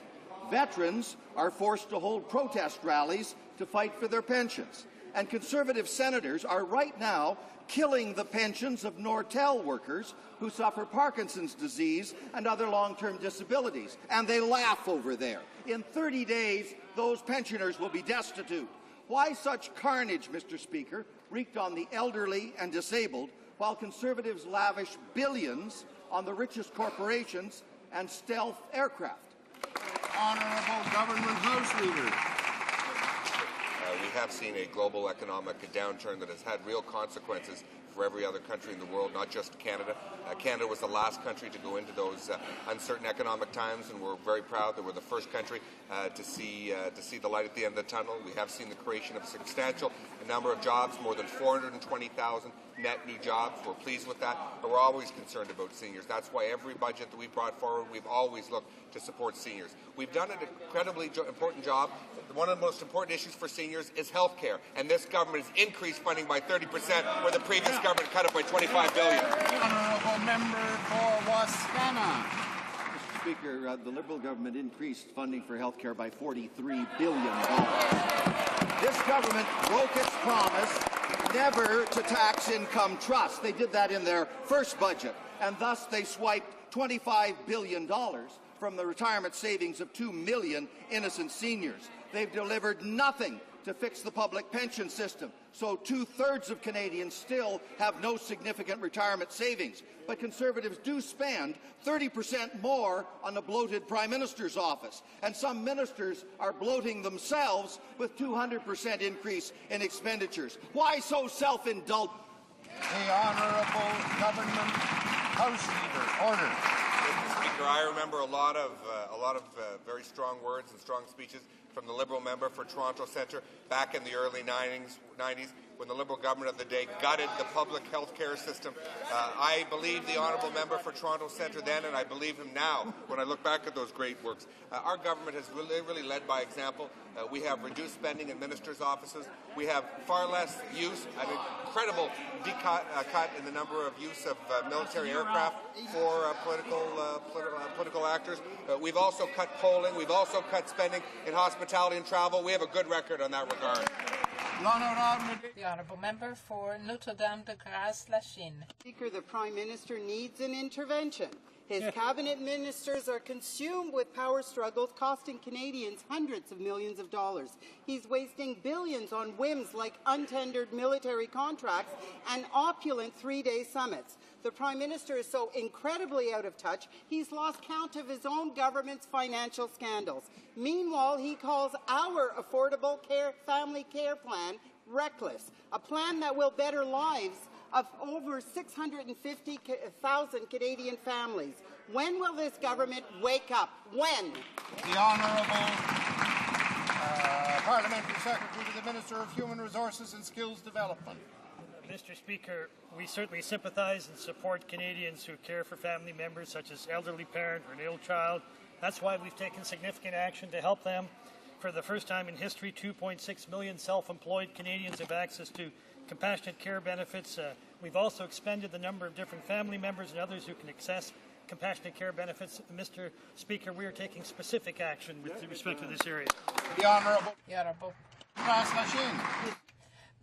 Veterans are forced to hold protest rallies to fight for their pensions. And Conservative senators are right now killing the pensions of Nortel workers who suffer Parkinson's disease and other long-term disabilities. And they laugh over there. In 30 days, those pensioners will be destitute. Why such carnage, Mr. Speaker, wreaked on the elderly and disabled, while Conservatives lavish billions on the richest corporations and stealth aircraft? Honourable Government House Leader. We have seen a global economic downturn that has had real consequences for every other country in the world, not just Canada. Canada was the last country to go into those uncertain economic times, and we're very proud that we're the first country to see the light at the end of the tunnel. We have seen the creation of a substantial number of jobs, more than 420,000 net new jobs. We're pleased with that, but we're always concerned about seniors. That's why every budget that we've brought forward, we've always looked to support seniors. We've done an incredibly important job. One of the most important issues for seniors is health care, and this government has increased funding by 30%, where the previous government cut it by $25 billion. Honourable member for Wascana. Mr. Speaker, the Liberal government increased funding for health care by $43 billion. This government broke its promise never to tax income trusts. They did that in their first budget, and thus they swiped $25 billion from the retirement savings of 2 million innocent seniors. They've delivered nothing to fix the public pension system, so 2/3 of Canadians still have no significant retirement savings. But Conservatives do spend 30% more on the bloated Prime Minister's office, and some ministers are bloating themselves with 200% increase in expenditures. Why so self-indulgent? The Honourable Government House Leader. Order. Mr. Speaker, I remember a lot of very strong words and strong speeches from the Liberal member for Toronto Centre back in the early 90s when the Liberal government of the day gutted the public health care system. I believe the Honourable member for Toronto Centre then, and I believe him now when I look back at those great works. Our government has really led by example. We have reduced spending in ministers' offices. We have far less use, an incredible cut in the number of use of military aircraft for political actors. We've also cut polling. We've also cut spending in hospitality and travel. We have a good record on that regard. The Honourable Member for Notre-Dame-de-Grâce-Lachine. Speaker, the Prime Minister needs an intervention. His cabinet ministers are consumed with power struggles costing Canadians hundreds of millions of dollars. He's wasting billions on whims like untendered military contracts and opulent three-day summits. The Prime Minister is so incredibly out of touch, he's lost count of his own government's financial scandals. Meanwhile, he calls our affordable family care plan reckless, a plan that will better lives of over 650,000 Canadian families. When will this government wake up? When? The Honourable Parliamentary Secretary to the Minister of Human Resources and Skills Development. Mr. Speaker, we certainly sympathise and support Canadians who care for family members such as elderly parent or an ill child. That's why we've taken significant action to help them. For the first time in history, 2.6 million self-employed Canadians have access to compassionate care benefits. We've also expanded the number of different family members and others who can access compassionate care benefits. Mr. Speaker, we are taking specific action with respect to this area. The Honourable Grâce-Lachine.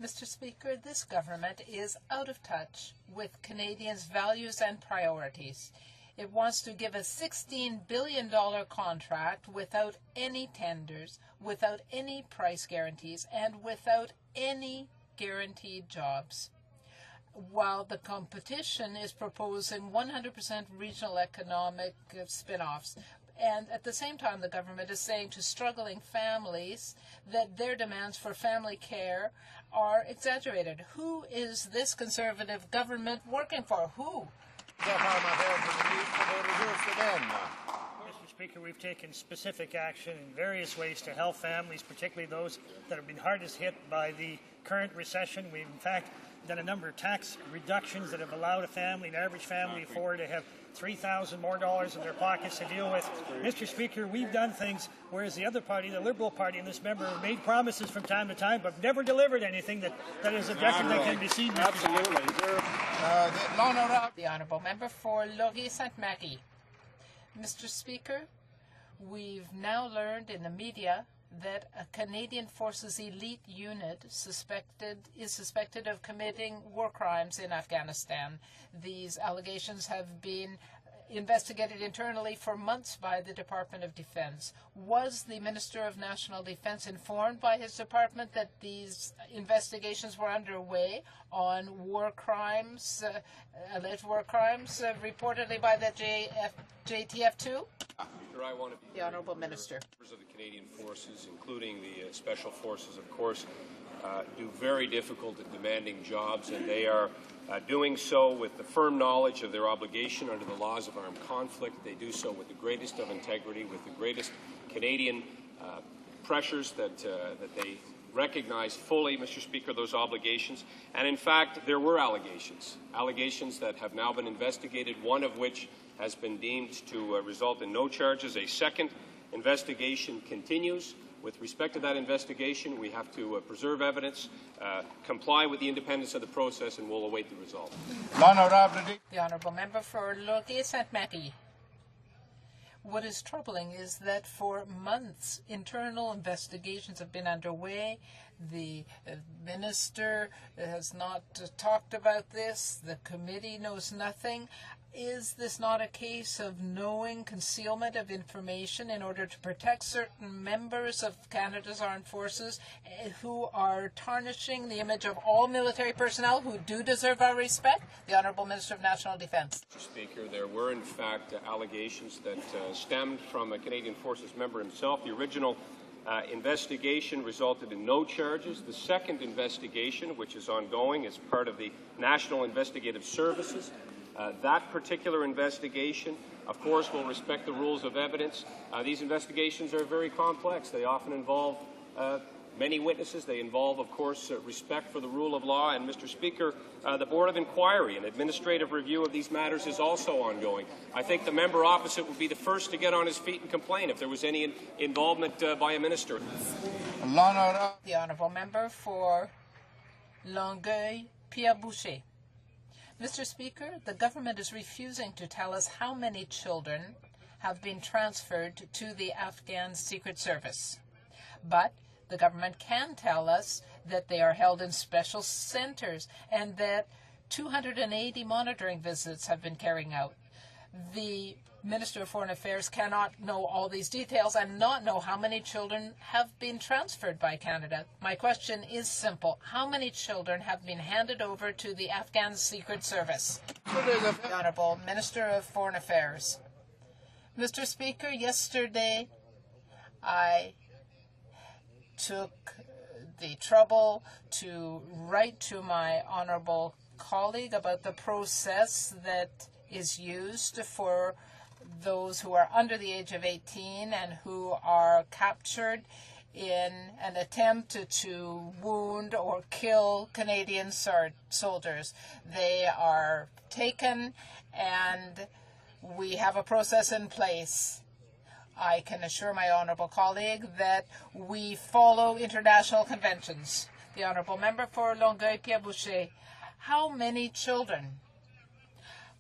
Mr. Speaker, this government is out of touch with Canadians' values and priorities. It wants to give a $16 billion contract without any tenders, without any price guarantees, and without any guaranteed jobs, while the competition is proposing 100% regional economic spin-offs. And at the same time, the government is saying to struggling families that their demands for family care are exaggerated. Who is this Conservative government working for? Who? Mr. Speaker, we've taken specific action in various ways to help families, particularly those that have been hardest hit by the current recession. We've, in fact, done a number of tax reductions that have allowed an average family of four to have $3,000 more in their pockets to deal with. Mr. Speaker, we've done things, whereas the other party, the Liberal Party, and this member have made promises from time to time, but never delivered anything that is objective that can be seen. Absolutely. The Honourable Member for Laurier-Sainte-Marie. Mr. Speaker, we've now learned in the media that a Canadian Forces elite unit is suspected of committing war crimes in Afghanistan. These allegations have been investigated internally for months by the Department of Defense. Was the Minister of National Defense informed by his department that these investigations were underway on war crimes, alleged war crimes, reportedly by the JTF2? I want to be the Honourable Minister. Members of the Canadian Forces, including the Special Forces, of course, do very difficult and demanding jobs, and they are doing so with the firm knowledge of their obligation under the laws of armed conflict. They do so with the greatest of integrity, with the greatest Canadian pressures that they recognize fully, Mr. Speaker, those obligations. And in fact, there were allegations that have now been investigated, one of which has been deemed to result in no charges. A second investigation continues. With respect to that investigation, we have to preserve evidence, comply with the independence of the process, and we'll await the result. The Honourable Member for Laurier-Sainte-Marie. What is troubling is that for months, internal investigations have been underway. The minister has not talked about this. The committee knows nothing. Is this not a case of knowing concealment of information in order to protect certain members of Canada's armed forces who are tarnishing the image of all military personnel who do deserve our respect? The Honourable Minister of National Defence. Mr. Speaker, there were in fact allegations that stemmed from a Canadian Forces member himself. The original investigation resulted in no charges. The second investigation, which is ongoing, is part of the National Investigative Services. That particular investigation, of course, will respect the rules of evidence. These investigations are very complex. They often involve many witnesses. They involve, of course, respect for the rule of law. And, Mr. Speaker, the Board of Inquiry and administrative review of these matters is also ongoing. I think the member opposite would be the first to get on his feet and complain if there was any involvement by a minister. The Honourable Member for Longueuil-Pierre-Boucher. Mr. Speaker, the government is refusing to tell us how many children have been transferred to the Afghan Secret Service. But the government can tell us that they are held in special centers and that 280 monitoring visits have been carried out. The Minister of Foreign Affairs cannot know all these details and not know how many children have been transferred by Canada. My question is simple. How many children have been handed over to the Afghan Secret Service? The Honourable Minister of Foreign Affairs. Mr. Speaker, yesterday I took the trouble to write to my honourable colleague about the process that is used for those who are under the age of 18 and who are captured in an attempt to wound or kill Canadian soldiers. They are taken and we have a process in place. I can assure my honourable colleague that we follow international conventions. The Honourable Member for Longueuil-Pierre-Boucher. How many children?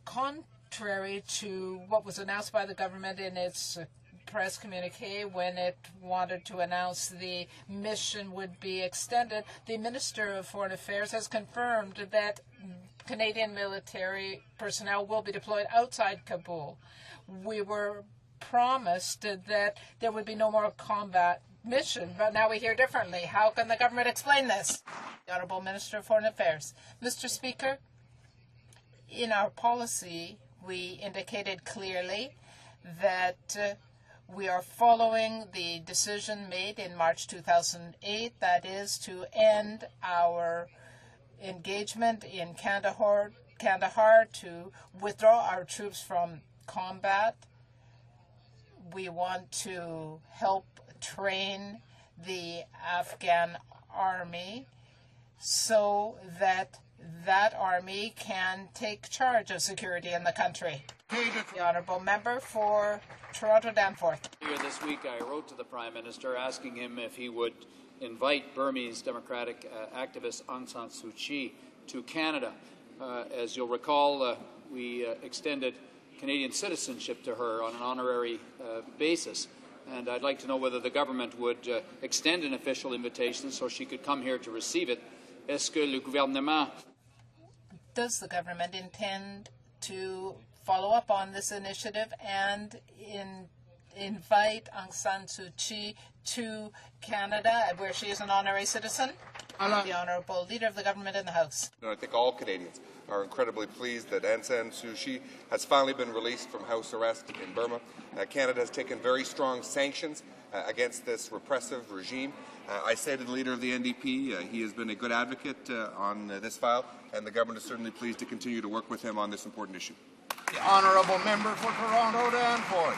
Contrary to what was announced by the government in its press communique when it wanted to announce the mission would be extended, the Minister of Foreign Affairs has confirmed that Canadian military personnel will be deployed outside Kabul. We were promised that there would be no more combat mission, but now we hear differently. How can the government explain this? The Honourable Minister of Foreign Affairs. Mr. Speaker, in our policy, we indicated clearly that we are following the decision made in March 2008, that is to end our engagement in Kandahar, to withdraw our troops from combat. We want to help train the Afghan army so that that army can take charge of security in the country. The Honourable Member for Toronto Danforth. Earlier this week I wrote to the Prime Minister asking him if he would invite Burmese democratic activist Aung San Suu Kyi to Canada. As you'll recall, we extended Canadian citizenship to her on an honorary basis. And I'd like to know whether the government would extend an official invitation so she could come here to receive it. Est-ce que le gouvernement... Does the government intend to follow up on this initiative and invite Aung San Suu Kyi to Canada, where she is an honorary citizen? The Honourable Leader of the Government in the House. I think all Canadians are incredibly pleased that Aung San Suu Kyi has finally been released from house arrest in Burma. Canada has taken very strong sanctions against this repressive regime. I say to the Leader of the NDP, he has been a good advocate on this file, and the government is certainly pleased to continue to work with him on this important issue. The Honourable Member for Toronto Danforth.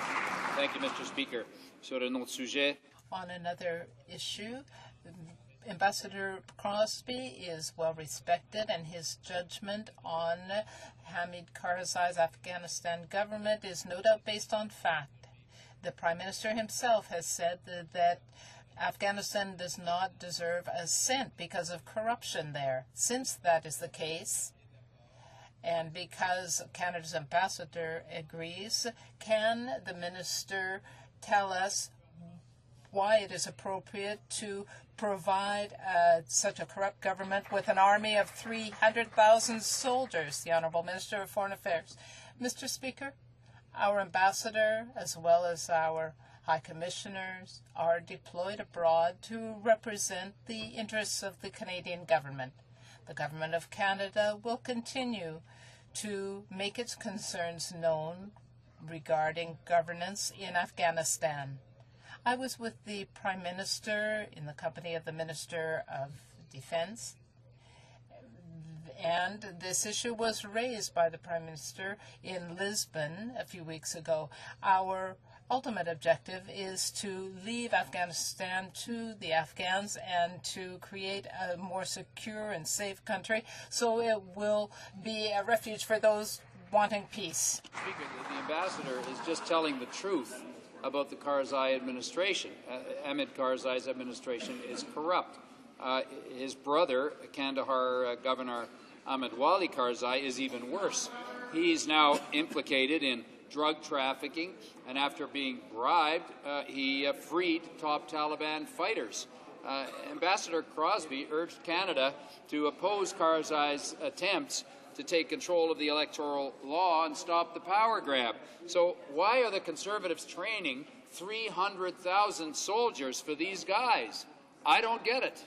Thank you, Mr. Speaker. Sur un autre sujet. On another issue, Ambassador Crosby is well respected, and his judgment on Hamid Karzai's Afghanistan government is no doubt based on fact. The Prime Minister himself has said that Afghanistan does not deserve a cent because of corruption there. Since that is the case, and because Canada's ambassador agrees, can the minister tell us why it is appropriate to provide such a corrupt government with an army of 300,000 soldiers? The Honourable Minister of Foreign Affairs. Mr. Speaker, our ambassador, as well as our High Commissioners, are deployed abroad to represent the interests of the Canadian government. The Government of Canada will continue to make its concerns known regarding governance in Afghanistan. I was with the Prime Minister in the company of the Minister of Defense, and this issue was raised by the Prime Minister in Lisbon a few weeks ago. Our ultimate objective is to leave Afghanistan to the Afghans and to create a more secure and safe country so it will be a refuge for those wanting peace. Speaker, the ambassador is just telling the truth about the Karzai administration. Hamid Karzai's administration is corrupt. His brother, Kandahar Governor Ahmed Wali Karzai, is even worse. He's now implicated in drug trafficking, and after being bribed, he freed top Taliban fighters. Ambassador Crosby urged Canada to oppose Karzai's attempts to take control of the electoral law and stop the power grab. So why are the Conservatives training 300,000 soldiers for these guys? I don't get it.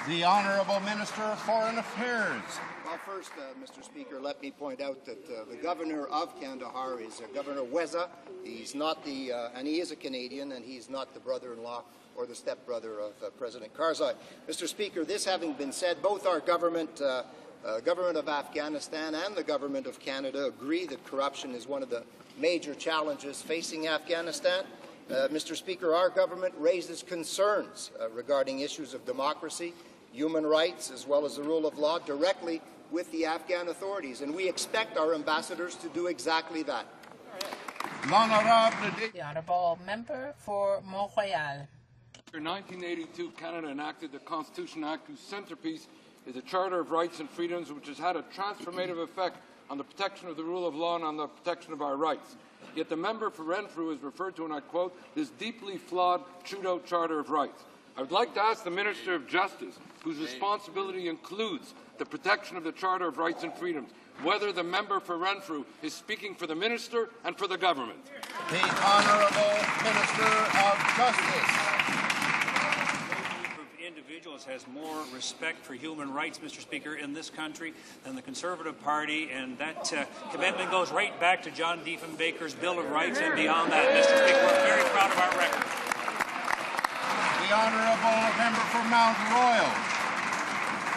The Honourable Minister of Foreign Affairs. Well, first, Mr. Speaker, let me point out that the Governor of Kandahar is Governor Weza. He's not the, and he is a Canadian, and he's not the brother-in-law or the stepbrother of President Karzai. Mr. Speaker, this having been said, both our government of Afghanistan and the Government of Canada agree that corruption is one of the major challenges facing Afghanistan. Mr. Speaker, our government raises concerns regarding issues of democracy, human rights, as well as the rule of law directly with the Afghan authorities, and we expect our ambassadors to do exactly that. The Honourable Member for Mont-Royal. In 1982, Canada enacted the Constitution Act, whose centrepiece is a Charter of Rights and Freedoms, which has had a transformative effect on the protection of the rule of law and on the protection of our rights. Yet the member for Renfrew has referred to, and I quote, this deeply flawed Trudeau Charter of Rights. I would like to ask the Minister of Justice, whose responsibility includes the protection of the Charter of Rights and Freedoms, whether the member for Renfrew is speaking for the Minister and for the Government. The Honourable Minister of Justice. Individuals has more respect for human rights, Mr. Speaker, in this country than the Conservative Party, and that commitment goes right back to John Diefenbaker's Bill of Rights and beyond that. Mr. Speaker, we're very proud of our record. The Honourable Member for Mount Royal.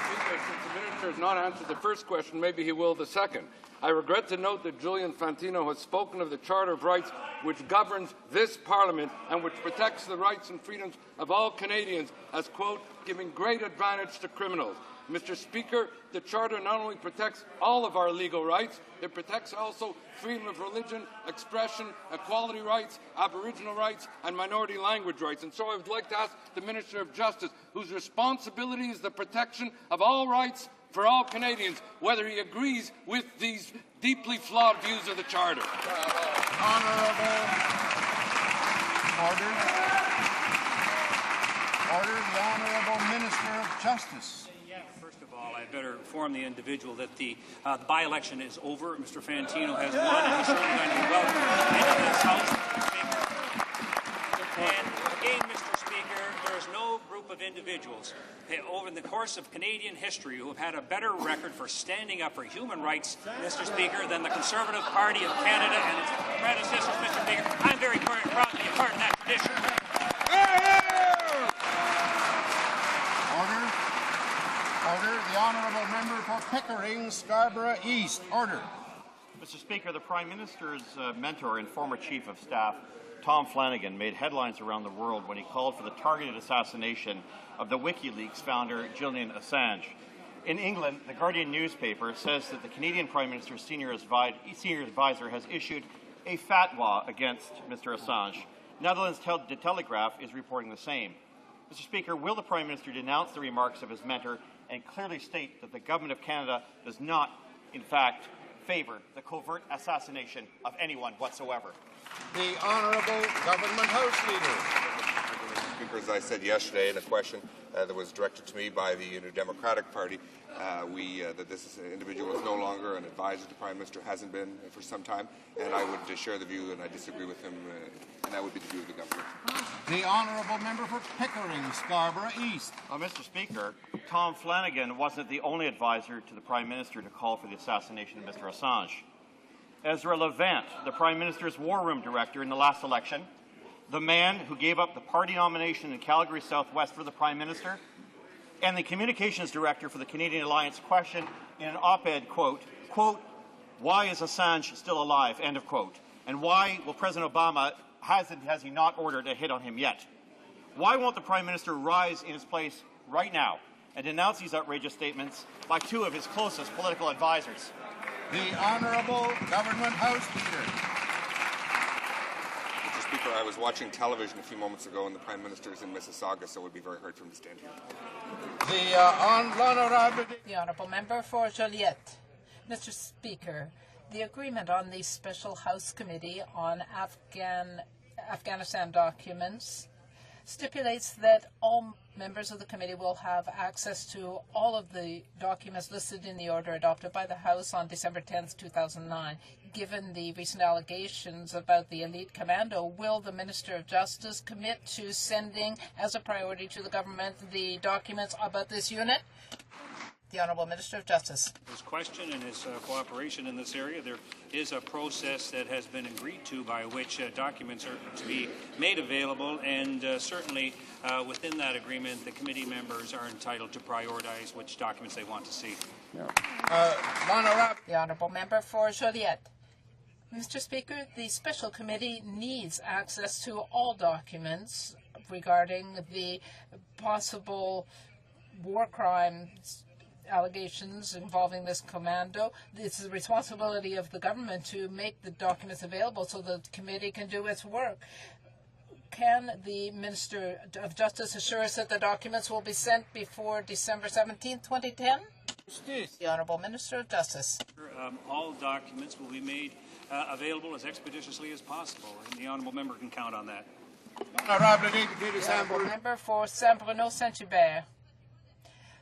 Speaker, since the Minister has not answered the first question, maybe he will the second. I regret to note that Julian Fantino has spoken of the Charter of Rights which governs this Parliament and which protects the rights and freedoms of all Canadians as, quote, giving great advantage to criminals. Mr. Speaker, the Charter not only protects all of our legal rights, it protects also freedom of religion, expression, equality rights, Aboriginal rights, and minority language rights. And so I would like to ask the Minister of Justice, whose responsibility is the protection of all rights for all Canadians, whether he agrees with these deeply flawed views of the Charter. Honourable. Order. Order. The Honourable Minister of Justice. First of all, I'd better inform the individual that the by-election is over. Mr. Fantino has won, and he's certainly going to be welcome into this House, Mr. Speaker. And again, Mr. Speaker, there is no group of individuals over the course of Canadian history who have had a better record for standing up for human rights, Mr. Speaker, than the Conservative Party of Canada and its predecessors, Mr. Speaker. I'm very proud to be a part of that tradition. Order. Order. The Honourable Member for Pickering, Scarborough East. Order. Mr. Speaker, the Prime Minister's mentor and former Chief of Staff Tom Flanagan made headlines around the world when he called for the targeted assassination of the WikiLeaks founder Julian Assange. In England, the Guardian newspaper says that the Canadian Prime Minister's senior advisor has issued a fatwa against Mr. Assange. Netherlands' The Telegraph is reporting the same. Mr. Speaker, will the Prime Minister denounce the remarks of his mentor and clearly state that the Government of Canada does not, in fact, favour the covert assassination of anyone whatsoever? The Honourable Government House Leader. Speaker, as I said yesterday in a question that was directed to me by the New Democratic Party, that this individual is no longer an advisor to the Prime Minister, hasn't been for some time, and I would share the view, and I disagree with him, and that would be the view of the government. The Honourable Member for Pickering, Scarborough East. Mr. Speaker, Tom Flanagan wasn't the only advisor to the Prime Minister to call for the assassination of Mr. Assange. Ezra Levant, the Prime Minister's War Room Director in the last election, the man who gave up the party nomination in Calgary Southwest for the Prime Minister, and the Communications Director for the Canadian Alliance questioned in an op-ed, quote, "Why is Assange still alive?" End of quote. And why will President Obama, has he not ordered a hit on him yet? Why won't the Prime Minister rise in his place right now and denounce these outrageous statements by two of his closest political advisors? The Honourable Government House Leader. Mr. Speaker, I was watching television a few moments ago, and the Prime Minister is in Mississauga, so it would be very hard for him to stand here. The Honourable Member for Joliette. Mr. Speaker, the agreement on the Special House Committee on Afghanistan documents stipulates that all members of the committee will have access to all of the documents listed in the order adopted by the House on December 10th, 2009. Given the recent allegations about the elite commando, will the Minister of Justice commit to sending as a priority to the government the documents about this unit? The Honourable Minister of Justice. His question and his cooperation in this area, there is a process that has been agreed to by which documents are to be made available, and certainly within that agreement, the committee members are entitled to prioritize which documents they want to see. The Honourable Member for Joliette. Mr. Speaker, the Special Committee needs access to all documents regarding the possible war crimes allegations involving this commando. It's the responsibility of the government to make the documents available so the committee can do its work. Can the Minister of Justice assure us that the documents will be sent before December 17, 2010? The Honourable Minister of Justice. All documents will be made available as expeditiously as possible, and the Honourable Member can count on that. The Honourable Member for Saint-Bruno-Saint-Hubert.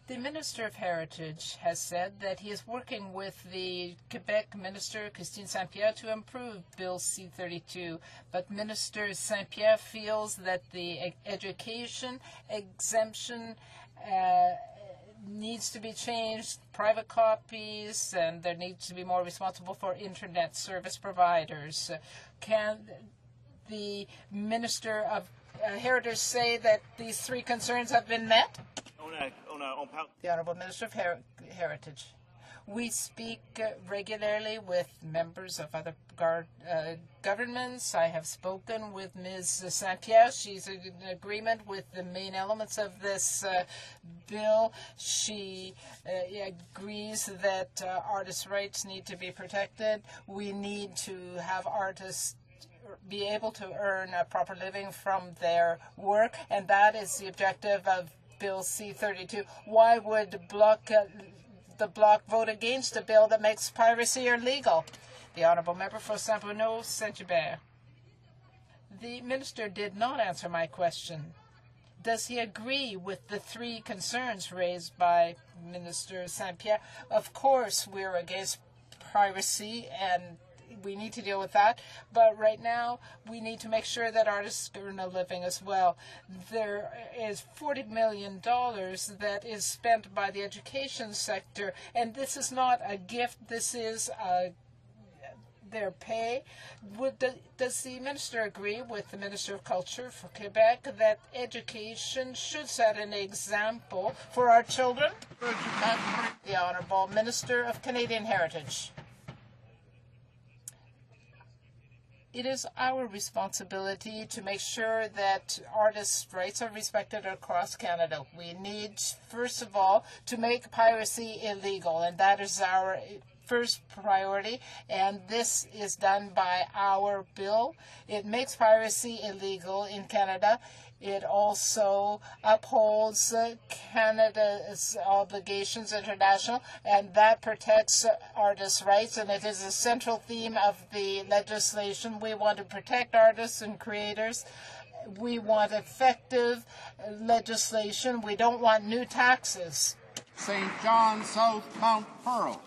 The Minister of Heritage has said that he is working with the Quebec Minister, Christine Saint-Pierre, to improve Bill C-32. But Minister Saint-Pierre feels that the education exemption needs to be changed, private copies, and there needs to be more responsible for Internet service providers. Can the Minister of Heritage say that these three concerns have been met? The Honourable Minister of Heritage. We speak regularly with members of other governments. I have spoken with Ms. Saint-Pierre. She's in agreement with the main elements of this bill. She agrees that artists' rights need to be protected. We need to have artists be able to earn a proper living from their work, and that is the objective of Bill C-32. Why would the Bloc vote against a bill that makes piracy illegal? The Honourable Member for Saint-Bruno-Saint-Hubert. The Minister did not answer my question. Does he agree with the three concerns raised by Minister Saint-Pierre? Of course, we're against piracy, and we need to deal with that. But right now, we need to make sure that artists earn a living as well. There is $40 million that is spent by the education sector, and this is not a gift. This is their pay. Does the Minister agree with the Minister of Culture for Quebec that education should set an example for our children? The Honourable Minister of Canadian Heritage. It is our responsibility to make sure that artists' rights are respected across Canada. We need, first of all, to make piracy illegal, and that is our first priority, and this is done by our bill. It makes piracy illegal in Canada. It also upholds Canada's obligations international, and that protects artists' rights, and it is a central theme of the legislation. We want to protect artists and creators. We want effective legislation. We don't want new taxes. St. John South Mount Pearl.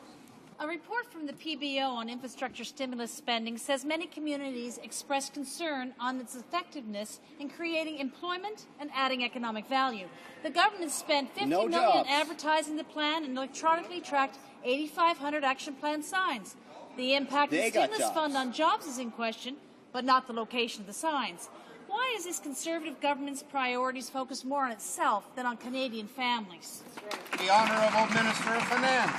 A report from the PBO on infrastructure stimulus spending says many communities express concern on its effectiveness in creating employment and adding economic value. The government spent $50 million advertising the plan and electronically tracked 8,500 action plan signs. The impact of the stimulus fund on jobs is in question, but not the location of the signs. Why is this Conservative government's priorities focused more on itself than on Canadian families? The Honourable Minister of Finance.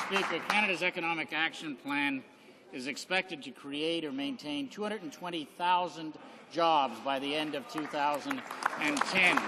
Speaker, Canada's Economic Action Plan is expected to create or maintain 220,000 jobs by the end of 2010.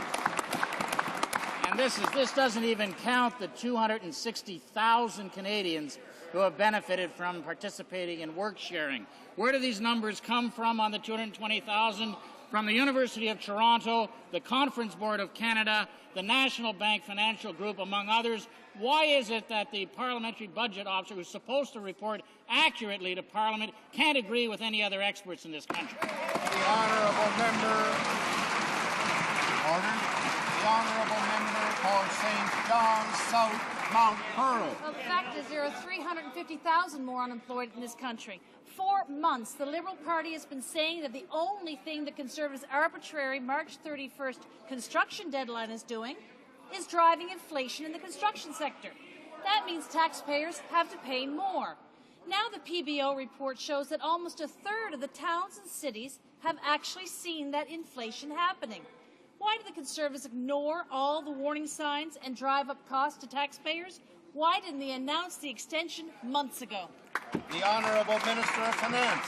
And this doesn't even count the 260,000 Canadians who have benefited from participating in work sharing. Where do these numbers come from on the 220,000? From the University of Toronto, the Conference Board of Canada, the National Bank Financial Group, among others. Why is it that the parliamentary budget officer, who's supposed to report accurately to Parliament, can't agree with any other experts in this country? The honourable member. Order. The honourable member for St. John's South Mount Pearl. Well, the fact is there are 350,000 more unemployed in this country. 4 months, the Liberal Party has been saying that the only thing the Conservatives' arbitrary March 31st construction deadline is doing is driving inflation in the construction sector. That means taxpayers have to pay more. Now the PBO report shows that almost a third of the towns and cities have actually seen that inflation happening. Why do the Conservatives ignore all the warning signs and drive up costs to taxpayers? Why didn't they announce the extension months ago? The Honourable Minister of Finance.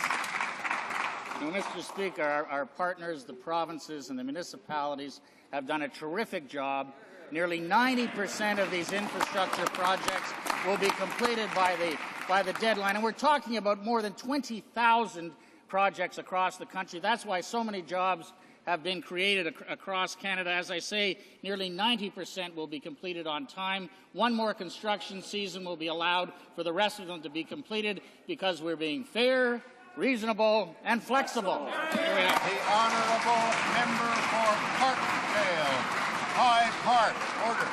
Well, Mr. Speaker, our partners, the provinces and the municipalities, have done a terrific job. Nearly 90% of these infrastructure projects will be completed by the deadline, and we're talking about more than 20,000 projects across the country. That's why so many jobs have been created across Canada. As I say, nearly 90% will be completed on time. One more construction season will be allowed for the rest of them to be completed because we're being fair, reasonable, and flexible. The honourable member for Parkdale, High Park. Order.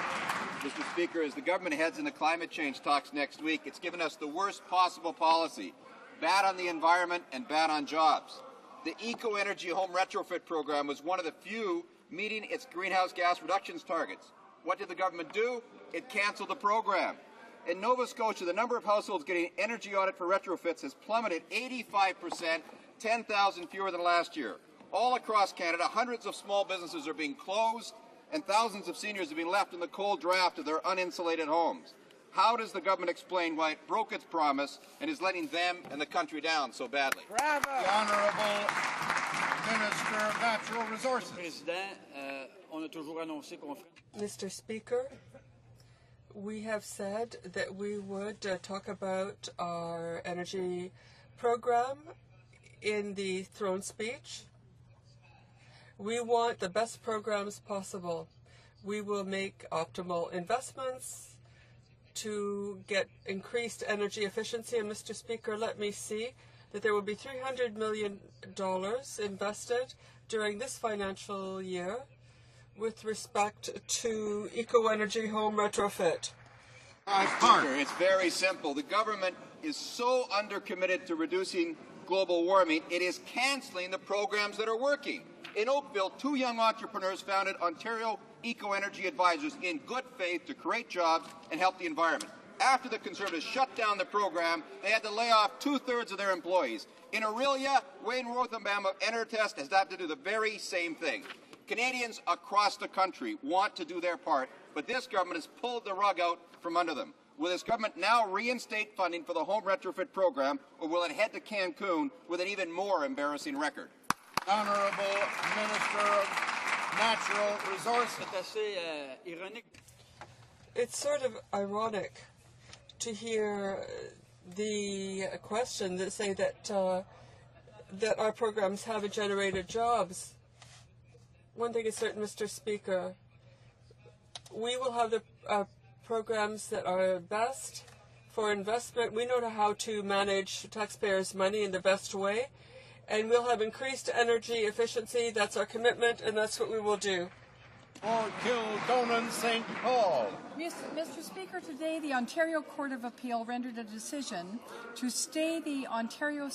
Mr. Speaker, as the government heads into climate change talks next week, it's given us the worst possible policy. Bad on the environment and bad on jobs. The Eco-Energy Home Retrofit Program was one of the few meeting its greenhouse gas reductions targets. What did the government do? It cancelled the program. In Nova Scotia, the number of households getting energy audit for retrofits has plummeted 85%, 10,000 fewer than last year. All across Canada, hundreds of small businesses are being closed, and thousands of seniors have been left in the cold draft of their uninsulated homes. How does the government explain why it broke its promise and is letting them and the country down so badly? Bravo. The Honourable Minister of Natural Resources. Mr. Speaker, we have said that we would talk about our energy program in the throne speech. We want the best programs possible. We will make optimal investments to get increased energy efficiency. And Mr. Speaker, let me see that there will be $300 million invested during this financial year with respect to eco-energy home retrofit. Speaker, it's very simple. The government is so undercommitted to reducing global warming, it is cancelling the programs that are working. In Oakville, 2 young entrepreneurs founded Ontario Eco-Energy Advisors in good faith to create jobs and help the environment. After the Conservatives shut down the program, they had to lay off 2/3 of their employees. In Aurelia, Wayne Rothenbaum of Enertest has had to do the very same thing. Canadians across the country want to do their part, but this government has pulled the rug out from under them. Will this government now reinstate funding for the home retrofit program, or will it head to Cancun with an even more embarrassing record? Honourable Minister of Natural Resources. It's sort of ironic to hear the question that say that that our programs haven't generated jobs. One thing is certain, Mr. Speaker, we will have the programs that are best for investment. We know how to manage taxpayers' money in the best way, and we'll have increased energy efficiency. That's our commitment, and that's what we will do. For Kildonan St. Paul. Mr. Speaker, today the Ontario Court of Appeal rendered a decision to stay the Ontario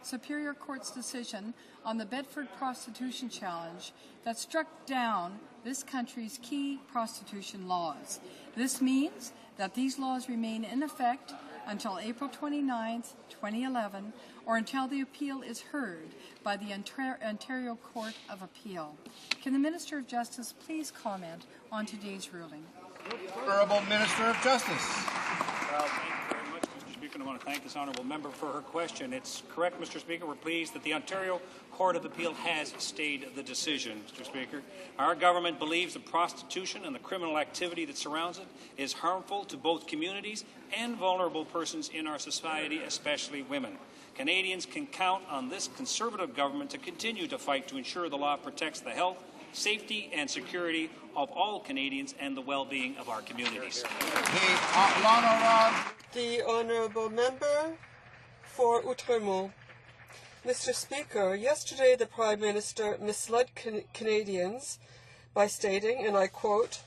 Superior Court's decision on the Bedford prostitution challenge that struck down this country's key prostitution laws. This means that these laws remain in effect until April 29th, 2011, or until the appeal is heard by the Ontario Court of Appeal. Can the Minister of Justice please comment on today's ruling? Honourable Minister of Justice. Well, thank you very much, Mr. Speaker. I want to thank this honourable member for her question. It's correct, Mr. Speaker. We're pleased that the Ontario Court of Appeal has stayed the decision, Mr. Speaker. Our government believes that prostitution and the criminal activity that surrounds it is harmful to both communities and vulnerable persons in our society, especially women. Canadians can count on this Conservative government to continue to fight to ensure the law protects the health, safety and security of all Canadians and the well-being of our communities. The Honourable Member for Outremont. Mr. Speaker, yesterday the Prime Minister misled Canadians by stating, and I quote,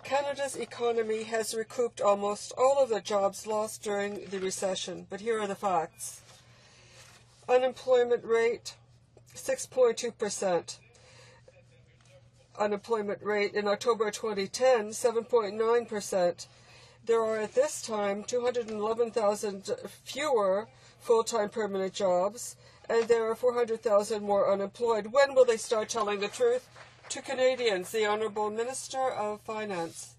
"Canada's economy has recouped almost all of the jobs lost during the recession." But here are the facts. Unemployment rate, 6.2%. Unemployment rate in October 2010, 7.9%. There are at this time 211,000 fewer full-time permanent jobs, and there are 400,000 more unemployed. When will they start telling the truth to Canadians? The Honourable Minister of Finance.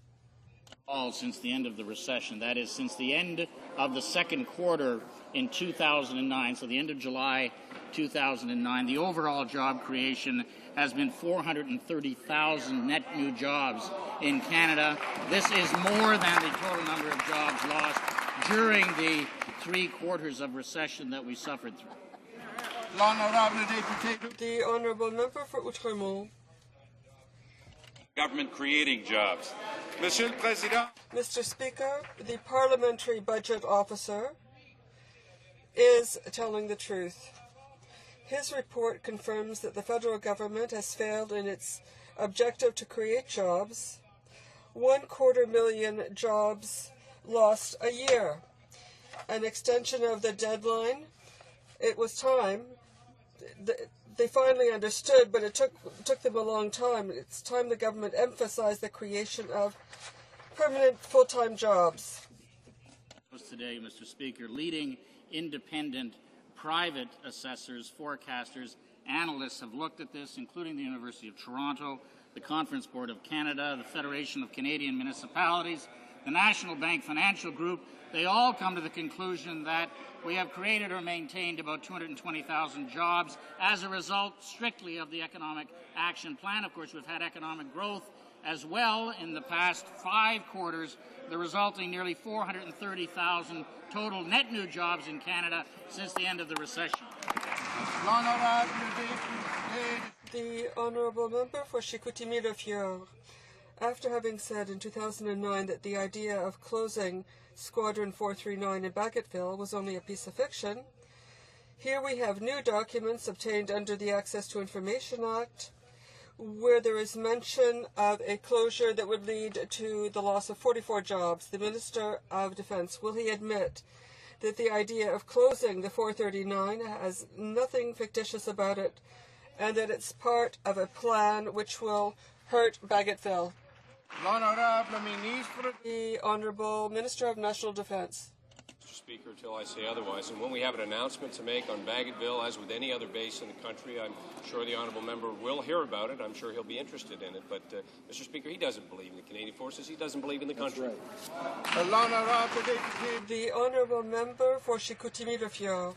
All since the end of the recession, that is, since the end of the second quarter in 2009, so the end of July 2009, the overall job creation has been 430,000 net new jobs in Canada. This is more than the total number of jobs lost during the 3 quarters of recession that we suffered through. The Honourable Member for Outremont. Government creating jobs. Monsieur le Président. Mr. Speaker, the Parliamentary Budget Officer is telling the truth. His report confirms that the federal government has failed in its objective to create jobs. 250,000 jobs lost a year. An extension of the deadline. It was time. They finally understood, but it took them a long time. It's time the government emphasized the creation of permanent full-time jobs. Today, Mr. Speaker, leading independent private assessors, forecasters, analysts have looked at this, including the University of Toronto, the Conference Board of Canada, the Federation of Canadian Municipalities, the National Bank Financial Group. They all come to the conclusion that we have created or maintained about 220,000 jobs as a result strictly of the Economic Action Plan. Of course, we've had economic growth as well in the past 5 quarters, the resulting nearly 430,000 total net new jobs in Canada since the end of the recession. The Honourable Member for Chicoutimi-Le-Fjord. After having said in 2009 that the idea of closing Squadron 439 in Bagotville was only a piece of fiction, here we have new documents obtained under the Access to Information Act, where there is mention of a closure that would lead to the loss of 44 jobs. The Minister of Defence, will he admit that the idea of closing the 439 has nothing fictitious about it, and that it's part of a plan which will hurt Bagotville? L'Honorable Ministre. The Honourable Minister of National Defence. Mr. Speaker, until I say otherwise. And when we have an announcement to make on Bagotville, as with any other base in the country, I'm sure the honourable member will hear about it. I'm sure he'll be interested in it. But, Mr. Speaker, he doesn't believe in the Canadian Forces. He doesn't believe in the country. The honourable member for Chicoutimi-Refio.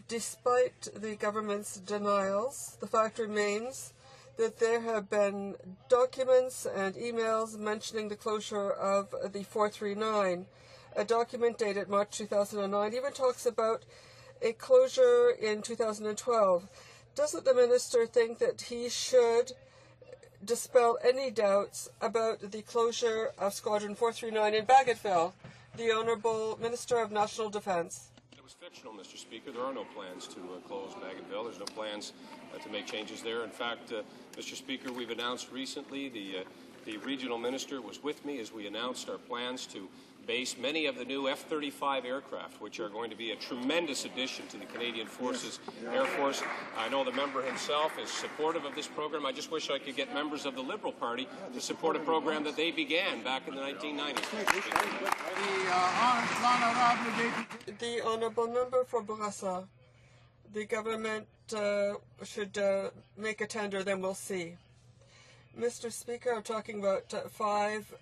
Despite the government's denials, the fact remains that there have been documents and emails mentioning the closure of the 439. A document dated March 2009 even talks about a closure in 2012. Doesn't the minister think that he should dispel any doubts about the closure of Squadron 439 in Bagotville? The Honourable Minister of National Defence. It was fictional, Mr. Speaker. There are no plans to close Bagotville. There's no plans to make changes there. In fact, Mr. Speaker, we've announced recently, the regional minister was with me as we announced our plans to base many of the new F-35 aircraft, which are going to be a tremendous addition to the Canadian Forces Air Force. I know the member himself is supportive of this program. I just wish I could get members of the Liberal Party to support a program that they began back in the 1990s. The Honourable Member for Bourassa. The government should make a tender, then we'll see. Mr. Speaker, I'm talking about 5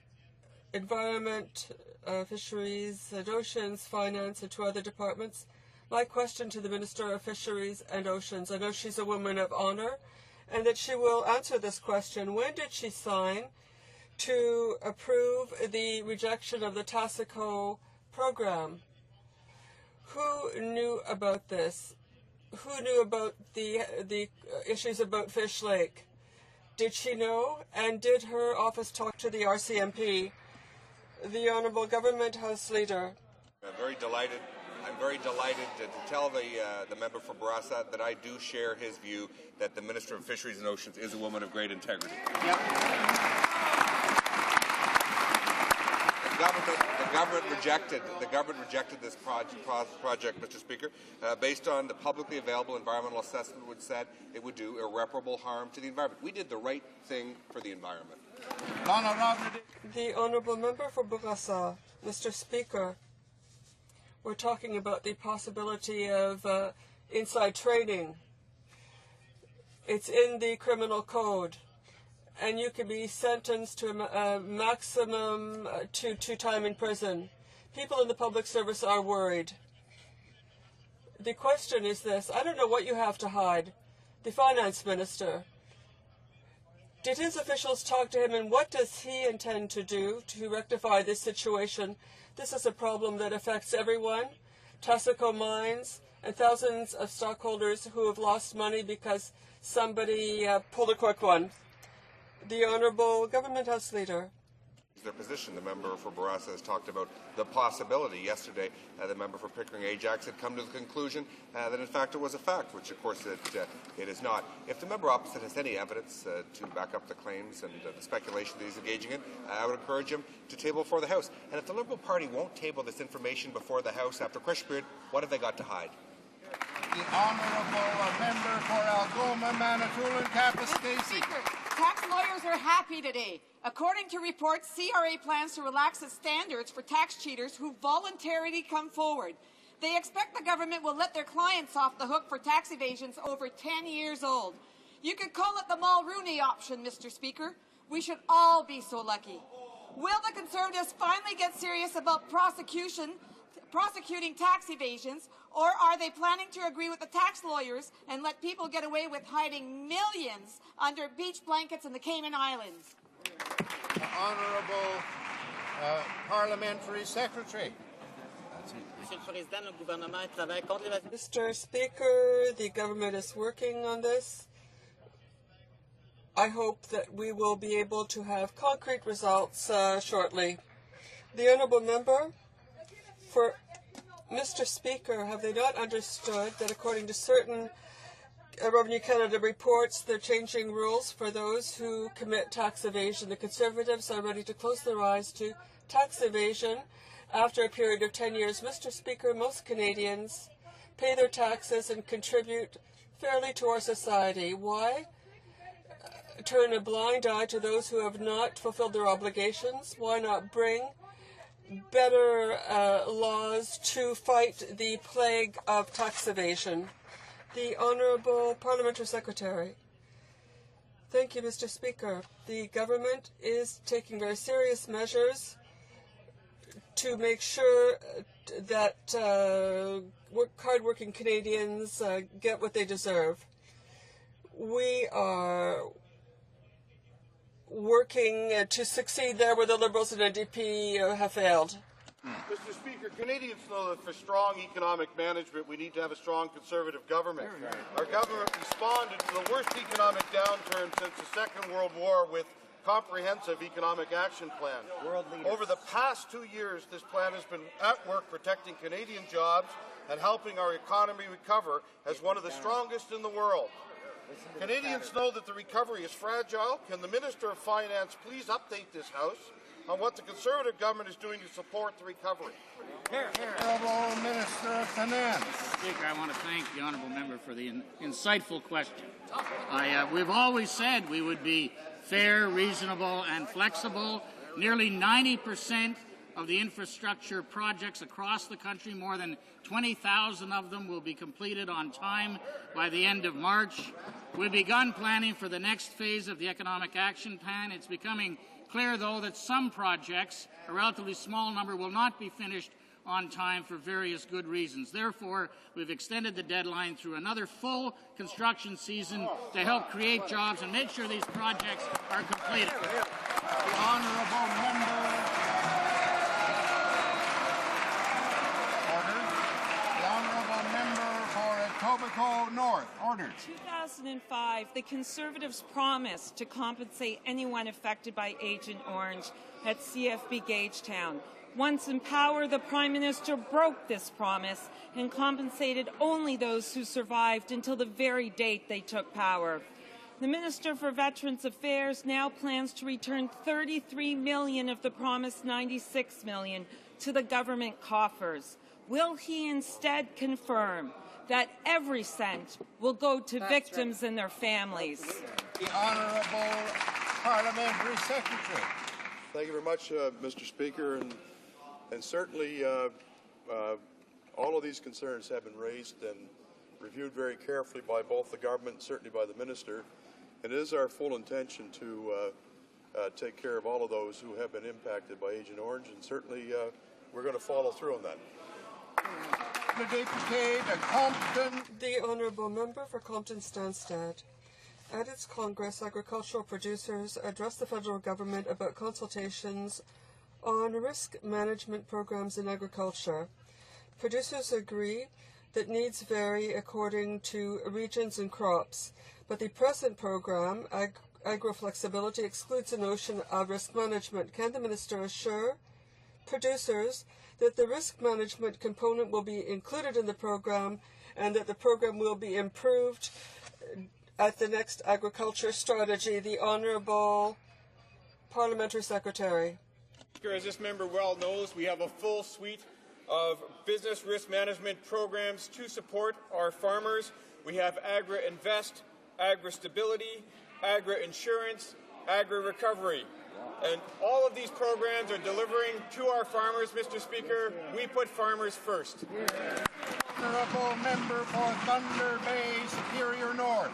environment, fisheries and oceans, finance, and 2 other departments. My question to the Minister of Fisheries and Oceans, I know she's a woman of honour, and that she will answer this question. When did she sign to approve the rejection of the Tassico program? Who knew about this? Who knew about the issues about Fish Lake? Did she know? And did her office talk to the RCMP? The Honourable Government House Leader. I'm very delighted to tell the member for Bourassa that I do share his view that the Minister of Fisheries and Oceans is a woman of great integrity. The government rejected this project, Mr. Speaker, based on the publicly available environmental assessment, which said it would do irreparable harm to the environment. We did the right thing for the environment. The Honourable Member for Bourassa. Mr. Speaker, we're talking about the possibility of inside trading. It's in the criminal code, and you can be sentenced to a maximum to time in prison. People in the public service are worried. The question is this. I don't know what you have to hide. The Finance Minister. Did his officials talk to him, and what does he intend to do to rectify this situation? This is a problem that affects everyone. Tassico Mines and thousands of stockholders who have lost money because somebody pulled a quick one. The Honourable Government House Leader. Their position. The member for Bourassa has talked about the possibility. Yesterday, the member for Pickering-Ajax had come to the conclusion that in fact it was a fact, which of course it is not. If the member opposite has any evidence to back up the claims and the speculation that he's engaging in, I would encourage him to table before the House. And if the Liberal Party won't table this information before the House after question period, what have they got to hide? The Honourable Member for Algoma, Manitoulin, Kapuskasing. Tax lawyers are happy today. According to reports, CRA plans to relax its standards for tax cheaters who voluntarily come forward. They expect the government will let their clients off the hook for tax evasions over 10 years old. You could call it the Mulrooney option, Mr. Speaker. We should all be so lucky. Will the Conservatives finally get serious about prosecuting tax evasions, or are they planning to agree with the tax lawyers and let people get away with hiding millions under beach blankets in the Cayman Islands? Honourable Parliamentary Secretary. Mr. Speaker, the government is working on this. I hope that we will be able to have concrete results shortly. The Honourable Member for Mr. Speaker, have they not understood that according to certain Revenue Canada reports, they're changing rules for those who commit tax evasion? The Conservatives are ready to close their eyes to tax evasion after a period of 10 years. Mr. Speaker, most Canadians pay their taxes and contribute fairly to our society. Why turn a blind eye to those who have not fulfilled their obligations? Why not bring better laws to fight the plague of tax evasion. The Honourable Parliamentary Secretary. Thank you, Mr. Speaker. The government is taking very serious measures to make sure that hard-working Canadians get what they deserve. We are working to succeed there where the Liberals and NDP have failed. Mr. Speaker, Canadians know that for strong economic management, we need to have a strong Conservative government. Our government responded to the worst economic downturn since the Second World War with comprehensive economic action plan. Over the past 2 years, this plan has been at work protecting Canadian jobs and helping our economy recover as one of the strongest in the world. Canadians know that the recovery is fragile. Can the Minister of Finance please update this House on what the Conservative government is doing to support the recovery? Honourable Minister of Finance. Speaker, I want to thank the honourable member for the insightful question. We've always said we would be fair, reasonable, and flexible. Nearly 90% of the infrastructure projects across the country, more than 20,000 of them, will be completed on time by the end of March. We've begun planning for the next phase of the Economic Action Plan. It's becoming clear, though, that some projects, a relatively small number, will not be finished on time for various good reasons. Therefore, we've extended the deadline through another full construction season to help create jobs and make sure these projects are completed. The honourable member. Order. The honourable member for Etobicoke North. Ordered. 2005, the Conservatives promised to compensate anyone affected by Agent Orange at CFB Gagetown. Once in power, the Prime Minister broke this promise and compensated only those who survived until the very date they took power. The Minister for Veterans Affairs now plans to return $33 million of the promised $96 million to the government coffers. Will he instead confirm that every cent will go to victims and their families? The Honourable Parliamentary Secretary. Thank you very much, Mr. Speaker. And certainly all of these concerns have been raised and reviewed very carefully by both the government and certainly by the Minister. It is our full intention to take care of all of those who have been impacted by Agent Orange, and certainly we're going to follow through on that. The Deputy de Compton. The Honourable Member for Compton-Stanstead. At its Congress, agricultural producers addressed the federal government about consultations on risk management programs in agriculture. Producers agree that needs vary according to regions and crops, but the present program, Agro-Flexibility, excludes the notion of risk management. Can the Minister assure producers that the risk management component will be included in the program and that the program will be improved at the next agriculture strategy? The Honourable Parliamentary Secretary. As this member well knows, we have a full suite of business risk management programs to support our farmers. We have Agri-Invest, Agri-Stability, Agri-Insurance, Agri-Recovery. And all of these programs are delivering to our farmers, Mr. Speaker. We put farmers first. Honourable Member for Thunder Bay, Superior North.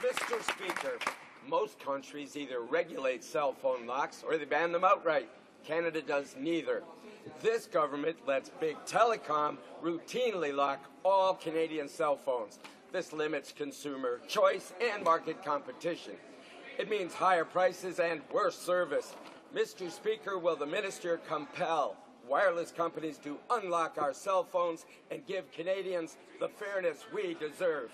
Mr. Speaker, most countries either regulate cell phone locks or they ban them outright. Canada does neither. This government lets big telecom routinely lock all Canadian cell phones. This limits consumer choice and market competition. It means higher prices and worse service. Mr. Speaker, will the Minister compel wireless companies to unlock our cell phones and give Canadians the fairness we deserve?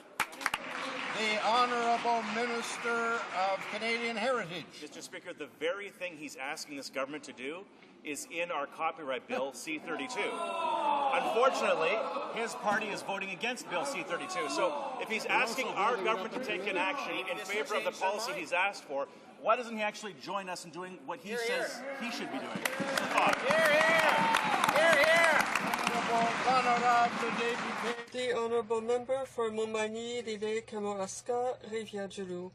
The Honourable Minister of Canadian Heritage. Mr. Speaker, the very thing he's asking this government to do is in our copyright bill, C-32. Unfortunately, his party is voting against Bill C-32. So if he's asking our government to take an action in favor of the policy he's asked for, why doesn't he actually join us in doing what he says he should be doing? The Honourable Member for Montmagny, Lille, Kamouraska, Rivière-du-Loup.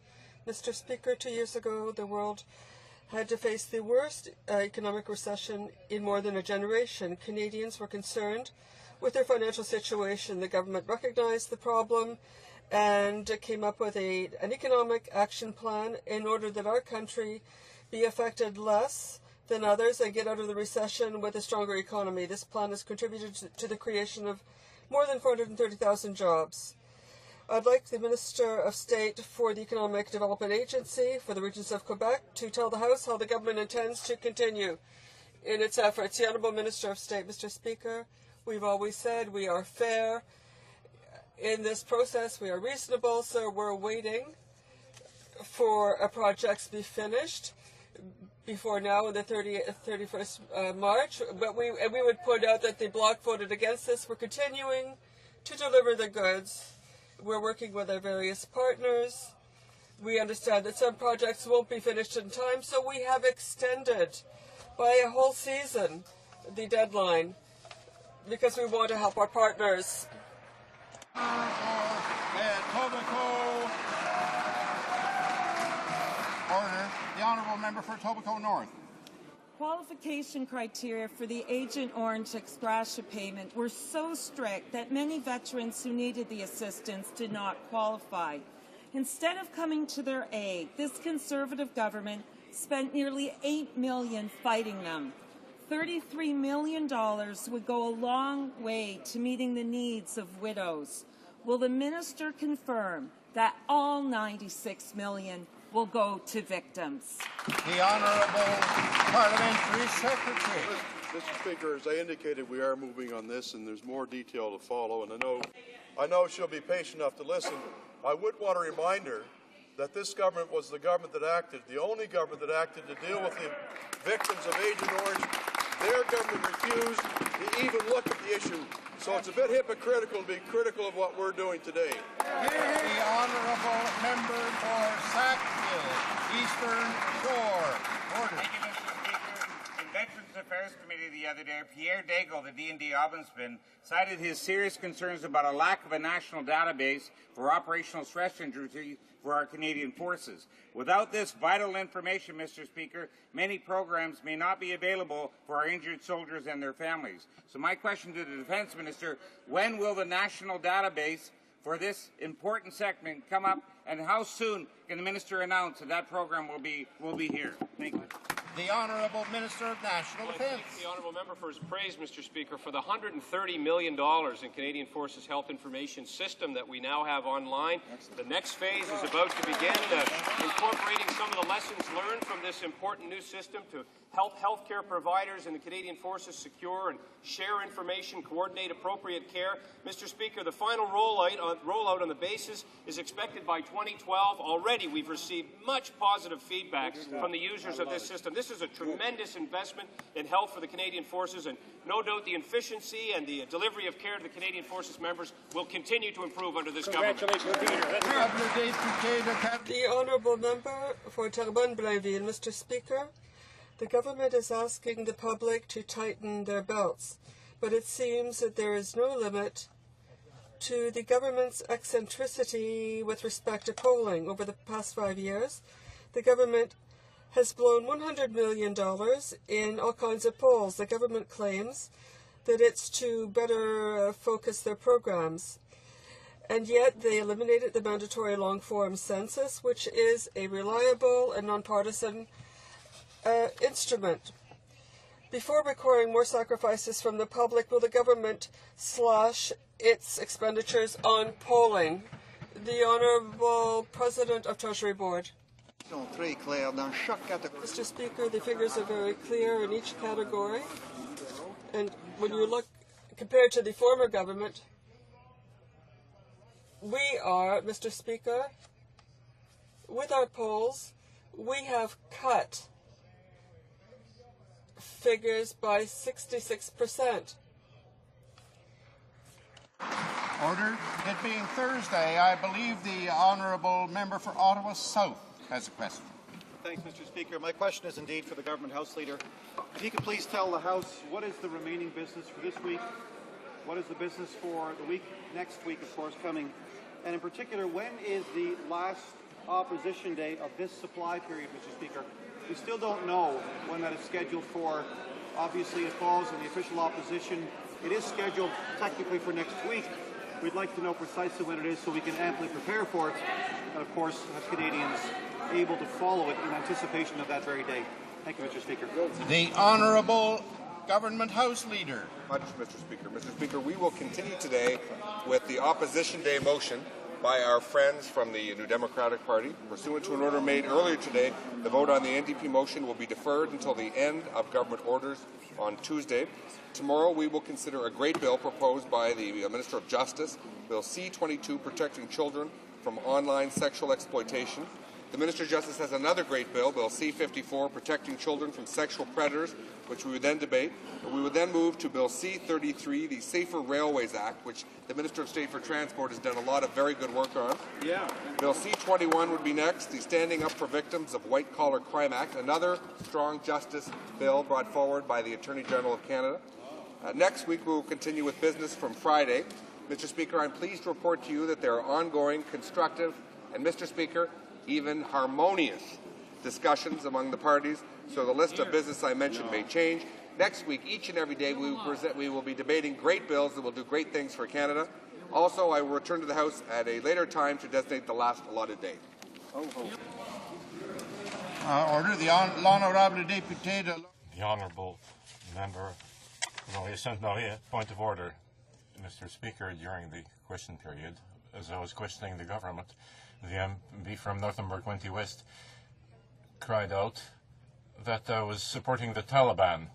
Mr. Speaker, 2 years ago, the world had to face the worst economic recession in more than a generation. Canadians were concerned with their financial situation. The government recognized the problem and came up with an economic action plan in order that our country be affected less than others and get out of the recession with a stronger economy. This plan has contributed to the creation of more than 430,000 jobs. I'd like the Minister of State for the Economic Development Agency for the regions of Quebec to tell the House how the government intends to continue in its efforts. The Honourable Minister of State. Mr. Speaker, we've always said we are fair in this process. We are reasonable, so we're waiting for projects to be finished before now on the 31st March. But we would point out that the Bloc voted against this. We're continuing to deliver the goods. We're working with our various partners. We understand that some projects won't be finished in time, so we have extended by a whole season the deadline because we want to help our partners. Order. The Honourable Member for Etobicoke North. Qualification criteria for the Agent Orange ex gratia payment were so strict that many veterans who needed the assistance did not qualify. Instead of coming to their aid, this Conservative government spent nearly $8 million fighting them. $33 million would go a long way to meeting the needs of widows. Will the minister confirm that all $96 million will go to victims? The Honourable Parliamentary Secretary. Mr. Speaker, as I indicated, we are moving on this, and there's more detail to follow. And I know she'll be patient enough to listen. I would want to remind her that this government was the government that acted, the only government that acted to deal with the victims of Agent Orange. Their government refused to even look at the issue. So it's a bit hypocritical to be critical of what we're doing today. The Honourable Member for Sackville, Eastern Shore. Order. Thank you, Mr. Speaker. In Veterans Affairs Committee the other day, Pierre Daigle, the D&D Ombudsman, cited his serious concerns about a lack of a national database for operational stress injuries for our Canadian forces. Without this vital information, Mr. Speaker, many programs may not be available for our injured soldiers and their families. So my question to the Defence Minister, when will the national database for this important segment come up, and how soon can the Minister announce that that program will be here? Thank you. The Honourable Minister of National Defence. Thank the Honourable Member for his praise, Mr. Speaker, for the $130 million in Canadian Forces Health Information System that we now have online. The next phase is about to begin, incorporating some of the lessons learned from this important new system to help healthcare providers in the Canadian Forces secure and share information, coordinate appropriate care. Mr. Speaker, the final rollout on the basis is expected by 2012. Already we've received much positive feedback from the users of this system. This is a tremendous investment in health for the Canadian Forces, and no doubt the efficiency and the delivery of care to the Canadian Forces members will continue to improve under this government. The Honourable Member for Terrebonne-Blainville. Mr. Speaker, the government is asking the public to tighten their belts, but it seems that there is no limit to the government's eccentricity with respect to polling. Over the past 5 years, the government has blown $100 million in all kinds of polls. The government claims that it's to better focus their programs. And yet they eliminated the mandatory long-form census, which is a reliable and nonpartisan instrument. Before requiring more sacrifices from the public, will the government slash its expenditures on polling? The Honourable President of Treasury Board. Mr. Speaker, the figures are very clear in each category. And when you look, compared to the former government, we are, Mr. Speaker, with our polls, we have cut figures by 66%. Order. It being Thursday, I believe the Honourable Member for Ottawa South has a question. Thanks, Mr. Speaker. My question is indeed for the Government House Leader. If you could please tell the House what is the remaining business for this week, what is the business for the week, next week, of course, coming, and in particular, when is the last opposition day of this supply period, Mr. Speaker. We still don't know when that is scheduled for. Obviously, it falls in the official opposition. It is scheduled technically for next week. We'd like to know precisely when it is so we can amply prepare for it, and of course have Canadians able to follow it in anticipation of that very day. Thank you, Mr. Speaker. The Honourable Government House Leader. Much, Mr. Speaker. Mr. Speaker, we will continue today with the Opposition Day motion by our friends from the New Democratic Party. Pursuant to an order made earlier today, the vote on the NDP motion will be deferred until the end of government orders on Tuesday. Tomorrow we will consider a great bill proposed by the Minister of Justice, Bill C-22, protecting children from online sexual exploitation. The Minister of Justice has another great bill, Bill C-54, protecting children from sexual predators, which we would then debate. We would then move to Bill C-33, the Safer Railways Act, which the Minister of State for Transport has done a lot of very good work on. Yeah. Bill C-21 would be next, the Standing Up for Victims of White-Collar Crime Act, another strong justice bill brought forward by the Attorney General of Canada. Next week we will continue with business from Friday. Mr. Speaker, I'm pleased to report to you that there are ongoing, constructive, and Mr. Speaker, even harmonious discussions among the parties, so the list of business I mentioned may change. Next week, each and every day, we will be debating great bills that will do great things for Canada. Also, I will return to the House at a later time to designate the last allotted date. Order. L'Honourable Député de... The Honourable Member Laurier Sainte-Marie, point of order. Mr. Speaker, during the question period, as I was questioning the government, the MP from Northumberland 20 West cried out that I was supporting the Taliban.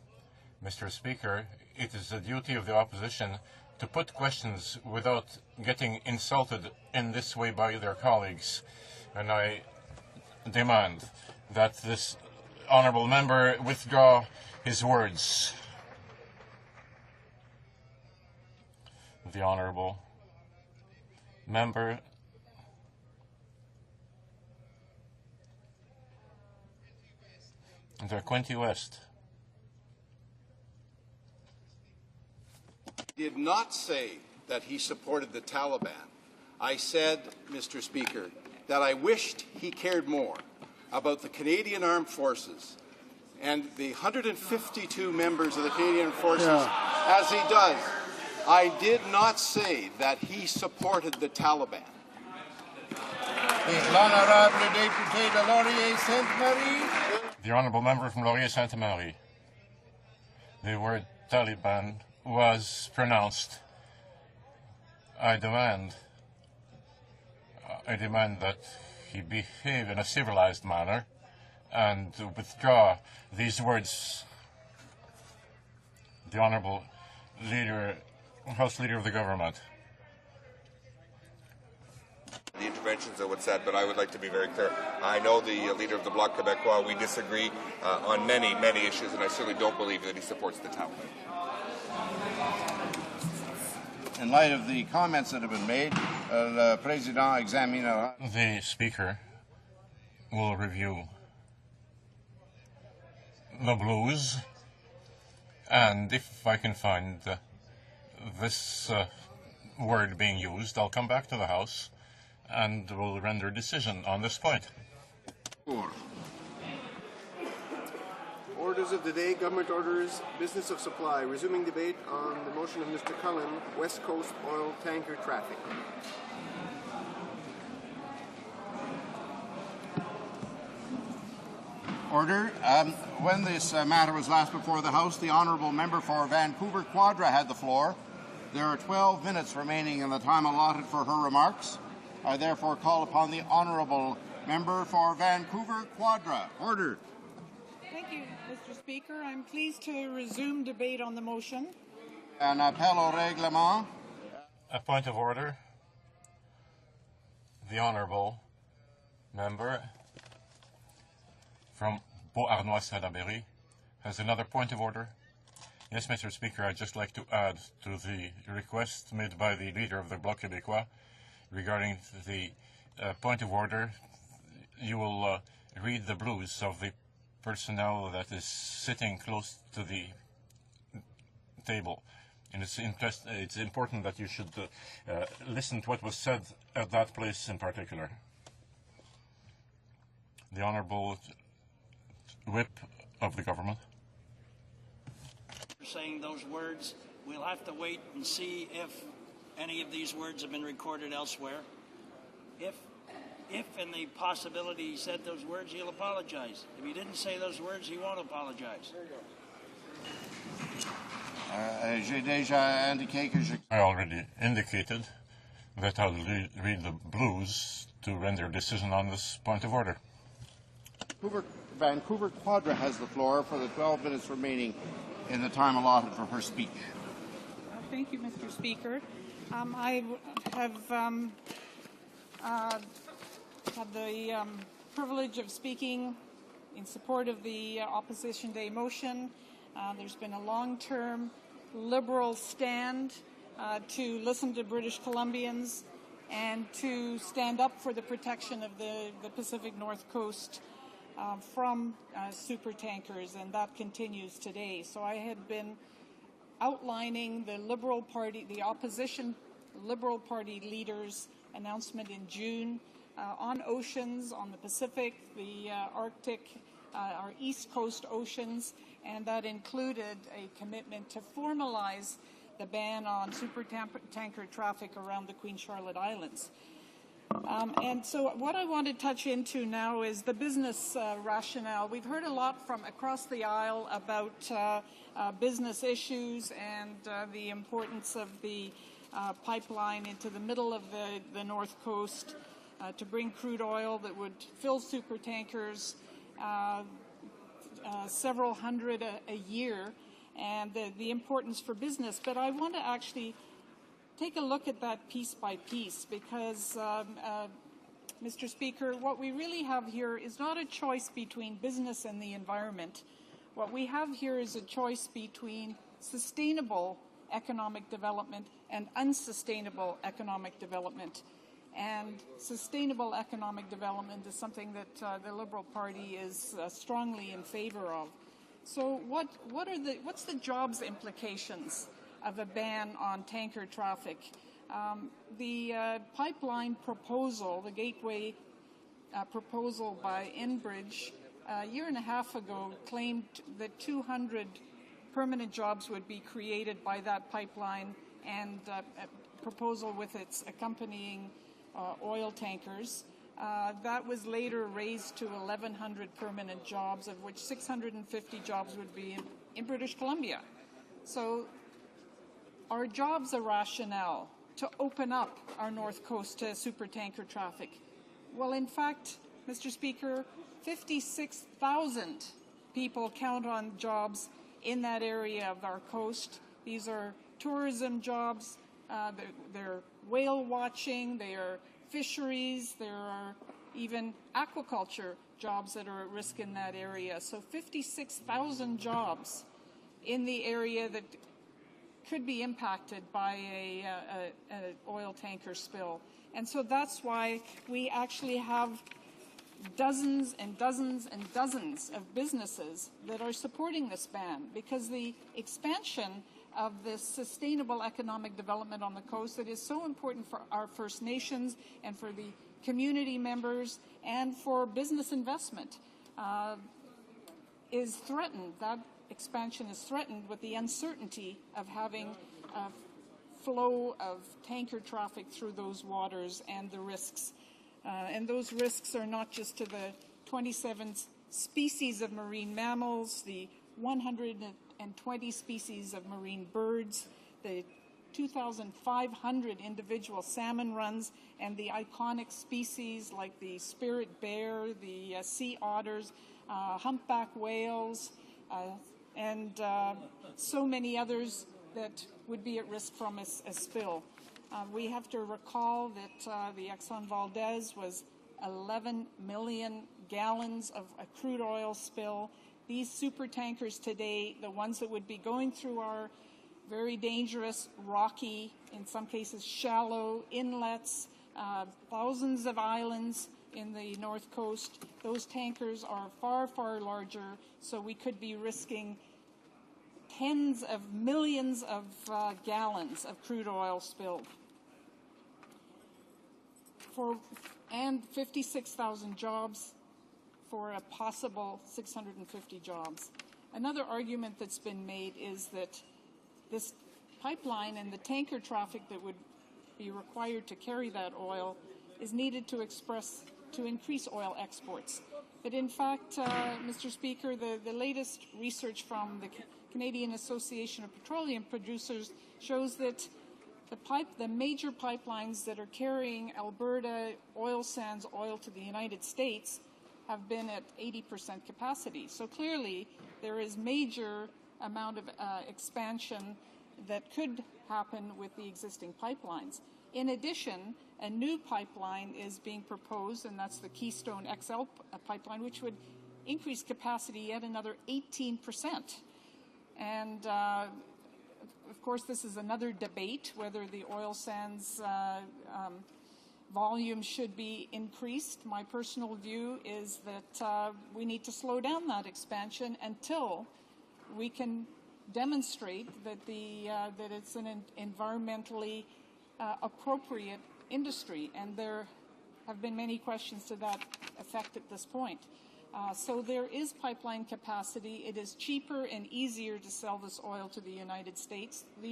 Mr. Speaker, it is the duty of the opposition to put questions without getting insulted in this way by their colleagues. And I demand that this honourable member withdraw his words. The honourable member the 20 West. Did not say that he supported the Taliban. I said, Mr. Speaker, that I wished he cared more about the Canadian Armed Forces and the 152 members of the Canadian Forces as he does. I did not say that he supported the Taliban. L'Honourable Député de Laurier Sainte-Marie. The Honourable Member from Laurier Sainte-Marie. The word Taliban was pronounced. I demand that he behave in a civilized manner and withdraw these words. The Honourable House Leader of the Government. The interventions of what's said, but I would like to be very clear. I know the leader of the Bloc Québécois. We disagree on many, many issues, and I certainly don't believe that he supports the Taliban. In light of the comments that have been made, the Président examinera. The Speaker will review the blues, and if I can find this word being used, I'll come back to the House and will render a decision on this point. Orders of the day, government orders, business of supply. Resuming debate on the motion of Mr. Cullen, West Coast oil tanker traffic. Order. When this matter was last before the House, the Honourable Member for Vancouver Quadra had the floor. There are 12 minutes remaining in the time allotted for her remarks. I therefore call upon the Honourable Member for Vancouver Quadra. Order. Thank you, Mr. Speaker. I'm pleased to resume debate on the motion. Un appel au règlement. A point of order. The Honourable Member from Beauharnois-Salaberry has another point of order. Yes, Mr. Speaker, I'd just like to add to the request made by the Leader of the Bloc Québécois regarding the point of order. You will read the blues of the personnel that is sitting close to the table. And it's important that you should listen to what was said at that place in particular. the Honourable Whip of the government. Saying those words, we'll have to wait and see if any of these words have been recorded elsewhere. If in the possibility he said those words, he'll apologize. If he didn't say those words, he won't apologize. I already indicated that I'll read the blues to render a decision on this point of order. Vancouver Quadra has the floor for the 12 minutes remaining in the time allotted for her speech. Thank you, Mr. Speaker. I have had the privilege of speaking in support of the Opposition Day motion. There's been a long-term Liberal stand to listen to British Columbians and to stand up for the protection of the Pacific North Coast from supertankers, and that continues today. So I had been outlining the Liberal Party, the opposition Liberal Party leaders' announcement in June on oceans, on the Pacific, the Arctic, our East Coast oceans, and that included a commitment to formalize the ban on supertanker traffic around the Queen Charlotte Islands. And so what I want to touch into now is the business rationale. We've heard a lot from across the aisle about business issues and the importance of the pipeline into the middle of the North Coast to bring crude oil that would fill supertankers, several hundred a year, and the importance for business. But I want to actually take a look at that piece by piece because, Mr. Speaker, what we really have here is not a choice between business and the environment. What we have here is a choice between sustainable economic development and unsustainable economic development. And sustainable economic development is something that the Liberal Party is strongly in favor of. So what's the jobs implications of a ban on tanker traffic? The pipeline proposal, the Gateway proposal by Enbridge, a year and a half ago claimed that 200 permanent jobs would be created by that pipeline, and a proposal with its accompanying oil tankers. That was later raised to 1,100 permanent jobs, of which 650 jobs would be in British Columbia. So are jobs a rationale to open up our North Coast to supertanker traffic? Well, in fact, Mr. Speaker, 56,000 people count on jobs in that area of our coast. These are tourism jobs, they're whale watching, they are fisheries, there are even aquaculture jobs that are at risk in that area. So 56,000 jobs in the area that could be impacted by an oil tanker spill. And so that's why we actually have dozens and dozens and dozens of businesses that are supporting this ban, because the expansion of this sustainable economic development on the coast that is so important for our First Nations and for the community members and for business investment is threatened. That expansion is threatened with the uncertainty of having a flow of tanker traffic through those waters and the risks. And those risks are not just to the 27 species of marine mammals, the 120 species of marine birds, the 2,500 individual salmon runs, and the iconic species like the spirit bear, the sea otters, humpback whales, and so many others that would be at risk from a spill. We have to recall that the Exxon Valdez was 11 million gallons of a crude oil spill. These supertankers today, the ones that would be going through our very dangerous, rocky, in some cases shallow inlets, thousands of islands in the North Coast, those tankers are far, far larger, so we could be risking tens of millions of gallons of crude oil spilled. And 56,000 jobs for a possible 650 jobs. Another argument that's been made is that this pipeline and the tanker traffic that would be required to carry that oil is needed to increase oil exports. But in fact, Mr. Speaker, the latest research from the Canadian Association of Petroleum Producers shows that the major pipelines that are carrying Alberta oil sands oil to the United States have been at 80% capacity. So clearly, there is major amount of expansion that could happen with the existing pipelines. In addition, a new pipeline is being proposed, and that's the Keystone XL pipeline, which would increase capacity yet another 18%. And of course, this is another debate, whether the oil sands volume should be increased. My personal view is that we need to slow down that expansion until we can demonstrate that that it's an environmentally appropriate industry, and there have been many questions to that effect at this point. So there is pipeline capacity. It is cheaper and easier to sell this oil to the United States. The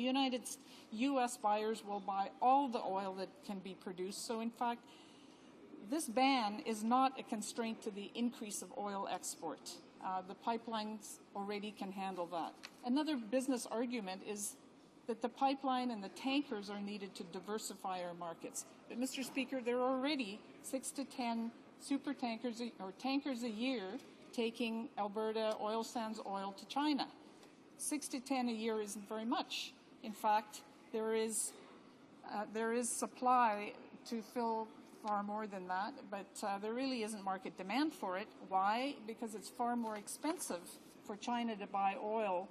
U.S. buyers will buy all the oil that can be produced. So in fact, this ban is not a constraint to the increase of oil export. The pipelines already can handle that. Another business argument is that the pipeline and the tankers are needed to diversify our markets. But Mr. Speaker, there are already 6 to 10 super tankers or tankers a year taking Alberta oil sands oil to China. 6 to 10 a year isn't very much. In fact, there is supply to fill far more than that, but there really isn't market demand for it. Why? Because it's far more expensive for China to buy oil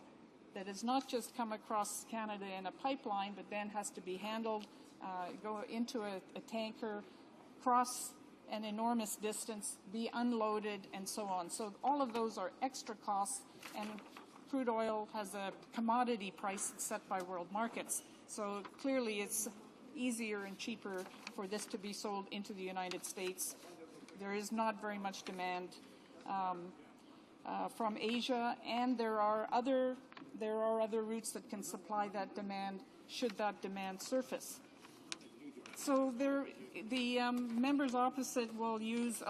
that has not just come across Canada in a pipeline, but then has to be handled, go into a tanker, cross an enormous distance, be unloaded, and so on. So all of those are extra costs, and crude oil has a commodity price set by world markets. So clearly it's easier and cheaper for this to be sold into the United States. There is not very much demand from Asia, and there are other routes that can supply that demand should that demand surface. So the members opposite will use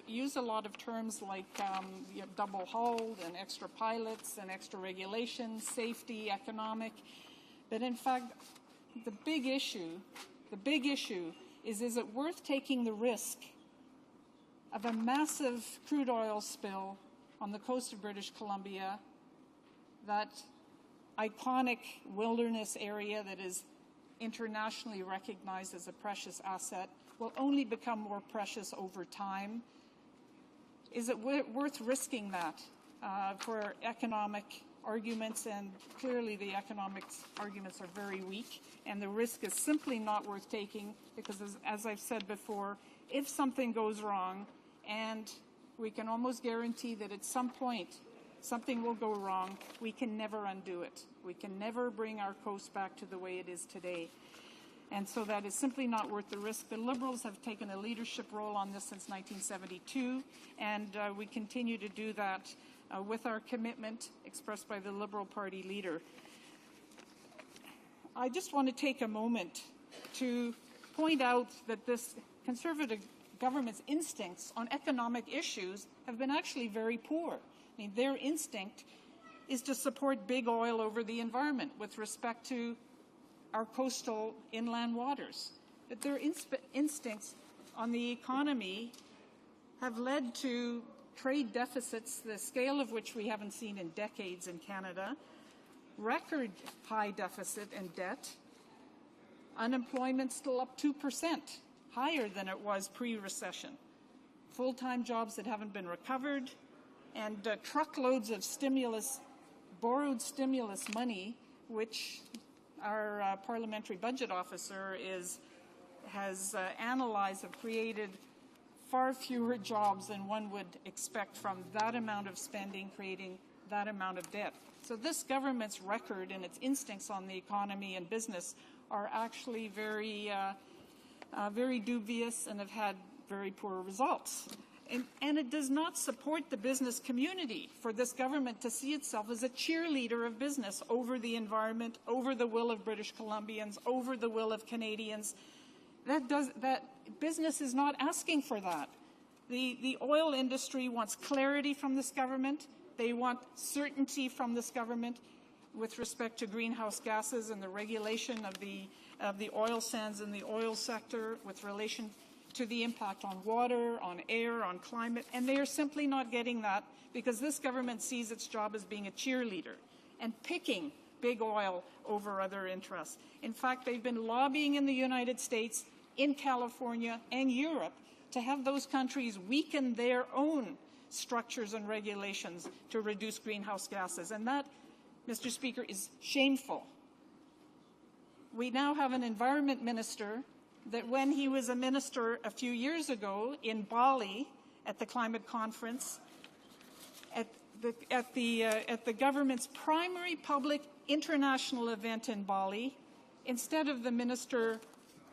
use a lot of terms like double hold and extra pilots and extra regulations, safety, economic. But in fact, the big issue is it worth taking the risk of a massive crude oil spill on the coast of British Columbia, that iconic wilderness area that is internationally recognized as a precious asset, will only become more precious over time? Is it worth risking that for economic arguments? And clearly the economic arguments are very weak, and the risk is simply not worth taking, because as I've said before, if something goes wrong, and we can almost guarantee that at some point something will go wrong, we can never undo it. We can never bring our coast back to the way it is today. And so that is simply not worth the risk. The Liberals have taken a leadership role on this since 1972, and we continue to do that with our commitment expressed by the Liberal Party leader. I just want to take a moment to point out that this Conservative government's instincts on economic issues have been actually very poor. I mean, their instinct is to support big oil over the environment with respect to our coastal inland waters. But their instincts on the economy have led to trade deficits, the scale of which we haven't seen in decades in Canada, record high deficit and debt, unemployment still up 2%, higher than it was pre-recession, full-time jobs that haven't been recovered, and truckloads of borrowed stimulus money, which our parliamentary budget officer has analyzed, have created far fewer jobs than one would expect from that amount of spending, creating that amount of debt. So this government's record and its instincts on the economy and business are actually very dubious, and have had very poor results. And it does not support the business community for this government to see itself as a cheerleader of business over the environment, over the will of British Columbians, over the will of Canadians. That business is not asking for that. The oil industry wants clarity from this government. They want certainty from this government with respect to greenhouse gases and the regulation of the oil sands in the oil sector with relation to the impact on water, on air, on climate, and they are simply not getting that because this government sees its job as being a cheerleader and picking big oil over other interests. In fact, they've been lobbying in the United States, in California, and Europe to have those countries weaken their own structures and regulations to reduce greenhouse gases. And that, Mr. Speaker, is shameful. We now have an environment minister that when he was a minister a few years ago in Bali at the climate conference, at the government's primary public international event in Bali, instead of the minister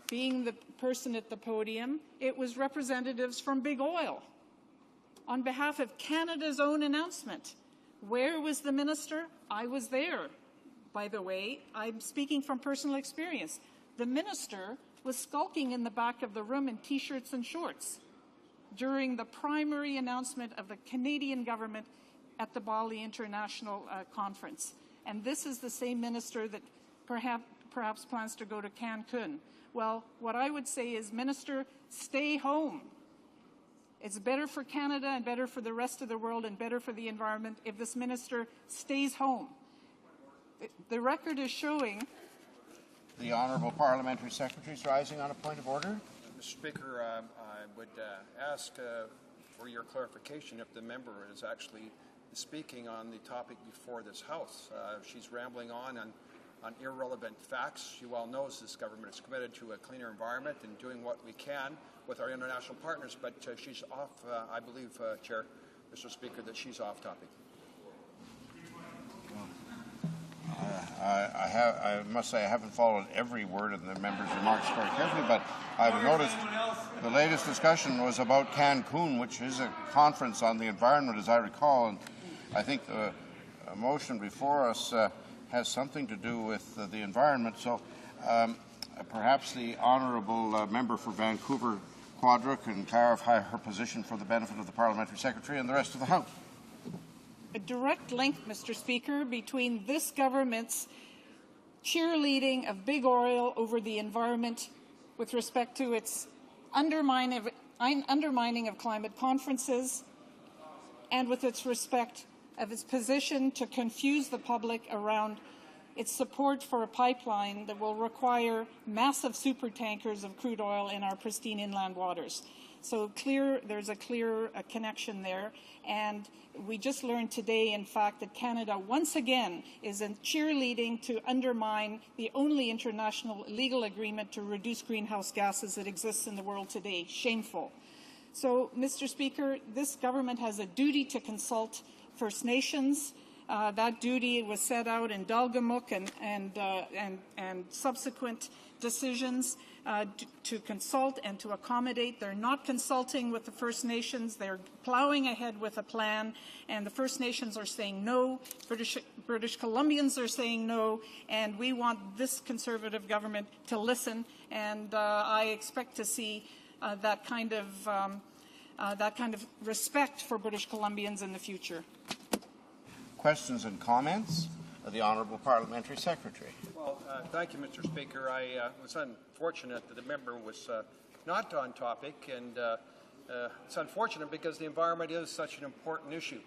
being the person at the podium, it was representatives from big oil on behalf of Canada's own announcement. Where was the minister? I was there, by the way. I'm speaking from personal experience. The minister was skulking in the back of the room in T-shirts and shorts during the primary announcement of the Canadian government at the Bali International Conference. And this is the same minister that perhaps plans to go to Cancun. Well, what I would say is, Minister, stay home. It's better for Canada and better for the rest of the world and better for the environment if this minister stays home. The record is showing. The Honourable Parliamentary Secretary is rising on a point of order. Mr. Speaker, I would ask for your clarification if the member is actually speaking on the topic before this House. She's rambling on irrelevant facts. She well knows this government is committed to a cleaner environment and doing what we can with our international partners, but she's off, I believe, Chair, Mr. Speaker, that she's off topic. I must say I haven't followed every word of the member's remarks very carefully, but I've noticed the latest discussion was about Cancun, which is a conference on the environment, as I recall, and I think the motion before us has something to do with the environment. So perhaps the honourable member for Vancouver Quadra can clarify her position for the benefit of the Parliamentary Secretary and the rest of the House. A direct link, Mr. Speaker, between this government's cheerleading of big oil over the environment with respect to its undermining of climate conferences and with its respect of its position to confuse the public around its support for a pipeline that will require massive supertankers of crude oil in our pristine inland waters. So there's a clear connection there. And we just learned today, in fact, that Canada once again is in cheerleading to undermine the only international legal agreement to reduce greenhouse gases that exists in the world today. Shameful. So, Mr. Speaker, this government has a duty to consult First Nations. That duty was set out in Dalgamuk and subsequent decisions to consult and to accommodate. They're not consulting with the First Nations. They're plowing ahead with a plan, and the First Nations are saying no. British Columbians are saying no, and we want this Conservative government to listen, and I expect to see that kind of respect for British Columbians in the future. Questions and comments of the Honourable Parliamentary Secretary. Well, thank you, Mr. Speaker. I was unfortunate that the member was not on topic, and it's unfortunate because the environment is such an important issue.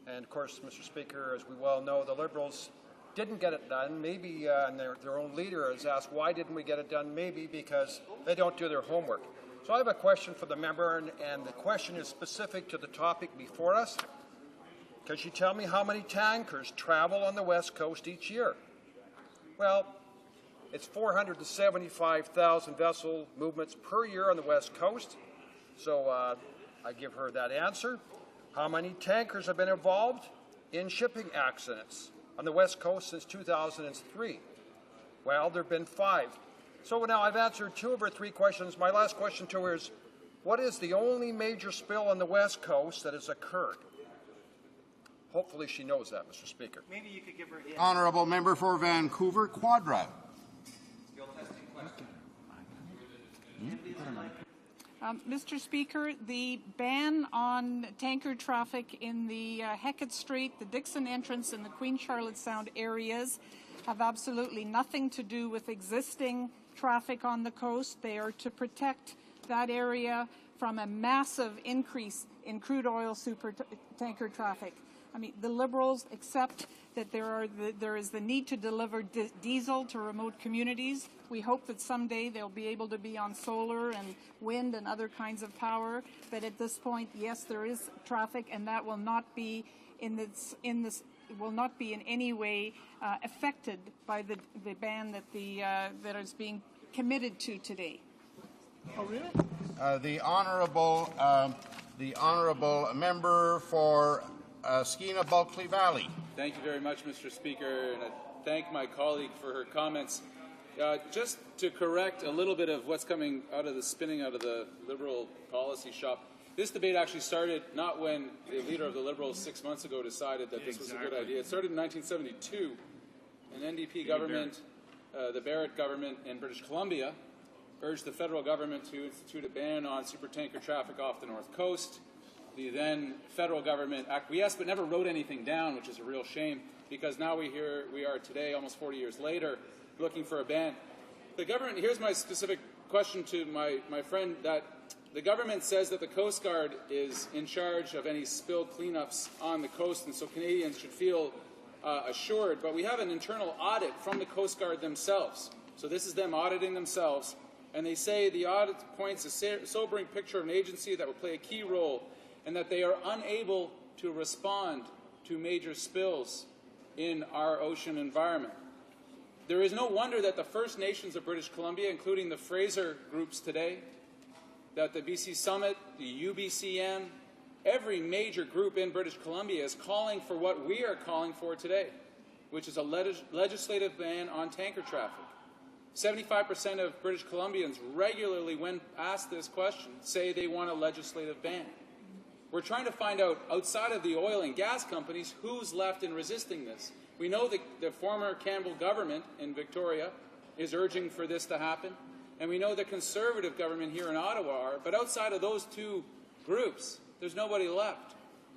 And, of course, Mr. Speaker, as we well know, the Liberals didn't get it done. Maybe and their own leader has asked, why didn't we get it done? Maybe because they don't do their homework. So I have a question for the member, and the question is specific to the topic before us. Can you tell me how many tankers travel on the West Coast each year? Well, it's 475,000 vessel movements per year on the West Coast. So I give her that answer. How many tankers have been involved in shipping accidents on the West Coast since 2003? Well, there have been 5. So now I've answered 2 of her 3 questions. My last question to her is, What is the only major spill on the West Coast that has occurred? Hopefully she knows that, Mr. Speaker. Maybe you could give her a hint. Honourable member for Vancouver Quadra. Mr. Speaker, the ban on tanker traffic in the Hecate Strait, the Dixon entrance, and the Queen Charlotte Sound areas have absolutely nothing to do with existing traffic on the coast. They are to protect that area from a massive increase in crude oil super tanker traffic. I mean, the Liberals accept that there is the need to deliver diesel to remote communities. We hope that someday they'll be able to be on solar and wind and other kinds of power. But at this point, yes, there is traffic, and that will not be will not be in any way affected by the ban that is being committed to today. Oh, really? The honourable member for Skeena Bulkley Valley. Thank you very much, Mr. Speaker, and I thank my colleague for her comments. Just to correct a little bit of what's coming out of the spinning out of the Liberal policy shop, this debate actually started not when the leader of the Liberals 6 months ago decided that this was a good idea. It started in 1972. An NDP government, the Barrett government in British Columbia, urged the federal government to institute a ban on supertanker traffic off the North Coast. The then federal government acquiesced but never wrote anything down, which is a real shame, because now we are today, almost 40 years later, looking for a ban. The government, here's my specific question to my friend, that the government says that the Coast Guard is in charge of any spill cleanups on the coast, and so Canadians should feel assured, but we have an internal audit from the Coast Guard themselves. So this is them auditing themselves, and they say the audit points a sobering picture of an agency that will play a key role and that they are unable to respond to major spills in our ocean environment. There is no wonder that the First Nations of British Columbia, including the Fraser groups today, that the BC Summit, the UBCN, every major group in British Columbia is calling for what we are calling for today, which is a legislative ban on tanker traffic. 75% of British Columbians regularly, when asked this question, say they want a legislative ban. We're trying to find out, outside of the oil and gas companies, who's left in resisting this. We know that the former Campbell government in Victoria is urging for this to happen, and we know the Conservative government here in Ottawa are, but outside of those two groups, there's nobody left.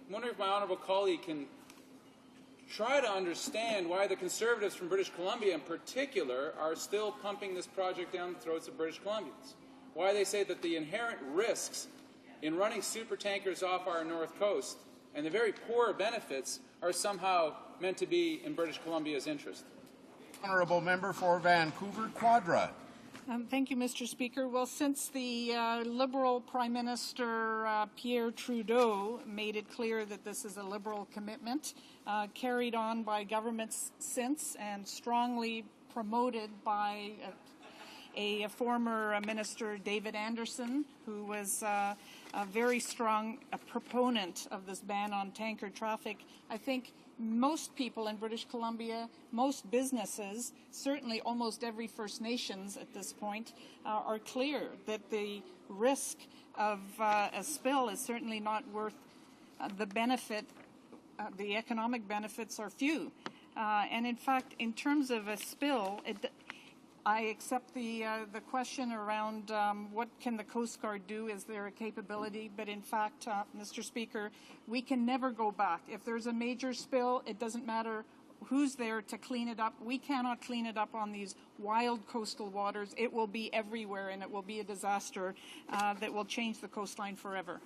I wonder if my honourable colleague can try to understand why the Conservatives from British Columbia in particular are still pumping this project down the throats of British Columbians. Why they say that the inherent risks in running supertankers off our north coast and the very poor benefits are somehow meant to be in British Columbia's interest. Honourable member for Vancouver Quadra. Thank you, Mr. Speaker. Well, since the Liberal Prime Minister Pierre Trudeau made it clear that this is a Liberal commitment, carried on by governments since and strongly promoted by a former minister, David Anderson, who was a very strong proponent of this ban on tanker traffic. I think most people in British Columbia, most businesses, certainly almost every First Nations at this point, are clear that the risk of a spill is certainly not worth the benefit. The economic benefits are few. And in fact, in terms of a spill, I accept the question around what can the Coast Guard do? Is there a capability? But in fact, Mr. Speaker, we can never go back. If there's a major spill, it doesn't matter who's there to clean it up. We cannot clean it up on these wild coastal waters. It will be everywhere, and it will be a disaster that will change the coastline forever.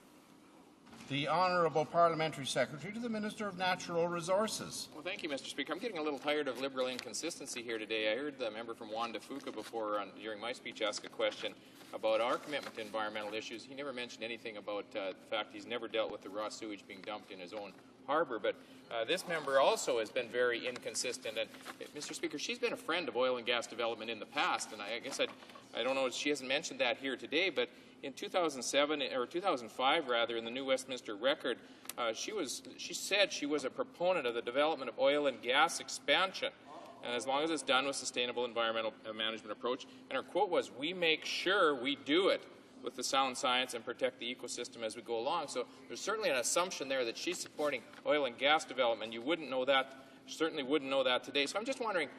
The Honourable Parliamentary Secretary to the Minister of Natural Resources. Well, thank you, Mr. Speaker. I'm getting a little tired of Liberal inconsistency here today. I heard the member from Juan de Fuca before during my speech ask a question about our commitment to environmental issues. He never mentioned anything about the fact he's never dealt with the raw sewage being dumped in his own harbour. But this member also has been very inconsistent. And, Mr. Speaker, she's been a friend of oil and gas development in the past, and I guess I don't know, she hasn't mentioned that here today, but in 2007, or 2005 rather, in the New Westminster Record, she said she was a proponent of the development of oil and gas expansion, and as long as it's done with sustainable environmental management approach. And her quote was, "We make sure we do it." with the sound science and protect the ecosystem as we go along. So there's certainly an assumption there that she's supporting oil and gas development. You wouldn't know that, certainly wouldn't know that today. So I'm just wondering,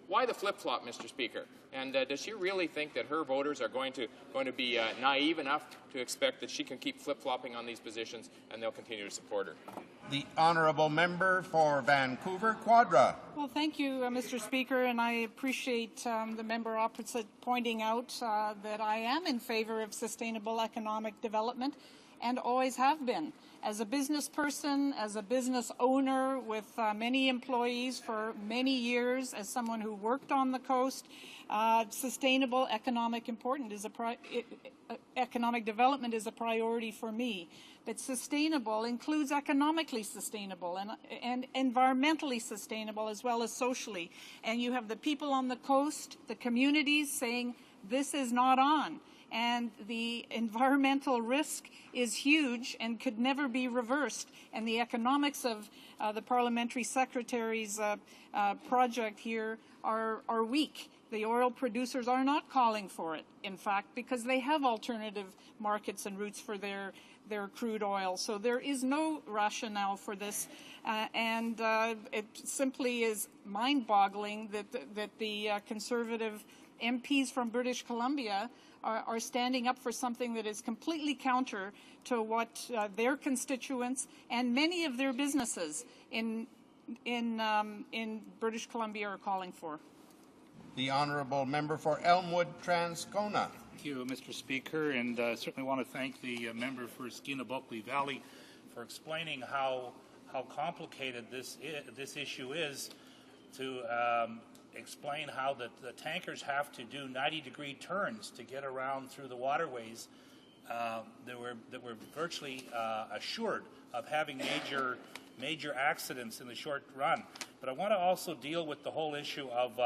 why the flip-flop, Mr. Speaker? And does she really think that her voters are going to be naive enough to expect that she can keep flip-flopping on these positions and they'll continue to support her? The honourable member for Vancouver Quadra. Well, thank you, Mr. Speaker, and I appreciate the member opposite pointing out that I am in favour of sustainable economic development and always have been. As a business person, as a business owner with many employees for many years, as someone who worked on the coast, sustainable economic development is a priority for me. But sustainable includes economically sustainable and environmentally sustainable as well as socially. And you have the people on the coast, the communities saying this is not on. And the environmental risk is huge and could never be reversed. And the economics of the parliamentary secretary's project here are weak. The oil producers are not calling for it, in fact, because they have alternative markets and routes for their crude oil. So there is no rationale for this. And it simply is mind-boggling that the Conservative MPs from British Columbia are standing up for something that is completely counter to what their constituents and many of their businesses in British Columbia are calling for. The honourable member for Elmwood Transcona. Thank you, Mr. Speaker, and certainly want to thank the member for Skeena-Bulkley Valley for explaining how complicated this issue is, to explain how the tankers have to do 90-degree turns to get around through the waterways that were virtually assured of having major accidents in the short run. But I want to also deal with the whole issue of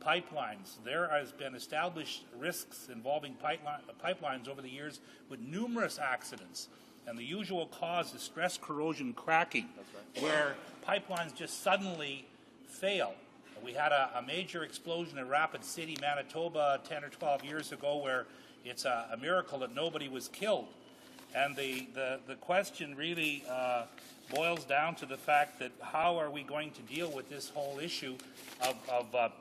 pipelines. There has been established risks involving pipelines over the years with numerous accidents. And the usual cause is stress corrosion cracking, where pipelines just suddenly fail. We had a major explosion in Rapid City, Manitoba 10 or 12 years ago where it's a miracle that nobody was killed. And the question really boils down to the fact that how are we going to deal with this whole issue of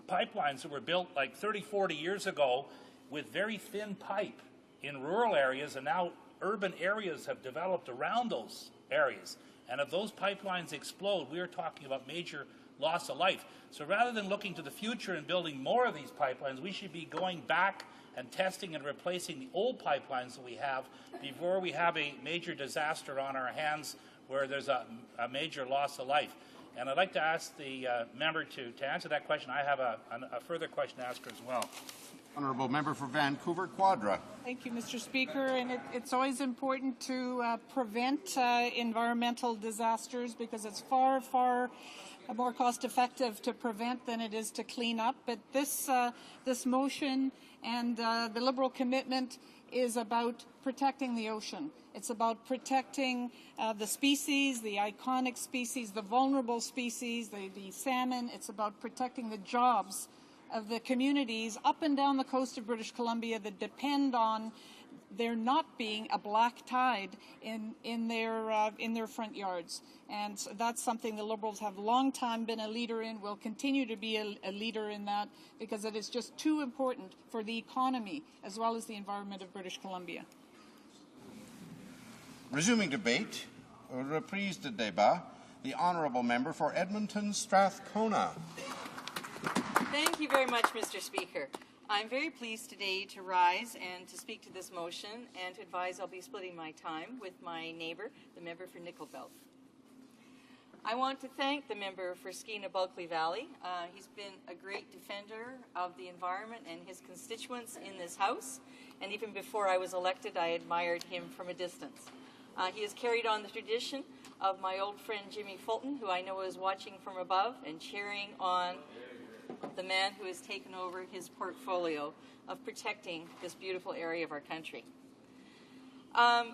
pipelines that were built like 30, 40 years ago with very thin pipe in rural areas, and now urban areas have developed around those areas. And if those pipelines explode, we are talking about major loss of life. So rather than looking to the future and building more of these pipelines, we should be going back and testing and replacing the old pipelines that we have before we have a major disaster on our hands where there's a major loss of life. And I'd like to ask the member to answer that question. I have a further question to ask her as well. Honourable member for Vancouver Quadra. Thank you, Mr. Speaker. And it's always important to prevent environmental disasters because it's far, far more cost-effective to prevent than it is to clean up. But this motion and the Liberal commitment is about protecting the ocean. It's about protecting the species, the iconic species, the vulnerable species, the salmon. It's about protecting the jobs of the communities up and down the coast of British Columbia that depend on there not being a black tide in their front yards. And so that's something the Liberals have long time been a leader in, will continue to be a leader in that, because it is just too important for the economy as well as the environment of British Columbia. Resuming debate, reprise de débat, the honourable member for Edmonton Strathcona. Thank you very much, Mr. Speaker. I'm very pleased today to rise and to speak to this motion and to advise I'll be splitting my time with my neighbour, the member for Nickel Belt. I want to thank the member for Skeena-Bulkley Valley. He's been a great defender of the environment and his constituents in this House, and even before I was elected, I admired him from a distance. He has carried on the tradition of my old friend Jimmy Fulton, who I know is watching from above and cheering on the man who has taken over his portfolio of protecting this beautiful area of our country. I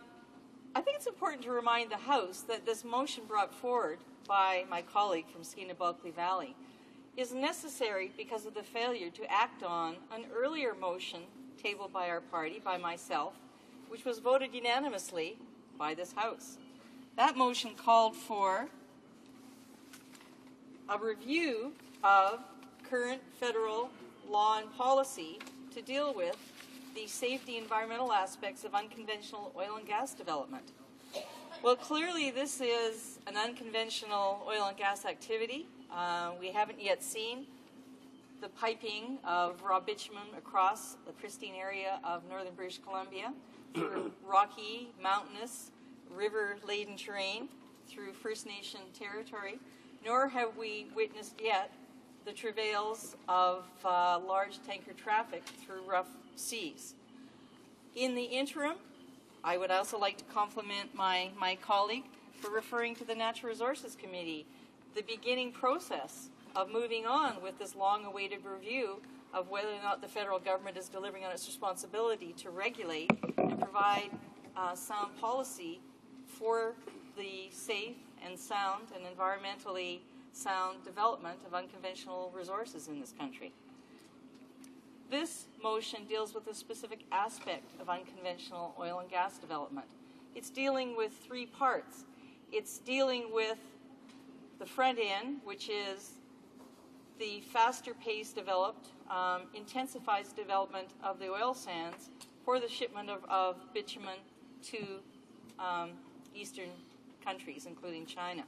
think it's important to remind the House that this motion brought forward by my colleague from Skeena-Bulkley Valley is necessary because of the failure to act on an earlier motion tabled by our party, by myself, which was voted unanimously by this House. That motion called for a review of current federal law and policy to deal with the safety environmental aspects of unconventional oil and gas development. Well, clearly this is an unconventional oil and gas activity. We haven't yet seen the piping of raw bitumen across the pristine area of northern British Columbia through rocky, mountainous, river-laden terrain through First Nation territory, nor have we witnessed yet the travails of large tanker traffic through rough seas. In the interim, I would also like to compliment my colleague for referring to the Natural Resources Committee, the beginning process of moving on with this long-awaited review of whether or not the federal government is delivering on its responsibility to regulate and provide sound policy for the safe and sound and environmentally sound development of unconventional resources in this country. This motion deals with a specific aspect of unconventional oil and gas development. It's dealing with three parts. It's dealing with the front end, which is the faster pace developed, intensifies development of the oil sands for the shipment of bitumen to eastern countries, including China.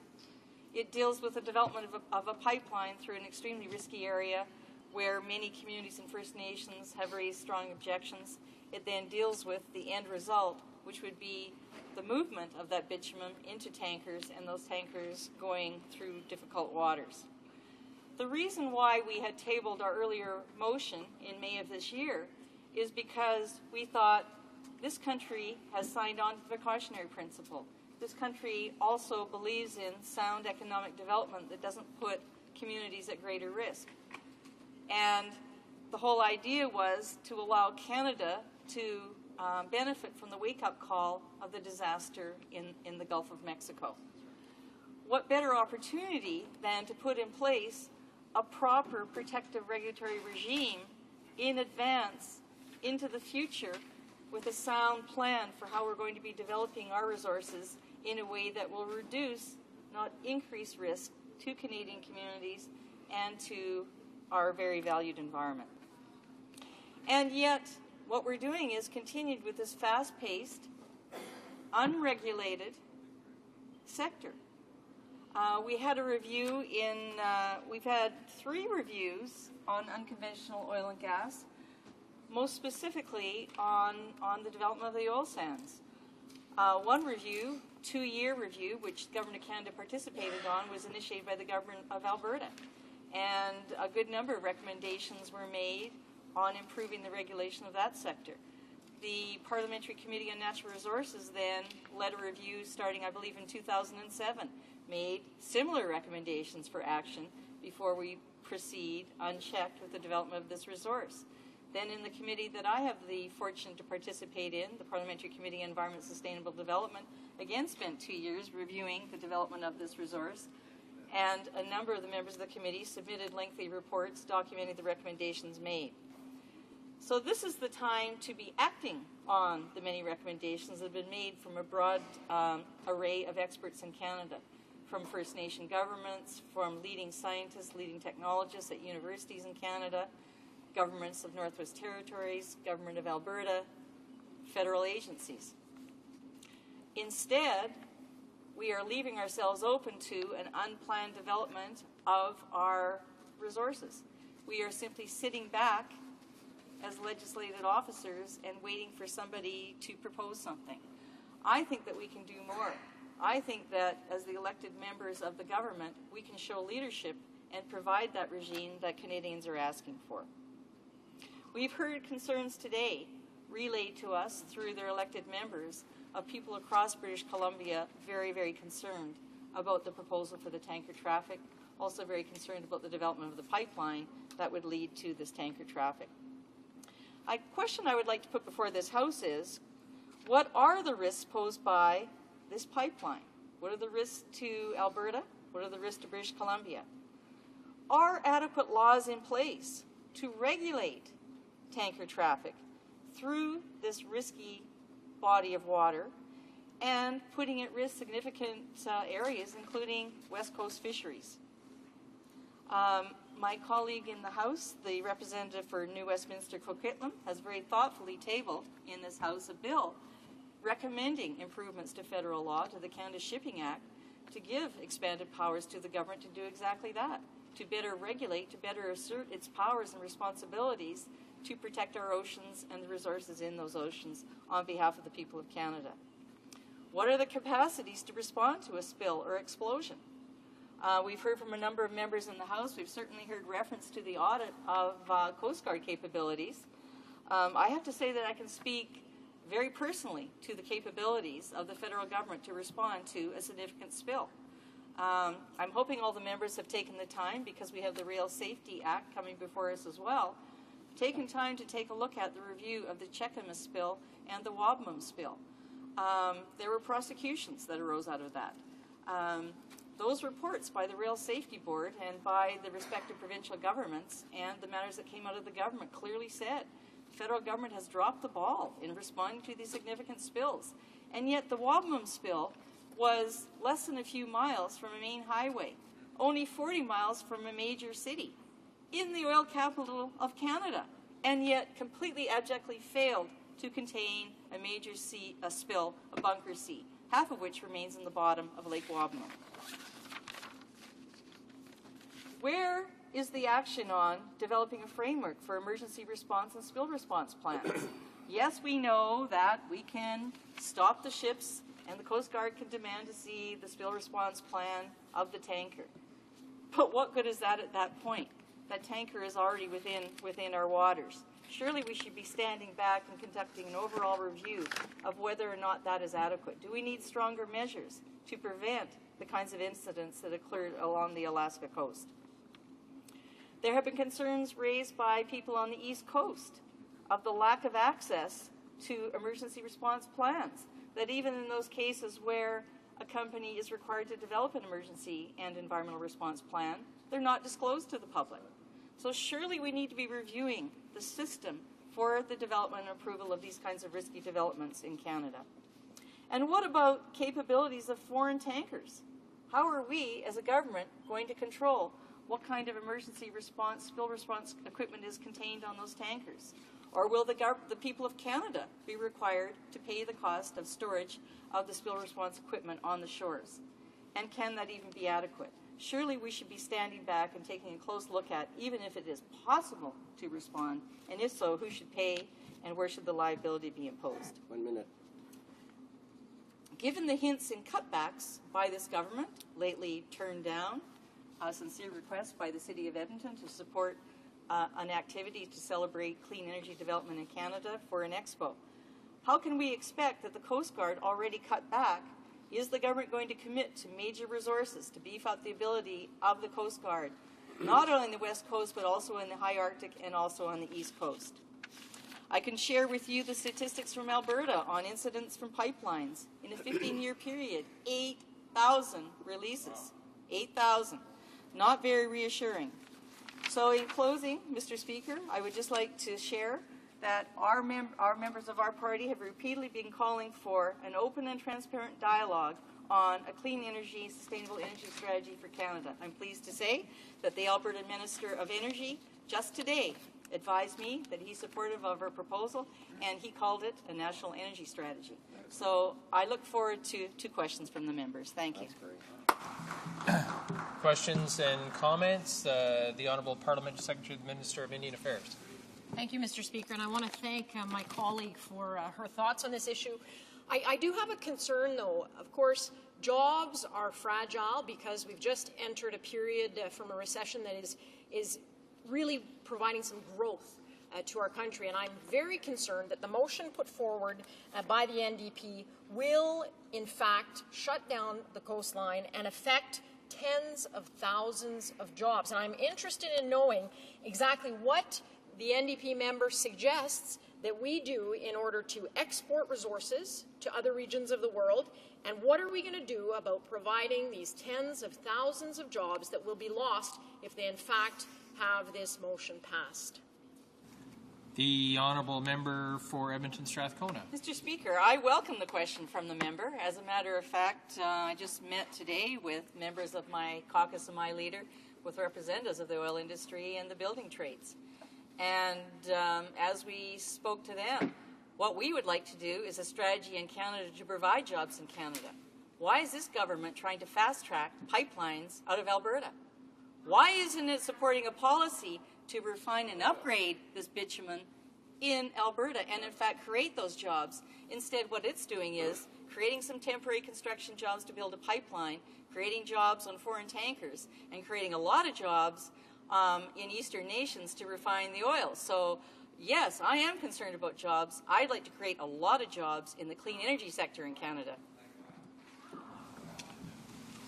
It deals with the development of a pipeline through an extremely risky area where many communities and First Nations have raised strong objections. It then deals with the end result, which would be the movement of that bitumen into tankers and those tankers going through difficult waters. The reason why we had tabled our earlier motion in May of this year is because we thought this country has signed on to the precautionary principle. This country also believes in sound economic development that doesn't put communities at greater risk. And the whole idea was to allow Canada to benefit from the wake-up call of the disaster in the Gulf of Mexico. What better opportunity than to put in place a proper protective regulatory regime in advance into the future with a sound plan for how we're going to be developing our resources in a way that will reduce, not increase risk to Canadian communities and to our very valued environment. And yet, what we're doing is continued with this fast-paced, unregulated sector. We had a review we've had 3 reviews on unconventional oil and gas, most specifically on the development of the oil sands. One review, 2-year review, which the Government of Canada participated on, was initiated by the Government of Alberta. And a good number of recommendations were made on improving the regulation of that sector. The Parliamentary Committee on Natural Resources then led a review starting, I believe, in 2007, made similar recommendations for action before we proceed unchecked with the development of this resource. Then in the committee that I have the fortune to participate in, the Parliamentary Committee on Environment and Sustainable Development, again spent 2 years reviewing the development of this resource. And a number of the members of the committee submitted lengthy reports documenting the recommendations made. So this is the time to be acting on the many recommendations that have been made from a broad array of experts in Canada, from First Nation governments, from leading scientists, leading technologists at universities in Canada, governments of Northwest Territories, Government of Alberta, federal agencies. Instead, we are leaving ourselves open to an unplanned development of our resources. We are simply sitting back as legislated officers and waiting for somebody to propose something. I think that we can do more. I think that as the elected members of the government, we can show leadership and provide that regime that Canadians are asking for. We've heard concerns today relayed to us through their elected members of people across British Columbia very, very concerned about the proposal for the tanker traffic, also very concerned about the development of the pipeline that would lead to this tanker traffic. A question I would like to put before this House is, what are the risks posed by this pipeline? What are the risks to Alberta? What are the risks to British Columbia? Are adequate laws in place to regulate tanker traffic through this risky body of water and putting at risk significant areas, including West Coast fisheries. My colleague in the House, the representative for New Westminster Coquitlam, has very thoughtfully tabled in this House a bill recommending improvements to federal law, to the Canada Shipping Act, to give expanded powers to the government to do exactly that, to better regulate, to better assert its powers and responsibilities to protect our oceans and the resources in those oceans on behalf of the people of Canada. What are the capacities to respond to a spill or explosion? We've heard from a number of members in the House. We've certainly heard reference to the audit of Coast Guard capabilities. I have to say that I can speak very personally to the capabilities of the federal government to respond to a significant spill. I'm hoping all the members have taken the time, because we have the Rail Safety Act coming before us as well, taken time to take a look at the review of the Cheakamus spill and the Wabamun spill. There were prosecutions that arose out of that. Those reports by the Rail Safety Board and by the respective provincial governments and the matters that came out of the government clearly said the federal government has dropped the ball in responding to these significant spills. And yet the Wabamun spill was less than a few miles from a main highway, only 40 miles from a major city in the oil capital of Canada, and yet completely abjectly failed to contain a major spill, a bunker C, half of which remains in the bottom of Lake Wabamun. Where is the action on developing a framework for emergency response and spill response plans? Yes, we know that we can stop the ships and the Coast Guard can demand to see the spill response plan of the tanker. But what good is that at that point? That tanker is already within our waters. Surely we should be standing back and conducting an overall review of whether or not that is adequate. Do we need stronger measures to prevent the kinds of incidents that occurred along the Alaska coast? There have been concerns raised by people on the East Coast of the lack of access to emergency response plans, that even in those cases where a company is required to develop an emergency and environmental response plan, they're not disclosed to the public. So surely we need to be reviewing the system for the development and approval of these kinds of risky developments in Canada. And what about capabilities of foreign tankers? How are we, as a government, going to control what kind of emergency response, spill response equipment is contained on those tankers? Or will the people of Canada be required to pay the cost of storage of the spill response equipment on the shores? And can that even be adequate? Surely we should be standing back and taking a close look at, even if it is possible to respond, and if so, who should pay and where should the liability be imposed? 1 minute. Given the hints and cutbacks by this government, lately turned down a sincere request by the City of Edmonton to support an activity to celebrate clean energy development in Canada for an expo, how can we expect that the Coast Guard already cut back? Is the government going to commit to major resources to beef up the ability of the Coast Guard, not only on the West Coast, but also in the high Arctic and also on the East Coast? I can share with you the statistics from Alberta on incidents from pipelines. In a 15-year period, 8,000 releases. 8,000. Not very reassuring. So in closing, Mr. Speaker, I would just like to share that our members of our party have repeatedly been calling for an open and transparent dialogue on a clean energy, sustainable energy strategy for Canada. I'm pleased to say that the Alberta Minister of Energy just today advised me that he's supportive of our proposal, and he called it a national energy strategy. So I look forward to questions from the members. Thank you. Questions and comments? The Honourable Parliamentary Secretary to the Minister of Indian Affairs. Thank you, Mr. Speaker, and I want to thank my colleague for her thoughts on this issue. I do have a concern, though. Of course, jobs are fragile because we've just entered a period from a recession that is really providing some growth to our country, and I'm very concerned that the motion put forward by the NDP will, in fact, shut down the coastline and affect tens of thousands of jobs. And I'm interested in knowing exactly what the NDP member suggests that we do in order to export resources to other regions of the world, and what are we going to do about providing these tens of thousands of jobs that will be lost if they in fact have this motion passed? The honourable member for Edmonton Strathcona. Mr. Speaker, I welcome the question from the member. As a matter of fact, I just met today with members of my caucus and my leader, with representatives of the oil industry and the building trades. And as we spoke to them, what we would like to do is a strategy in Canada to provide jobs in Canada. Why is this government trying to fast-track pipelines out of Alberta? Why isn't it supporting a policy to refine and upgrade this bitumen in Alberta and, in fact, create those jobs? Instead, what it's doing is creating some temporary construction jobs to build a pipeline, creating jobs on foreign tankers, and creating a lot of jobs in eastern nations to refine the oil. So, yes, I am concerned about jobs. I'd like to create a lot of jobs in the clean energy sector in Canada.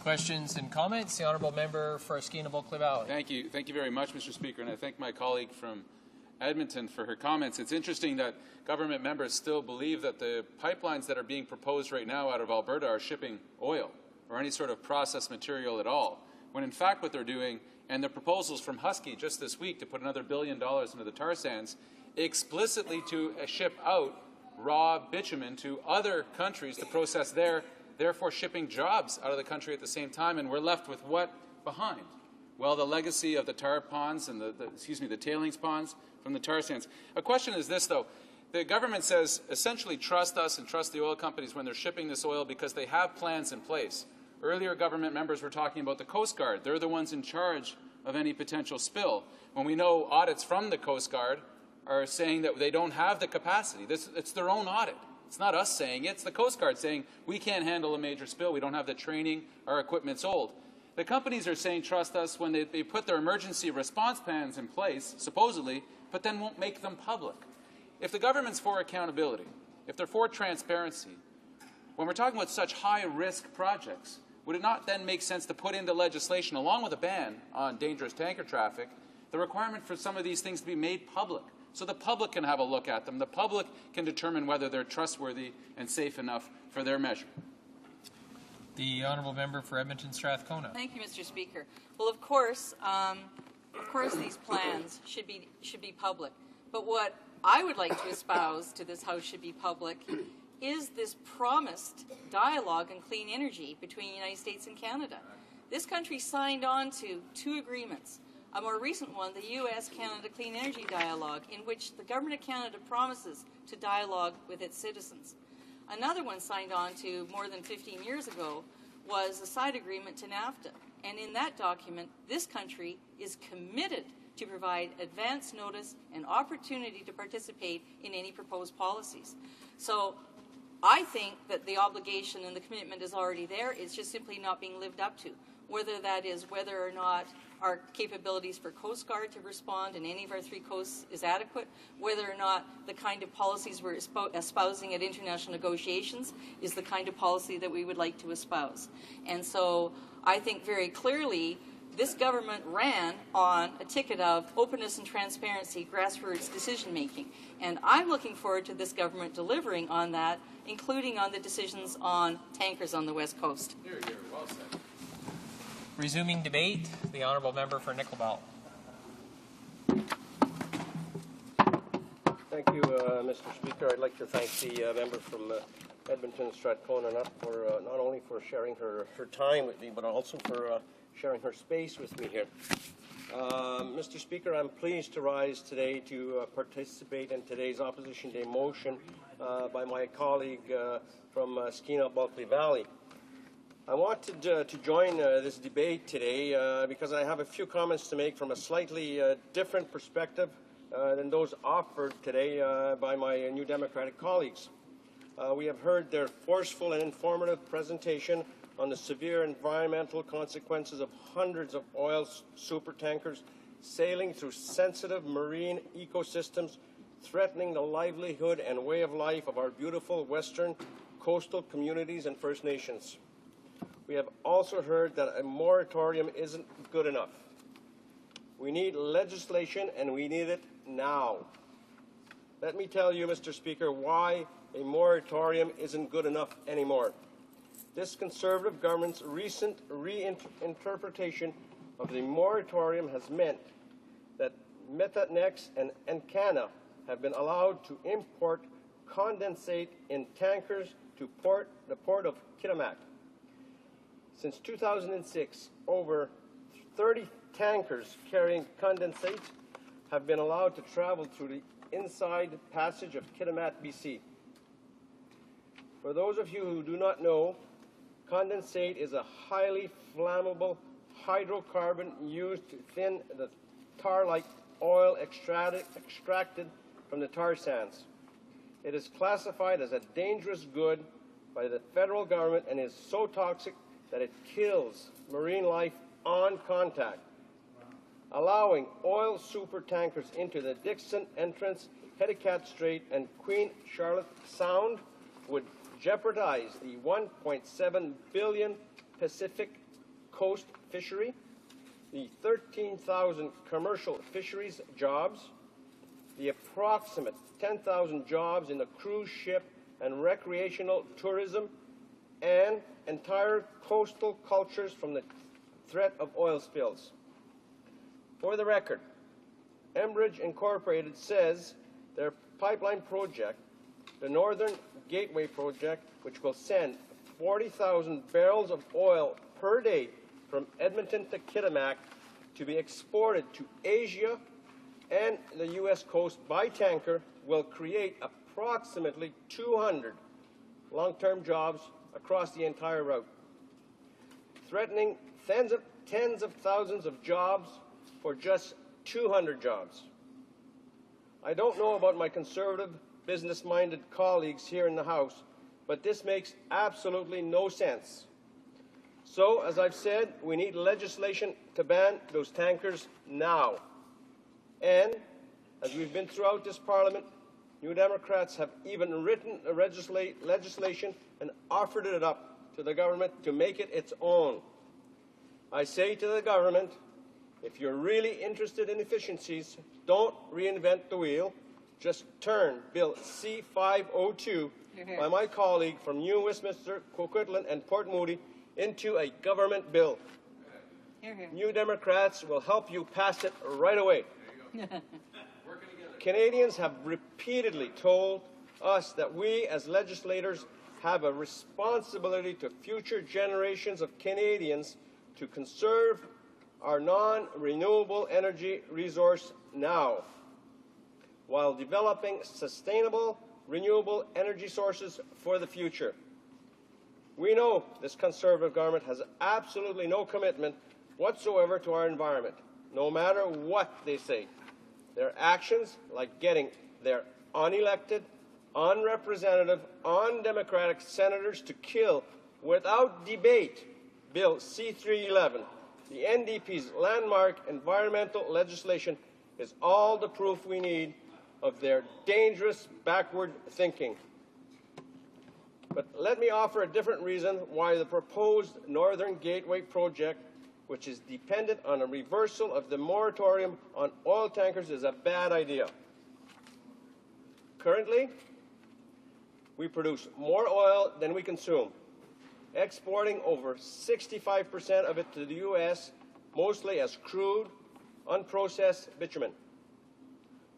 Questions and comments? The honourable member for Skeena-Bulkley Valley. Thank you very much, Mr. Speaker, and I thank my colleague from Edmonton for her comments. It's interesting that government members still believe that the pipelines that are being proposed right now out of Alberta are shipping oil or any sort of processed material at all, when in fact what they're doing, and the proposals from HoC just this week to put another $1 billion into the tar sands, explicitly to ship out raw bitumen to other countries to process there, therefore shipping jobs out of the country at the same time, and we're left with what behind? Well, the legacy of the tar ponds and the tailings ponds from the tar sands. A question is this, though. The government says, essentially, trust us and trust the oil companies when they're shipping this oil because they have plans in place. Earlier, government members were talking about the Coast Guard. They're the ones in charge of any potential spill. When we know audits from the Coast Guard are saying that they don't have the capacity. It's their own audit. It's not us saying it. It's the Coast Guard saying we can't handle a major spill. We don't have the training. Our equipment's old. The companies are saying trust us when they put their emergency response plans in place, supposedly, but then won't make them public. If the government's for accountability, if they're for transparency, when we're talking about such high-risk projects, would it not then make sense to put into legislation, along with a ban on dangerous tanker traffic, the requirement for some of these things to be made public so the public can have a look at them, the public can determine whether they're trustworthy and safe enough for their measure? The honourable member for Edmonton Strathcona. Thank you, Mr. Speaker. Well, of course, these plans should be public. But what I would like to espouse to this House should be public is this promised dialogue on clean energy between the United States and Canada. This country signed on to 2 agreements. A more recent one, the U.S.-Canada Clean Energy Dialogue, in which the Government of Canada promises to dialogue with its citizens. Another one signed on to more than 15 years ago was a side agreement to NAFTA. And in that document, this country is committed to provide advance notice and opportunity to participate in any proposed policies. So I think that the obligation and the commitment is already there. It's just simply not being lived up to. Whether that is whether or not our capabilities for Coast Guard to respond in any of our 3 coasts is adequate, whether or not the kind of policies we're espousing at international negotiations is the kind of policy that we would like to espouse. And so I think very clearly this government ran on a ticket of openness and transparency, grassroots decision-making. And I'm looking forward to this government delivering on that, including on the decisions on tankers on the West Coast. Here, well said. Resuming debate, the honourable member for Nickel Belt. Thank you, Mr. Speaker. I'd like to thank the member from Edmonton Strathcona not only for sharing her time with me, but also for sharing her space with me here. Mr. Speaker, I'm pleased to rise today to participate in today's Opposition Day motion by my colleague from Skeena-Bulkley Valley. I wanted to join this debate today because I have a few comments to make from a slightly different perspective than those offered today by my New Democratic colleagues. We have heard their forceful and informative presentation on the severe environmental consequences of hundreds of oil supertankers sailing through sensitive marine ecosystems, threatening the livelihood and way of life of our beautiful western coastal communities and First Nations. We have also heard that a moratorium isn't good enough. We need legislation, and we need it now. Let me tell you, Mr. Speaker, why a moratorium isn't good enough anymore. This Conservative government's recent reinterpretation of the moratorium has meant that Methanex and Encana have been allowed to import condensate in tankers to the port of Kitimat. Since 2006, over 30 tankers carrying condensate have been allowed to travel through the inside passage of Kitimat, BC. For those of you who do not know, condensate is a highly flammable hydrocarbon used to thin the tar-like oil extracted from the tar sands. It is classified as a dangerous good by the federal government and is so toxic that it kills marine life on contact. Allowing oil supertankers into the Dixon Entrance, Hedicat Strait, and Queen Charlotte Sound would jeopardize the $1.7 billion Pacific Coast fishery, the 13,000 commercial fisheries jobs, the approximate 10,000 jobs in the cruise ship and recreational tourism, and entire coastal cultures from the threat of oil spills. For the record, Enbridge Incorporated says their pipeline project, the Northern Gateway Project, which will send 40,000 barrels of oil per day from Edmonton to Kitimat to be exported to Asia and the U.S. coast by tanker, will create approximately 200 long-term jobs across the entire route, threatening tens of thousands of jobs for just 200 jobs. I don't know about my conservative, business-minded colleagues here in the House, but this makes absolutely no sense. So, as I've said, we need legislation to ban those tankers now. And, as we've been throughout this Parliament, New Democrats have even written a legislation and offered it up to the government to make it its own. I say to the government, if you're really interested in efficiencies, don't reinvent the wheel. Just turn Bill C-502 by my colleague from New Westminster, Coquitlam, and Port Moody into a government bill. New Democrats will help you pass it right away. Canadians have repeatedly told us that we as legislators have a responsibility to future generations of Canadians to conserve our non-renewable energy resource now, while developing sustainable, renewable energy sources for the future. We know this Conservative government has absolutely no commitment whatsoever to our environment, no matter what they say. Their actions, like getting their unelected, unrepresentative, undemocratic senators to kill without debate Bill C-311, the NDP's landmark environmental legislation, is all the proof we need of their dangerous backward thinking. But let me offer a different reason why the proposed Northern Gateway project, which is dependent on a reversal of the moratorium on oil tankers, is a bad idea. Currently, we produce more oil than we consume, exporting over 65% of it to the U.S., mostly as crude, unprocessed bitumen.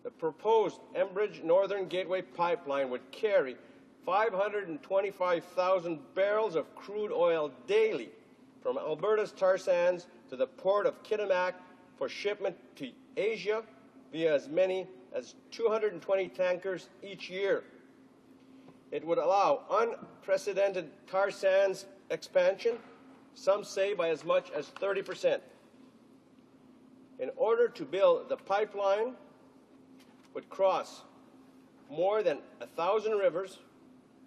The proposed Enbridge Northern Gateway pipeline would carry 525,000 barrels of crude oil daily from Alberta's tar sands to the port of Kitimat for shipment to Asia via as many as 220 tankers each year. It would allow unprecedented tar sands expansion, some say by as much as 30%. In order to build the pipeline, would cross more than 1,000 rivers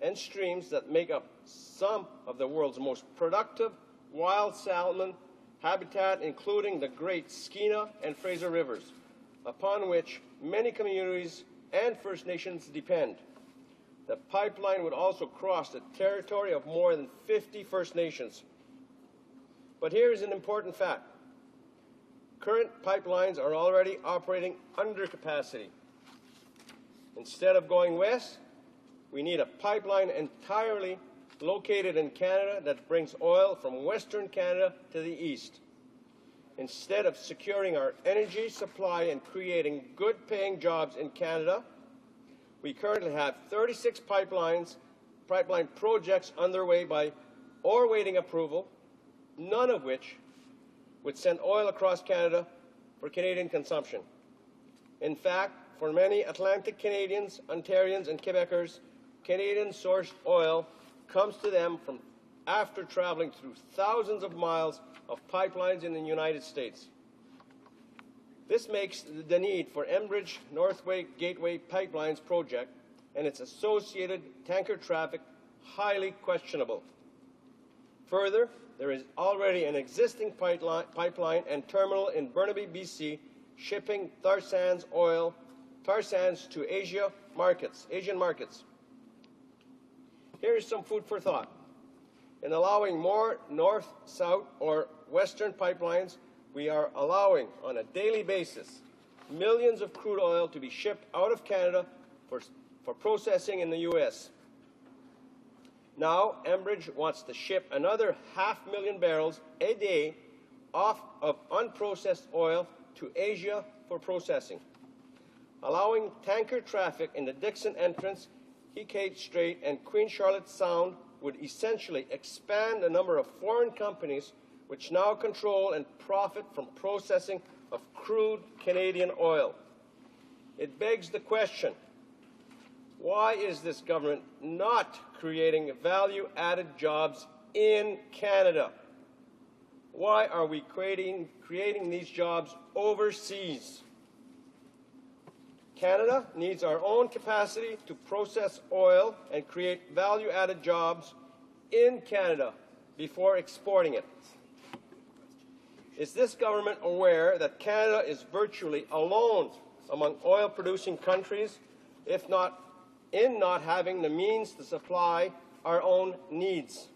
and streams that make up some of the world's most productive wild salmon habitat, including the great Skeena and Fraser rivers, upon which many communities and First Nations depend. The pipeline would also cross the territory of more than 50 First Nations. But here is an important fact. Current pipelines are already operating under capacity. Instead of going west, we need a pipeline entirely located in Canada that brings oil from Western Canada to the east. Instead of securing our energy supply and creating good-paying jobs in Canada, We currently have 36 pipeline projects underway or waiting approval, none of which would send oil across Canada for Canadian consumption. In fact, for many Atlantic Canadians, Ontarians, and Quebecers, Canadian-sourced oil comes to them from after traveling through thousands of miles of pipelines in the United States. This makes the need for Enbridge Northway Gateway Pipelines project and its associated tanker traffic highly questionable. Further, there is already an existing pipeline and terminal in Burnaby, BC, shipping tar sands to Asian markets. Here is some food for thought. In allowing more north, south, or western pipelines, we are allowing, on a daily basis, millions of crude oil to be shipped out of Canada for processing in the U.S. Now, Enbridge wants to ship another 500,000 barrels a day of unprocessed oil to Asia for processing. Allowing tanker traffic in the Dixon Entrance, Hecate Strait, and Queen Charlotte Sound would essentially expand the number of foreign companies which now control and profit from processing of crude Canadian oil. It begs the question, why is this government not creating value-added jobs in Canada? Why are we creating these jobs overseas? Canada needs our own capacity to process oil and create value-added jobs in Canada before exporting it. Is this government aware that Canada is virtually alone among oil-producing countries, if not in not having the means to supply our own needs?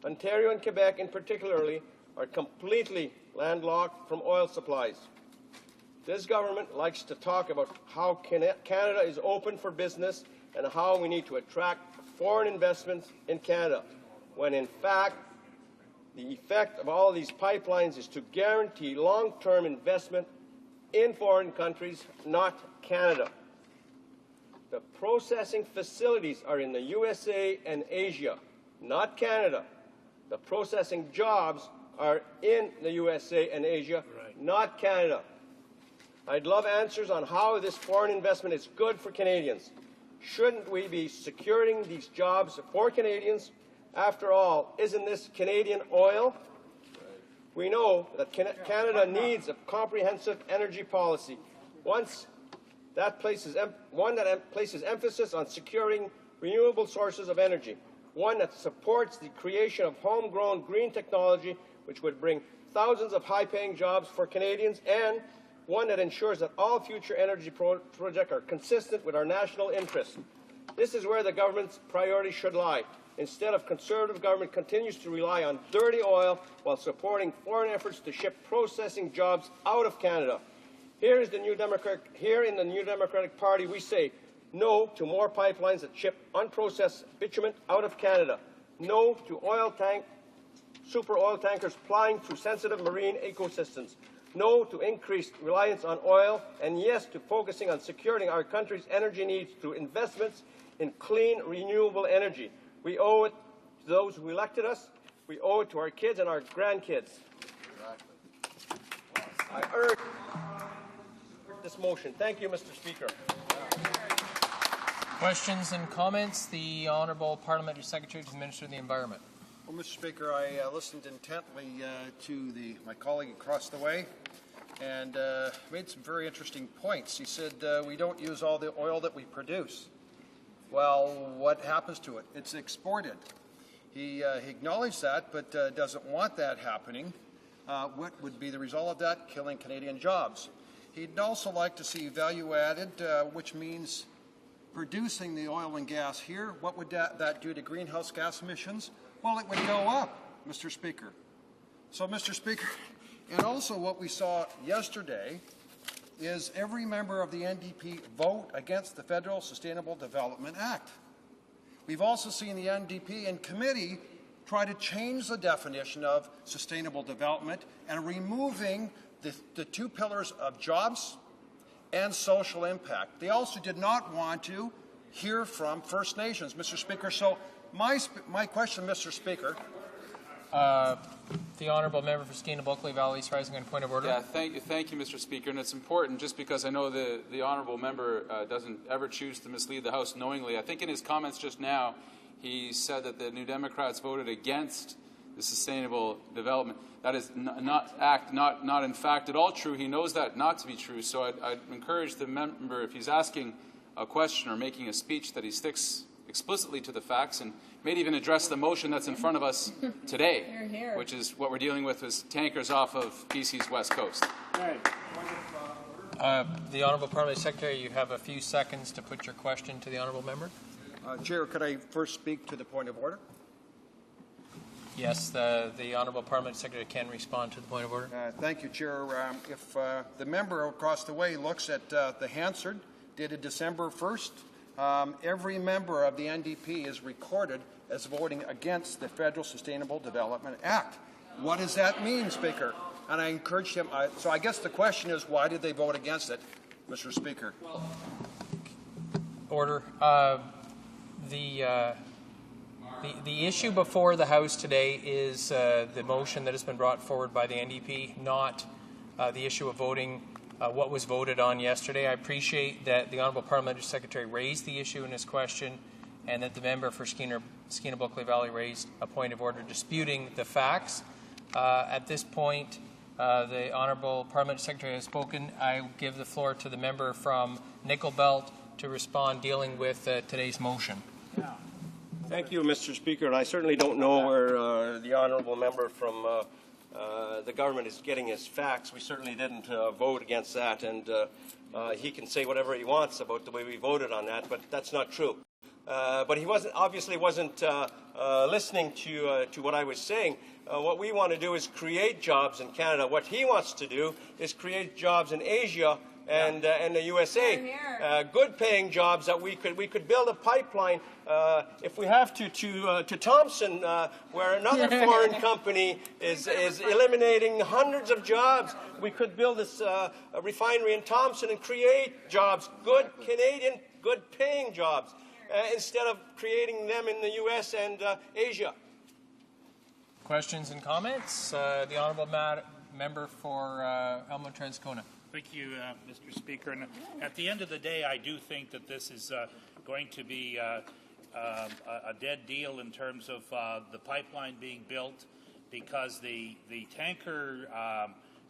Ontario and Quebec, in particular, are completely landlocked from oil supplies. This government likes to talk about how Canada is open for business and how we need to attract foreign investments in Canada, when in fact, the effect of all of these pipelines is to guarantee long-term investment in foreign countries, not Canada. The processing facilities are in the USA and Asia, not Canada. The processing jobs are in the USA and Asia, not Canada. I'd love answers on how this foreign investment is good for Canadians. Shouldn't we be securing these jobs for Canadians? After all, isn't this Canadian oil? We know that Canada needs a comprehensive energy policy, one that places emphasis on securing renewable sources of energy, one that supports the creation of homegrown green technology, which would bring thousands of high-paying jobs for Canadians, and one that ensures that all future energy projects are consistent with our national interests. This is where the government's priorities should lie. Instead of Conservative government continues to rely on dirty oil while supporting foreign efforts to ship processing jobs out of Canada. Here in the New Democratic Party, we say no to more pipelines that ship unprocessed bitumen out of Canada. No to super oil tankers plying through sensitive marine ecosystems. No to increased reliance on oil, and yes to focusing on securing our country's energy needs through investments in clean, renewable energy. We owe it to those who elected us. We owe it to our kids and our grandkids. I urge this motion. Thank you, Mr. Speaker. Questions and comments? The Honourable Parliamentary Secretary to the Minister of the Environment. Well, Mr. Speaker, I listened intently to my colleague across the way and made some very interesting points. He said we don't use all the oil that we produce. Well, what happens to it? It's exported. He acknowledged that, but doesn't want that happening. What would be the result of that? Killing Canadian jobs. He'd also like to see value added, which means producing the oil and gas here. What would that do to greenhouse gas emissions? Well, it would go up, Mr. Speaker. So, Mr. Speaker, and also what we saw yesterday is every member of the NDP vote against the Federal Sustainable Development Act. We've also seen the NDP in committee try to change the definition of sustainable development and removing the two pillars of jobs and social impact. They also did not want to hear from First Nations, Mr. Speaker. So my question, Mr. Speaker. The honourable member for Skeena-Bulkley Valley is rising on point of order. Yeah, thank you, Mr. Speaker. And it's important, just because I know the honourable member doesn't ever choose to mislead the House knowingly. I think in his comments just now, he said that the New Democrats voted against the sustainable development. That is not in fact at all true. He knows that not to be true. So I'd encourage the member, if he's asking a question or making a speech, that he sticks explicitly to the facts and may even address the motion that's in front of us today, which is what we're dealing with, is tankers off of BC's west coast. The Honourable Parliamentary Secretary, you have a few seconds to put your question to the Honourable member. Chair, could I first speak to the point of order? Yes, the Honourable Parliamentary Secretary can respond to the point of order. Thank you, Chair. If the member across the way looks at the Hansard, dated December 1st, every member of the NDP is recorded as voting against the Federal Sustainable Development Act. What does that mean, Speaker? And I encourage him, so I guess the question is, why did they vote against it, Mr. Speaker? Order. The issue before the House today is the motion that has been brought forward by the NDP, not the issue of voting what was voted on yesterday. I appreciate that the Honourable Parliamentary Secretary raised the issue in his question, and that the member for Skeena-Bulkley Valley raised a point of order disputing the facts. At this point, the Honourable Parliamentary Secretary has spoken. I give the floor to the member from Nickel Belt to respond, dealing with today's motion. Thank you, Mr. Speaker. And I certainly don't know where the honourable member from the government is getting his facts. We certainly didn't vote against that, and he can say whatever he wants about the way we voted on that, but that's not true. But he obviously wasn't listening to what I was saying. What we want to do is create jobs in Canada. What he wants to do is create jobs in Asia and the USA. Good-paying jobs that we could build a pipeline if we have to Thompson, where another foreign company is eliminating hundreds of jobs. We could build this refinery in Thompson and create jobs, good Canadian, good-paying jobs, instead of creating them in the U.S. and Asia. Questions and comments? The Honourable Member for Elmwood-Transcona. Thank you, Mr. Speaker. And at the end of the day, I do think that this is going to be a dead deal in terms of the pipeline being built, because the tanker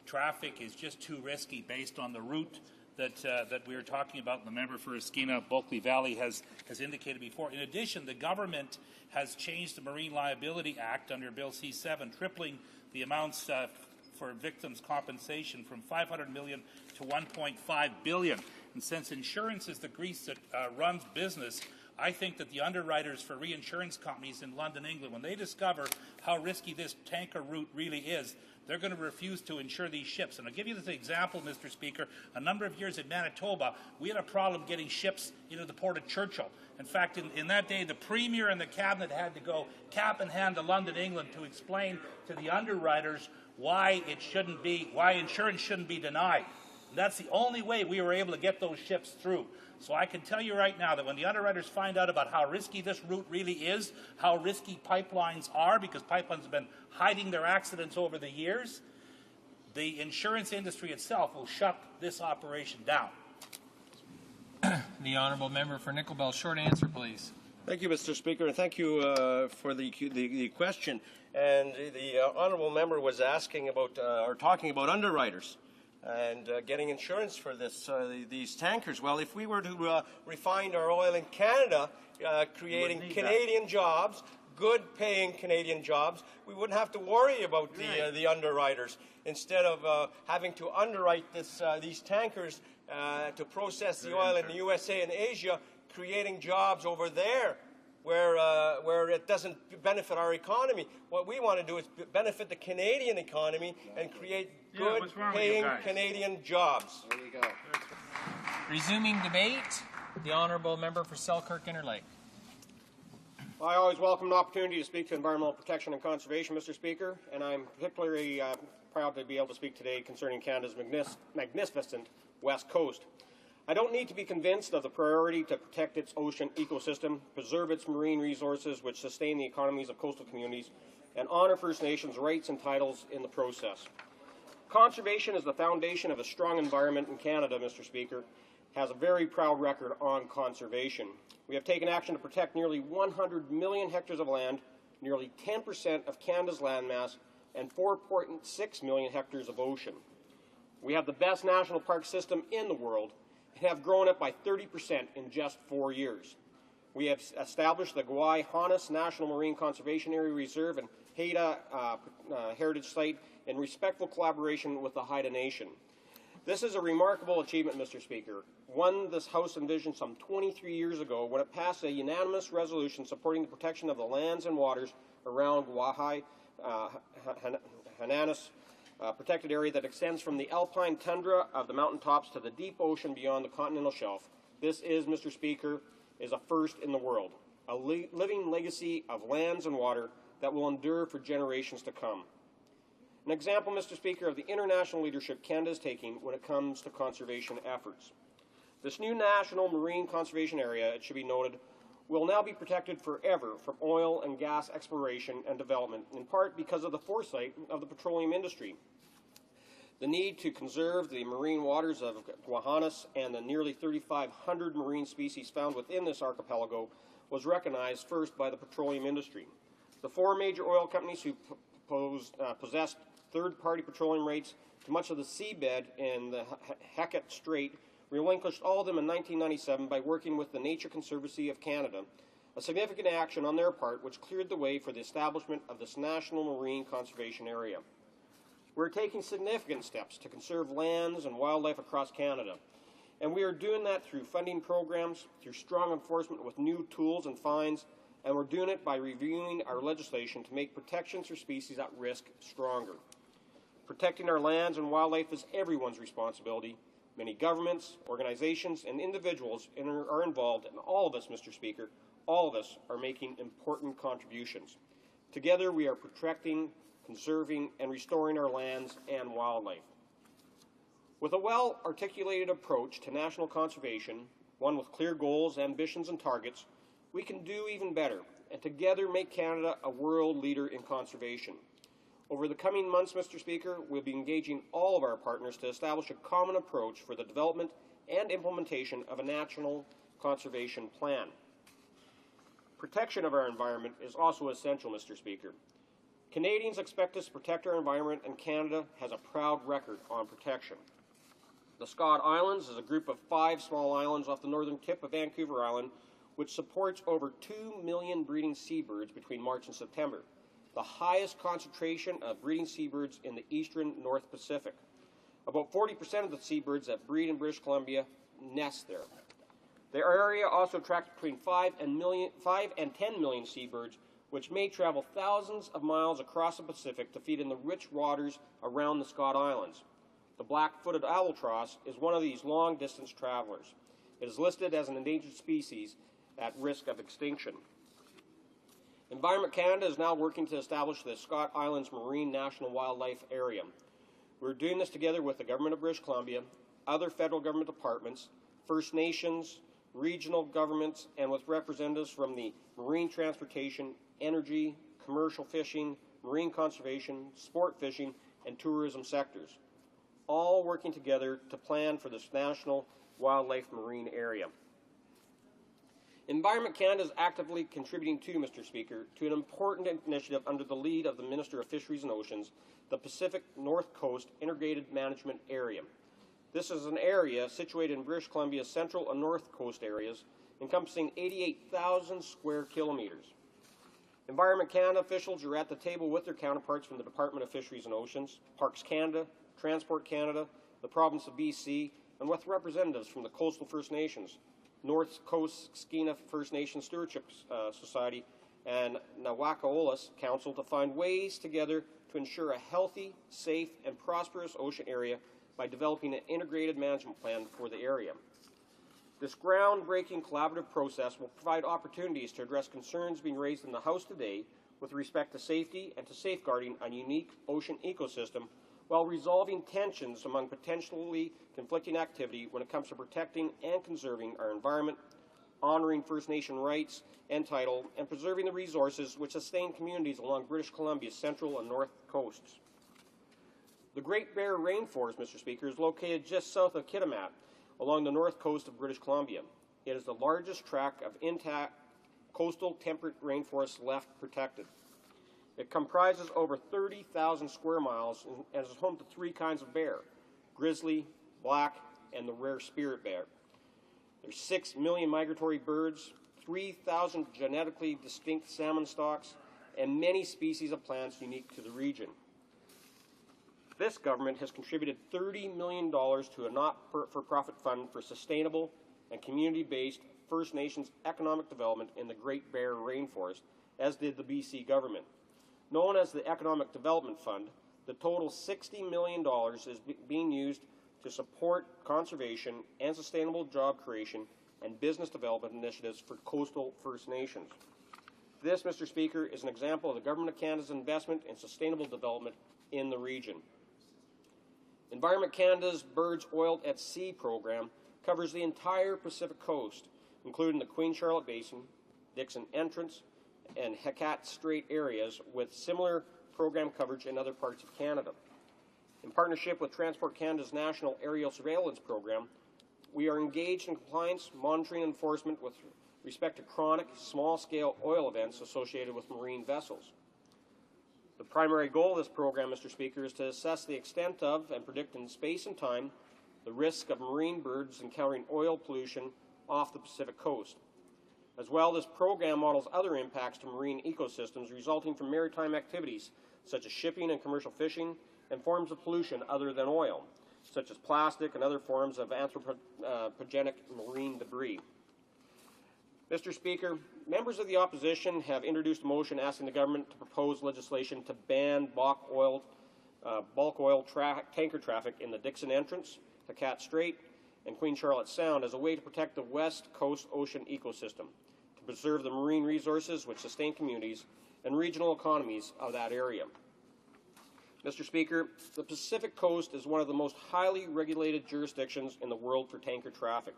traffic is just too risky based on the route that we were talking about, and the member for Skeena-Bulkley Valley has indicated before. In addition, the government has changed the Marine Liability Act under Bill C-7, tripling the amounts for victims' compensation from $500 million to $1.5 billion. And since insurance is the grease that runs business, I think that the underwriters for reinsurance companies in London, England, when they discover how risky this tanker route really is, they're going to refuse to insure these ships. And I'll give you this example, Mr. Speaker. A number of years in Manitoba, we had a problem getting ships into the port of Churchill. In fact, in that day, the Premier and the Cabinet had to go cap in hand to London, England, to explain to the underwriters why insurance shouldn't be denied. That's the only way we were able to get those ships through. So I can tell you right now that when the underwriters find out about how risky this route really is, how risky pipelines are, because pipelines have been hiding their accidents over the years, the insurance industry itself will shut this operation down. The Honourable Member for Nickel Belt, short answer, please. Thank you, Mr. Speaker, and thank you for the question. And the honourable member was asking about or talking about underwriters and getting insurance for these tankers. Well, if we were to refine our oil in Canada, creating Canadian jobs, good-paying Canadian jobs, we wouldn't have to worry about the underwriters. Instead of having to underwrite these tankers to process the oil in the USA and Asia, creating jobs over there where it doesn't benefit our economy. What we want to do is benefit the Canadian economy and create good-paying Canadian jobs. There you go. Resuming debate, the Honourable Member for Selkirk-Interlake. I always welcome an opportunity to speak to environmental protection and conservation, Mr. Speaker, and I'm particularly proud to be able to speak today concerning Canada's magnificent West Coast. I don't need to be convinced of the priority to protect its ocean ecosystem, preserve its marine resources which sustain the economies of coastal communities, and honor First Nations rights and titles in the process. Conservation is the foundation of a strong environment in Canada, Mr. Speaker, has a very proud record on conservation. We have taken action to protect nearly 100 million hectares of land, nearly 10% of Canada's landmass, and 4.6 million hectares of ocean. We have the best national park system in the world and have grown it by 30% in just 4 years. We have established the Gwaii-Haunas National Marine Conservation Area Reserve and Haida Heritage Site in respectful collaboration with the Haida Nation. This is a remarkable achievement, Mr. Speaker, one this House envisioned some 23 years ago when it passed a unanimous resolution supporting the protection of the lands and waters around Gwaii-Haunas protected area that extends from the alpine tundra of the mountaintops to the deep ocean beyond the continental shelf. This is, Mr. Speaker, is a first in the world, a living legacy of lands and water that will endure for generations to come. An example, Mr. Speaker, of the international leadership Canada is taking when it comes to conservation efforts. This new national marine conservation area, it should be noted, will now be protected forever from oil and gas exploration and development, in part because of the foresight of the petroleum industry. The need to conserve the marine waters of Gwaii-Haunas and the nearly 3,500 marine species found within this archipelago was recognized first by the petroleum industry. The 4 major oil companies who possessed third-party petroleum rights to much of the seabed in the Hecate Strait relinquished all of them in 1997 by working with the Nature Conservancy of Canada, a significant action on their part which cleared the way for the establishment of this national marine conservation area. We're taking significant steps to conserve lands and wildlife across Canada, and we are doing that through funding programs, through strong enforcement with new tools and fines, and we're doing it by reviewing our legislation to make protections for species at risk stronger. Protecting our lands and wildlife is everyone's responsibility. Many governments, organizations, and individuals are involved, and all of us, Mr. Speaker, all of us are making important contributions. Together, we are protecting, conserving, and restoring our lands and wildlife. With a well-articulated approach to national conservation, one with clear goals, ambitions, and targets, we can do even better, and together make Canada a world leader in conservation. Over the coming months, Mr. Speaker, we'll be engaging all of our partners to establish a common approach for the development and implementation of a national conservation plan. Protection of our environment is also essential, Mr. Speaker. Canadians expect us to protect our environment, and Canada has a proud record on protection. The Scott Islands is a group of 5 small islands off the northern tip of Vancouver Island, which supports over 2 million breeding seabirds between March and September, the highest concentration of breeding seabirds in the eastern North Pacific. About 40% of the seabirds that breed in British Columbia nest there. The area also attracts between 5 and 10 million seabirds, which may travel thousands of miles across the Pacific to feed in the rich waters around the Scott Islands. The black-footed albatross is one of these long-distance travelers. It is listed as an endangered species at risk of extinction. Environment Canada is now working to establish the Scott Islands Marine National Wildlife Area. We're doing this together with the Government of British Columbia, other federal government departments, First Nations, regional governments, and with representatives from the marine transportation, energy, commercial fishing, marine conservation, sport fishing, and tourism sectors, all working together to plan for this national wildlife marine area. Environment Canada is actively contributing to, Mr. Speaker, to an important initiative under the lead of the Minister of Fisheries and Oceans, the Pacific North Coast Integrated Management Area. This is an area situated in British Columbia's central and north coast areas, encompassing 88,000 square kilometres. Environment Canada officials are at the table with their counterparts from the Department of Fisheries and Oceans, Parks Canada, Transport Canada, the province of BC, and with representatives from the Coastal First Nations, North Coast Skeena First Nation Stewardship Society, and Nawakaolas Council to find ways together to ensure a healthy, safe, and prosperous ocean area by developing an integrated management plan for the area. This groundbreaking collaborative process will provide opportunities to address concerns being raised in the House today with respect to safety and to safeguarding a unique ocean ecosystem while resolving tensions among potentially conflicting activity when it comes to protecting and conserving our environment, honoring First Nation rights and title, and preserving the resources which sustain communities along British Columbia's central and north coasts. The Great Bear Rainforest, Mr. Speaker, is located just south of Kitimat, along the north coast of British Columbia. It is the largest tract of intact coastal temperate rainforest left protected. It comprises over 30,000 square miles and is home to 3 kinds of bear: grizzly, black, and the rare spirit bear. There's 6 million migratory birds, 3,000 genetically distinct salmon stocks, and many species of plants unique to the region. This government has contributed $30 million to a not-for-profit fund for sustainable and community-based First Nations economic development in the Great Bear Rainforest, as did the BC government. Known as the Economic Development Fund, the total $60 million is being used to support conservation and sustainable job creation and business development initiatives for coastal First Nations. This, Mr. Speaker, is an example of the Government of Canada's investment in sustainable development in the region. Environment Canada's Birds Oiled at Sea program covers the entire Pacific coast, including the Queen Charlotte Basin, Dixon Entrance, and Hecate Strait areas, with similar program coverage in other parts of Canada. In partnership with Transport Canada's National Aerial Surveillance Program, we are engaged in compliance, monitoring, and enforcement with respect to chronic, small-scale oil events associated with marine vessels. The primary goal of this program, Mr. Speaker, is to assess the extent of and predict in space and time the risk of marine birds encountering oil pollution off the Pacific coast. As well, this program models other impacts to marine ecosystems resulting from maritime activities such as shipping and commercial fishing, and forms of pollution other than oil, such as plastic and other forms of anthropogenic marine debris. Mr. Speaker, members of the opposition have introduced a motion asking the government to propose legislation to ban bulk oil tanker traffic in the Dixon Entrance, Hecate Strait, and Queen Charlotte Sound as a way to protect the West Coast ocean ecosystem, to preserve the marine resources which sustain communities and regional economies of that area. Mr. Speaker, the Pacific Coast is one of the most highly regulated jurisdictions in the world for tanker traffic.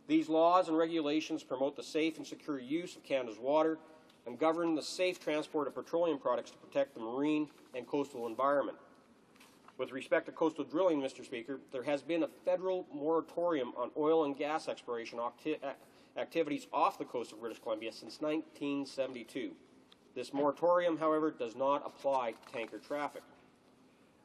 These laws and regulations promote the safe and secure use of Canada's water and govern the safe transport of petroleum products to protect the marine and coastal environment. With respect to coastal drilling, Mr. Speaker, there has been a federal moratorium on oil and gas exploration activities off the coast of British Columbia since 1972. This moratorium, however, does not apply to tanker traffic.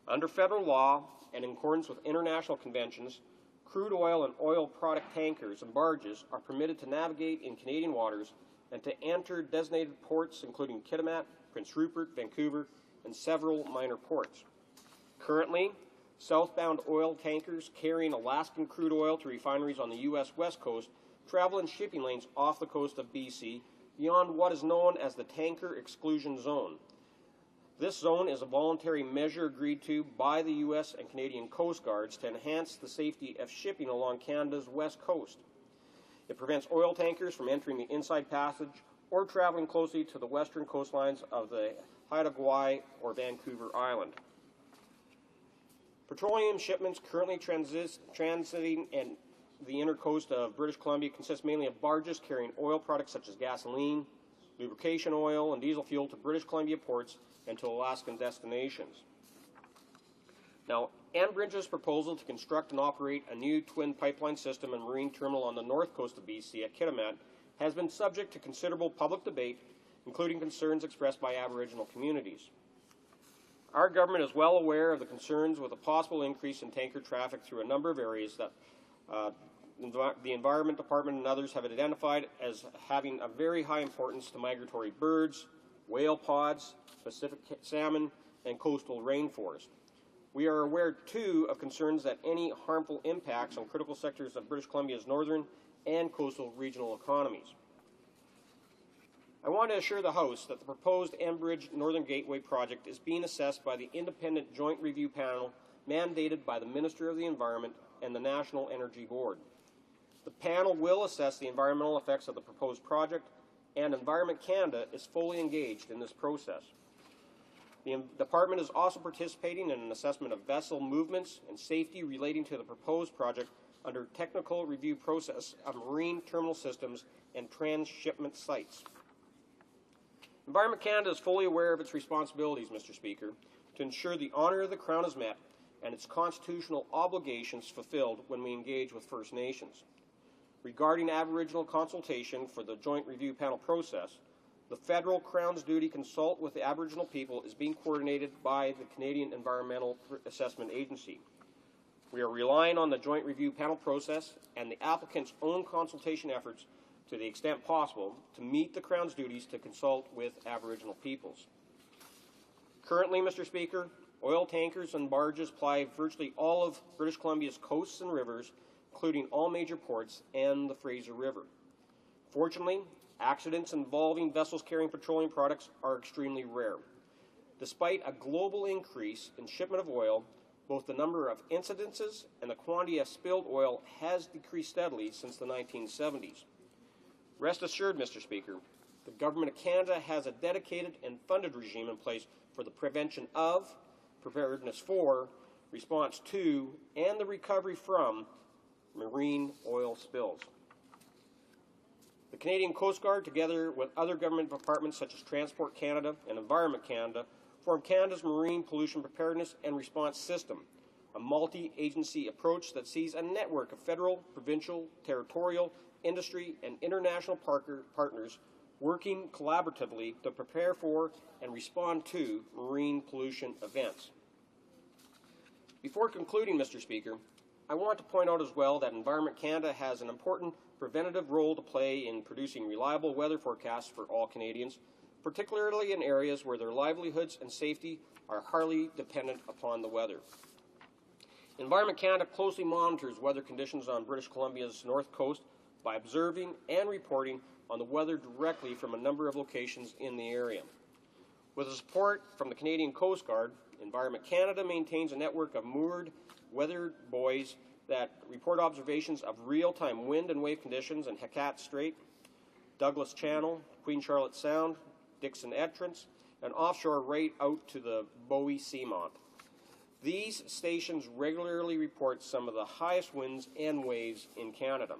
Under federal law and in accordance with international conventions, crude oil and oil product tankers and barges are permitted to navigate in Canadian waters and to enter designated ports including Kitimat, Prince Rupert, Vancouver, and several minor ports. Currently, southbound oil tankers carrying Alaskan crude oil to refineries on the U.S. West Coast travel in shipping lanes off the coast of BC beyond what is known as the Tanker Exclusion Zone. This zone is a voluntary measure agreed to by the U.S. and Canadian Coast Guards to enhance the safety of shipping along Canada's west coast. It prevents oil tankers from entering the Inside Passage or traveling closely to the western coastlines of the Haida Gwaii or Vancouver Island. Petroleum shipments currently transiting in the inner coast of British Columbia consist mainly of barges carrying oil products such as gasoline, lubrication oil, and diesel fuel to British Columbia ports and to Alaskan destinations. Now, Enbridge's proposal to construct and operate a new twin pipeline system and marine terminal on the north coast of BC at Kitimat has been subject to considerable public debate, including concerns expressed by Aboriginal communities. Our government is well aware of the concerns with a possible increase in tanker traffic through a number of areas that the Environment Department and others have identified as having a very high importance to migratory birds, whale pods, Pacific salmon, and coastal rainforest. We are aware, too, of concerns that any harmful impacts on critical sectors of British Columbia's northern and coastal regional economies. I want to assure the House that the proposed Enbridge Northern Gateway project is being assessed by the independent joint review panel mandated by the Minister of the Environment and the National Energy Board. The panel will assess the environmental effects of the proposed project, and Environment Canada is fully engaged in this process. The department is also participating in an assessment of vessel movements and safety relating to the proposed project under technical review process of marine terminal systems and transshipment sites. Environment Canada is fully aware of its responsibilities, Mr. Speaker, to ensure the honour of the Crown is met and its constitutional obligations fulfilled when we engage with First Nations. Regarding Aboriginal consultation for the Joint Review Panel process, the federal Crown's duty to consult with the Aboriginal people is being coordinated by the Canadian Environmental Assessment Agency. We are relying on the Joint Review Panel process and the applicant's own consultation efforts to the extent possible to meet the Crown's duties to consult with Aboriginal peoples. Currently, Mr. Speaker, oil tankers and barges ply virtually all of British Columbia's coasts and rivers, including all major ports and the Fraser River. Fortunately, accidents involving vessels carrying petroleum products are extremely rare. Despite a global increase in shipment of oil, both the number of incidences and the quantity of spilled oil has decreased steadily since the 1970s. Rest assured, Mr. Speaker, the Government of Canada has a dedicated and funded regime in place for the prevention of, preparedness for, response to, and the recovery from marine oil spills. The Canadian Coast Guard, together with other government departments such as Transport Canada and Environment Canada, form Canada's Marine Pollution Preparedness and Response System, a multi-agency approach that sees a network of federal, provincial, territorial, industry, and international partners working collaboratively to prepare for and respond to marine pollution events. Before concluding, Mr. Speaker, I want to point out as well that Environment Canada has an important preventative role to play in producing reliable weather forecasts for all Canadians, particularly in areas where their livelihoods and safety are highly dependent upon the weather. Environment Canada closely monitors weather conditions on British Columbia's north coast by observing and reporting on the weather directly from a number of locations in the area. With the support from the Canadian Coast Guard, Environment Canada maintains a network of moored weather buoys that report observations of real-time wind and wave conditions in Hecate Strait, Douglas Channel, Queen Charlotte Sound, Dixon Entrance, and offshore right out to the Bowie Seamount. These stations regularly report some of the highest winds and waves in Canada.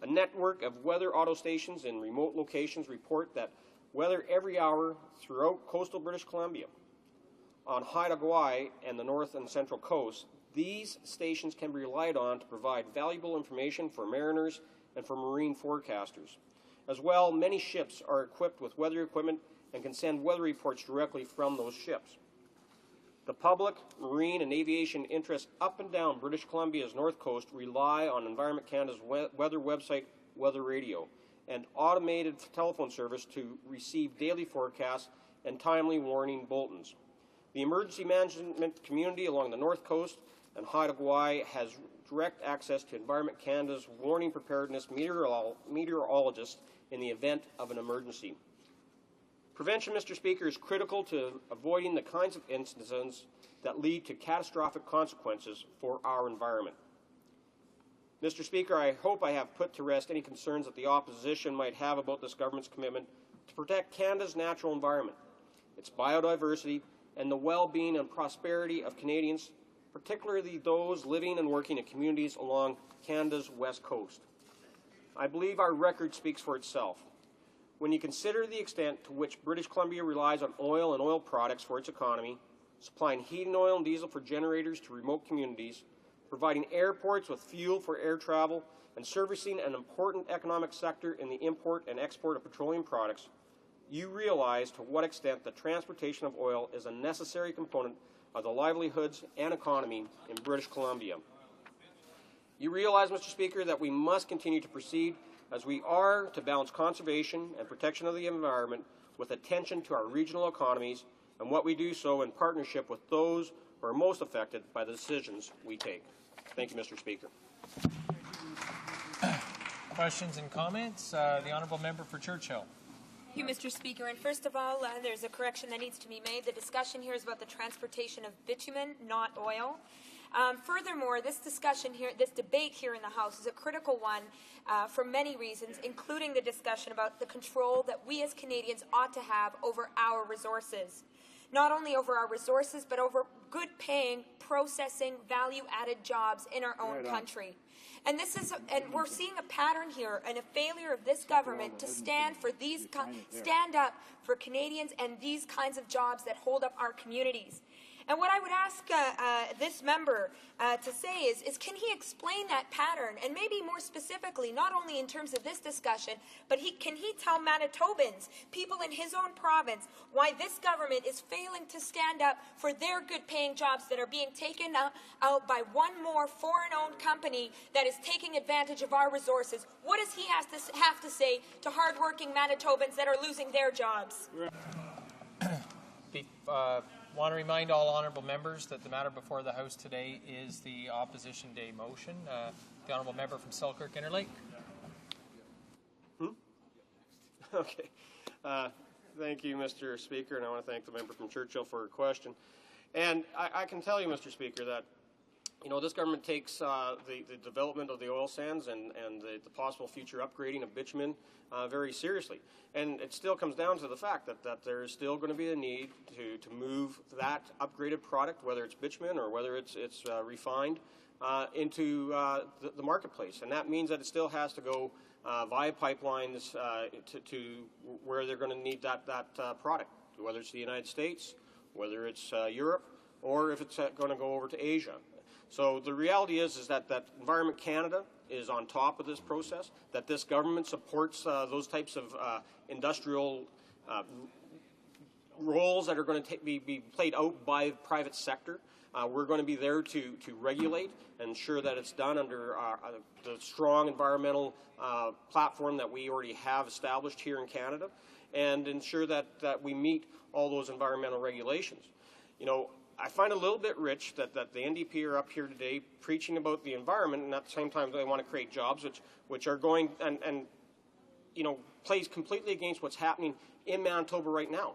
A network of weather auto stations in remote locations report that weather every hour throughout coastal British Columbia. On Haida Gwaii and the north and central coast, these stations can be relied on to provide valuable information for mariners and for marine forecasters. As well, many ships are equipped with weather equipment and can send weather reports directly from those ships. The public, marine, and aviation interests up and down British Columbia's north coast rely on Environment Canada's weather website, Weather Radio, and automated telephone service to receive daily forecasts and timely warning bulletins. The emergency management community along the north coast and Haida Gwaii has direct access to Environment Canada's warning preparedness meteorologists in the event of an emergency. Prevention, Mr. Speaker, is critical to avoiding the kinds of incidents that lead to catastrophic consequences for our environment. Mr. Speaker, I hope I have put to rest any concerns that the opposition might have about this government's commitment to protect Canada's natural environment, its biodiversity, and the well-being and prosperity of Canadians, particularly those living and working in communities along Canada's west coast. I believe our record speaks for itself. When you consider the extent to which British Columbia relies on oil and oil products for its economy, supplying heating oil and diesel for generators to remote communities, providing airports with fuel for air travel, and servicing an important economic sector in the import and export of petroleum products, you realize to what extent the transportation of oil is a necessary component of the livelihoods and economy in British Columbia. You realize, Mr. Speaker, that we must continue to proceed as we are to balance conservation and protection of the environment with attention to our regional economies, and what we do so in partnership with those who are most affected by the decisions we take. Thank you, Mr. Speaker. Questions and comments? The Honourable Member for Churchill. Thank you, Mr. Speaker. And first of all, there's a correction that needs to be made. The discussion here is about the transportation of bitumen, not oil. Furthermore, this debate here in the House is a critical one for many reasons, including the discussion about the control that we as Canadians ought to have over our resources. not only over our resources, but over good-paying, processing, value-added jobs in our own country. And we're seeing a pattern here and a failure of this government to stand up for Canadians and these kinds of jobs that hold up our communities. And what I would ask this member to say is can he explain that pattern, and maybe more specifically, not only in terms of this discussion, but can he tell Manitobans, people in his own province, why this government is failing to stand up for their good-paying jobs that are being taken out by one more foreign-owned company that is taking advantage of our resources? What does he have to say to hard-working Manitobans that are losing their jobs? I want to remind all honourable members that the matter before the House today is the Opposition Day motion. The honourable member from Selkirk Interlake. Okay. Thank you, Mr. Speaker, and I want to thank the member from Churchill for her question. And I can tell you, Mr. Speaker, that this government takes the development of the oil sands and the possible future upgrading of bitumen very seriously. And it still comes down to the fact that there is still going to be a need to move that upgraded product, whether it's bitumen or whether it's refined, into the marketplace. And that means that it still has to go via pipelines to where they're going to need that product, whether it's the United States, whether it's Europe, or if it's going to go over to Asia. So the reality is that Environment Canada is on top of this process, that this government supports those types of industrial roles that are going to be played out by the private sector. We're going to be there to regulate and ensure that it's done under the strong environmental platform that we already have established here in Canada, and ensure that we meet all those environmental regulations. I find it a little bit rich that the NDP are up here today preaching about the environment, and at the same time they want to create jobs, which are going and plays completely against what's happening in Manitoba right now.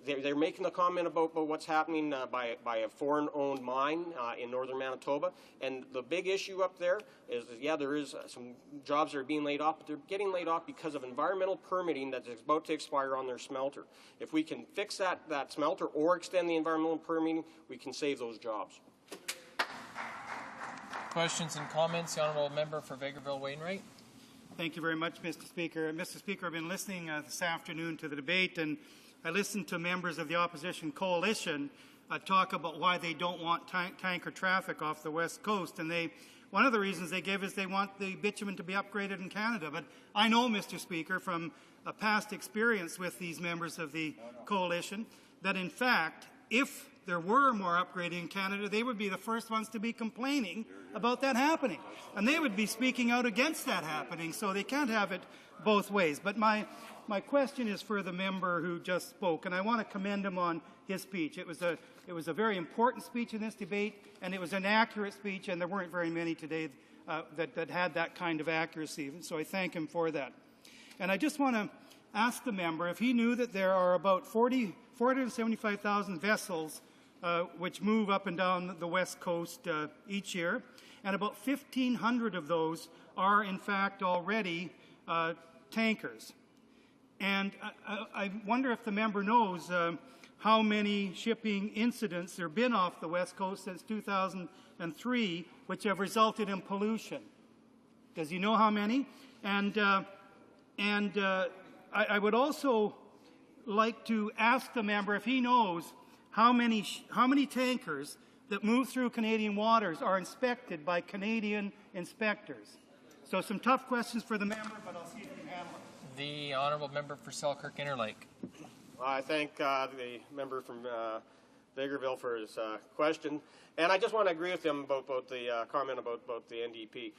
They're making the comment about what's happening by a foreign-owned mine in northern Manitoba, and the big issue up there is, there is some jobs that are being laid off, but they're getting laid off because of environmental permitting that is about to expire on their smelter. If we can fix that smelter or extend the environmental permitting, we can save those jobs. Questions and comments? The honourable member for Vegreville-Wainwright. Thank you very much, Mr. Speaker. Mr. Speaker, I've been listening this afternoon to the debate, and I listened to members of the opposition coalition talk about why they don't want tanker traffic off the West Coast. And one of the reasons they give is they want the bitumen to be upgraded in Canada. But I know, Mr. Speaker, from a past experience with these members of the coalition, that in fact, if there were more upgrading in Canada, they would be the first ones to be complaining about that happening. And they would be speaking out against that happening, so they can't have it both ways. But my question is for the member who just spoke, and I want to commend him on his speech. It was a very important speech in this debate, and it was an accurate speech, and there weren't very many today that had that kind of accuracy, so I thank him for that. And I just want to ask the member if he knew that there are about 475,000 vessels which move up and down the West Coast each year, and about 1,500 of those are in fact already tankers. And I wonder if the member knows how many shipping incidents there have been off the West Coast since 2003 which have resulted in pollution. Does he know how many? And I would also like to ask the member if he knows how many tankers that move through Canadian waters are inspected by Canadian inspectors. So some tough questions for the member, but I'll see if he can handle it. The honourable member for Selkirk Interlake. I thank the member from Vegreville for his question, and I just want to agree with him about the comment about the NDP.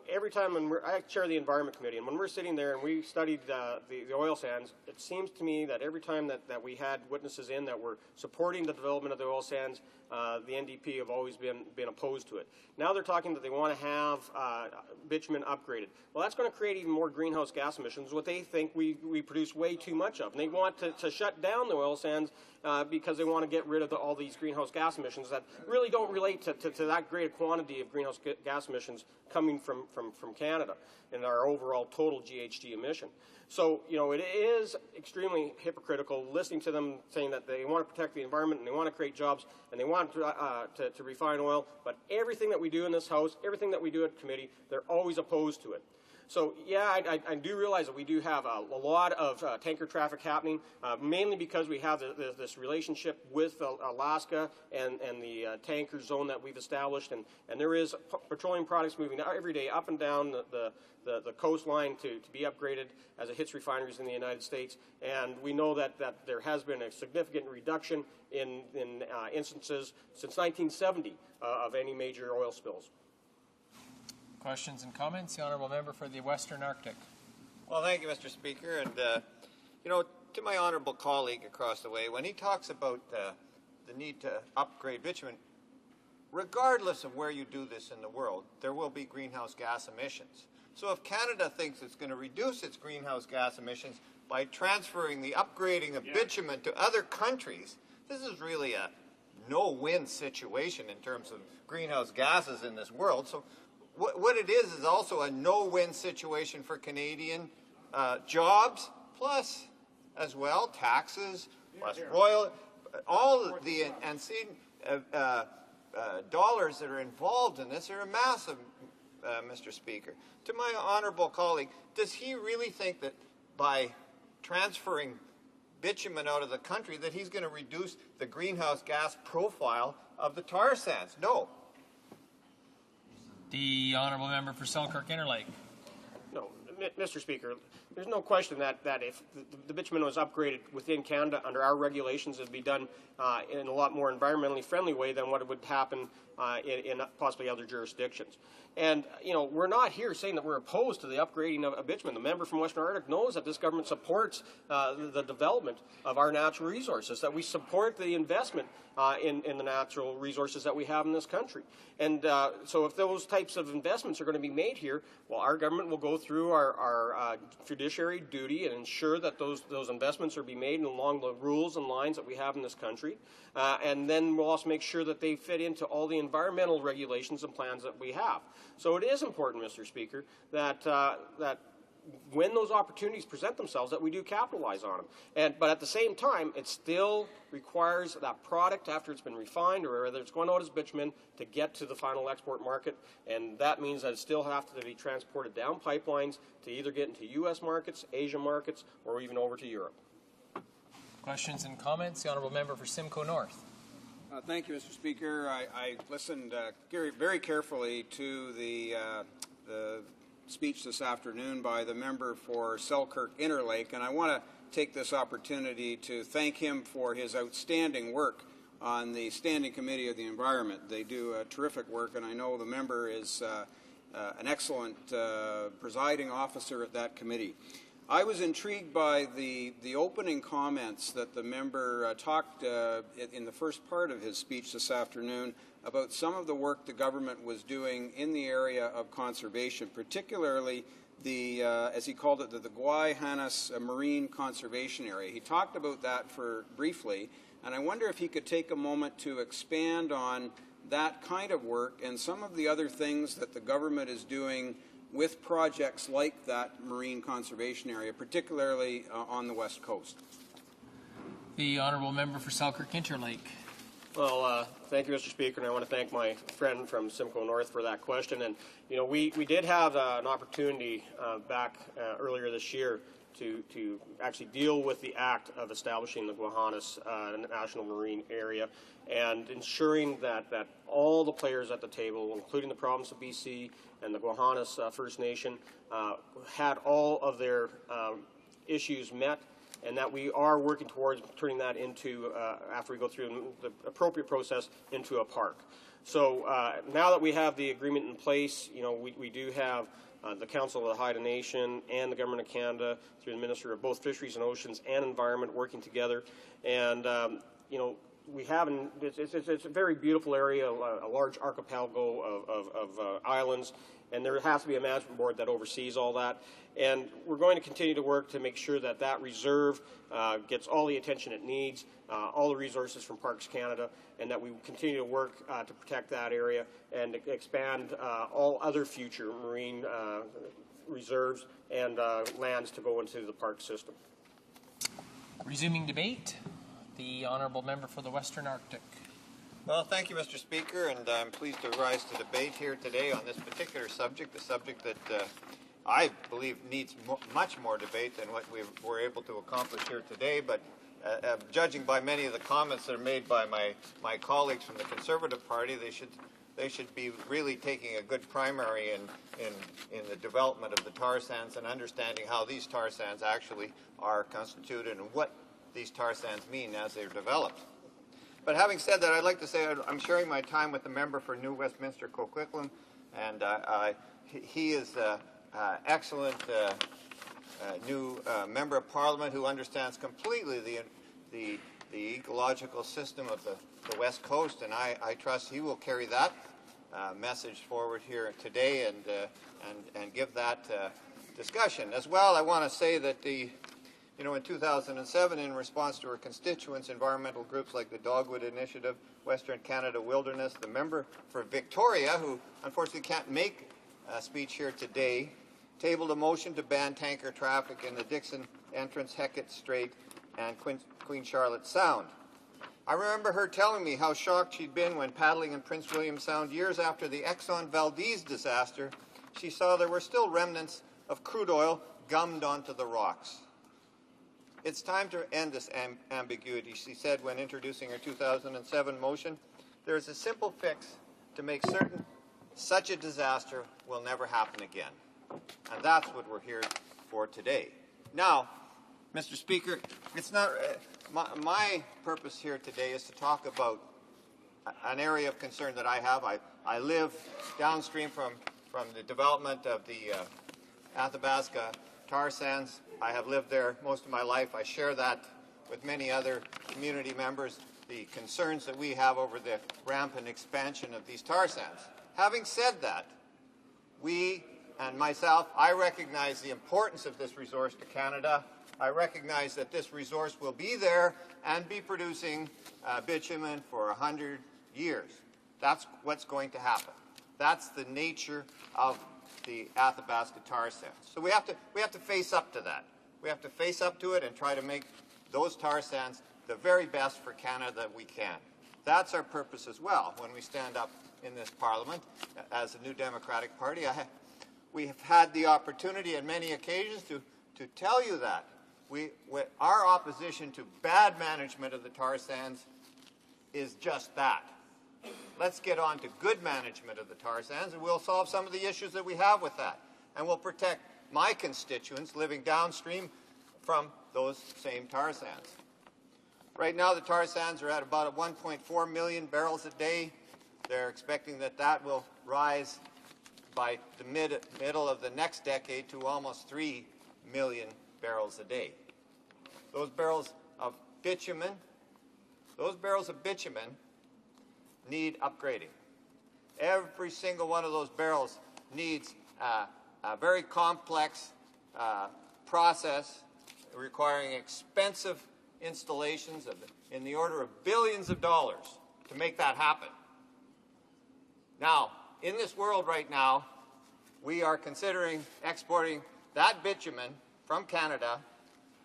Every time I chair the Environment Committee, and when we're sitting there and we studied the oil sands, it seems to me that every time that we had witnesses in that were supporting the development of the oil sands, the NDP have always been opposed to it. Now they're talking that they want to have bitumen upgraded. Well, that's going to create even more greenhouse gas emissions, what they think we produce way too much of. And they want to shut down the oil sands because they want to get rid of all these greenhouse gas emissions that really don't relate to that great a quantity of greenhouse gas emissions coming from Canada and our overall total GHG emission. So, you know, it is extremely hypocritical listening to them saying that they want to protect the environment and they want to create jobs and they want to refine oil, but everything that we do in this House, everything that we do at committee, they're always opposed to it. So, yeah, I do realize that we do have a lot of tanker traffic happening, mainly because we have this relationship with Alaska and the tanker zone that we've established, and there is petroleum products moving every day up and down the coastline to be upgraded as it hits refineries in the United States. And we know that there has been a significant reduction in instances since 1970 of any major oil spills. Questions and comments? The Honourable Member for the Western Arctic. Well, thank you, Mr. Speaker. And, you know, to my honourable colleague across the way, when he talks about the need to upgrade bitumen, regardless of where you do this in the world, there will be greenhouse gas emissions. So if Canada thinks it's going to reduce its greenhouse gas emissions by transferring the upgrading of bitumen to other countries, this is really a no-win situation in terms of greenhouse gases in this world. So what it is also a no-win situation for Canadian jobs, plus, as well, taxes, plus royal, all of the ancient dollars that are involved in this are massive, Mr. Speaker. To my honourable colleague, does he really think that by transferring bitumen out of the country that he's going to reduce the greenhouse gas profile of the tar sands? No. The Honourable Member for Selkirk Interlake. No, Mr. Speaker, there's no question that if the bitumen was upgraded within Canada under our regulations, it would be done in a lot more environmentally friendly way than what would happen in possibly other jurisdictions. And, you know, we're not here saying that we're opposed to the upgrading of bitumen. The member from Western Arctic knows that this government supports the development of our natural resources, that we support the investment in the natural resources that we have in this country. And so if those types of investments are going to be made here, well, our government will go through our fiduciary duty and ensure that those investments are being made along the rules and lines that we have in this country. And then we'll also make sure that they fit into all the environmental regulations and plans that we have. So it is important, Mr. Speaker, that when those opportunities present themselves, that we do capitalize on them. But at the same time, it still requires that product, after it's been refined or whether it's going out as bitumen, to get to the final export market. And that means that it still has to be transported down pipelines to either get into U.S. markets, Asian markets, or even over to Europe. Questions and comments? The Honourable Member for Simcoe North. Thank you, Mr. Speaker. I listened very carefully to the speech this afternoon by the member for Selkirk Interlake, and I want to take this opportunity to thank him for his outstanding work on the Standing Committee of the Environment. They do terrific work, and I know the member is an excellent presiding officer at that committee. I was intrigued by the opening comments that the member talked in the first part of his speech this afternoon about some of the work the government was doing in the area of conservation, particularly the, as he called it, the Guai-Hannes Marine Conservation Area. He talked about that briefly, and I wonder if he could take a moment to expand on that kind of work and some of the other things that the government is doing with projects like that marine conservation area, particularly on the West Coast. The Honourable Member for Selkirk Interlake. Well, thank you, Mr. Speaker, and I want to thank my friend from Simcoe North for that question. And, you know, we did have an opportunity back earlier this year to actually deal with the act of establishing the Guai-Hannes National Marine Area and ensuring that all the players at the table, including the province of BC and the Guai-Hannes First Nation, had all of their issues met, and that we are working towards turning that into, after we go through the appropriate process, into a park. So now that we have the agreement in place, you know, we do have the Council of the Haida Nation and the Government of Canada, through the Minister of both Fisheries and Oceans and Environment, working together. And, you know, we have, it's a very beautiful area, a large archipelago of islands, and there has to be a management board that oversees all that. And we're going to continue to work to make sure that that reserve gets all the attention it needs, all the resources from Parks Canada, and that we continue to work to protect that area and expand all other future marine reserves and lands to go into the park system. Resuming debate, the honourable member for the Western Arctic. Well, thank you, Mr. Speaker, and I'm pleased to rise to debate here today on this particular subject, a subject that I believe needs much more debate than what we were able to accomplish here today. But judging by many of the comments that are made by my colleagues from the Conservative Party, they should be really taking a good primary in the development of the tar sands and understanding how these tar sands actually are constituted and what these tar sands mean as they're developed. But having said that, I'd like to say I'm sharing my time with the member for New Westminster Coquitlam, and he is an excellent new member of Parliament who understands completely the ecological system of the West Coast, and I trust he will carry that message forward here today and give that discussion. As well, I want to say that in 2007, in response to our constituents, environmental groups like the Dogwood Initiative, Western Canada Wilderness, the member for Victoria, who unfortunately can't make a speech here today, tabled a motion to ban tanker traffic in the Dixon Entrance, Hecate Strait, and Queen Charlotte Sound. I remember her telling me how shocked she'd been when paddling in Prince William Sound years after the Exxon Valdez disaster. She saw there were still remnants of crude oil gummed onto the rocks. It's time to end this ambiguity, she said when introducing her 2007 motion. There is a simple fix to make certain such a disaster will never happen again. And that's what we're here for today. Now, Mr. Speaker, it's not my purpose here today is to talk about an area of concern that I have. I live downstream from the development of the Athabasca tar sands. I have lived there most of my life. I share that with many other community members, the concerns that we have over the rampant expansion of these tar sands. Having said that, we and myself, I recognize the importance of this resource to Canada. I recognize that this resource will be there and be producing bitumen for 100 years. That's what's going to happen. That's the nature of the Athabasca tar sands. So we have to face up to that. We have to face up to it and try to make those tar sands the very best for Canada that we can. That's our purpose as well when we stand up in this Parliament as a New Democratic Party. We have had the opportunity on many occasions to tell you that. Our opposition to bad management of the tar sands is just that. Let's get on to good management of the tar sands, and we'll solve some of the issues that we have with that. And we'll protect my constituents living downstream from those same tar sands. Right now, the tar sands are at about 1.4 million barrels a day. They're expecting that will rise by the middle of the next decade to almost 3 million barrels a day. Those barrels of bitumen need upgrading. Every single one of those barrels needs a very complex process requiring expensive installations in the order of billions of dollars to make that happen. Now, in this world right now, we are considering exporting that bitumen from Canada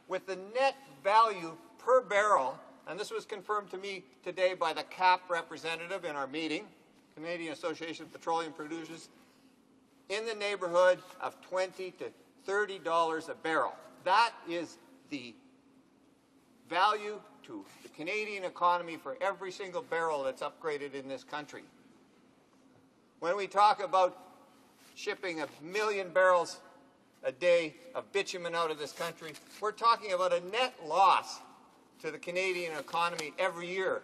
with the net value per barrel, and this was confirmed to me today by the CAP representative in our meeting, Canadian Association of Petroleum Producers, in the neighborhood of $20 to $30 a barrel. That is the value to the Canadian economy for every single barrel that's upgraded in this country. When we talk about shipping 1 million barrels a day of bitumen out of this country, we're talking about a net loss to the Canadian economy every year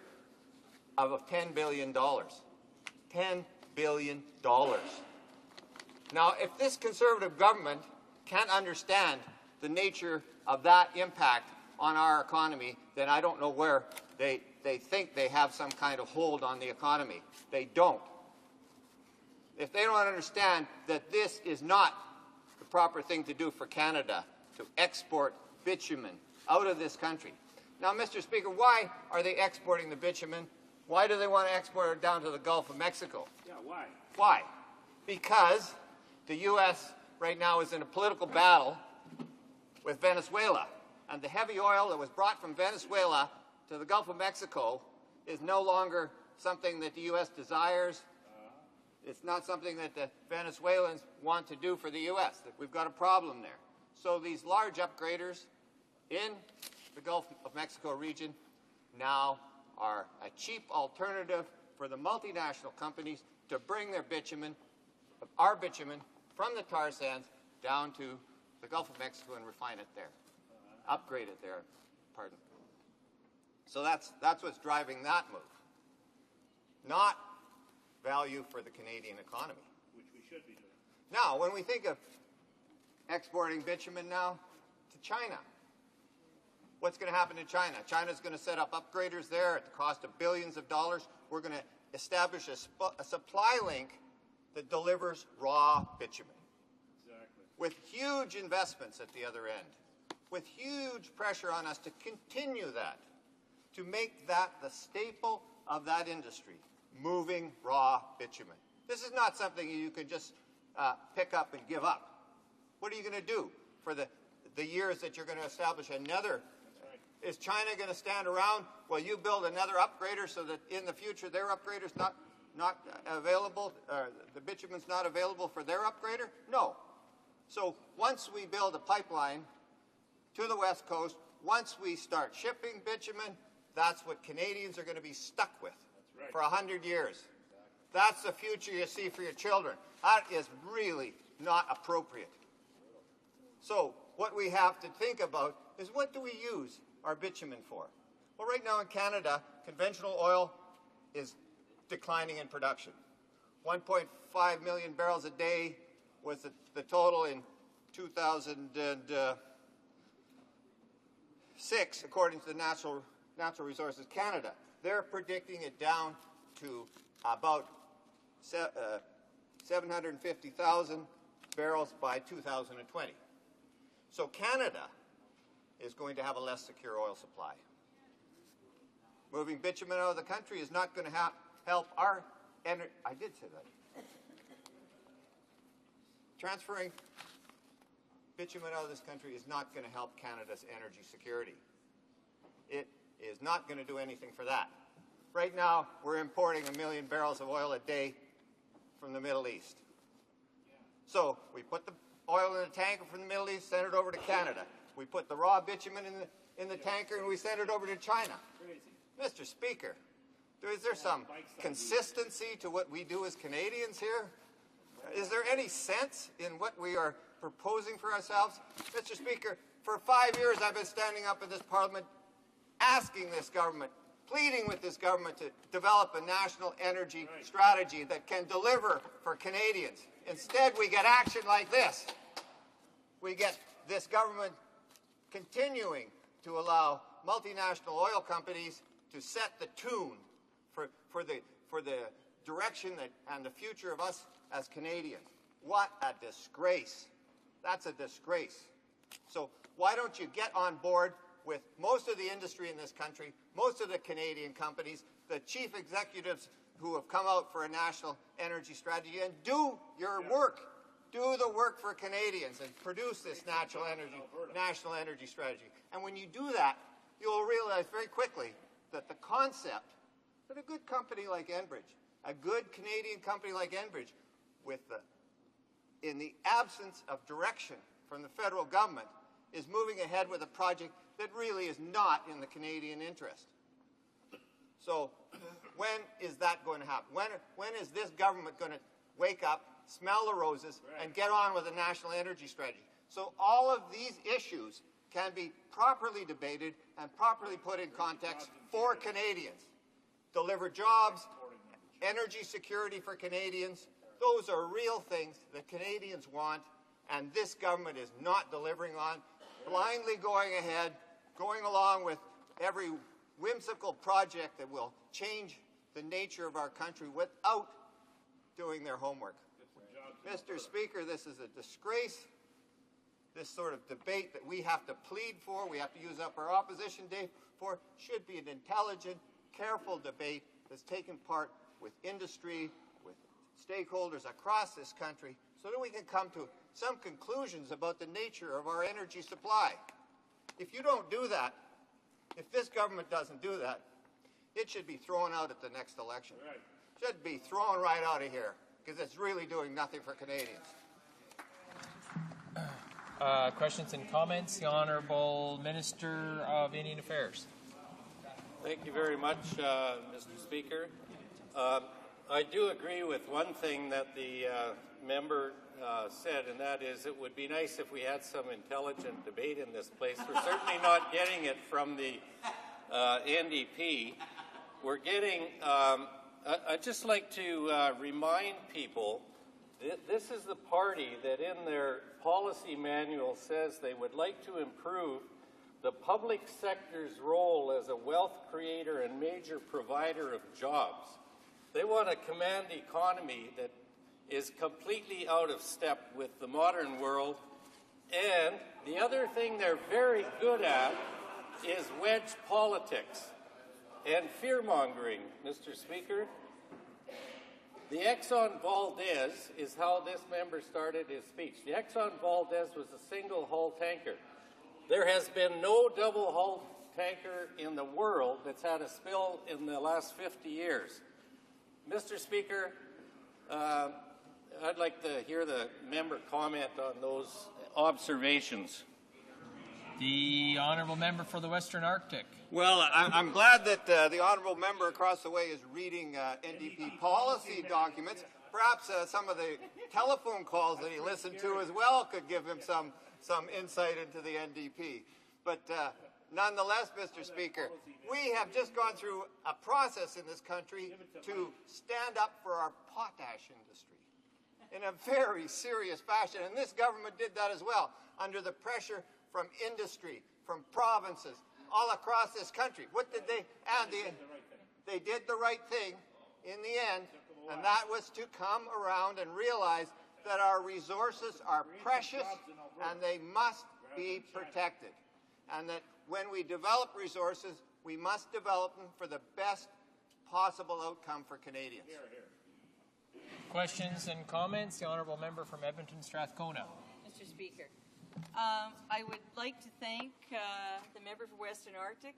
of $10 billion. $10 billion. Now, if this Conservative government can't understand the nature of that impact on our economy, then I don't know where they they think they have some kind of hold on the economy. They don't. If they don't understand that this is not the proper thing to do for Canada, to export bitumen out of this country. Now, Mr. Speaker, why are they exporting the bitumen? Why do they want to export it down to the Gulf of Mexico? Yeah, why? Why? Because the U.S. right now is in a political battle with Venezuela. And the heavy oil that was brought from Venezuela to the Gulf of Mexico is no longer something that the U.S. desires. It's not something that the Venezuelans want to do for the U.S. We've got a problem there. So these large upgraders in the Gulf of Mexico region now are a cheap alternative for the multinational companies to bring their bitumen, our bitumen, from the tar sands down to the Gulf of Mexico and refine it there. Upgrade it there, pardon. So that's what's driving that move. Not value for the Canadian economy. Which we should be doing. Now, when we think of exporting bitumen now to China, what's going to happen in China? China's going to set up upgraders there at the cost of billions of dollars. We're going to establish a supply link that delivers raw bitumen. Exactly. With huge investments at the other end, with huge pressure on us to continue that, to make that the staple of that industry, moving raw bitumen. This is not something you can just pick up and give up. What are you going to do for the years that you're going to establish another? Is China going to stand around while you build another upgrader so that in the future their upgrader's not available, the bitumen's not available for their upgrader? No. So once we build a pipeline to the West Coast, once we start shipping bitumen, that's what Canadians are going to be stuck with for 100 years. That's the future you see for your children. That is really not appropriate. So what we have to think about is, what do we use our bitumen for? Well, right now in Canada, conventional oil is declining in production. 1.5 million barrels a day was the total in 2006, according to the Natural Resources Canada. They're predicting it down to about 750,000 barrels by 2020. So Canada is going to have a less secure oil supply. Moving bitumen out of the country is not going to help our energy. I did say that. Transferring bitumen out of this country is not going to help Canada's energy security. It is not going to do anything for that. Right now, we're importing 1 million barrels of oil a day from the Middle East. So we put the oil in a tanker from the Middle East, send it over to Canada. We put the raw bitumen in the tanker, and we send it over to China. Crazy. Mr. Speaker, is there some consistency to what we do as Canadians here? Is there any sense in what we are proposing for ourselves? Mr. Speaker, for 5 years I've been standing up in this Parliament asking this government, pleading with this government to develop a national energy strategy that can deliver for Canadians. Instead, we get action like this. We get this government continuing to allow multinational oil companies to set the tune for the direction and the future of us as Canadians. What a disgrace. That's a disgrace. So why don't you get on board with most of the industry in this country, most of the Canadian companies, the chief executives who have come out for a national energy strategy, and do your work. Do the work for Canadians and produce this national energy strategy. And when you do that, you'll realize very quickly that the concept that a good company like Enbridge, a good Canadian company like Enbridge, in the absence of direction from the federal government, is moving ahead with a project that really is not in the Canadian interest. So when is that going to happen? When is this government going to wake up, smell the roses, and get on with a national energy strategy? So all of these issues can be properly debated and properly put in context for Canadians. Deliver jobs, energy security for Canadians. Those are real things that Canadians want, and this government is not delivering on. Blindly going ahead, going along with every whimsical project that will change the nature of our country without doing their homework. Mr. Speaker, this is a disgrace. This sort of debate that we have to plead for, we have to use up our opposition day for, should be an intelligent, careful debate that's taken part with industry, with stakeholders across this country, so that we can come to some conclusions about the nature of our energy supply. If you don't do that, if this government doesn't do that, it should be thrown out at the next election. Should be thrown right out of here, because it's really doing nothing for Canadians. Questions and comments? The Honourable Minister of Indian Affairs. Thank you very much, Mr. Speaker. I do agree with one thing that the member said, and that is it would be nice if we had some intelligent debate in this place. We're certainly not getting it from the NDP. We're getting, I'd just like to remind people that this is the party that in their policy manual says they would like to improve the public sector's role as a wealth creator and major provider of jobs. They want a command economy that is completely out of step with the modern world. And the other thing they're very good at is wedge politics and fear-mongering, Mr. Speaker. The Exxon Valdez is how this member started his speech. The Exxon Valdez was a single hull tanker. There has been no double hull tanker in the world that's had a spill in the last 50 years. Mr. Speaker, I'd like to hear the member comment on those observations. The Honourable Member for the Western Arctic. Well, I'm glad that the honourable member across the way is reading NDP policy documents. Perhaps some of the telephone calls that he listened to as well could give him some insight into the NDP. But nonetheless, Mr. Speaker, we have just gone through a process in this country to stand up for our potash industry in a very serious fashion. And this government did that as well, under the pressure from industry, from provinces, all across this country. What did they? And they did the right thing in the end, and that was to come around and realize that our resources are precious and they must be protected. And that when we develop resources, we must develop them for the best possible outcome for Canadians. Questions and comments? The Honourable Member from Edmonton Strathcona. Mr. Speaker, I would like to thank the member for Western Arctic.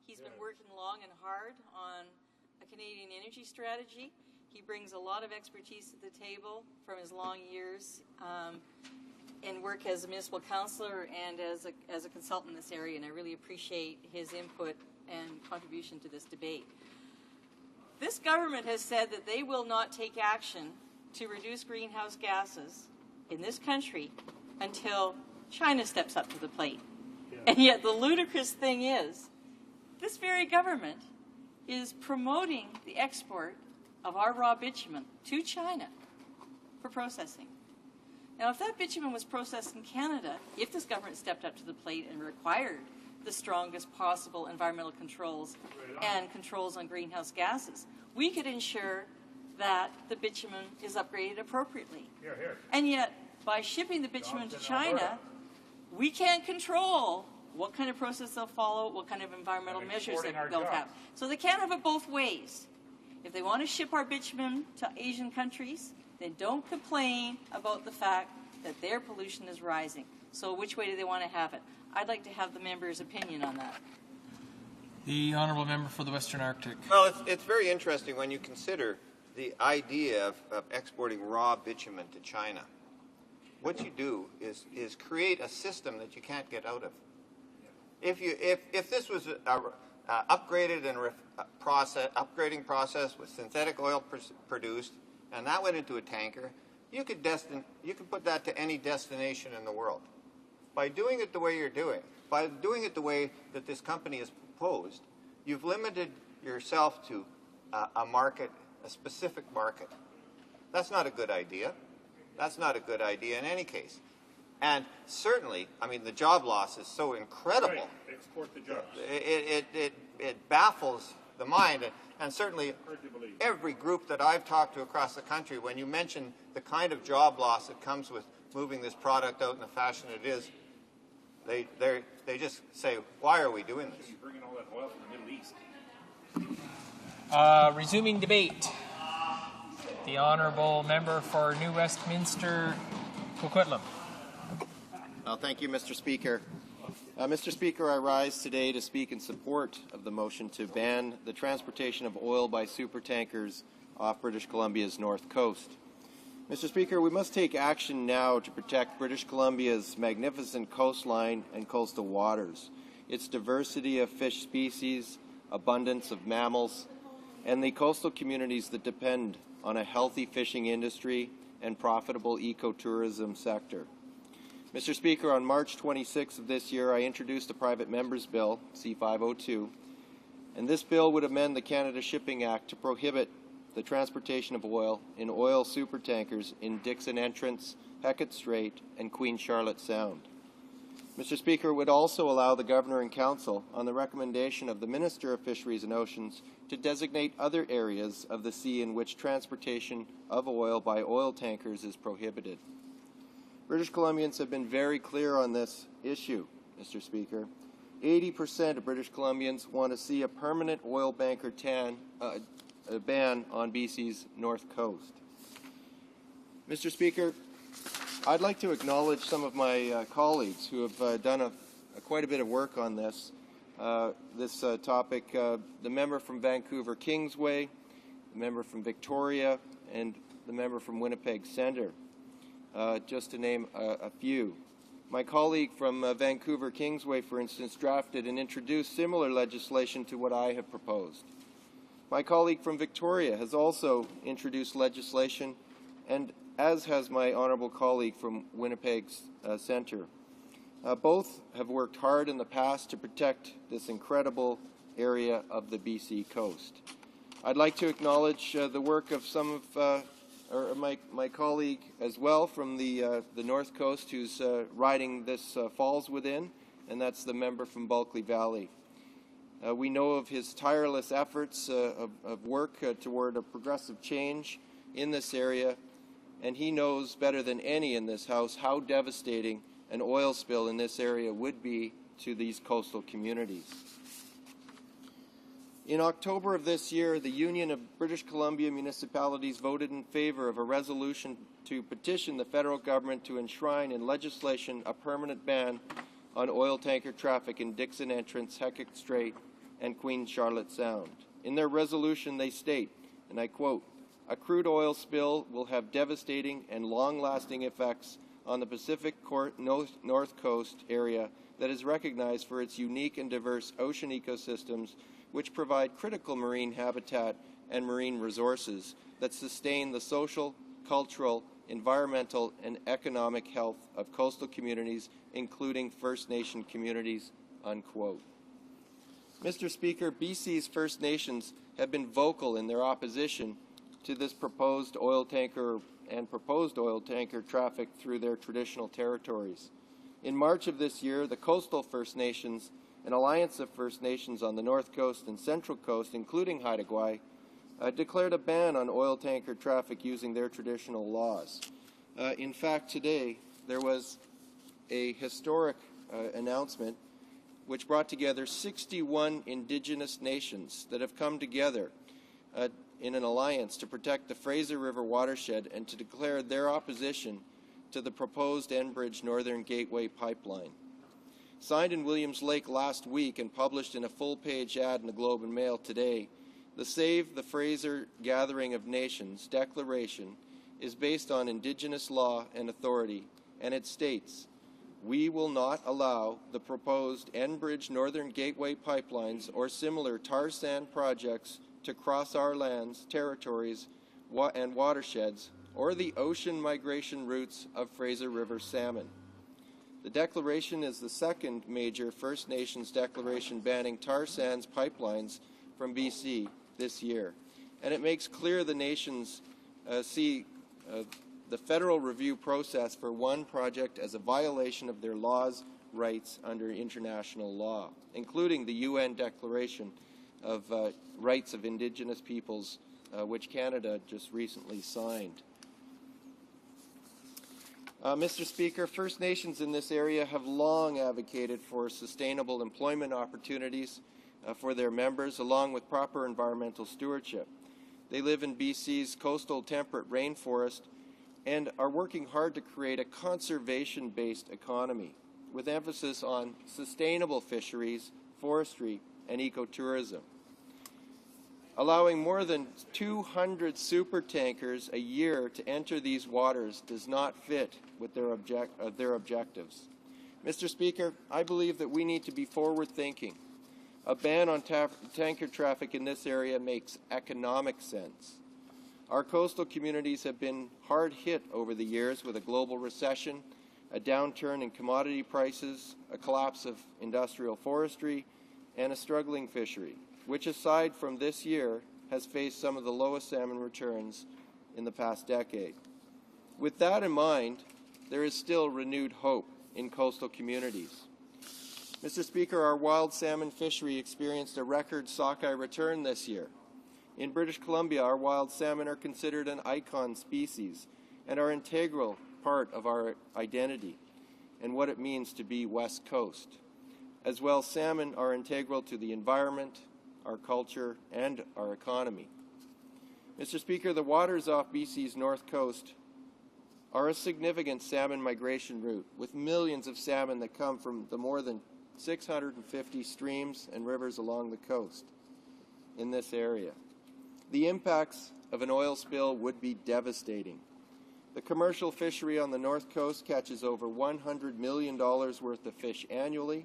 He's been working long and hard on a Canadian energy strategy. He brings a lot of expertise to the table from his long years in work as a municipal councillor and as a consultant in this area, and I really appreciate his input and contribution to this debate. This government has said that they will not take action to reduce greenhouse gases in this country until China steps up to the plate. And yet the ludicrous thing is, this very government is promoting the export of our raw bitumen to China for processing. Now, if that bitumen was processed in Canada, if this government stepped up to the plate and required the strongest possible environmental controls and controls on greenhouse gases, we could ensure that the bitumen is upgraded appropriately. And yet, by shipping the bitumen to China, we can't control what kind of process they'll follow, what kind of environmental measures they'll have. So they can't have it both ways. If they want to ship our bitumen to Asian countries, then don't complain about the fact that their pollution is rising. So which way do they want to have it? I'd like to have the member's opinion on that. The Honourable Member for the Western Arctic. Well, it's very interesting when you consider the idea of exporting raw bitumen to China. What you do is create a system that you can't get out of. If this was a upgraded and upgrading process with synthetic oil produced, and that went into a tanker, you could put that to any destination in the world. By doing it the way you're doing, by doing it the way that this company has proposed, you've limited yourself to a market, a specific market. That's not a good idea. That's not a good idea in any case. And certainly, I mean, the job loss is so incredible. Right. Export the jobs. It it baffles the mind. And certainly every group that I've talked to across the country, when you mention the kind of job loss that comes with moving this product out in the fashion it is, they just say, why are we doing this? Bringing all that oil from the Middle East. Resuming debate. The Honourable Member for New Westminster, Coquitlam. Thank you, Mr. Speaker. Mr. Speaker, I rise today to speak in support of the motion to ban the transportation of oil by supertankers off British Columbia's north coast. Mr. Speaker, we must take action now to protect British Columbia's magnificent coastline and coastal waters, its diversity of fish species, abundance of mammals, and the coastal communities that depend on a healthy fishing industry and profitable ecotourism sector. Mr. Speaker, on March 26th of this year, I introduced a private member's bill, C-502, and this bill would amend the Canada Shipping Act to prohibit the transportation of oil in oil supertankers in Dixon Entrance, Hecate Strait, and Queen Charlotte Sound. Mr. Speaker, it would also allow the Governor and Council, on the recommendation of the Minister of Fisheries and Oceans, to designate other areas of the sea in which transportation of oil by oil tankers is prohibited. British Columbians have been very clear on this issue, Mr. Speaker. 80% of British Columbians want to see a permanent oil banker ban on BC's north coast. Mr. Speaker, I'd like to acknowledge some of my colleagues who have done quite a bit of work on this topic. The member from Vancouver Kingsway, the member from Victoria, and the member from Winnipeg Centre, just to name a few. My colleague from Vancouver Kingsway, for instance, drafted and introduced similar legislation to what I have proposed. My colleague from Victoria has also introduced legislation, and as has my honourable colleague from Winnipeg's Centre. Both have worked hard in the past to protect this incredible area of the BC coast. I'd like to acknowledge the work of some of my colleague as well from the North Coast who's riding this falls within, and that's the member from Bulkley Valley. We know of his tireless efforts of work toward a progressive change in this area, and he knows better than any in this House how devastating an oil spill in this area would be to these coastal communities. In October of this year, the Union of British Columbia Municipalities voted in favor of a resolution to petition the federal government to enshrine in legislation a permanent ban on oil tanker traffic in Dixon Entrance, Hecate Strait, and Queen Charlotte Sound. In their resolution, they state, and I quote, "A crude oil spill will have devastating and long-lasting effects on the Pacific North Coast area that is recognized for its unique and diverse ocean ecosystems, which provide critical marine habitat and marine resources that sustain the social, cultural, environmental, and economic health of coastal communities, including First Nation communities," unquote. Mr. Speaker, BC's First Nations have been vocal in their opposition to this proposed oil tanker traffic through their traditional territories. In March of this year, the Coastal First Nations, an alliance of First Nations on the North Coast and Central Coast, including Haida Gwaii, declared a ban on oil tanker traffic using their traditional laws. In fact, today, there was a historic announcement which brought together 61 Indigenous nations that have come together in an alliance to protect the Fraser River watershed and to declare their opposition to the proposed Enbridge Northern Gateway pipeline. Signed in Williams Lake last week and published in a full-page ad in the Globe and Mail today, the Save the Fraser Gathering of Nations Declaration is based on Indigenous law and authority, and it states, "We will not allow the proposed Enbridge Northern Gateway pipelines or similar tar sand projects to cross our lands, territories, and watersheds, or the ocean migration routes of Fraser River salmon." The declaration is the second major First Nations declaration banning tar sands pipelines from BC this year, and it makes clear the nations see the federal review process for one project as a violation of their laws, rights under international law, including the UN Declaration of rights of Indigenous peoples, which Canada just recently signed. Mr. Speaker, First Nations in this area have long advocated for sustainable employment opportunities for their members, along with proper environmental stewardship. They live in BC's coastal temperate rainforest and are working hard to create a conservation-based economy with emphasis on sustainable fisheries, forestry, and ecotourism. Allowing more than 200 supertankers a year to enter these waters does not fit with their objectives. Mr. Speaker, I believe that we need to be forward-thinking. A ban on tanker traffic in this area makes economic sense. Our coastal communities have been hard hit over the years with a global recession, a downturn in commodity prices, a collapse of industrial forestry, and a struggling fishery, which aside from this year has faced some of the lowest salmon returns in the past decade. With that in mind, there is still renewed hope in coastal communities. Mr. Speaker, our wild salmon fishery experienced a record sockeye return this year. In British Columbia, our wild salmon are considered an icon species and are an integral part of our identity and what it means to be West Coast. As well, salmon are integral to the environment, our culture, and our economy. Mr. Speaker, the waters off BC's north coast are a significant salmon migration route, with millions of salmon that come from the more than 650 streams and rivers along the coast in this area. The impacts of an oil spill would be devastating. The commercial fishery on the north coast catches over $100 million worth of fish annually.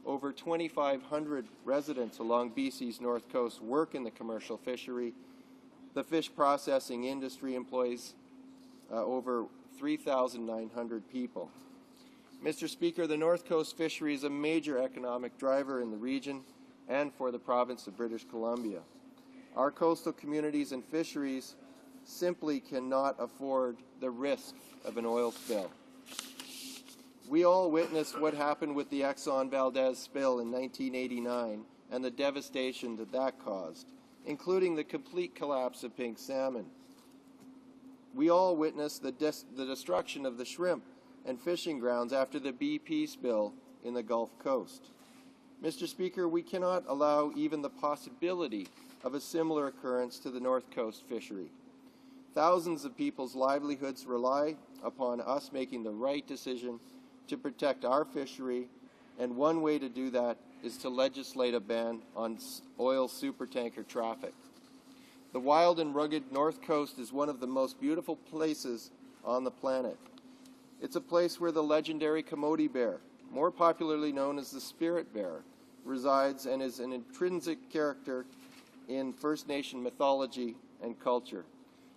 Over 2,500 residents along BC's north coast work in the commercial fishery. The fish processing industry employs over 3,900 people. Mr. Speaker, the North Coast fishery is a major economic driver in the region and for the province of British Columbia. Our coastal communities and fisheries simply cannot afford the risk of an oil spill. We all witnessed what happened with the Exxon Valdez spill in 1989 and the devastation that caused, including the complete collapse of pink salmon. We all witnessed the destruction of the shrimp and fishing grounds after the BP spill in the Gulf Coast. Mr. Speaker, we cannot allow even the possibility of a similar occurrence to the North Coast fishery. Thousands of people's livelihoods rely upon us making the right decision to protect our fishery, and one way to do that is to legislate a ban on oil supertanker traffic. The wild and rugged North Coast is one of the most beautiful places on the planet. It's a place where the legendary coyote bear, more popularly known as the spirit bear, resides and is an intrinsic character in First Nation mythology and culture.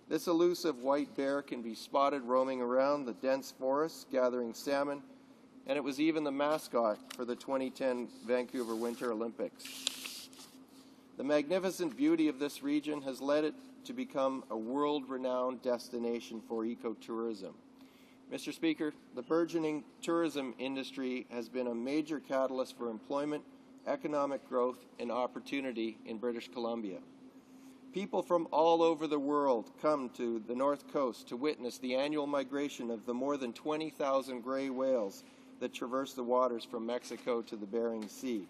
This elusive white bear can be spotted roaming around the dense forests, gathering salmon, and it was even the mascot for the 2010 Vancouver Winter Olympics. The magnificent beauty of this region has led it to become a world-renowned destination for ecotourism. Mr. Speaker, the burgeoning tourism industry has been a major catalyst for employment, economic growth, and opportunity in British Columbia. People from all over the world come to the North Coast to witness the annual migration of the more than 20,000 gray whales that traverse the waters from Mexico to the Bering Sea.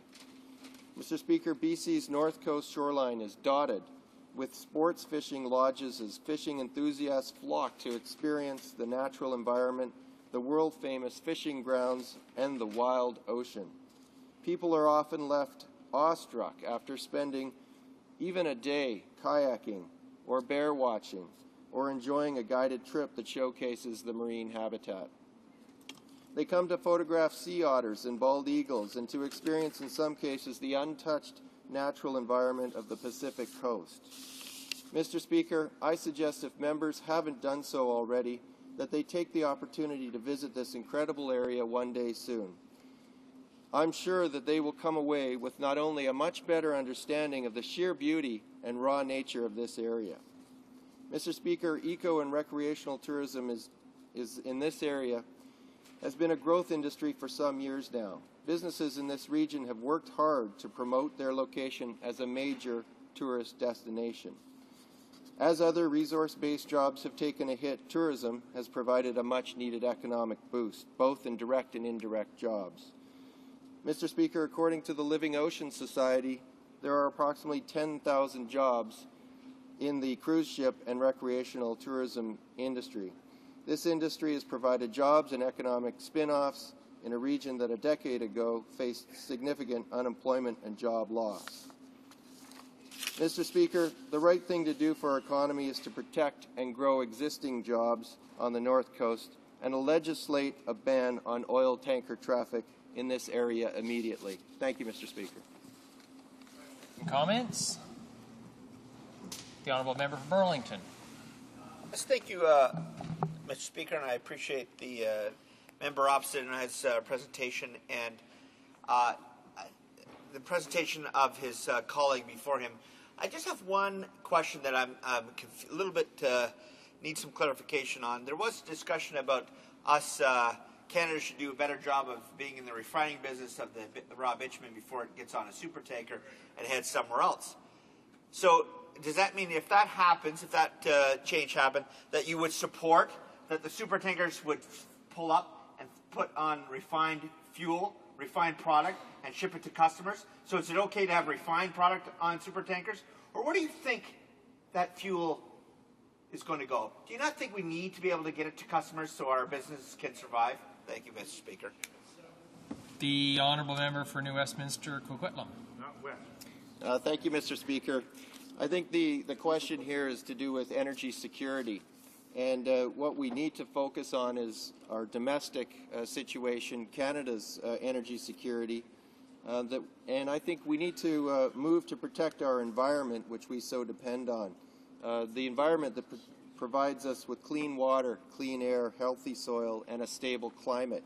Mr. Speaker, BC's North Coast shoreline is dotted with sports fishing lodges as fishing enthusiasts flock to experience the natural environment, the world-famous fishing grounds, and the wild ocean. People are often left awestruck after spending even a day kayaking or bear watching or enjoying a guided trip that showcases the marine habitat. They come to photograph sea otters and bald eagles and to experience, in some cases, the untouched natural environment of the Pacific coast. Mr. Speaker, I suggest if members haven't done so already, that they take the opportunity to visit this incredible area one day soon. I'm sure that they will come away with not only a much better understanding of the sheer beauty and raw nature of this area. Mr. Speaker, eco and recreational tourism is in this area has been a growth industry for some years now. businesses in this region have worked hard to promote their location as a major tourist destination. As other resource-based jobs have taken a hit, tourism has provided a much-needed economic boost, both in direct and indirect jobs. Mr. Speaker, according to the Living Oceans Society, there are approximately 10,000 jobs in the cruise ship and recreational tourism industry. This industry has provided jobs and economic spin-offs in a region that a decade ago faced significant unemployment and job loss. Mr. Speaker, the right thing to do for our economy is to protect and grow existing jobs on the North Coast and to legislate a ban on oil tanker traffic in this area immediately. Thank you, Mr. Speaker. Comments? The Honourable Member for Burlington. Yes, thank you, Mr. Speaker, and I appreciate the member opposite and his presentation and the presentation of his colleague before him. I just have one question that I'm a little bit need some clarification on. There was discussion about us, Canada should do a better job of being in the refining business of the raw bitumen before it gets on a super tanker and heads somewhere else. So does that mean if that happens, if that change happened, that you would support that the super tankers would pull up and put on refined fuel, refined product, and ship it to customers? So is it okay to have refined product on super tankers? Or where do you think that fuel is going to go? Do you not think we need to be able to get it to customers so our businesses can survive? Thank you, Mr. Speaker. The Honourable Member for New Westminster, Coquitlam. Thank you, Mr. Speaker. I think the question here is to do with energy security. And what we need to focus on is our domestic situation, Canada's energy security. And I think we need to move to protect our environment, which we so depend on. The environment that provides us with clean water, clean air, healthy soil, and a stable climate.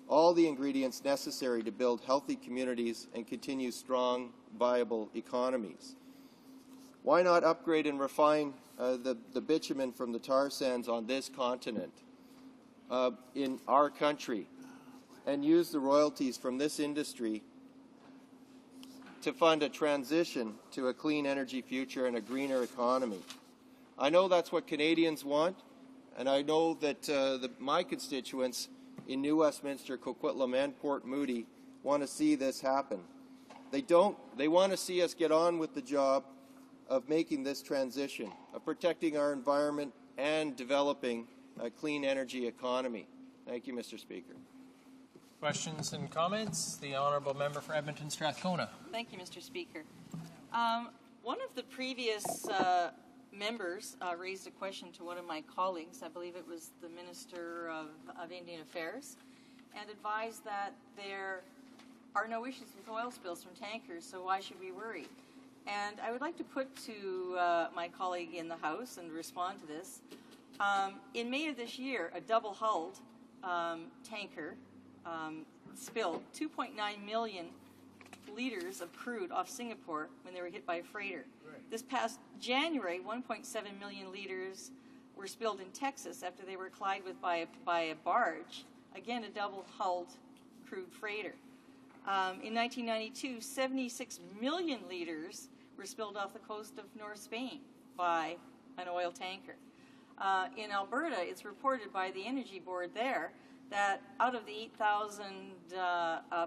All the ingredients necessary to build healthy communities and continue strong, viable economies. Why not upgrade and refine the bitumen from the tar sands on this continent, in our country, and use the royalties from this industry to fund a transition to a clean energy future and a greener economy? I know that's what Canadians want, and I know that my constituents in New Westminster, Coquitlam, and Port Moody want to see this happen. They want to see us get on with the job of making this transition, of protecting our environment and developing a clean energy economy. Thank you, Mr. Speaker. Questions and comments? The Honourable Member for Edmonton Strathcona. Thank you, Mr. Speaker. One of the previous members raised a question to one of my colleagues, I believe it was the Minister of Indian Affairs, and advised that there are no issues with oil spills from tankers, so why should we worry? And I would like to put to my colleague in the House and respond to this. In May of this year, a double-hulled tanker spilled 2.9 million liters of crude off Singapore when they were hit by a freighter. Right. This past January, 1.7 million liters were spilled in Texas after they were collided with by a barge, again a double-hulled crude freighter. In 1992, 76 million liters were spilled off the coast of North Spain by an oil tanker. In Alberta, it's reported by the Energy Board there that out of the 8,000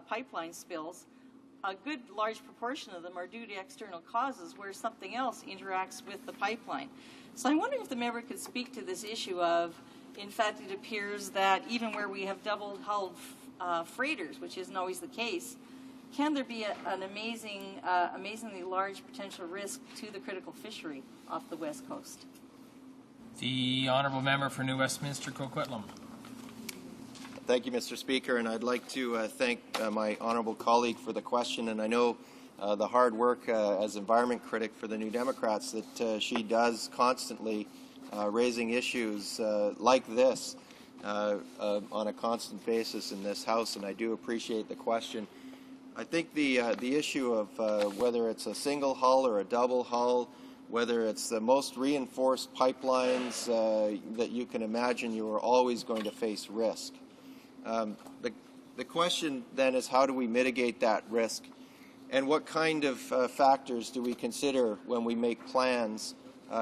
pipeline spills, a good large proportion of them are due to external causes where something else interacts with the pipeline. So I'm wondering if the member could speak to this issue of, in fact, it appears that even where we have double-hulled freighters, which isn't always the case, can there be an amazingly large potential risk to the critical fishery off the West Coast? The Honourable Member for New Westminster, Coquitlam. Thank you, Mr. Speaker, and I'd like to thank my honourable colleague for the question, and I know the hard work as environment critic for the New Democrats that she does constantly, raising issues like this on a constant basis in this House, and I do appreciate the question. I think the issue of whether it's a single hull or a double hull, whether it's the most reinforced pipelines that you can imagine, you are always going to face risk. the question then is, how do we mitigate that risk? And what kind of factors do we consider when we make plans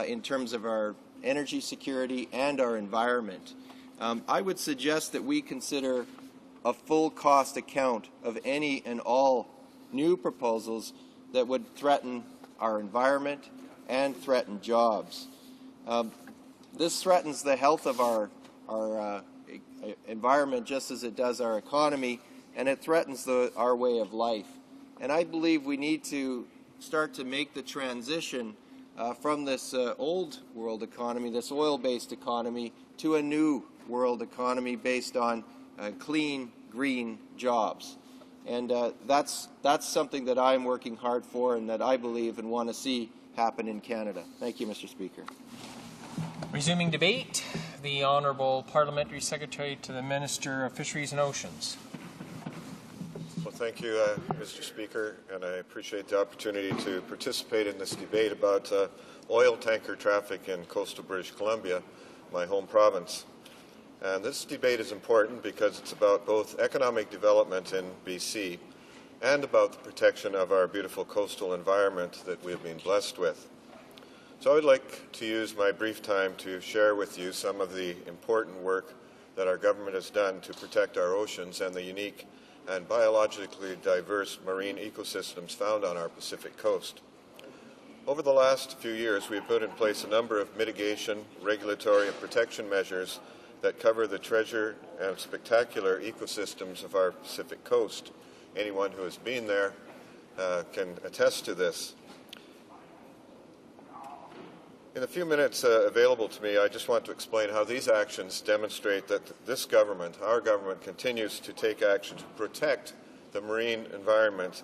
in terms of our energy security and our environment? I would suggest that we consider a full cost account of any and all new proposals that would threaten our environment and threaten jobs. This threatens the health of our environment just as it does our economy, and it threatens our way of life. And I believe we need to start to make the transition from this old world economy, this oil-based economy, to a new world economy based on clean, green jobs. And that's something that I'm working hard for and that I believe and want to see happen in Canada. Thank you, Mr. Speaker. Resuming debate, the Honourable Parliamentary Secretary to the Minister of Fisheries and Oceans. Well, thank you, Mr. Speaker, and I appreciate the opportunity to participate in this debate about oil tanker traffic in coastal British Columbia, my home province. And this debate is important because it's about both economic development in BC and about the protection of our beautiful coastal environment that we've been blessed with. So I would like to use my brief time to share with you some of the important work that our government has done to protect our oceans and the unique and biologically diverse marine ecosystems found on our Pacific coast. Over the last few years, we have put in place a number of mitigation, regulatory, and protection measures that cover the treasure and spectacular ecosystems of our Pacific coast. Anyone who has been there can attest to this. In the few minutes available to me, I just want to explain how these actions demonstrate that this government, our government, continues to take action to protect the marine environment,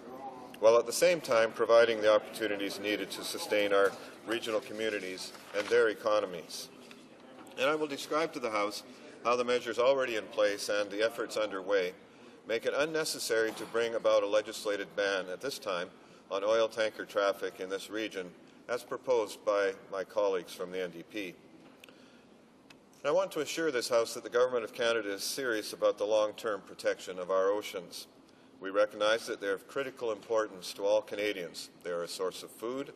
while at the same time providing the opportunities needed to sustain our regional communities and their economies. And I will describe to the House how the measures already in place and the efforts underway make it unnecessary to bring about a legislated ban at this time on oil tanker traffic in this region, as proposed by my colleagues from the NDP. And I want to assure this House that the Government of Canada is serious about the long-term protection of our oceans. We recognize that they are of critical importance to all Canadians. They are a source of food,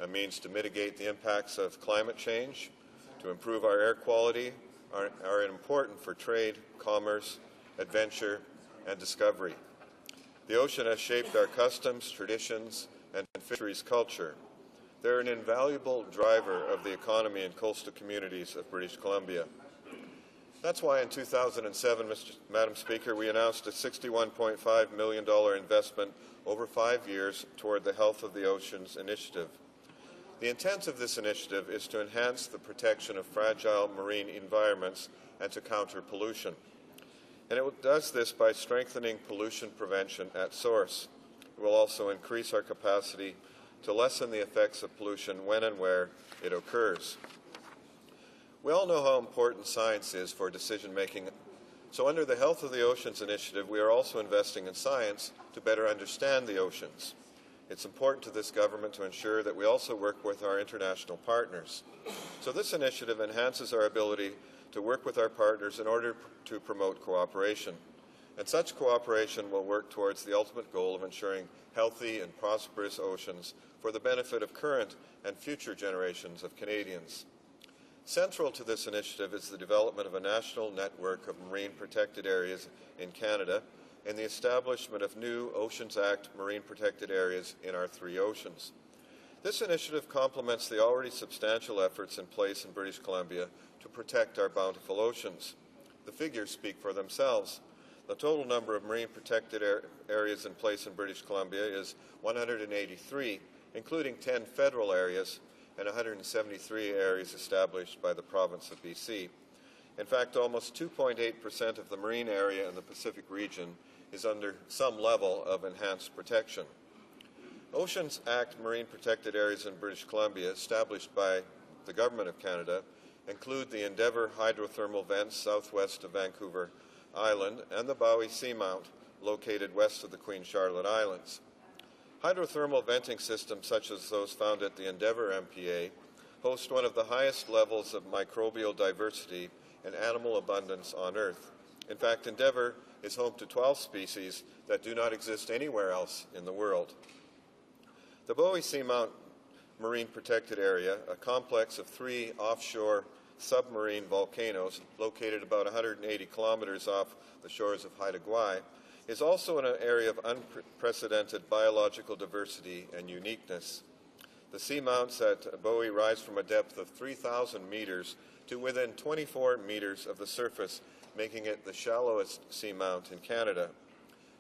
a means to mitigate the impacts of climate change, to improve our air quality, are important for trade, commerce, adventure, and discovery. The ocean has shaped our customs, traditions, and fisheries culture. They're an invaluable driver of the economy and coastal communities of British Columbia. That's why in 2007, Madam Speaker, we announced a $61.5 million investment over 5 years toward the Health of the Oceans initiative. The intent of this initiative is to enhance the protection of fragile marine environments and to counter pollution. And it does this by strengthening pollution prevention at source. It will also increase our capacity to lessen the effects of pollution when and where it occurs. We all know how important science is for decision-making. So under the Health of the Oceans initiative, we are also investing in science to better understand the oceans. It's important to this government to ensure that we also work with our international partners. So this initiative enhances our ability to work with our partners in order to promote cooperation. And such cooperation will work towards the ultimate goal of ensuring healthy and prosperous oceans for the benefit of current and future generations of Canadians. Central to this initiative is the development of a national network of marine protected areas in Canada and the establishment of new Oceans Act marine protected areas in our 3 oceans. This initiative complements the already substantial efforts in place in British Columbia to protect our bountiful oceans. The figures speak for themselves. The total number of marine protected areas in place in British Columbia is 183, including 10 federal areas and 173 areas established by the province of BC. In fact, almost 2.8% of the marine area in the Pacific region is under some level of enhanced protection. Oceans Act marine protected areas in British Columbia established by the Government of Canada include the Endeavour hydrothermal vents southwest of Vancouver Island and the Bowie Seamount located west of the Queen Charlotte Islands. Hydrothermal venting systems such as those found at the Endeavour MPA host one of the highest levels of microbial diversity and animal abundance on Earth. In fact, Endeavour is home to 12 species that do not exist anywhere else in the world. The Bowie Seamount Marine Protected Area, a complex of 3 offshore submarine volcanoes located about 180 kilometers off the shores of Haida Gwaii, is also in an area of unprecedented biological diversity and uniqueness. The seamounts at Bowie rise from a depth of 3,000 meters to within 24 meters of the surface, making it the shallowest seamount in Canada.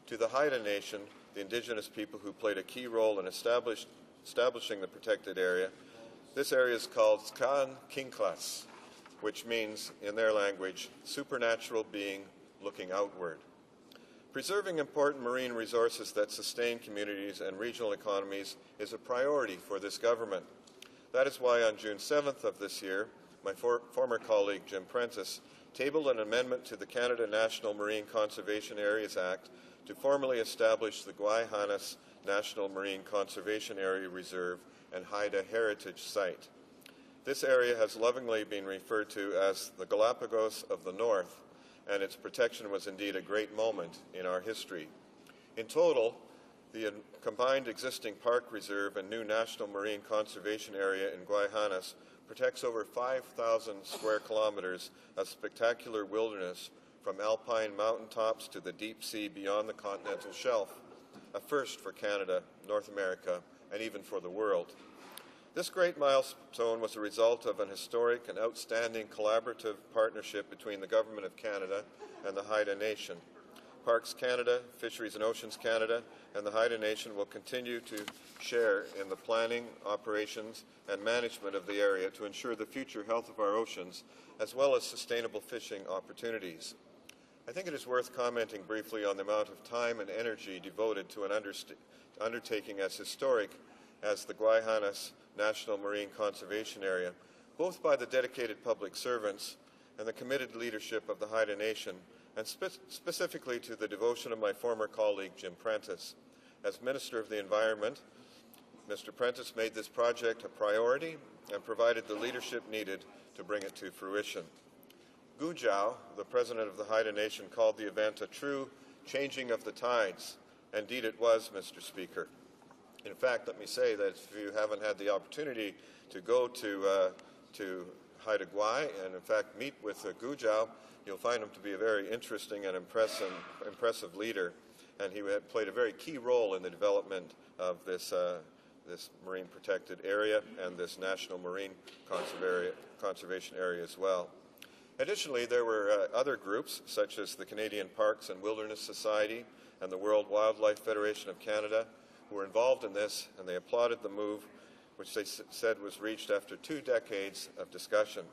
To the Haida Nation, the indigenous people who played a key role in establishing the protected area, this area is called Skan Kinklas, which means, in their language, supernatural being looking outward. Preserving important marine resources that sustain communities and regional economies is a priority for this government. That is why on June 7th of this year, my former colleague Jim Prentice tabled an amendment to the Canada National Marine Conservation Areas Act to formally establish the Gwaii-Hanas National Marine Conservation Area Reserve and Haida Heritage Site. This area has lovingly been referred to as the Galapagos of the North, and its protection was indeed a great moment in our history. In total, the combined existing park reserve and new National Marine Conservation Area in Gwaii-Hanas protects over 5,000 square kilometers of spectacular wilderness from alpine mountaintops to the deep sea beyond the continental shelf, a first for Canada, North America, and even for the world. This great milestone was a result of an historic and outstanding collaborative partnership between the Government of Canada and the Haida Nation. Parks Canada, Fisheries and Oceans Canada, and the Haida Nation will continue to share in the planning, operations, and management of the area to ensure the future health of our oceans, as well as sustainable fishing opportunities. I think it is worth commenting briefly on the amount of time and energy devoted to an undertaking as historic as the Gwaii-Hanas National Marine Conservation Area, both by the dedicated public servants and the committed leadership of the Haida Nation, and specifically to the devotion of my former colleague Jim Prentice. As Minister of the Environment, Mr. Prentice made this project a priority and provided the leadership needed to bring it to fruition. Gu Zhao, the president of the Haida Nation, called the event a true changing of the tides. Indeed it was, Mr. Speaker. In fact, let me say that if you haven't had the opportunity to go to Haida Gwaii and, in fact, meet with Gu Zhao, you'll find him to be a very interesting and impressive leader. And he had played a very key role in the development of this marine protected area and this National Marine Conservation Area as well. Additionally, there were other groups, such as the Canadian Parks and Wilderness Society and the World Wildlife Federation of Canada, who were involved in this, and they applauded the move, which they said was reached after 2 decades of discussion.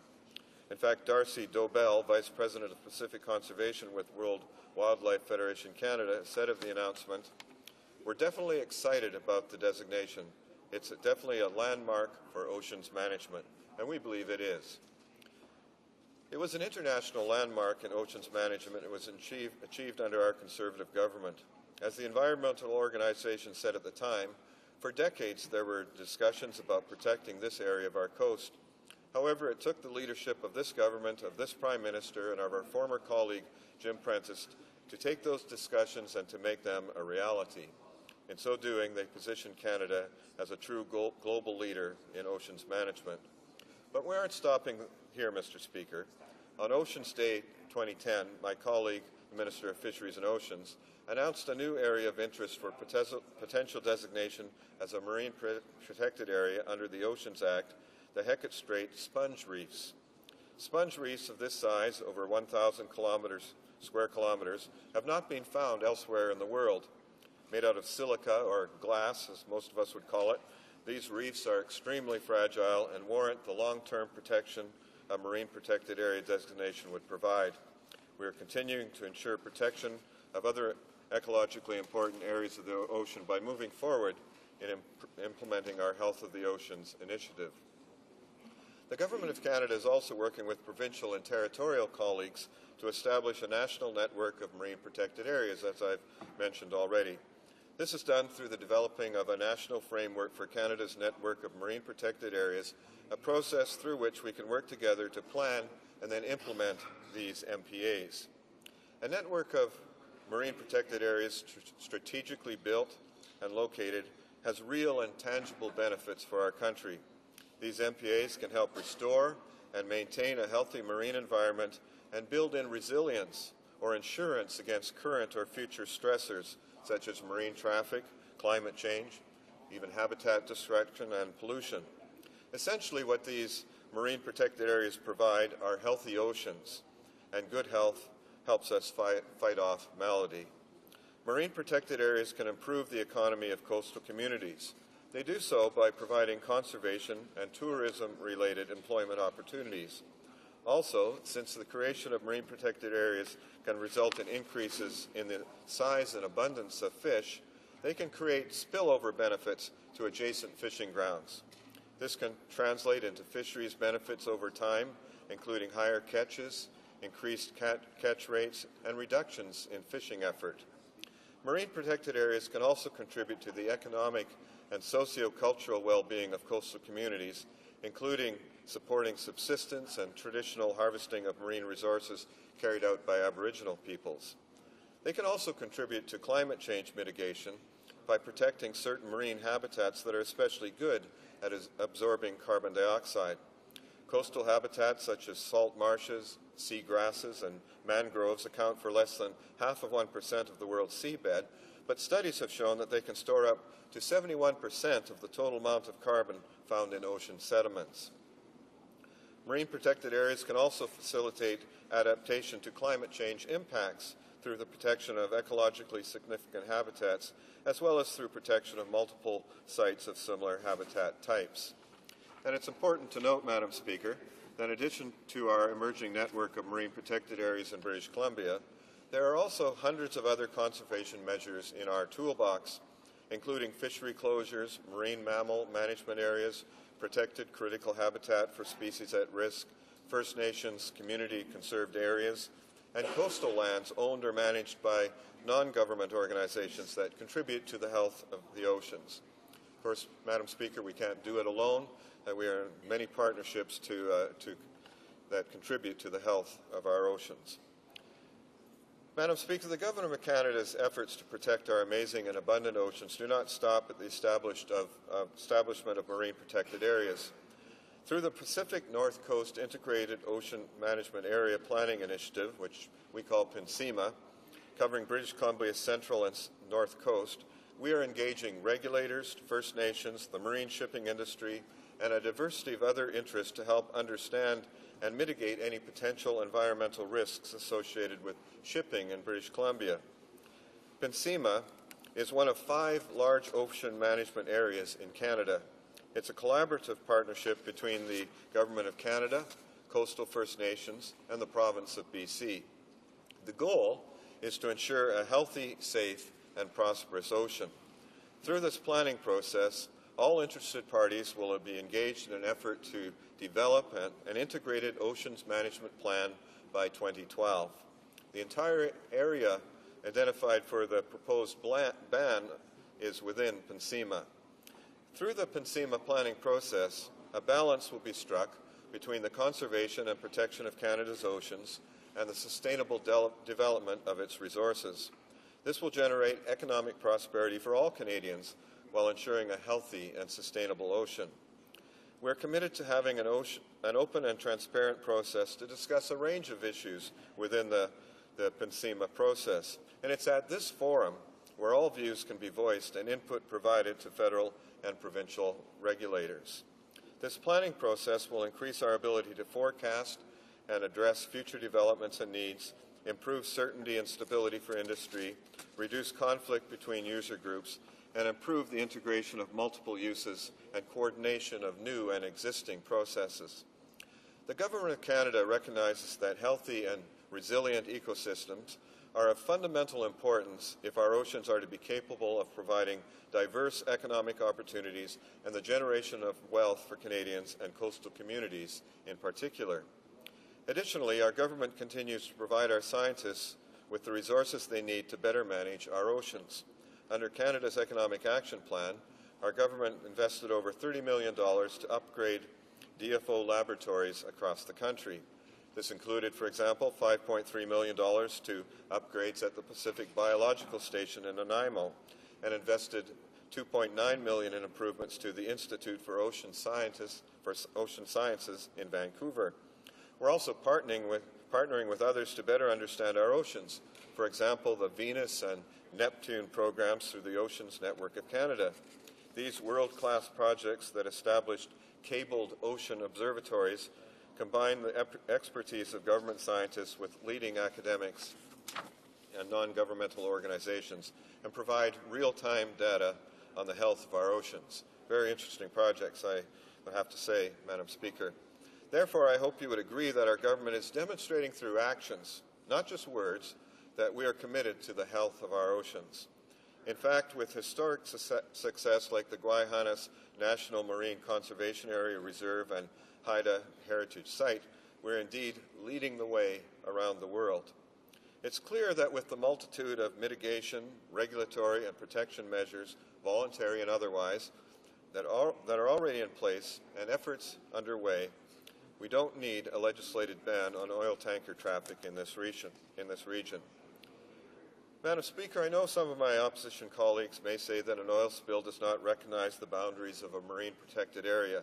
In fact, Darcy Dobell, Vice President of Pacific Conservation with World Wildlife Federation Canada, said of the announcement, "We're definitely excited about the designation. It's definitely a landmark for oceans management," and we believe it is. It was an international landmark in oceans management. It was achieved under our Conservative government. As the environmental organization said at the time, for decades there were discussions about protecting this area of our coast. However, it took the leadership of this government, of this Prime Minister, and of our former colleague Jim Prentice to take those discussions and to make them a reality. In so doing, they positioned Canada as a true global leader in oceans management. But we aren't stopping here, Mr. Speaker. On Oceans Day 2010, my colleague, the Minister of Fisheries and Oceans, announced a new area of interest for potential designation as a marine protected area under the Oceans Act, the Hecate Strait sponge reefs. Sponge reefs of this size, over 1,000 square kilometers, have not been found elsewhere in the world. Made out of silica, or glass, as most of us would call it, these reefs are extremely fragile and warrant the long-term protection a marine protected area designation would provide. We are continuing to ensure protection of other ecologically important areas of the ocean by moving forward in implementing our Health of the Oceans initiative. The Government of Canada is also working with provincial and territorial colleagues to establish a national network of marine protected areas, as I've mentioned already. This is done through the developing of a national framework for Canada's network of marine protected areas, a process through which we can work together to plan and then implement these MPAs. A network of marine protected areas strategically built and located has real and tangible benefits for our country. These MPAs can help restore and maintain a healthy marine environment and build in resilience or insurance against current or future stressors such as marine traffic, climate change, even habitat destruction and pollution. Essentially, what these marine protected areas provide are healthy oceans, and good health helps us fight off malady. Marine protected areas can improve the economy of coastal communities. They do so by providing conservation and tourism-related employment opportunities. Also, since the creation of marine protected areas can result in increases in the size and abundance of fish, they can create spillover benefits to adjacent fishing grounds. This can translate into fisheries benefits over time, including higher catches, increased catch rates, and reductions in fishing effort. Marine protected areas can also contribute to the economic and socio-cultural well-being of coastal communities, including supporting subsistence and traditional harvesting of marine resources carried out by Aboriginal peoples. They can also contribute to climate change mitigation by protecting certain marine habitats that are especially good at absorbing carbon dioxide. Coastal habitats such as salt marshes, sea grasses, and mangroves account for less than 0.5% of the world's seabed, but studies have shown that they can store up to 71% of the total amount of carbon found in ocean sediments. Marine protected areas can also facilitate adaptation to climate change impacts through the protection of ecologically significant habitats, as well as through protection of multiple sites of similar habitat types. And it's important to note, Madam Speaker, that in addition to our emerging network of marine protected areas in British Columbia, there are also hundreds of other conservation measures in our toolbox, including fishery closures, marine mammal management areas, protected critical habitat for species at risk, First Nations community conserved areas, and coastal lands owned or managed by non-government organizations that contribute to the health of the oceans. Of course, Madam Speaker, we can't do it alone, and we are in many partnerships that contribute to the health of our oceans. Madam Speaker, the Government of Canada's efforts to protect our amazing and abundant oceans do not stop at the establishment of marine protected areas. Through the Pacific North Coast Integrated Ocean Management Area Planning Initiative, which we call PNCEMA, covering British Columbia's central and north coast, we are engaging regulators, First Nations, the marine shipping industry, and a diversity of other interests to help understand and mitigate any potential environmental risks associated with shipping in British Columbia. PNCEMA is one of 5 large ocean management areas in Canada. It's a collaborative partnership between the Government of Canada, coastal First Nations, and the province of BC. The goal is to ensure a healthy, safe, and prosperous ocean. Through this planning process, all interested parties will be engaged in an effort to develop an integrated oceans management plan by 2012. The entire area identified for the proposed ban is within PNCEMA. Through the PNCEMA planning process, a balance will be struck between the conservation and protection of Canada's oceans and the sustainable development of its resources. This will generate economic prosperity for all Canadians while ensuring a healthy and sustainable ocean. We're committed to having an open and transparent process to discuss a range of issues within the PNCEMA process, and it's at this forum where all views can be voiced and input provided to federal and provincial regulators. This planning process will increase our ability to forecast and address future developments and needs, improve certainty and stability for industry, reduce conflict between user groups, and improve the integration of multiple uses and coordination of new and existing processes. The Government of Canada recognizes that healthy and resilient ecosystems are of fundamental importance if our oceans are to be capable of providing diverse economic opportunities and the generation of wealth for Canadians and coastal communities in particular. Additionally, our government continues to provide our scientists with the resources they need to better manage our oceans. Under Canada's Economic Action Plan, our government invested over $30 million to upgrade DFO laboratories across the country. This included, for example, $5.3 million to upgrades at the Pacific Biological Station in Nanaimo, and invested $2.9 million in improvements to the Institute for Ocean Sciences in Vancouver. We're also partnering with others to better understand our oceans. For example, the Venus and Neptune programs through the Oceans Network of Canada. These world-class projects that established cabled ocean observatories combine the expertise of government scientists with leading academics and non-governmental organizations and provide real-time data on the health of our oceans. Very interesting projects, I have to say, Madam Speaker. Therefore, I hope you would agree that our government is demonstrating through actions, not just words, that we are committed to the health of our oceans. In fact, with historic success like the Guayhanas National Marine Conservation Area Reserve and Haida Heritage Site, we're indeed leading the way around the world. It's clear that with the multitude of mitigation, regulatory, and protection measures, voluntary and otherwise, that are already in place and efforts underway, we don't need a legislated ban on oil tanker traffic in this region. Madam Speaker, I know some of my opposition colleagues may say that an oil spill does not recognize the boundaries of a marine protected area.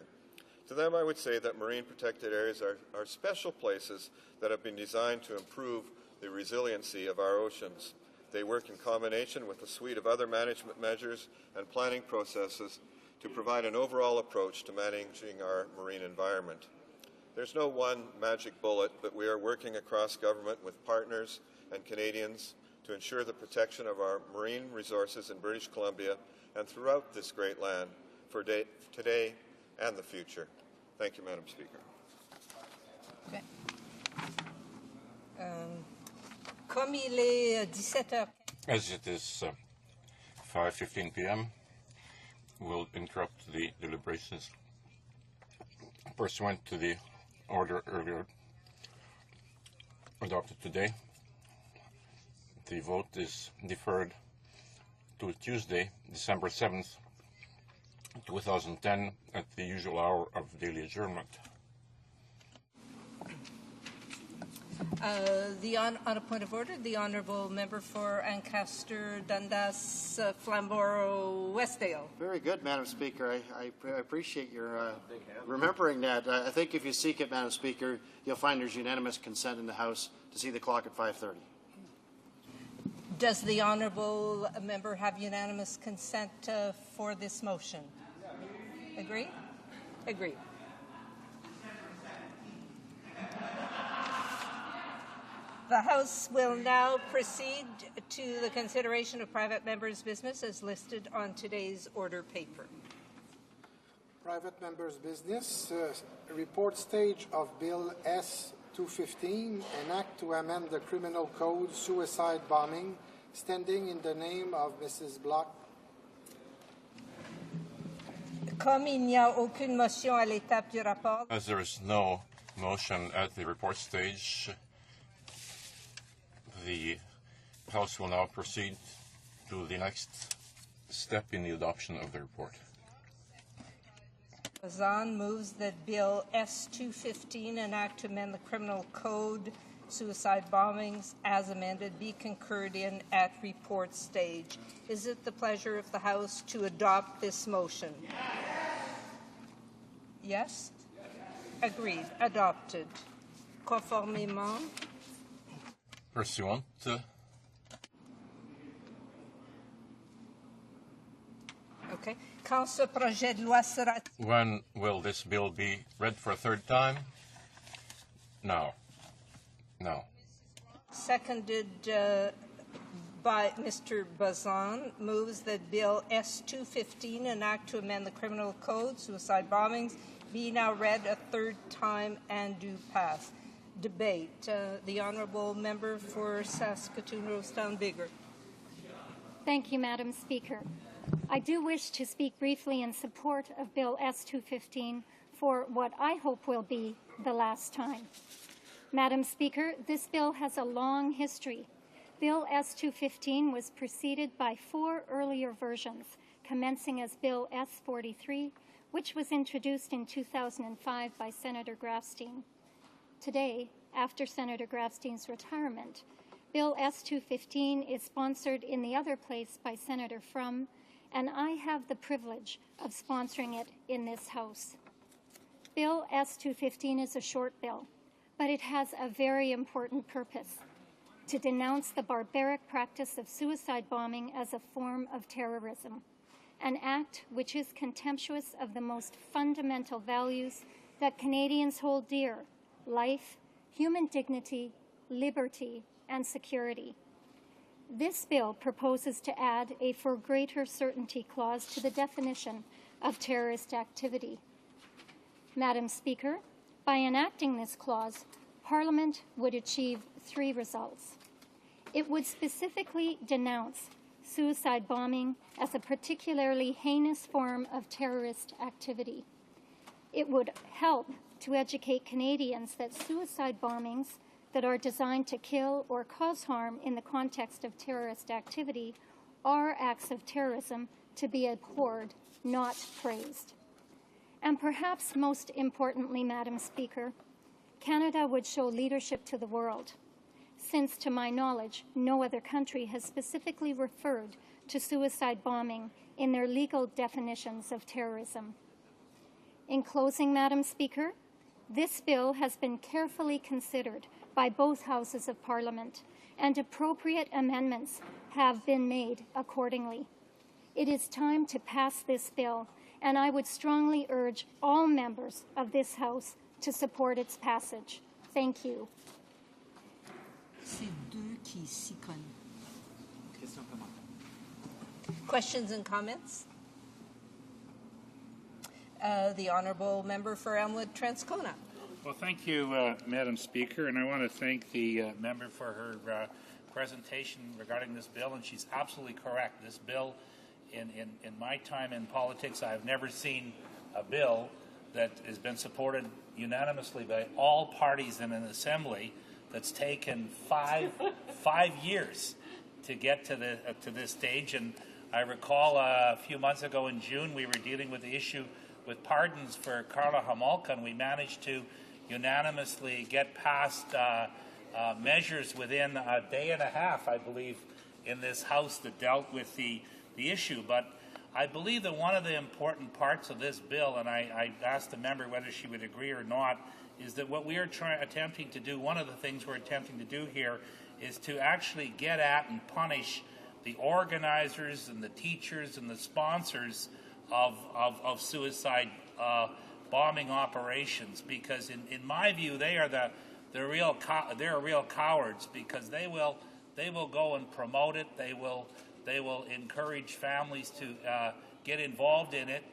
To them, I would say that marine protected areas are special places that have been designed to improve the resiliency of our oceans. They work in combination with a suite of other management measures and planning processes to provide an overall approach to managing our marine environment. There's no one magic bullet, but we are working across government with partners and Canadians to ensure the protection of our marine resources in British Columbia and throughout this great land for today and the future. Thank you, Madam Speaker. Okay. Comme il est 17h. As it is 5:15 p.m., we'll interrupt the deliberations pursuant to the order earlier adopted today. The vote is deferred to Tuesday, December 7th, 2010, at the usual hour of daily adjournment. On a point of order, the Honourable Member for Ancaster, Dundas, Flamborough, Westdale. Very good, Madam Speaker. I appreciate your remembering that. I think if you seek it, Madam Speaker, you'll find there's unanimous consent in the House to see the clock at 5:30. Does the Honourable Member have unanimous consent for this motion? Agree? Agree. The House will now proceed to the consideration of private members' business as listed on today's order paper. Private members' business, report stage of Bill S-215, an act to amend the criminal code, suicide bombing, standing in the name of Mrs. Block. Comme il n'y a aucune motion à l'étape du rapport. As there is no motion at the report stage, the House will now proceed to the next step in the adoption of the report. Bazan moves that Bill S-215, an act to amend the criminal code, suicide bombings, as amended, be concurred in at report stage. Is it the pleasure of the House to adopt this motion? Yes? Agreed. Adopted. Conformément. Pursuant to Okay. Quand ce projet de loi sera... When will this bill be read for a third time? Now. No. Seconded by Mr. Bazan, moves that Bill S-215, an act to amend the criminal code, suicide bombings, be now read a third time and do pass. Debate. The Honourable Member for Saskatoon-Rosedown-Bigger. Thank you, Madam Speaker. I do wish to speak briefly in support of Bill S-215 for what I hope will be the last time. Madam Speaker, this bill has a long history. Bill S-215 was preceded by 4 earlier versions, commencing as Bill S-43, which was introduced in 2005 by Senator Grafstein. today, after Senator Grafstein's retirement. Bill S-215 is sponsored in the other place by Senator Frum, and I have the privilege of sponsoring it in this House. Bill S-215 is a short bill, but it has a very important purpose: to denounce the barbaric practice of suicide bombing as a form of terrorism, an act which is contemptuous of the most fundamental values that Canadians hold dear: life, human dignity, liberty, and security. This bill proposes to add a "for greater certainty" clause to the definition of terrorist activity. Madam Speaker, by enacting this clause, Parliament would achieve 3 results. It would specifically denounce suicide bombing as a particularly heinous form of terrorist activity. It would help to educate Canadians that suicide bombings that are designed to kill or cause harm in the context of terrorist activity are acts of terrorism to be abhorred, not praised. And perhaps most importantly, Madam Speaker, Canada would show leadership to the world, since, to my knowledge, no other country has specifically referred to suicide bombing in their legal definitions of terrorism. In closing, Madam Speaker, this bill has been carefully considered by both Houses of Parliament, and appropriate amendments have been made accordingly. It is time to pass this bill, and I would strongly urge all members of this House to support its passage. Thank you. Questions and comments? The Honourable Member for Elmwood Transcona. Well, thank you, Madam Speaker, and I want to thank the member for her presentation regarding this bill, and she's absolutely correct. This bill, in my time in politics, I've never seen a bill that has been supported unanimously by all parties in an assembly that's taken five years to get to this stage. And I recall a few months ago in June, we were dealing with the issue with pardons for Carla Homolka, and we managed to unanimously get past measures within a day and a half, I believe, in this House that dealt with the issue. But I believe that one of the important parts of this bill, and I asked the member whether she would agree or not, is that what we are attempting to do, one of the things we're attempting to do here, is to actually get at and punish the organizers and the teachers and the sponsors of suicide bombing operations, because in my view they're real cowards, because they will go and promote it. They will encourage families to get involved in it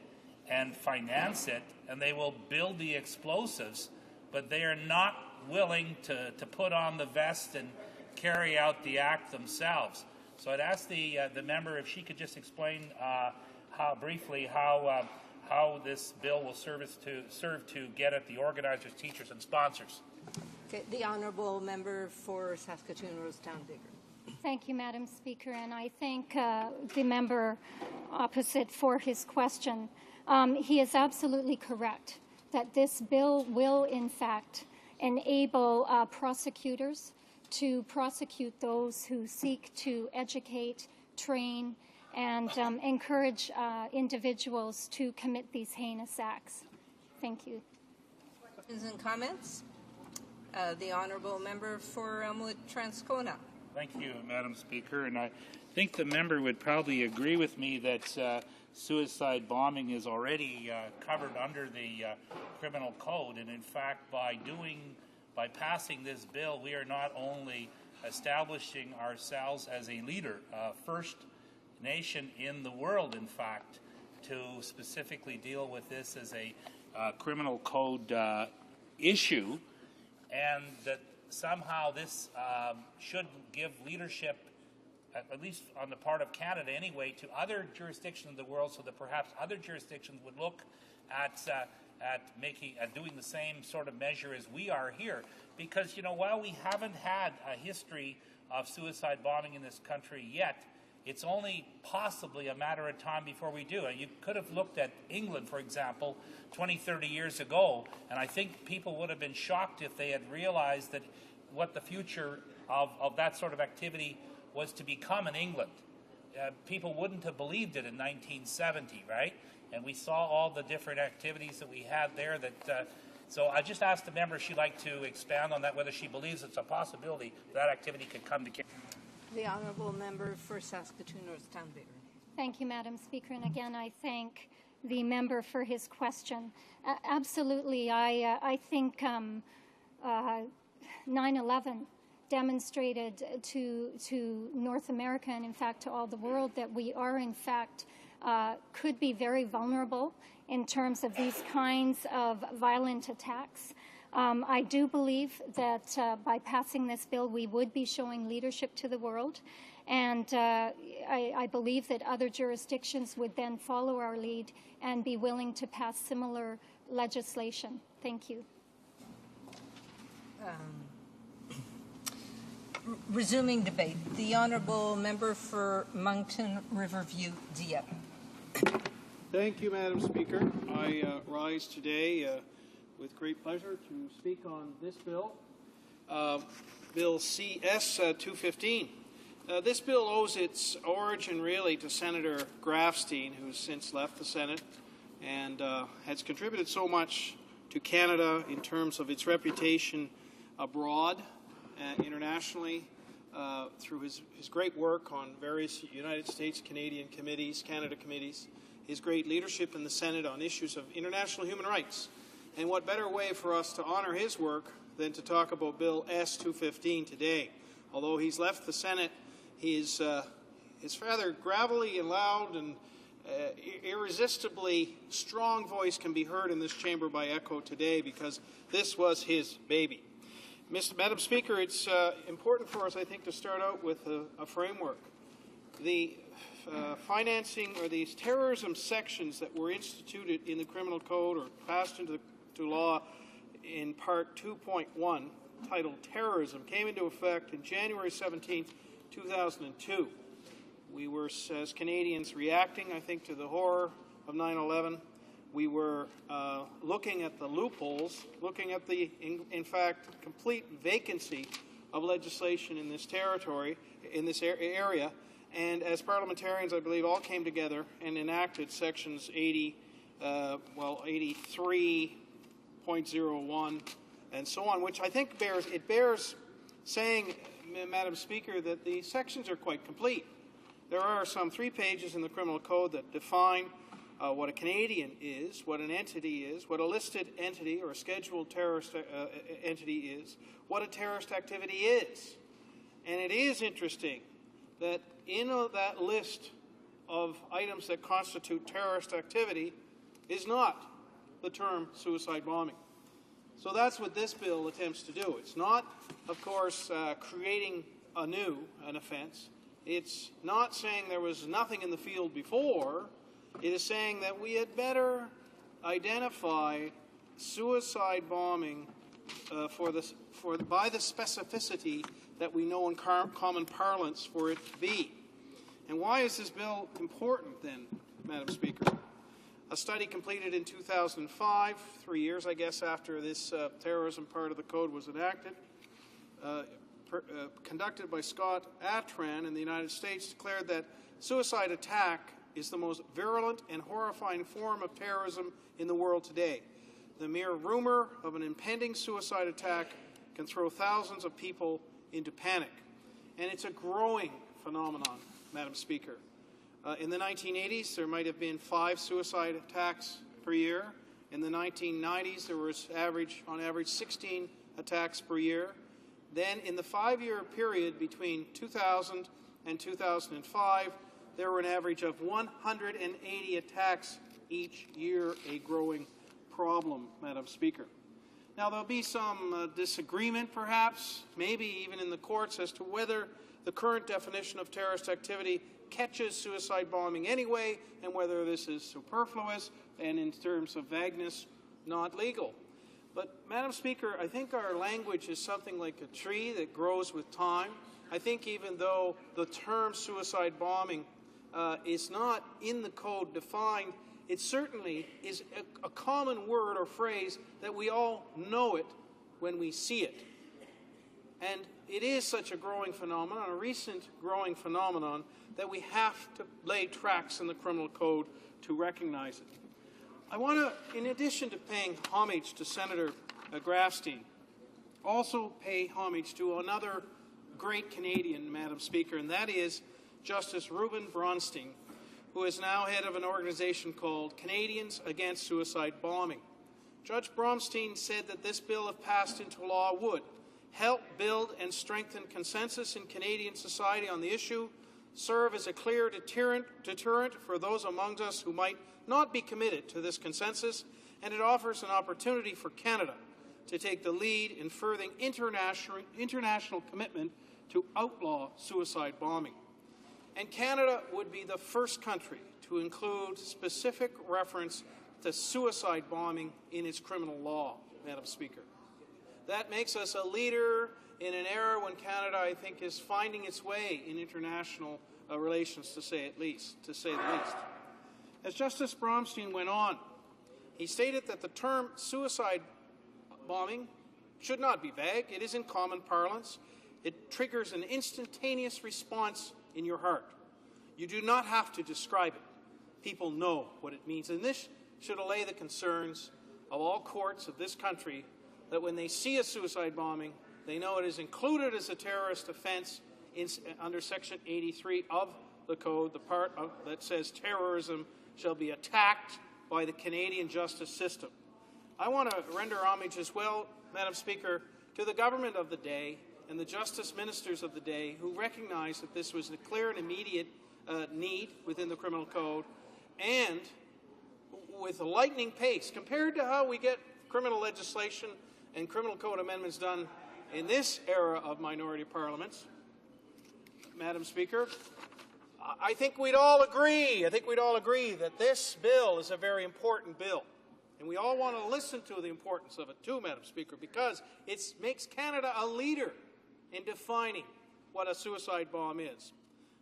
and finance it, and they will build the explosives, but they are not willing to put on the vest and carry out the act themselves. So I'd ask the member if she could just explain briefly how this bill will serve to get at the organizers, teachers, and sponsors. Okay, the Honourable Member for Saskatoon-Rosetown-Bigger. Thank you, Madam Speaker, and I thank the member opposite for his question. He is absolutely correct that this bill will, in fact, enable prosecutors to prosecute those who seek to educate, train, and encourage individuals to commit these heinous acts. Thank you. Questions and comments? The Honourable Member for Elmwood Transcona. Thank you, Madam Speaker, and I think the member would probably agree with me that suicide bombing is already covered under the criminal code, and in fact, by passing this bill, we are not only establishing ourselves as a leader, first nation in the world, in fact, to specifically deal with this as a criminal code issue, and that somehow this should give leadership, at least on the part of Canada anyway, to other jurisdictions of the world, so that perhaps other jurisdictions would look at doing the same sort of measure as we are here. Because, while we haven't had a history of suicide bombing in this country yet, It's only possibly a matter of time before we do. And you could have looked at England, for example, 20, 30 years ago, and I think people would have been shocked if they had realized that what the future of that sort of activity was to become in England. People wouldn't have believed it in 1970, right? And we saw all the different activities that we had there. So I just asked the member if she'd like to expand on that, whether she believes it's a possibility that activity could come to Canada. The honourable member for Saskatoon North Townbury. Thank you, Madam Speaker. And again, I thank the member for his question. Absolutely, I think 9/11 demonstrated to North America and, in fact, to all the world that we are, in fact, could be very vulnerable in terms of these kinds of violent attacks. I do believe that by passing this bill, we would be showing leadership to the world. And I believe that other jurisdictions would then follow our lead and be willing to pass similar legislation. Thank you. Resuming debate, the honourable member for Moncton Riverview, Dieppe. Thank you, Madam Speaker. I rise today with great pleasure to speak on this bill, Bill CS 215. This bill owes its origin really to Senator Grafstein, who's since left the Senate and has contributed so much to Canada in terms of its reputation abroad, internationally, through his great work on various United States, Canadian committees, Canada committees, his great leadership in the Senate on issues of international human rights. And what better way for us to honor his work than to talk about Bill S-215 today. Although he's left the Senate, his rather gravelly and loud and irresistibly strong voice can be heard in this chamber by echo today because this was his baby. Madam Speaker, it's important for us, I think, to start out with a framework. The financing or these terrorism sections that were instituted in the Criminal Code or passed into law in Part 2.1, titled Terrorism, came into effect in January 17, 2002. We were, as Canadians, reacting, I think, to the horror of 9/11. We were looking at the loopholes, looking at the, in fact, complete vacancy of legislation in this territory, in this area. And as parliamentarians, I believe, all came together and enacted sections 83.01 and so on, which I think bears saying, Madam Speaker, that the sections are quite complete. There are some 3 pages in the Criminal Code that define what a Canadian is, what an entity is, what a listed entity or a scheduled terrorist entity is, what a terrorist activity is. And it is interesting that in that list of items that constitute terrorist activity is not the term suicide bombing. So that's what this bill attempts to do. It's not, of course, creating anew an offense. It's not saying there was nothing in the field before. It is saying that we had better identify suicide bombing by the specificity that we know in common parlance for it to be. And why is this bill important then, Madam Speaker? A study completed in 2005, 3 years, I guess, after this terrorism part of the code was enacted, conducted by Scott Atran in the United States, declared that suicide attack is the most virulent and horrifying form of terrorism in the world today. The mere rumor of an impending suicide attack can throw thousands of people into panic. And it's a growing phenomenon, Madam Speaker. In the 1980s, there might have been 5 suicide attacks per year. In the 1990s, there was on average 16 attacks per year. Then in the 5-year period between 2000 and 2005, there were an average of 180 attacks each year, a growing problem, Madam Speaker. Now, there'll be some disagreement, perhaps, maybe even in the courts, as to whether the current definition of terrorist activity catches suicide bombing anyway, and whether this is superfluous and, in terms of vagueness, not legal. But, Madam Speaker, I think our language is something like a tree that grows with time. I think even though the term suicide bombing is not in the code defined, it certainly is a common word or phrase that we all know it when we see it. And it is such a growing phenomenon, a recent growing phenomenon, that we have to lay tracks in the criminal code to recognize it. I want to, in addition to paying homage to Senator Grafstein, also pay homage to another great Canadian, Madam Speaker, and that is Justice Reuben Bronstein, who is now head of an organization called Canadians Against Suicide Bombing. Judge Bronstein said that this bill, if passed into law, would help build and strengthen consensus in Canadian society on the issue, serve as a clear deterrent for those among us who might not be committed to this consensus, and it offers an opportunity for Canada to take the lead in furthering international commitment to outlaw suicide bombing. And Canada would be the first country to include specific reference to suicide bombing in its criminal law, Madam Speaker. That makes us a leader in an era when Canada, I think, is finding its way in international relations, to say the least. As Justice Bronstein went on, he stated that the term suicide bombing should not be vague. It is in common parlance. It triggers an instantaneous response in your heart. You do not have to describe it. People know what it means. And this should allay the concerns of all courts of this country that when they see a suicide bombing, they know it is included as a terrorist offense under Section 83 of the Code, the part that says terrorism shall be attacked by the Canadian justice system. I want to render homage as well, Madam Speaker, to the government of the day and the justice ministers of the day who recognized that this was a clear and immediate need within the criminal code, and with a lightning pace compared to how we get criminal legislation and criminal code amendments done in this era of minority parliaments, Madam Speaker, I think we'd all agree that this bill is a very important bill. And we all want to listen to the importance of it too, Madam Speaker, because it makes Canada a leader in defining what a suicide bomb is.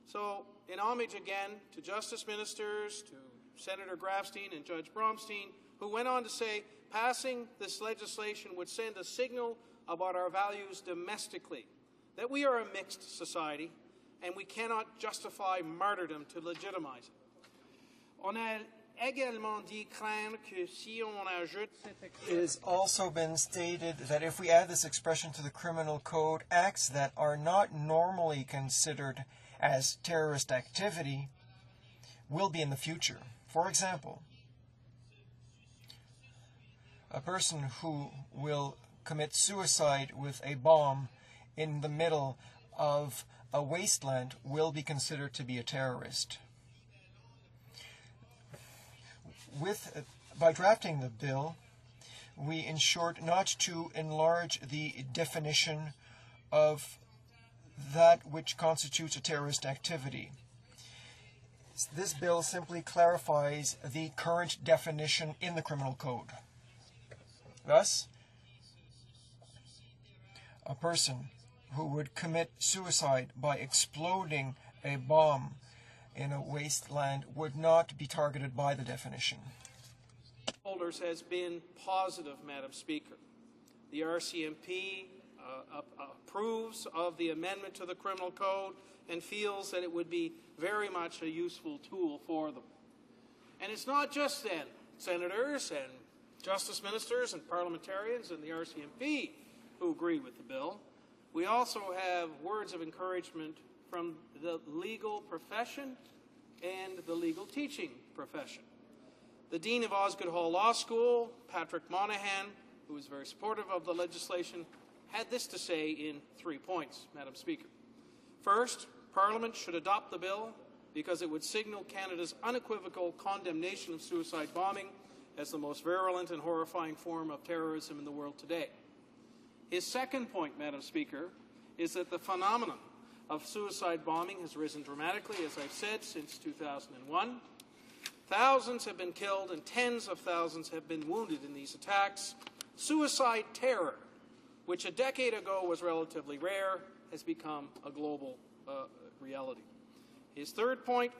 So, in homage again to Justice Ministers, to Senator Grafstein and Judge Bronstein, who went on to say passing this legislation would send a signal about our values domestically, that we are a mixed society and we cannot justify martyrdom to legitimize it. On a également dit craindre que si on ajoute It has also been stated that if we add this expression to the criminal code, acts that are not normally considered as terrorist activity will be in the future. For example, a person who will commit suicide with a bomb in the middle of a wasteland will be considered to be a terrorist. By drafting the bill, we ensured not to enlarge the definition of that which constitutes a terrorist activity. This bill simply clarifies the current definition in the criminal code. Thus, a person who would commit suicide by exploding a bomb in a wasteland would not be targeted by the definition. Holders has been positive, Madam Speaker. The RCMP approves of the amendment to the criminal code and feels that it would be very much a useful tool for them. And it's not just then senators and justice ministers and parliamentarians and the RCMP who agree with the bill. We also have words of encouragement from the legal profession and the legal teaching profession. The Dean of Osgoode Hall Law School, Patrick Monahan, who is very supportive of the legislation, had this to say in 3 points, Madam Speaker. First, Parliament should adopt the bill because it would signal Canada's unequivocal condemnation of suicide bombing as the most virulent and horrifying form of terrorism in the world today. His second point, Madam Speaker, is that the phenomenon of suicide bombing has risen dramatically, as I've said, since 2001. Thousands have been killed and tens of thousands have been wounded in these attacks. Suicide terror, which a decade ago was relatively rare, has become a global reality. His third point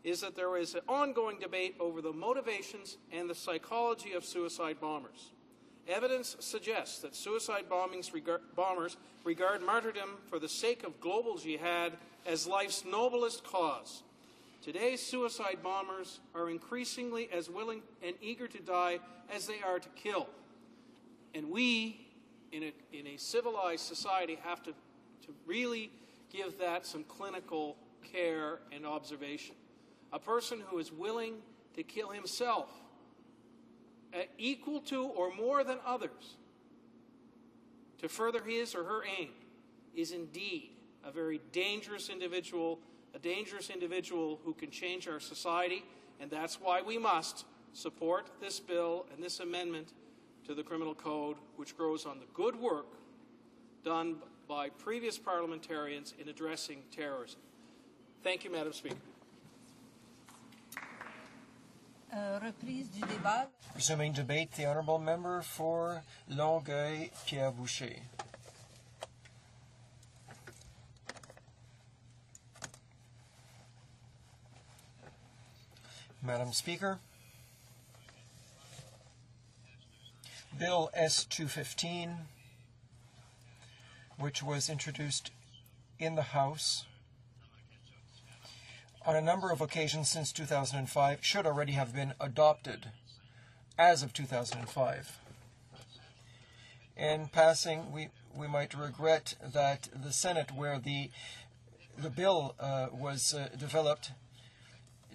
is that there is an ongoing debate over the motivations and the psychology of suicide bombers. Evidence suggests that suicide bombers regard martyrdom for the sake of global jihad as life's noblest cause. Today's suicide bombers are increasingly as willing and eager to die as they are to kill. And we, in a civilized society, have to really give that some clinical care and observation. A person who is willing to kill himself equal to or more than others to further his or her aim is indeed a very dangerous individual, who can change our society, and that's why we must support this bill and this amendment to the Criminal Code, which grows on the good work done by previous parliamentarians in addressing terrorism. Thank you, Madam Speaker. Reprise du débat. Resuming debate, the honourable member for Longueuil, Pierre Boucher. Madam Speaker, Bill S-215, which was introduced in the House on a number of occasions since 2005, should already have been adopted as of 2005. In passing, we might regret that the Senate, where the bill was developed,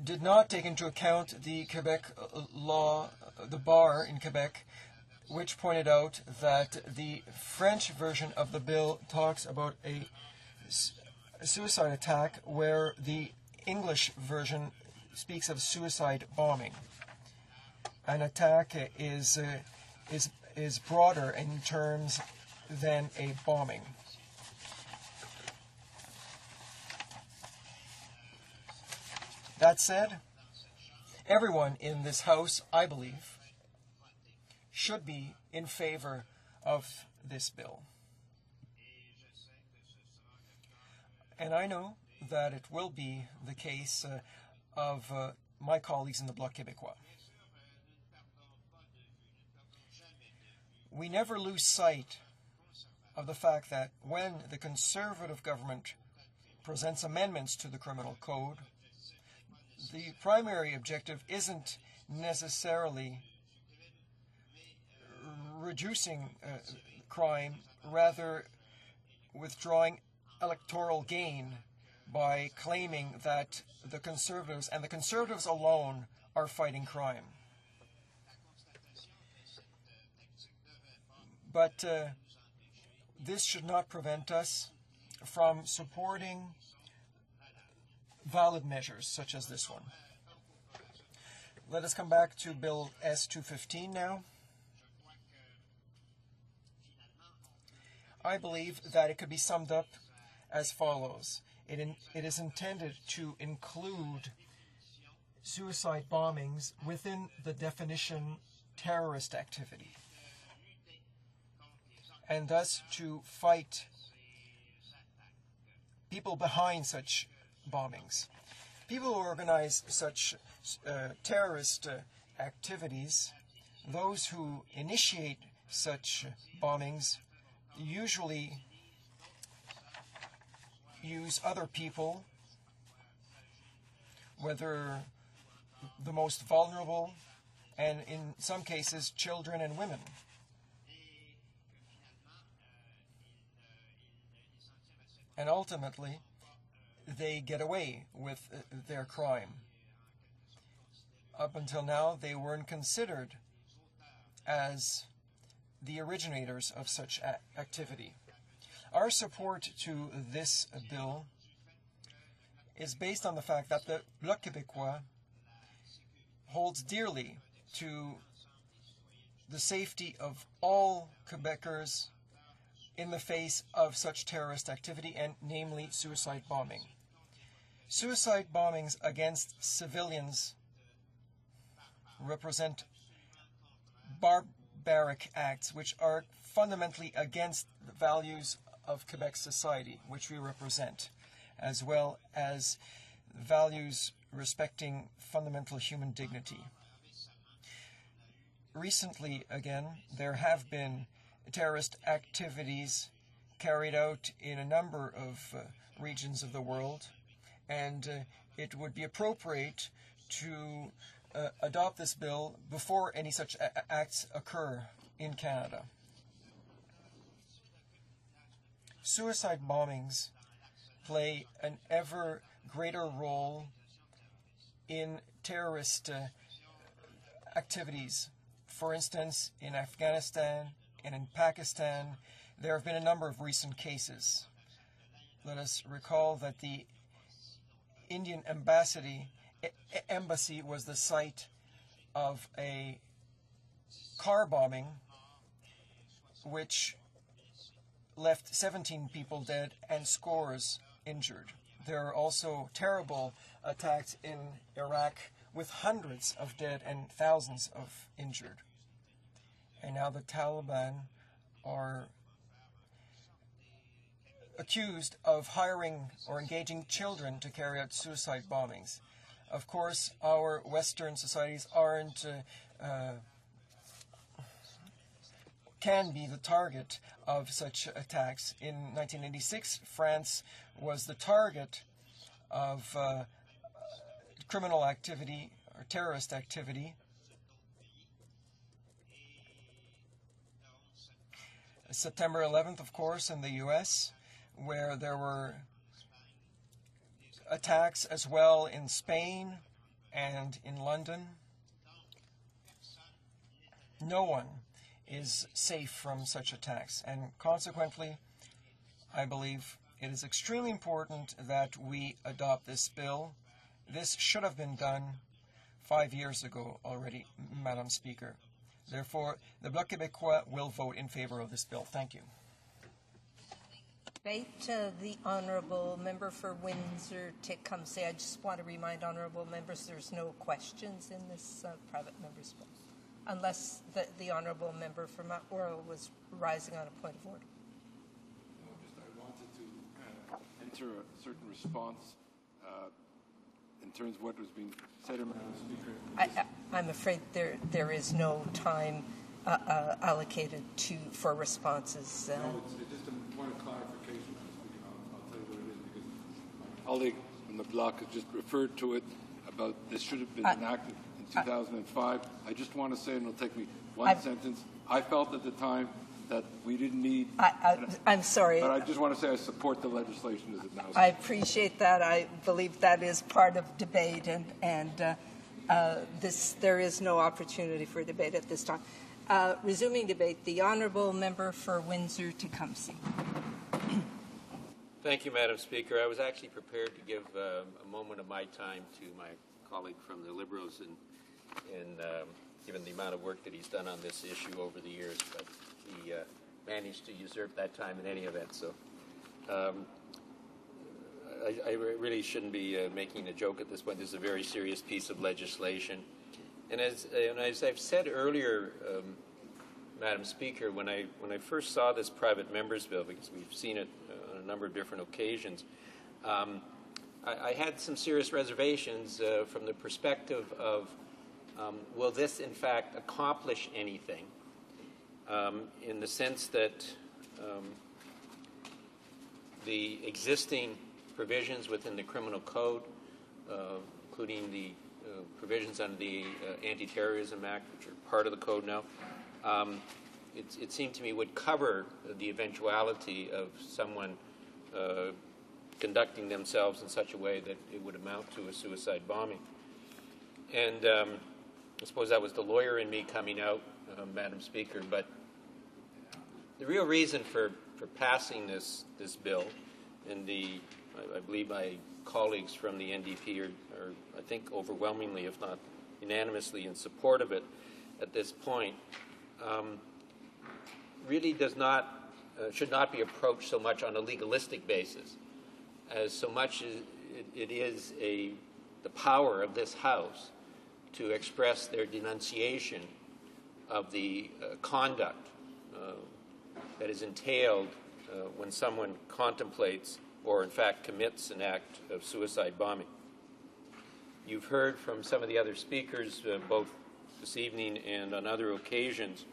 did not take into account the Quebec law, the bar in Quebec, which pointed out that the French version of the bill talks about a suicide attack, where the English version speaks of suicide bombing. An attack is broader in terms than a bombing. That said, everyone in this House, I believe, should be in favor of this bill. And I know that it will be the case of my colleagues in the Bloc Québécois. We never lose sight of the fact that when the Conservative government presents amendments to the Criminal Code, the primary objective isn't necessarily reducing crime, rather withdrawing electoral gain by claiming that the Conservatives, and the Conservatives alone, are fighting crime. But this should not prevent us from supporting valid measures such as this one. Let us come back to Bill S-215 now. I believe that it could be summed up as follows. It is intended to include suicide bombings within the definition terrorist activity, and thus to fight people behind such bombings. People who organize such terrorist activities, those who initiate such bombings, usually use other people, whether the most vulnerable, and in some cases children and women. And ultimately, they get away with their crime. Up until now, they weren't considered as the originators of such activity. Our support to this bill is based on the fact that the Bloc Québécois holds dearly to the safety of all Quebecers in the face of such terrorist activity, and namely suicide bombing. Suicide bombings against civilians represent barbaric acts which are fundamentally against the values of Quebec society, which we represent, as well as values respecting fundamental human dignity. Recently, again, there have been terrorist activities carried out in a number of regions of the world, and it would be appropriate to adopt this bill before any such acts occur in Canada. Suicide bombings play an ever greater role in terrorist activities. For instance, in Afghanistan and in Pakistan, there have been a number of recent cases. Let us recall that the Indian embassy was the site of a car bombing which left 17 people dead and scores injured. There are also terrible attacks in Iraq with hundreds of dead and thousands of injured. And now the Taliban are accused of hiring or engaging children to carry out suicide bombings. Of course, our Western societies can be the target of such attacks. In 1986, France was the target of criminal activity or terrorist activity. September 11th, of course, in the U.S., where there were attacks as well in Spain and in London. No one is safe from such attacks, and consequently, I believe it is extremely important that we adopt this bill. This should have been done 5 years ago already, Madam Speaker. Therefore, the Bloc Québécois will vote in favor of this bill. Thank you. Debate, the Honourable Member for Windsor-Tecumseh. I just want to remind Honourable Members there's no questions in this private member's bill, unless the Honourable Member for Mount Royal was rising on a point of order. I wanted to enter a certain response in terms of what was being said, Madam Speaker. I'm afraid there is no time allocated for responses. No, it's just a point of clarification, Madam Speaker. I'll tell you what it is, because my colleague from the bloc has just referred to it about this should have been enacted in 2005. I just want to say, and it'll take me one sentence, I felt at the time that we didn't need... I'm sorry. But I just want to say I support the legislation as it now stands. I appreciate that. I believe that is part of debate, and there is no opportunity for debate at this time. Resuming debate, the Honourable Member for Windsor-Tecumseh. Thank you, Madam Speaker. I was actually prepared to give a moment of my time to my colleague from the Liberals, and given the amount of work that he's done on this issue over the years, but he managed to usurp that time in any event. So I really shouldn't be making a joke at this point. This is a very serious piece of legislation. And as I've said earlier, Madam Speaker, when I first saw this private member's bill, because we've seen it on a number of different occasions, I had some serious reservations from the perspective of will this in fact accomplish anything, in the sense that the existing provisions within the criminal code, including the provisions under the Anti-Terrorism Act, which are part of the code now, it seemed to me would cover the eventuality of someone conducting themselves in such a way that it would amount to a suicide bombing. And I suppose that was the lawyer in me coming out, Madam Speaker, but the real reason for passing this bill, and I believe my colleagues from the NDP are, I think, overwhelmingly, if not unanimously, in support of it at this point, really should not be approached so much on a legalistic basis, as so much as it is the power of this House to express their denunciation of the conduct that is entailed when someone contemplates or in fact commits an act of suicide bombing. You've heard from some of the other speakers, both this evening and on other occasions,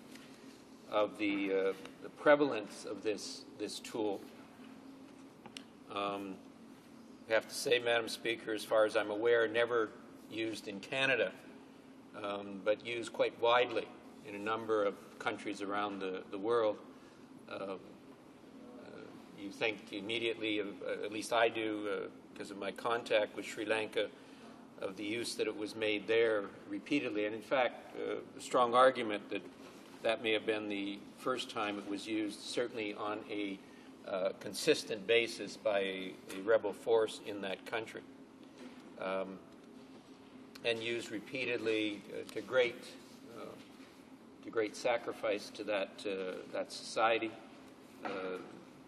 of the prevalence of this tool. I have to say, Madam Speaker, as far as I'm aware, never used in Canada, but used quite widely in a number of countries around the world. You think immediately of, at least I do, because of my contact with Sri Lanka, of the use that it was made there repeatedly. And in fact, a strong argument that may have been the first time it was used, certainly on a consistent basis by a rebel force in that country, and used repeatedly to great sacrifice to that society.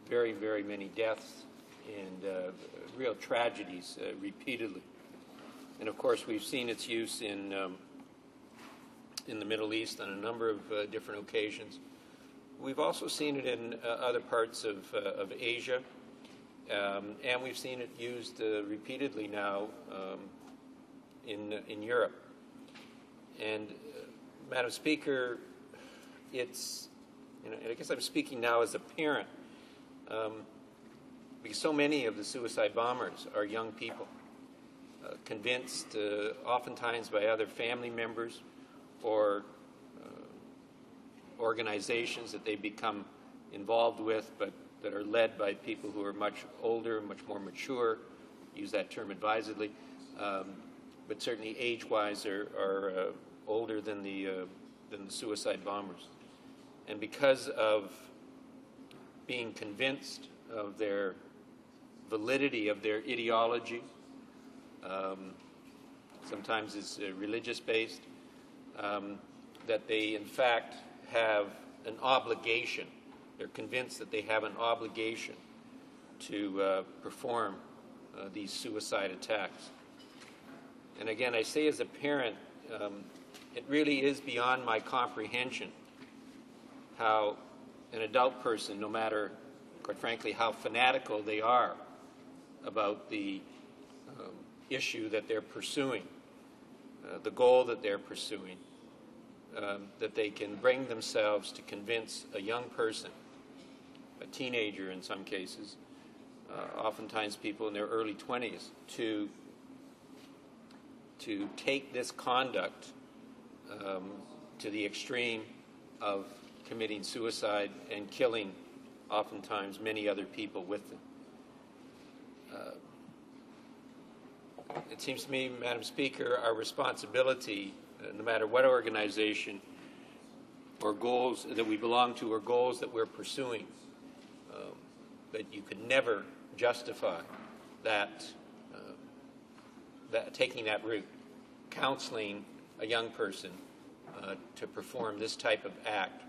Very, very many deaths and real tragedies repeatedly. And of course, we've seen its use in the Middle East on a number of different occasions. We've also seen it in other parts of Asia, and we've seen it used repeatedly now in Europe. And Madam Speaker, it's, I guess I'm speaking now as a parent, because so many of the suicide bombers are young people, convinced oftentimes by other family members or organizations that they become involved with, but that are led by people who are much older, much more mature, use that term advisedly, but certainly age-wise are older than the suicide bombers. And because of being convinced of their validity of their ideology, sometimes it's religious-based, that they in fact have an obligation. They're convinced that they have an obligation to perform these suicide attacks. And again, I say as a parent, it really is beyond my comprehension how an adult person, no matter, quite frankly, how fanatical they are about the issue that they're pursuing, the goal that they're pursuing, that they can bring themselves to convince a young person, a teenager in some cases, oftentimes people in their early 20s, to take this conduct to the extreme of committing suicide and killing oftentimes many other people with them. It seems to me, Madam Speaker, our responsibility, no matter what organization or goals that we belong to or goals that we're pursuing, that you could never justify that taking that route, counseling a young person to perform this type of act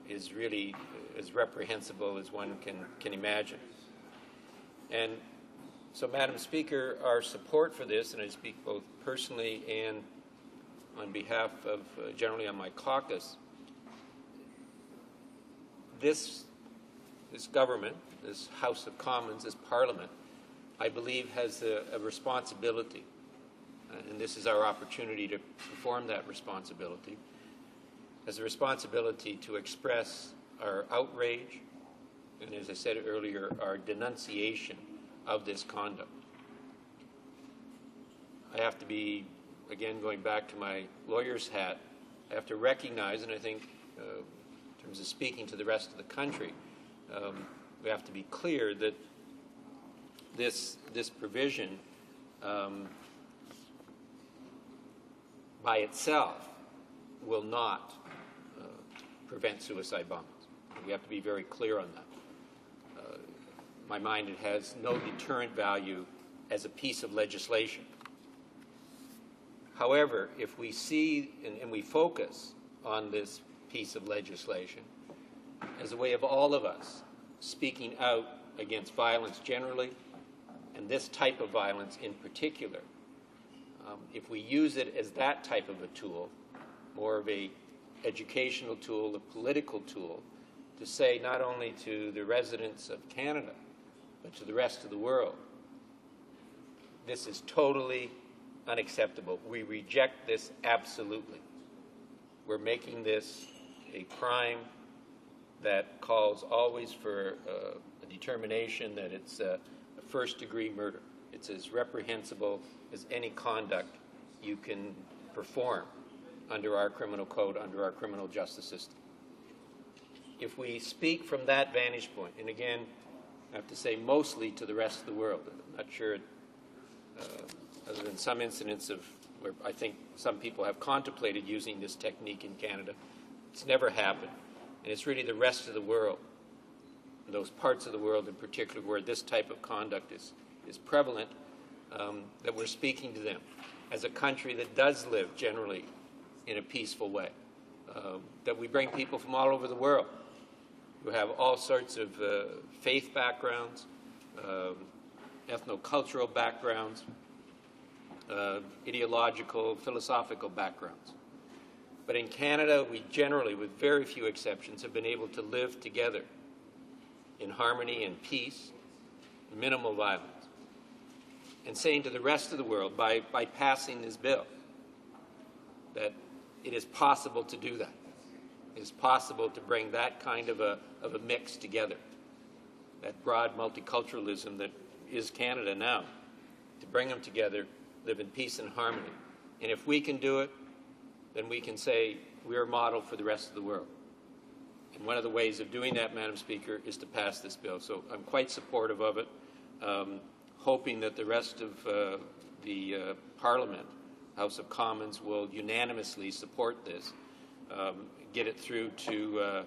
is really as reprehensible as one can imagine. And so, Madam Speaker, our support for this, and I speak both personally and on behalf of, generally on my caucus, this government, this House of Commons, this Parliament, I believe has a responsibility, and this is our opportunity to perform that responsibility, has a responsibility to express our outrage and, as I said earlier, our denunciation of this conduct. I have to be, again, going back to my lawyer's hat, I have to recognize, and I think in terms of speaking to the rest of the country, we have to be clear that this provision by itself will not prevent suicide bombings. We have to be very clear on that. In my mind, it has no deterrent value as a piece of legislation. However, if we see and we focus on this piece of legislation as a way of all of us speaking out against violence generally, and this type of violence in particular, if we use it as that type of a tool, more of a educational tool, a political tool, to say not only to the residents of Canada, but to the rest of the world, this is totally unacceptable. We reject this absolutely. We're making this a crime that calls always for a determination that it's a first-degree murder. It's as reprehensible as any conduct you can perform under our criminal code, under our criminal justice system. If we speak from that vantage point, and again, I have to say mostly to the rest of the world, I'm not sure, other than some incidents of where I think some people have contemplated using this technique in Canada, it's never happened. And it's really the rest of the world, those parts of the world in particular where this type of conduct is prevalent, that we're speaking to them as a country that does live generally in a peaceful way, that we bring people from all over the world who have all sorts of faith backgrounds, ethno-cultural backgrounds, ideological, philosophical backgrounds. But in Canada, we generally, with very few exceptions, have been able to live together in harmony and peace, minimal violence. And saying to the rest of the world, by passing this bill, that it is possible to do that. It is possible to bring that kind of a mix together, that broad multiculturalism that is Canada now, to bring them together, live in peace and harmony. And if we can do it, then we can say we're a model for the rest of the world. And one of the ways of doing that, Madam Speaker, is to pass this bill. So I'm quite supportive of it, hoping that the rest of the Parliament, House of Commons, will unanimously support this, get it through to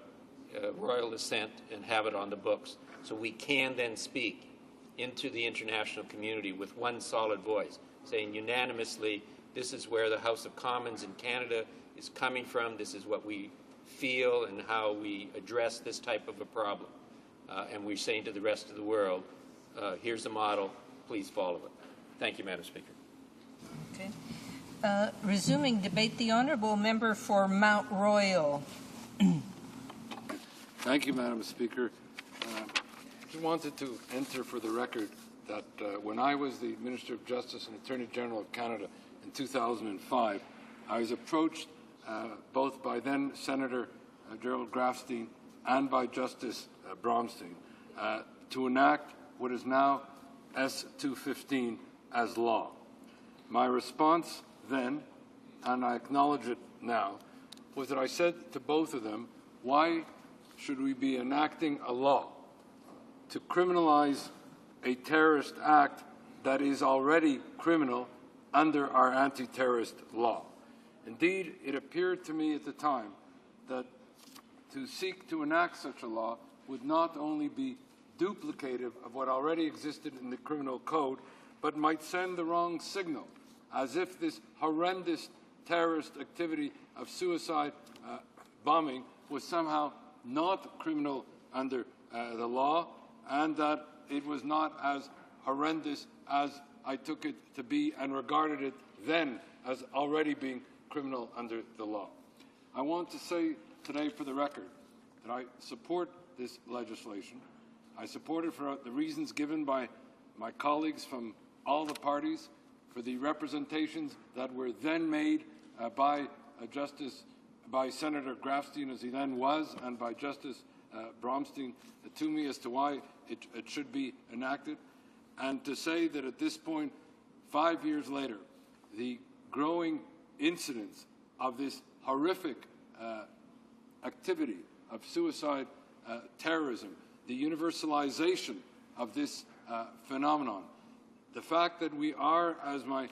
royal assent and have it on the books, so we can then speak into the international community with one solid voice, saying unanimously, this is where the House of Commons in Canada is coming from, this is what we feel and how we address this type of a problem. And we're saying to the rest of the world, here's a model, please follow it. Thank you, Madam Speaker. Okay. Resuming debate, the honourable member for Mount Royal. Thank you, Madam Speaker. I just wanted to enter for the record that when I was the Minister of Justice and Attorney General of Canada in 2005, I was approached both by then Senator Gerald Grafstein and by Justice Bromstein to enact what is now S-215 as law. My response then, and I acknowledge it now, was that I said to both of them, why should we be enacting a law to criminalize a terrorist act that is already criminal under our anti-terrorist law? Indeed, it appeared to me at the time that to seek to enact such a law would not only be duplicative of what already existed in the criminal code, but might send the wrong signal, as if this horrendous terrorist activity of suicide bombing was somehow not criminal under the law, and that it was not as horrendous as I took it to be and regarded it then as already being criminal under the law. I want to say today for the record that I support this legislation. I support it for the reasons given by my colleagues from all the parties, for the representations that were then made by Senator Grafstein, as he then was, and by Justice Bromstein to me as to why it should be enacted, and to say that at this point, 5 years later, the growing incidence of this horrific activity of suicide terrorism, the universalization of this phenomenon, the fact that we are, as my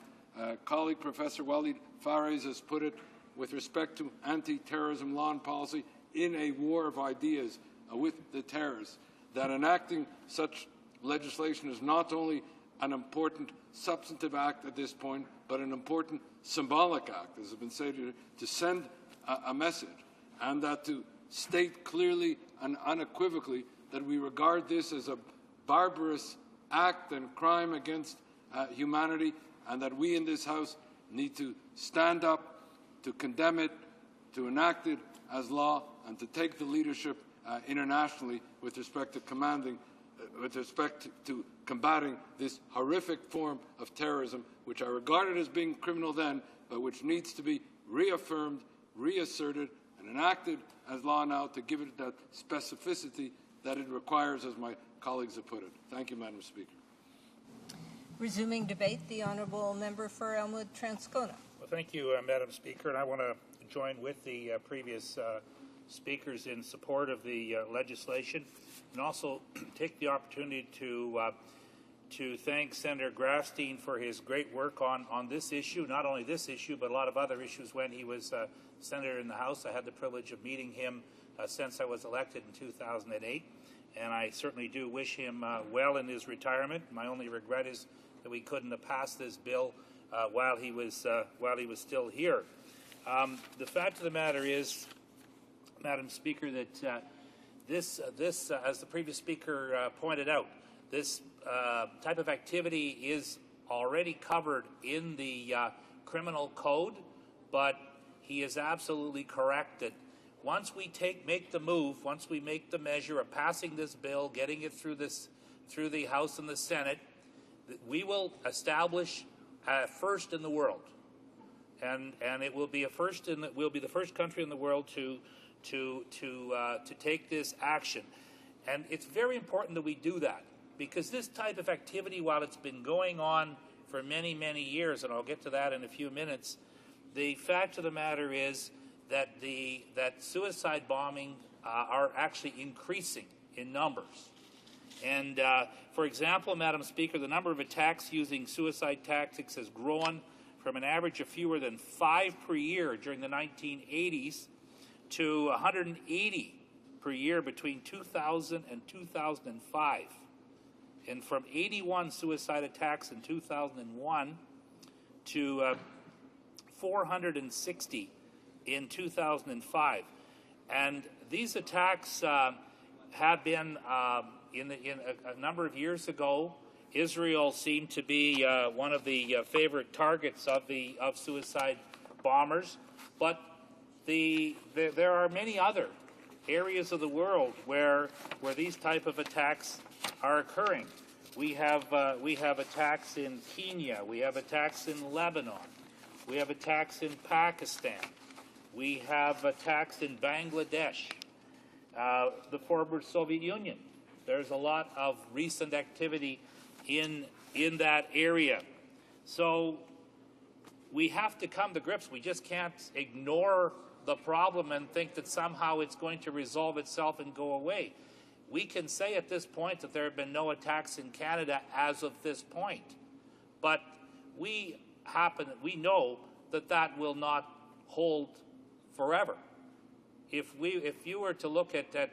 colleague Professor Walid Fares has put it, with respect to anti-terrorism law and policy, in a war of ideas with the terrorists, that enacting such legislation is not only an important substantive act at this point, but an important symbolic act, as has been said, to send a message, and that to state clearly and unequivocally that we regard this as a barbarous act and crime against humanity, and that we in this House need to stand up to condemn it, to enact it, as law and to take the leadership internationally with respect to combating this horrific form of terrorism, which I regarded as being criminal then, but which needs to be reaffirmed, reasserted, and enacted as law now to give it that specificity that it requires, as my colleagues have put it. Thank you, Madam Speaker. Resuming debate, the honourable member for Elmwood-Transcona. Well, thank you, Madam Speaker, and I want to join with the previous speakers in support of the legislation, and also take the opportunity to thank Senator Grafstein for his great work on this issue, not only this issue, but a lot of other issues when he was Senator in the House. I had the privilege of meeting him since I was elected in 2008, and I certainly do wish him well in his retirement. My only regret is that we couldn't have passed this bill while he was still here. The fact of the matter is, Madam Speaker, that this, as the previous speaker pointed out, this type of activity is already covered in the criminal code, but he is absolutely correct that once we make the move, once we make the measure of passing this bill, getting it through the House and the Senate, we will establish a first in the world, and it will be we'll be the first country in the world to take this action. And it's very important that we do that, because this type of activity, while it's been going on for many, many years, and I'll get to that in a few minutes, the fact of the matter is that suicide bombing are actually increasing in numbers. And for example, Madam Speaker, the number of attacks using suicide tactics has grown from an average of fewer than 5 per year during the 1980s to 180 per year between 2000 and 2005. And from 81 suicide attacks in 2001 to 460 in 2005. And these attacks have been, in a number of years ago, Israel seemed to be one of the favorite targets of suicide bombers. But there are many other areas of the world where these type of attacks are occurring. We have attacks in Kenya. We have attacks in Lebanon. We have attacks in Pakistan. We have attacks in Bangladesh, the former Soviet Union. There's a lot of recent activity in that area. So we have to come to grips. We just can't ignore the problem and think that somehow it's going to resolve itself and go away. We can say at this point that there have been no attacks in Canada as of this point, but we know that will not hold forever. If you were to look at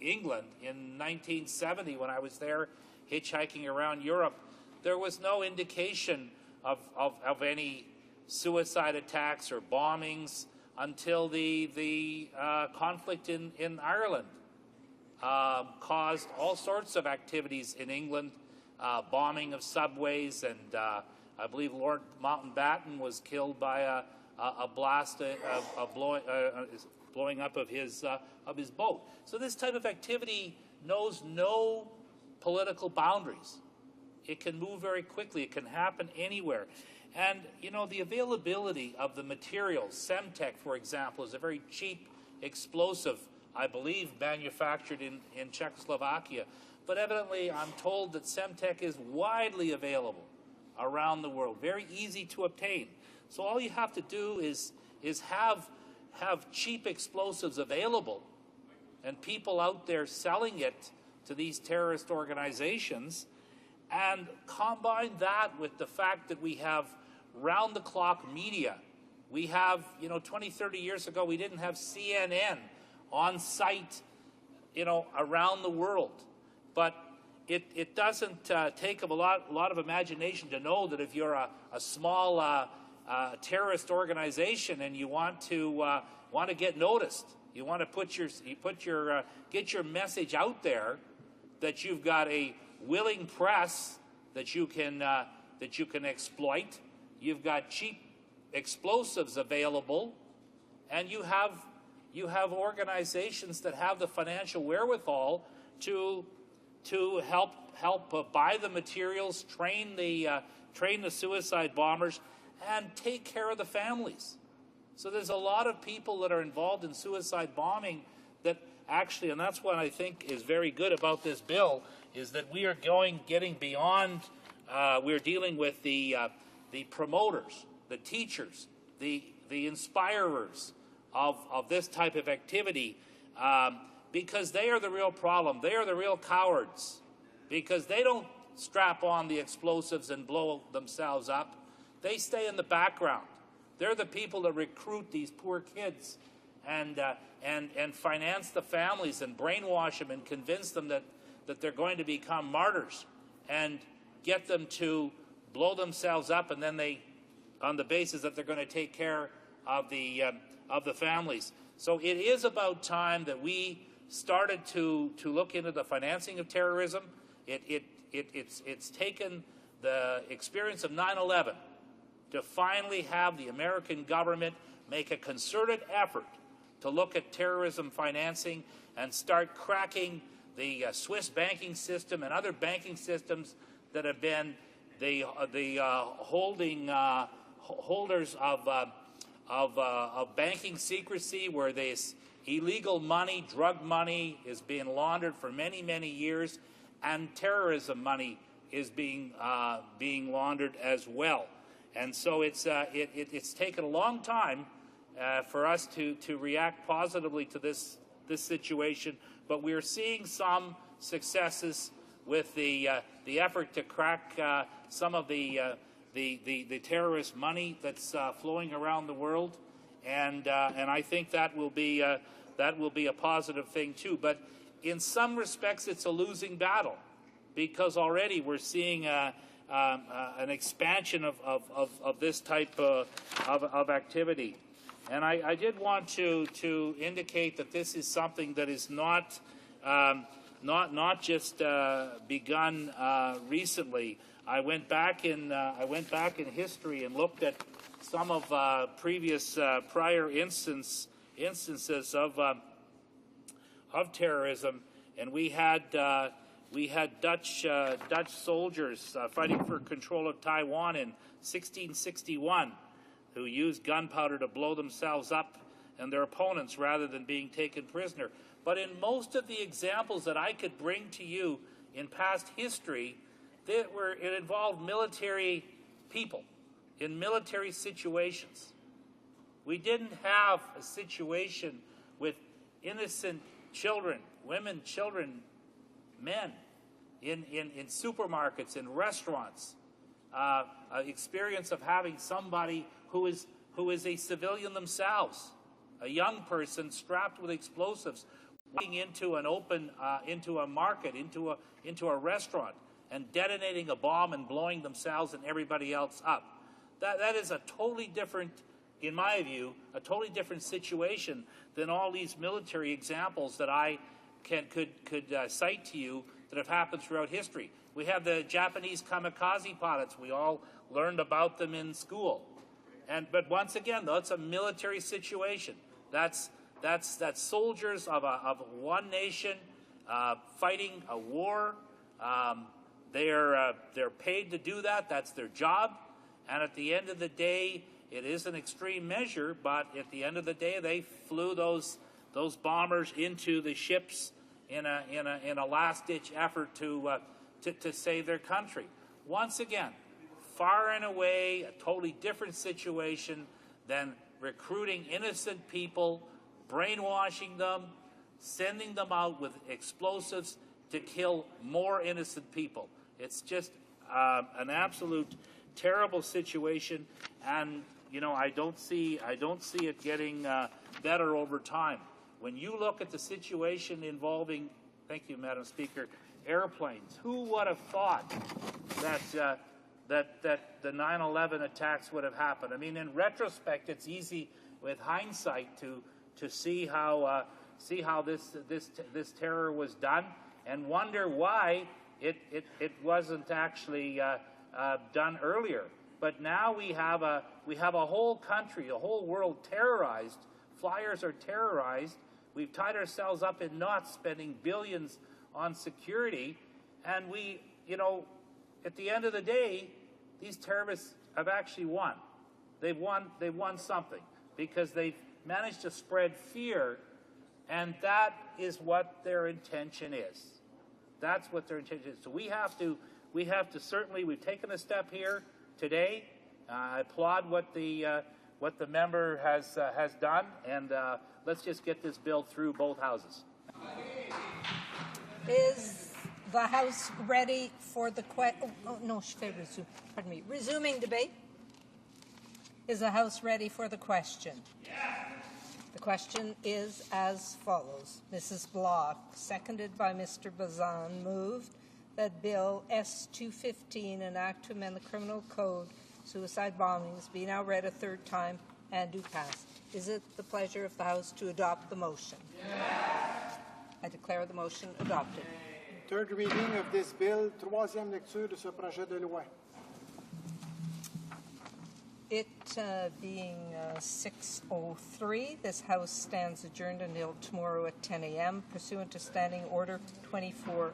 England in 1970, when I was there hitchhiking around Europe, there was no indication of any suicide attacks or bombings until the conflict in Ireland caused all sorts of activities in England, bombing of subways, and I believe Lord Mountbatten was killed by a blast, blowing up of his boat. So this type of activity knows no political boundaries. It can move very quickly. It can happen anywhere. And, you know, the availability of the materials, Semtech, for example, is a very cheap explosive, I believe, manufactured in Czechoslovakia. But evidently, I'm told that Semtech is widely available around the world, very easy to obtain. So all you have to do is have cheap explosives available, and people out there selling it to these terrorist organizations, and combine that with the fact that we have round-the-clock media. We have, 20, 30 years ago, we didn't have CNN on site, around the world. But it doesn't take a lot of imagination to know that if you're a small terrorist organization and you want to get noticed, you want to get your message out there, that you've got a willing press that you can exploit. You've got cheap explosives available, and you you have organizations that have the financial wherewithal to help buy the materials, train the suicide bombers, and take care of the families. So there's a lot of people that are involved in suicide bombing that actually, and that's what I think is very good about this bill, is that we are getting beyond. We're dealing with the promoters, the teachers, the inspirers of this type of activity, because they are the real problem. They are the real cowards, because they don't strap on the explosives and blow themselves up. They stay in the background. They're the people that recruit these poor kids and finance the families and brainwash them and convince them that they're going to become martyrs and get them to blow themselves up, and then they, on the basis that they're going to take care of the families. So it is about time that we started to look into the financing of terrorism. It's taken the experience of 9/11 to finally have the American government make a concerted effort to look at terrorism financing and start cracking the Swiss banking system and other banking systems that have been the holders of banking secrecy, where this illegal money, drug money, is being laundered for many, many years, and terrorism money is being laundered as well. And so it's taken a long time for us to react positively to this situation, but we're seeing some successes with the effort to crack some of the terrorist money that's flowing around the world, and I think that will be a positive thing too. But in some respects, it's a losing battle, because already we're seeing an expansion of this type of activity. And I did want to indicate that this is something that is not just begun recently. I went back in history and looked at some of prior instances of terrorism, and we had Dutch soldiers fighting for control of Taiwan in 1661, who used gunpowder to blow themselves up and their opponents rather than being taken prisoner. But in most of the examples that I could bring to you in past history, it involved military people in military situations. We didn't have a situation with innocent children, women, children, men in supermarkets, in restaurants. Experience of having somebody who is a civilian themselves, a young person strapped with explosives, walking into an into a market, into a restaurant, and detonating a bomb and blowing themselves and everybody else up. That is a totally different, in my view, a totally different situation than all these military examples that I could cite to you that have happened throughout history. We have the Japanese kamikaze pilots. We all learned about them in school. But once again, that's a military situation. That's soldiers of one nation fighting a war. They're paid to do that. That's their job. And at the end of the day, it is an extreme measure, but at the end of the day, they flew those bombers into the ships in a last-ditch effort to save their country. Once again, far and away a totally different situation than recruiting innocent people, brainwashing them, sending them out with explosives to kill more innocent people. It's just an absolute terrible situation, and I don't see it getting better over time. When you look at the situation involving, thank you, Madam Speaker, airplanes, who would have thought that the 9/11 attacks would have happened? I mean, in retrospect, it's easy with hindsight to see how this terror was done and wonder why it wasn't actually done earlier. But now we have a whole country, a whole world terrorized Flyers are terrorized. We've tied ourselves up in knots spending billions on security. And we, you know, at the end of the day, these terrorists have actually won. They've won something because they've managed to spread fear, and that is what their intention is. That's what their intention is. So we have to certainly, we've taken a step here today. I applaud what the member has done, and let's just get this bill through both houses. Is the House ready for the resuming debate? Is the House ready for the question? Yes. The question is as follows. Mrs. Bloch, seconded by Mr. Bazan, moved that Bill S-215, an act to amend the Criminal Code, suicide bombings, be now read a third time and do pass. Is it the pleasure of the House to adopt the motion? Yes. I declare the motion adopted. Third reading of this bill, troisième lecture de ce projet de loi. It being 6:03, this House stands adjourned until tomorrow at 10 a.m. pursuant to Standing Order 24-1.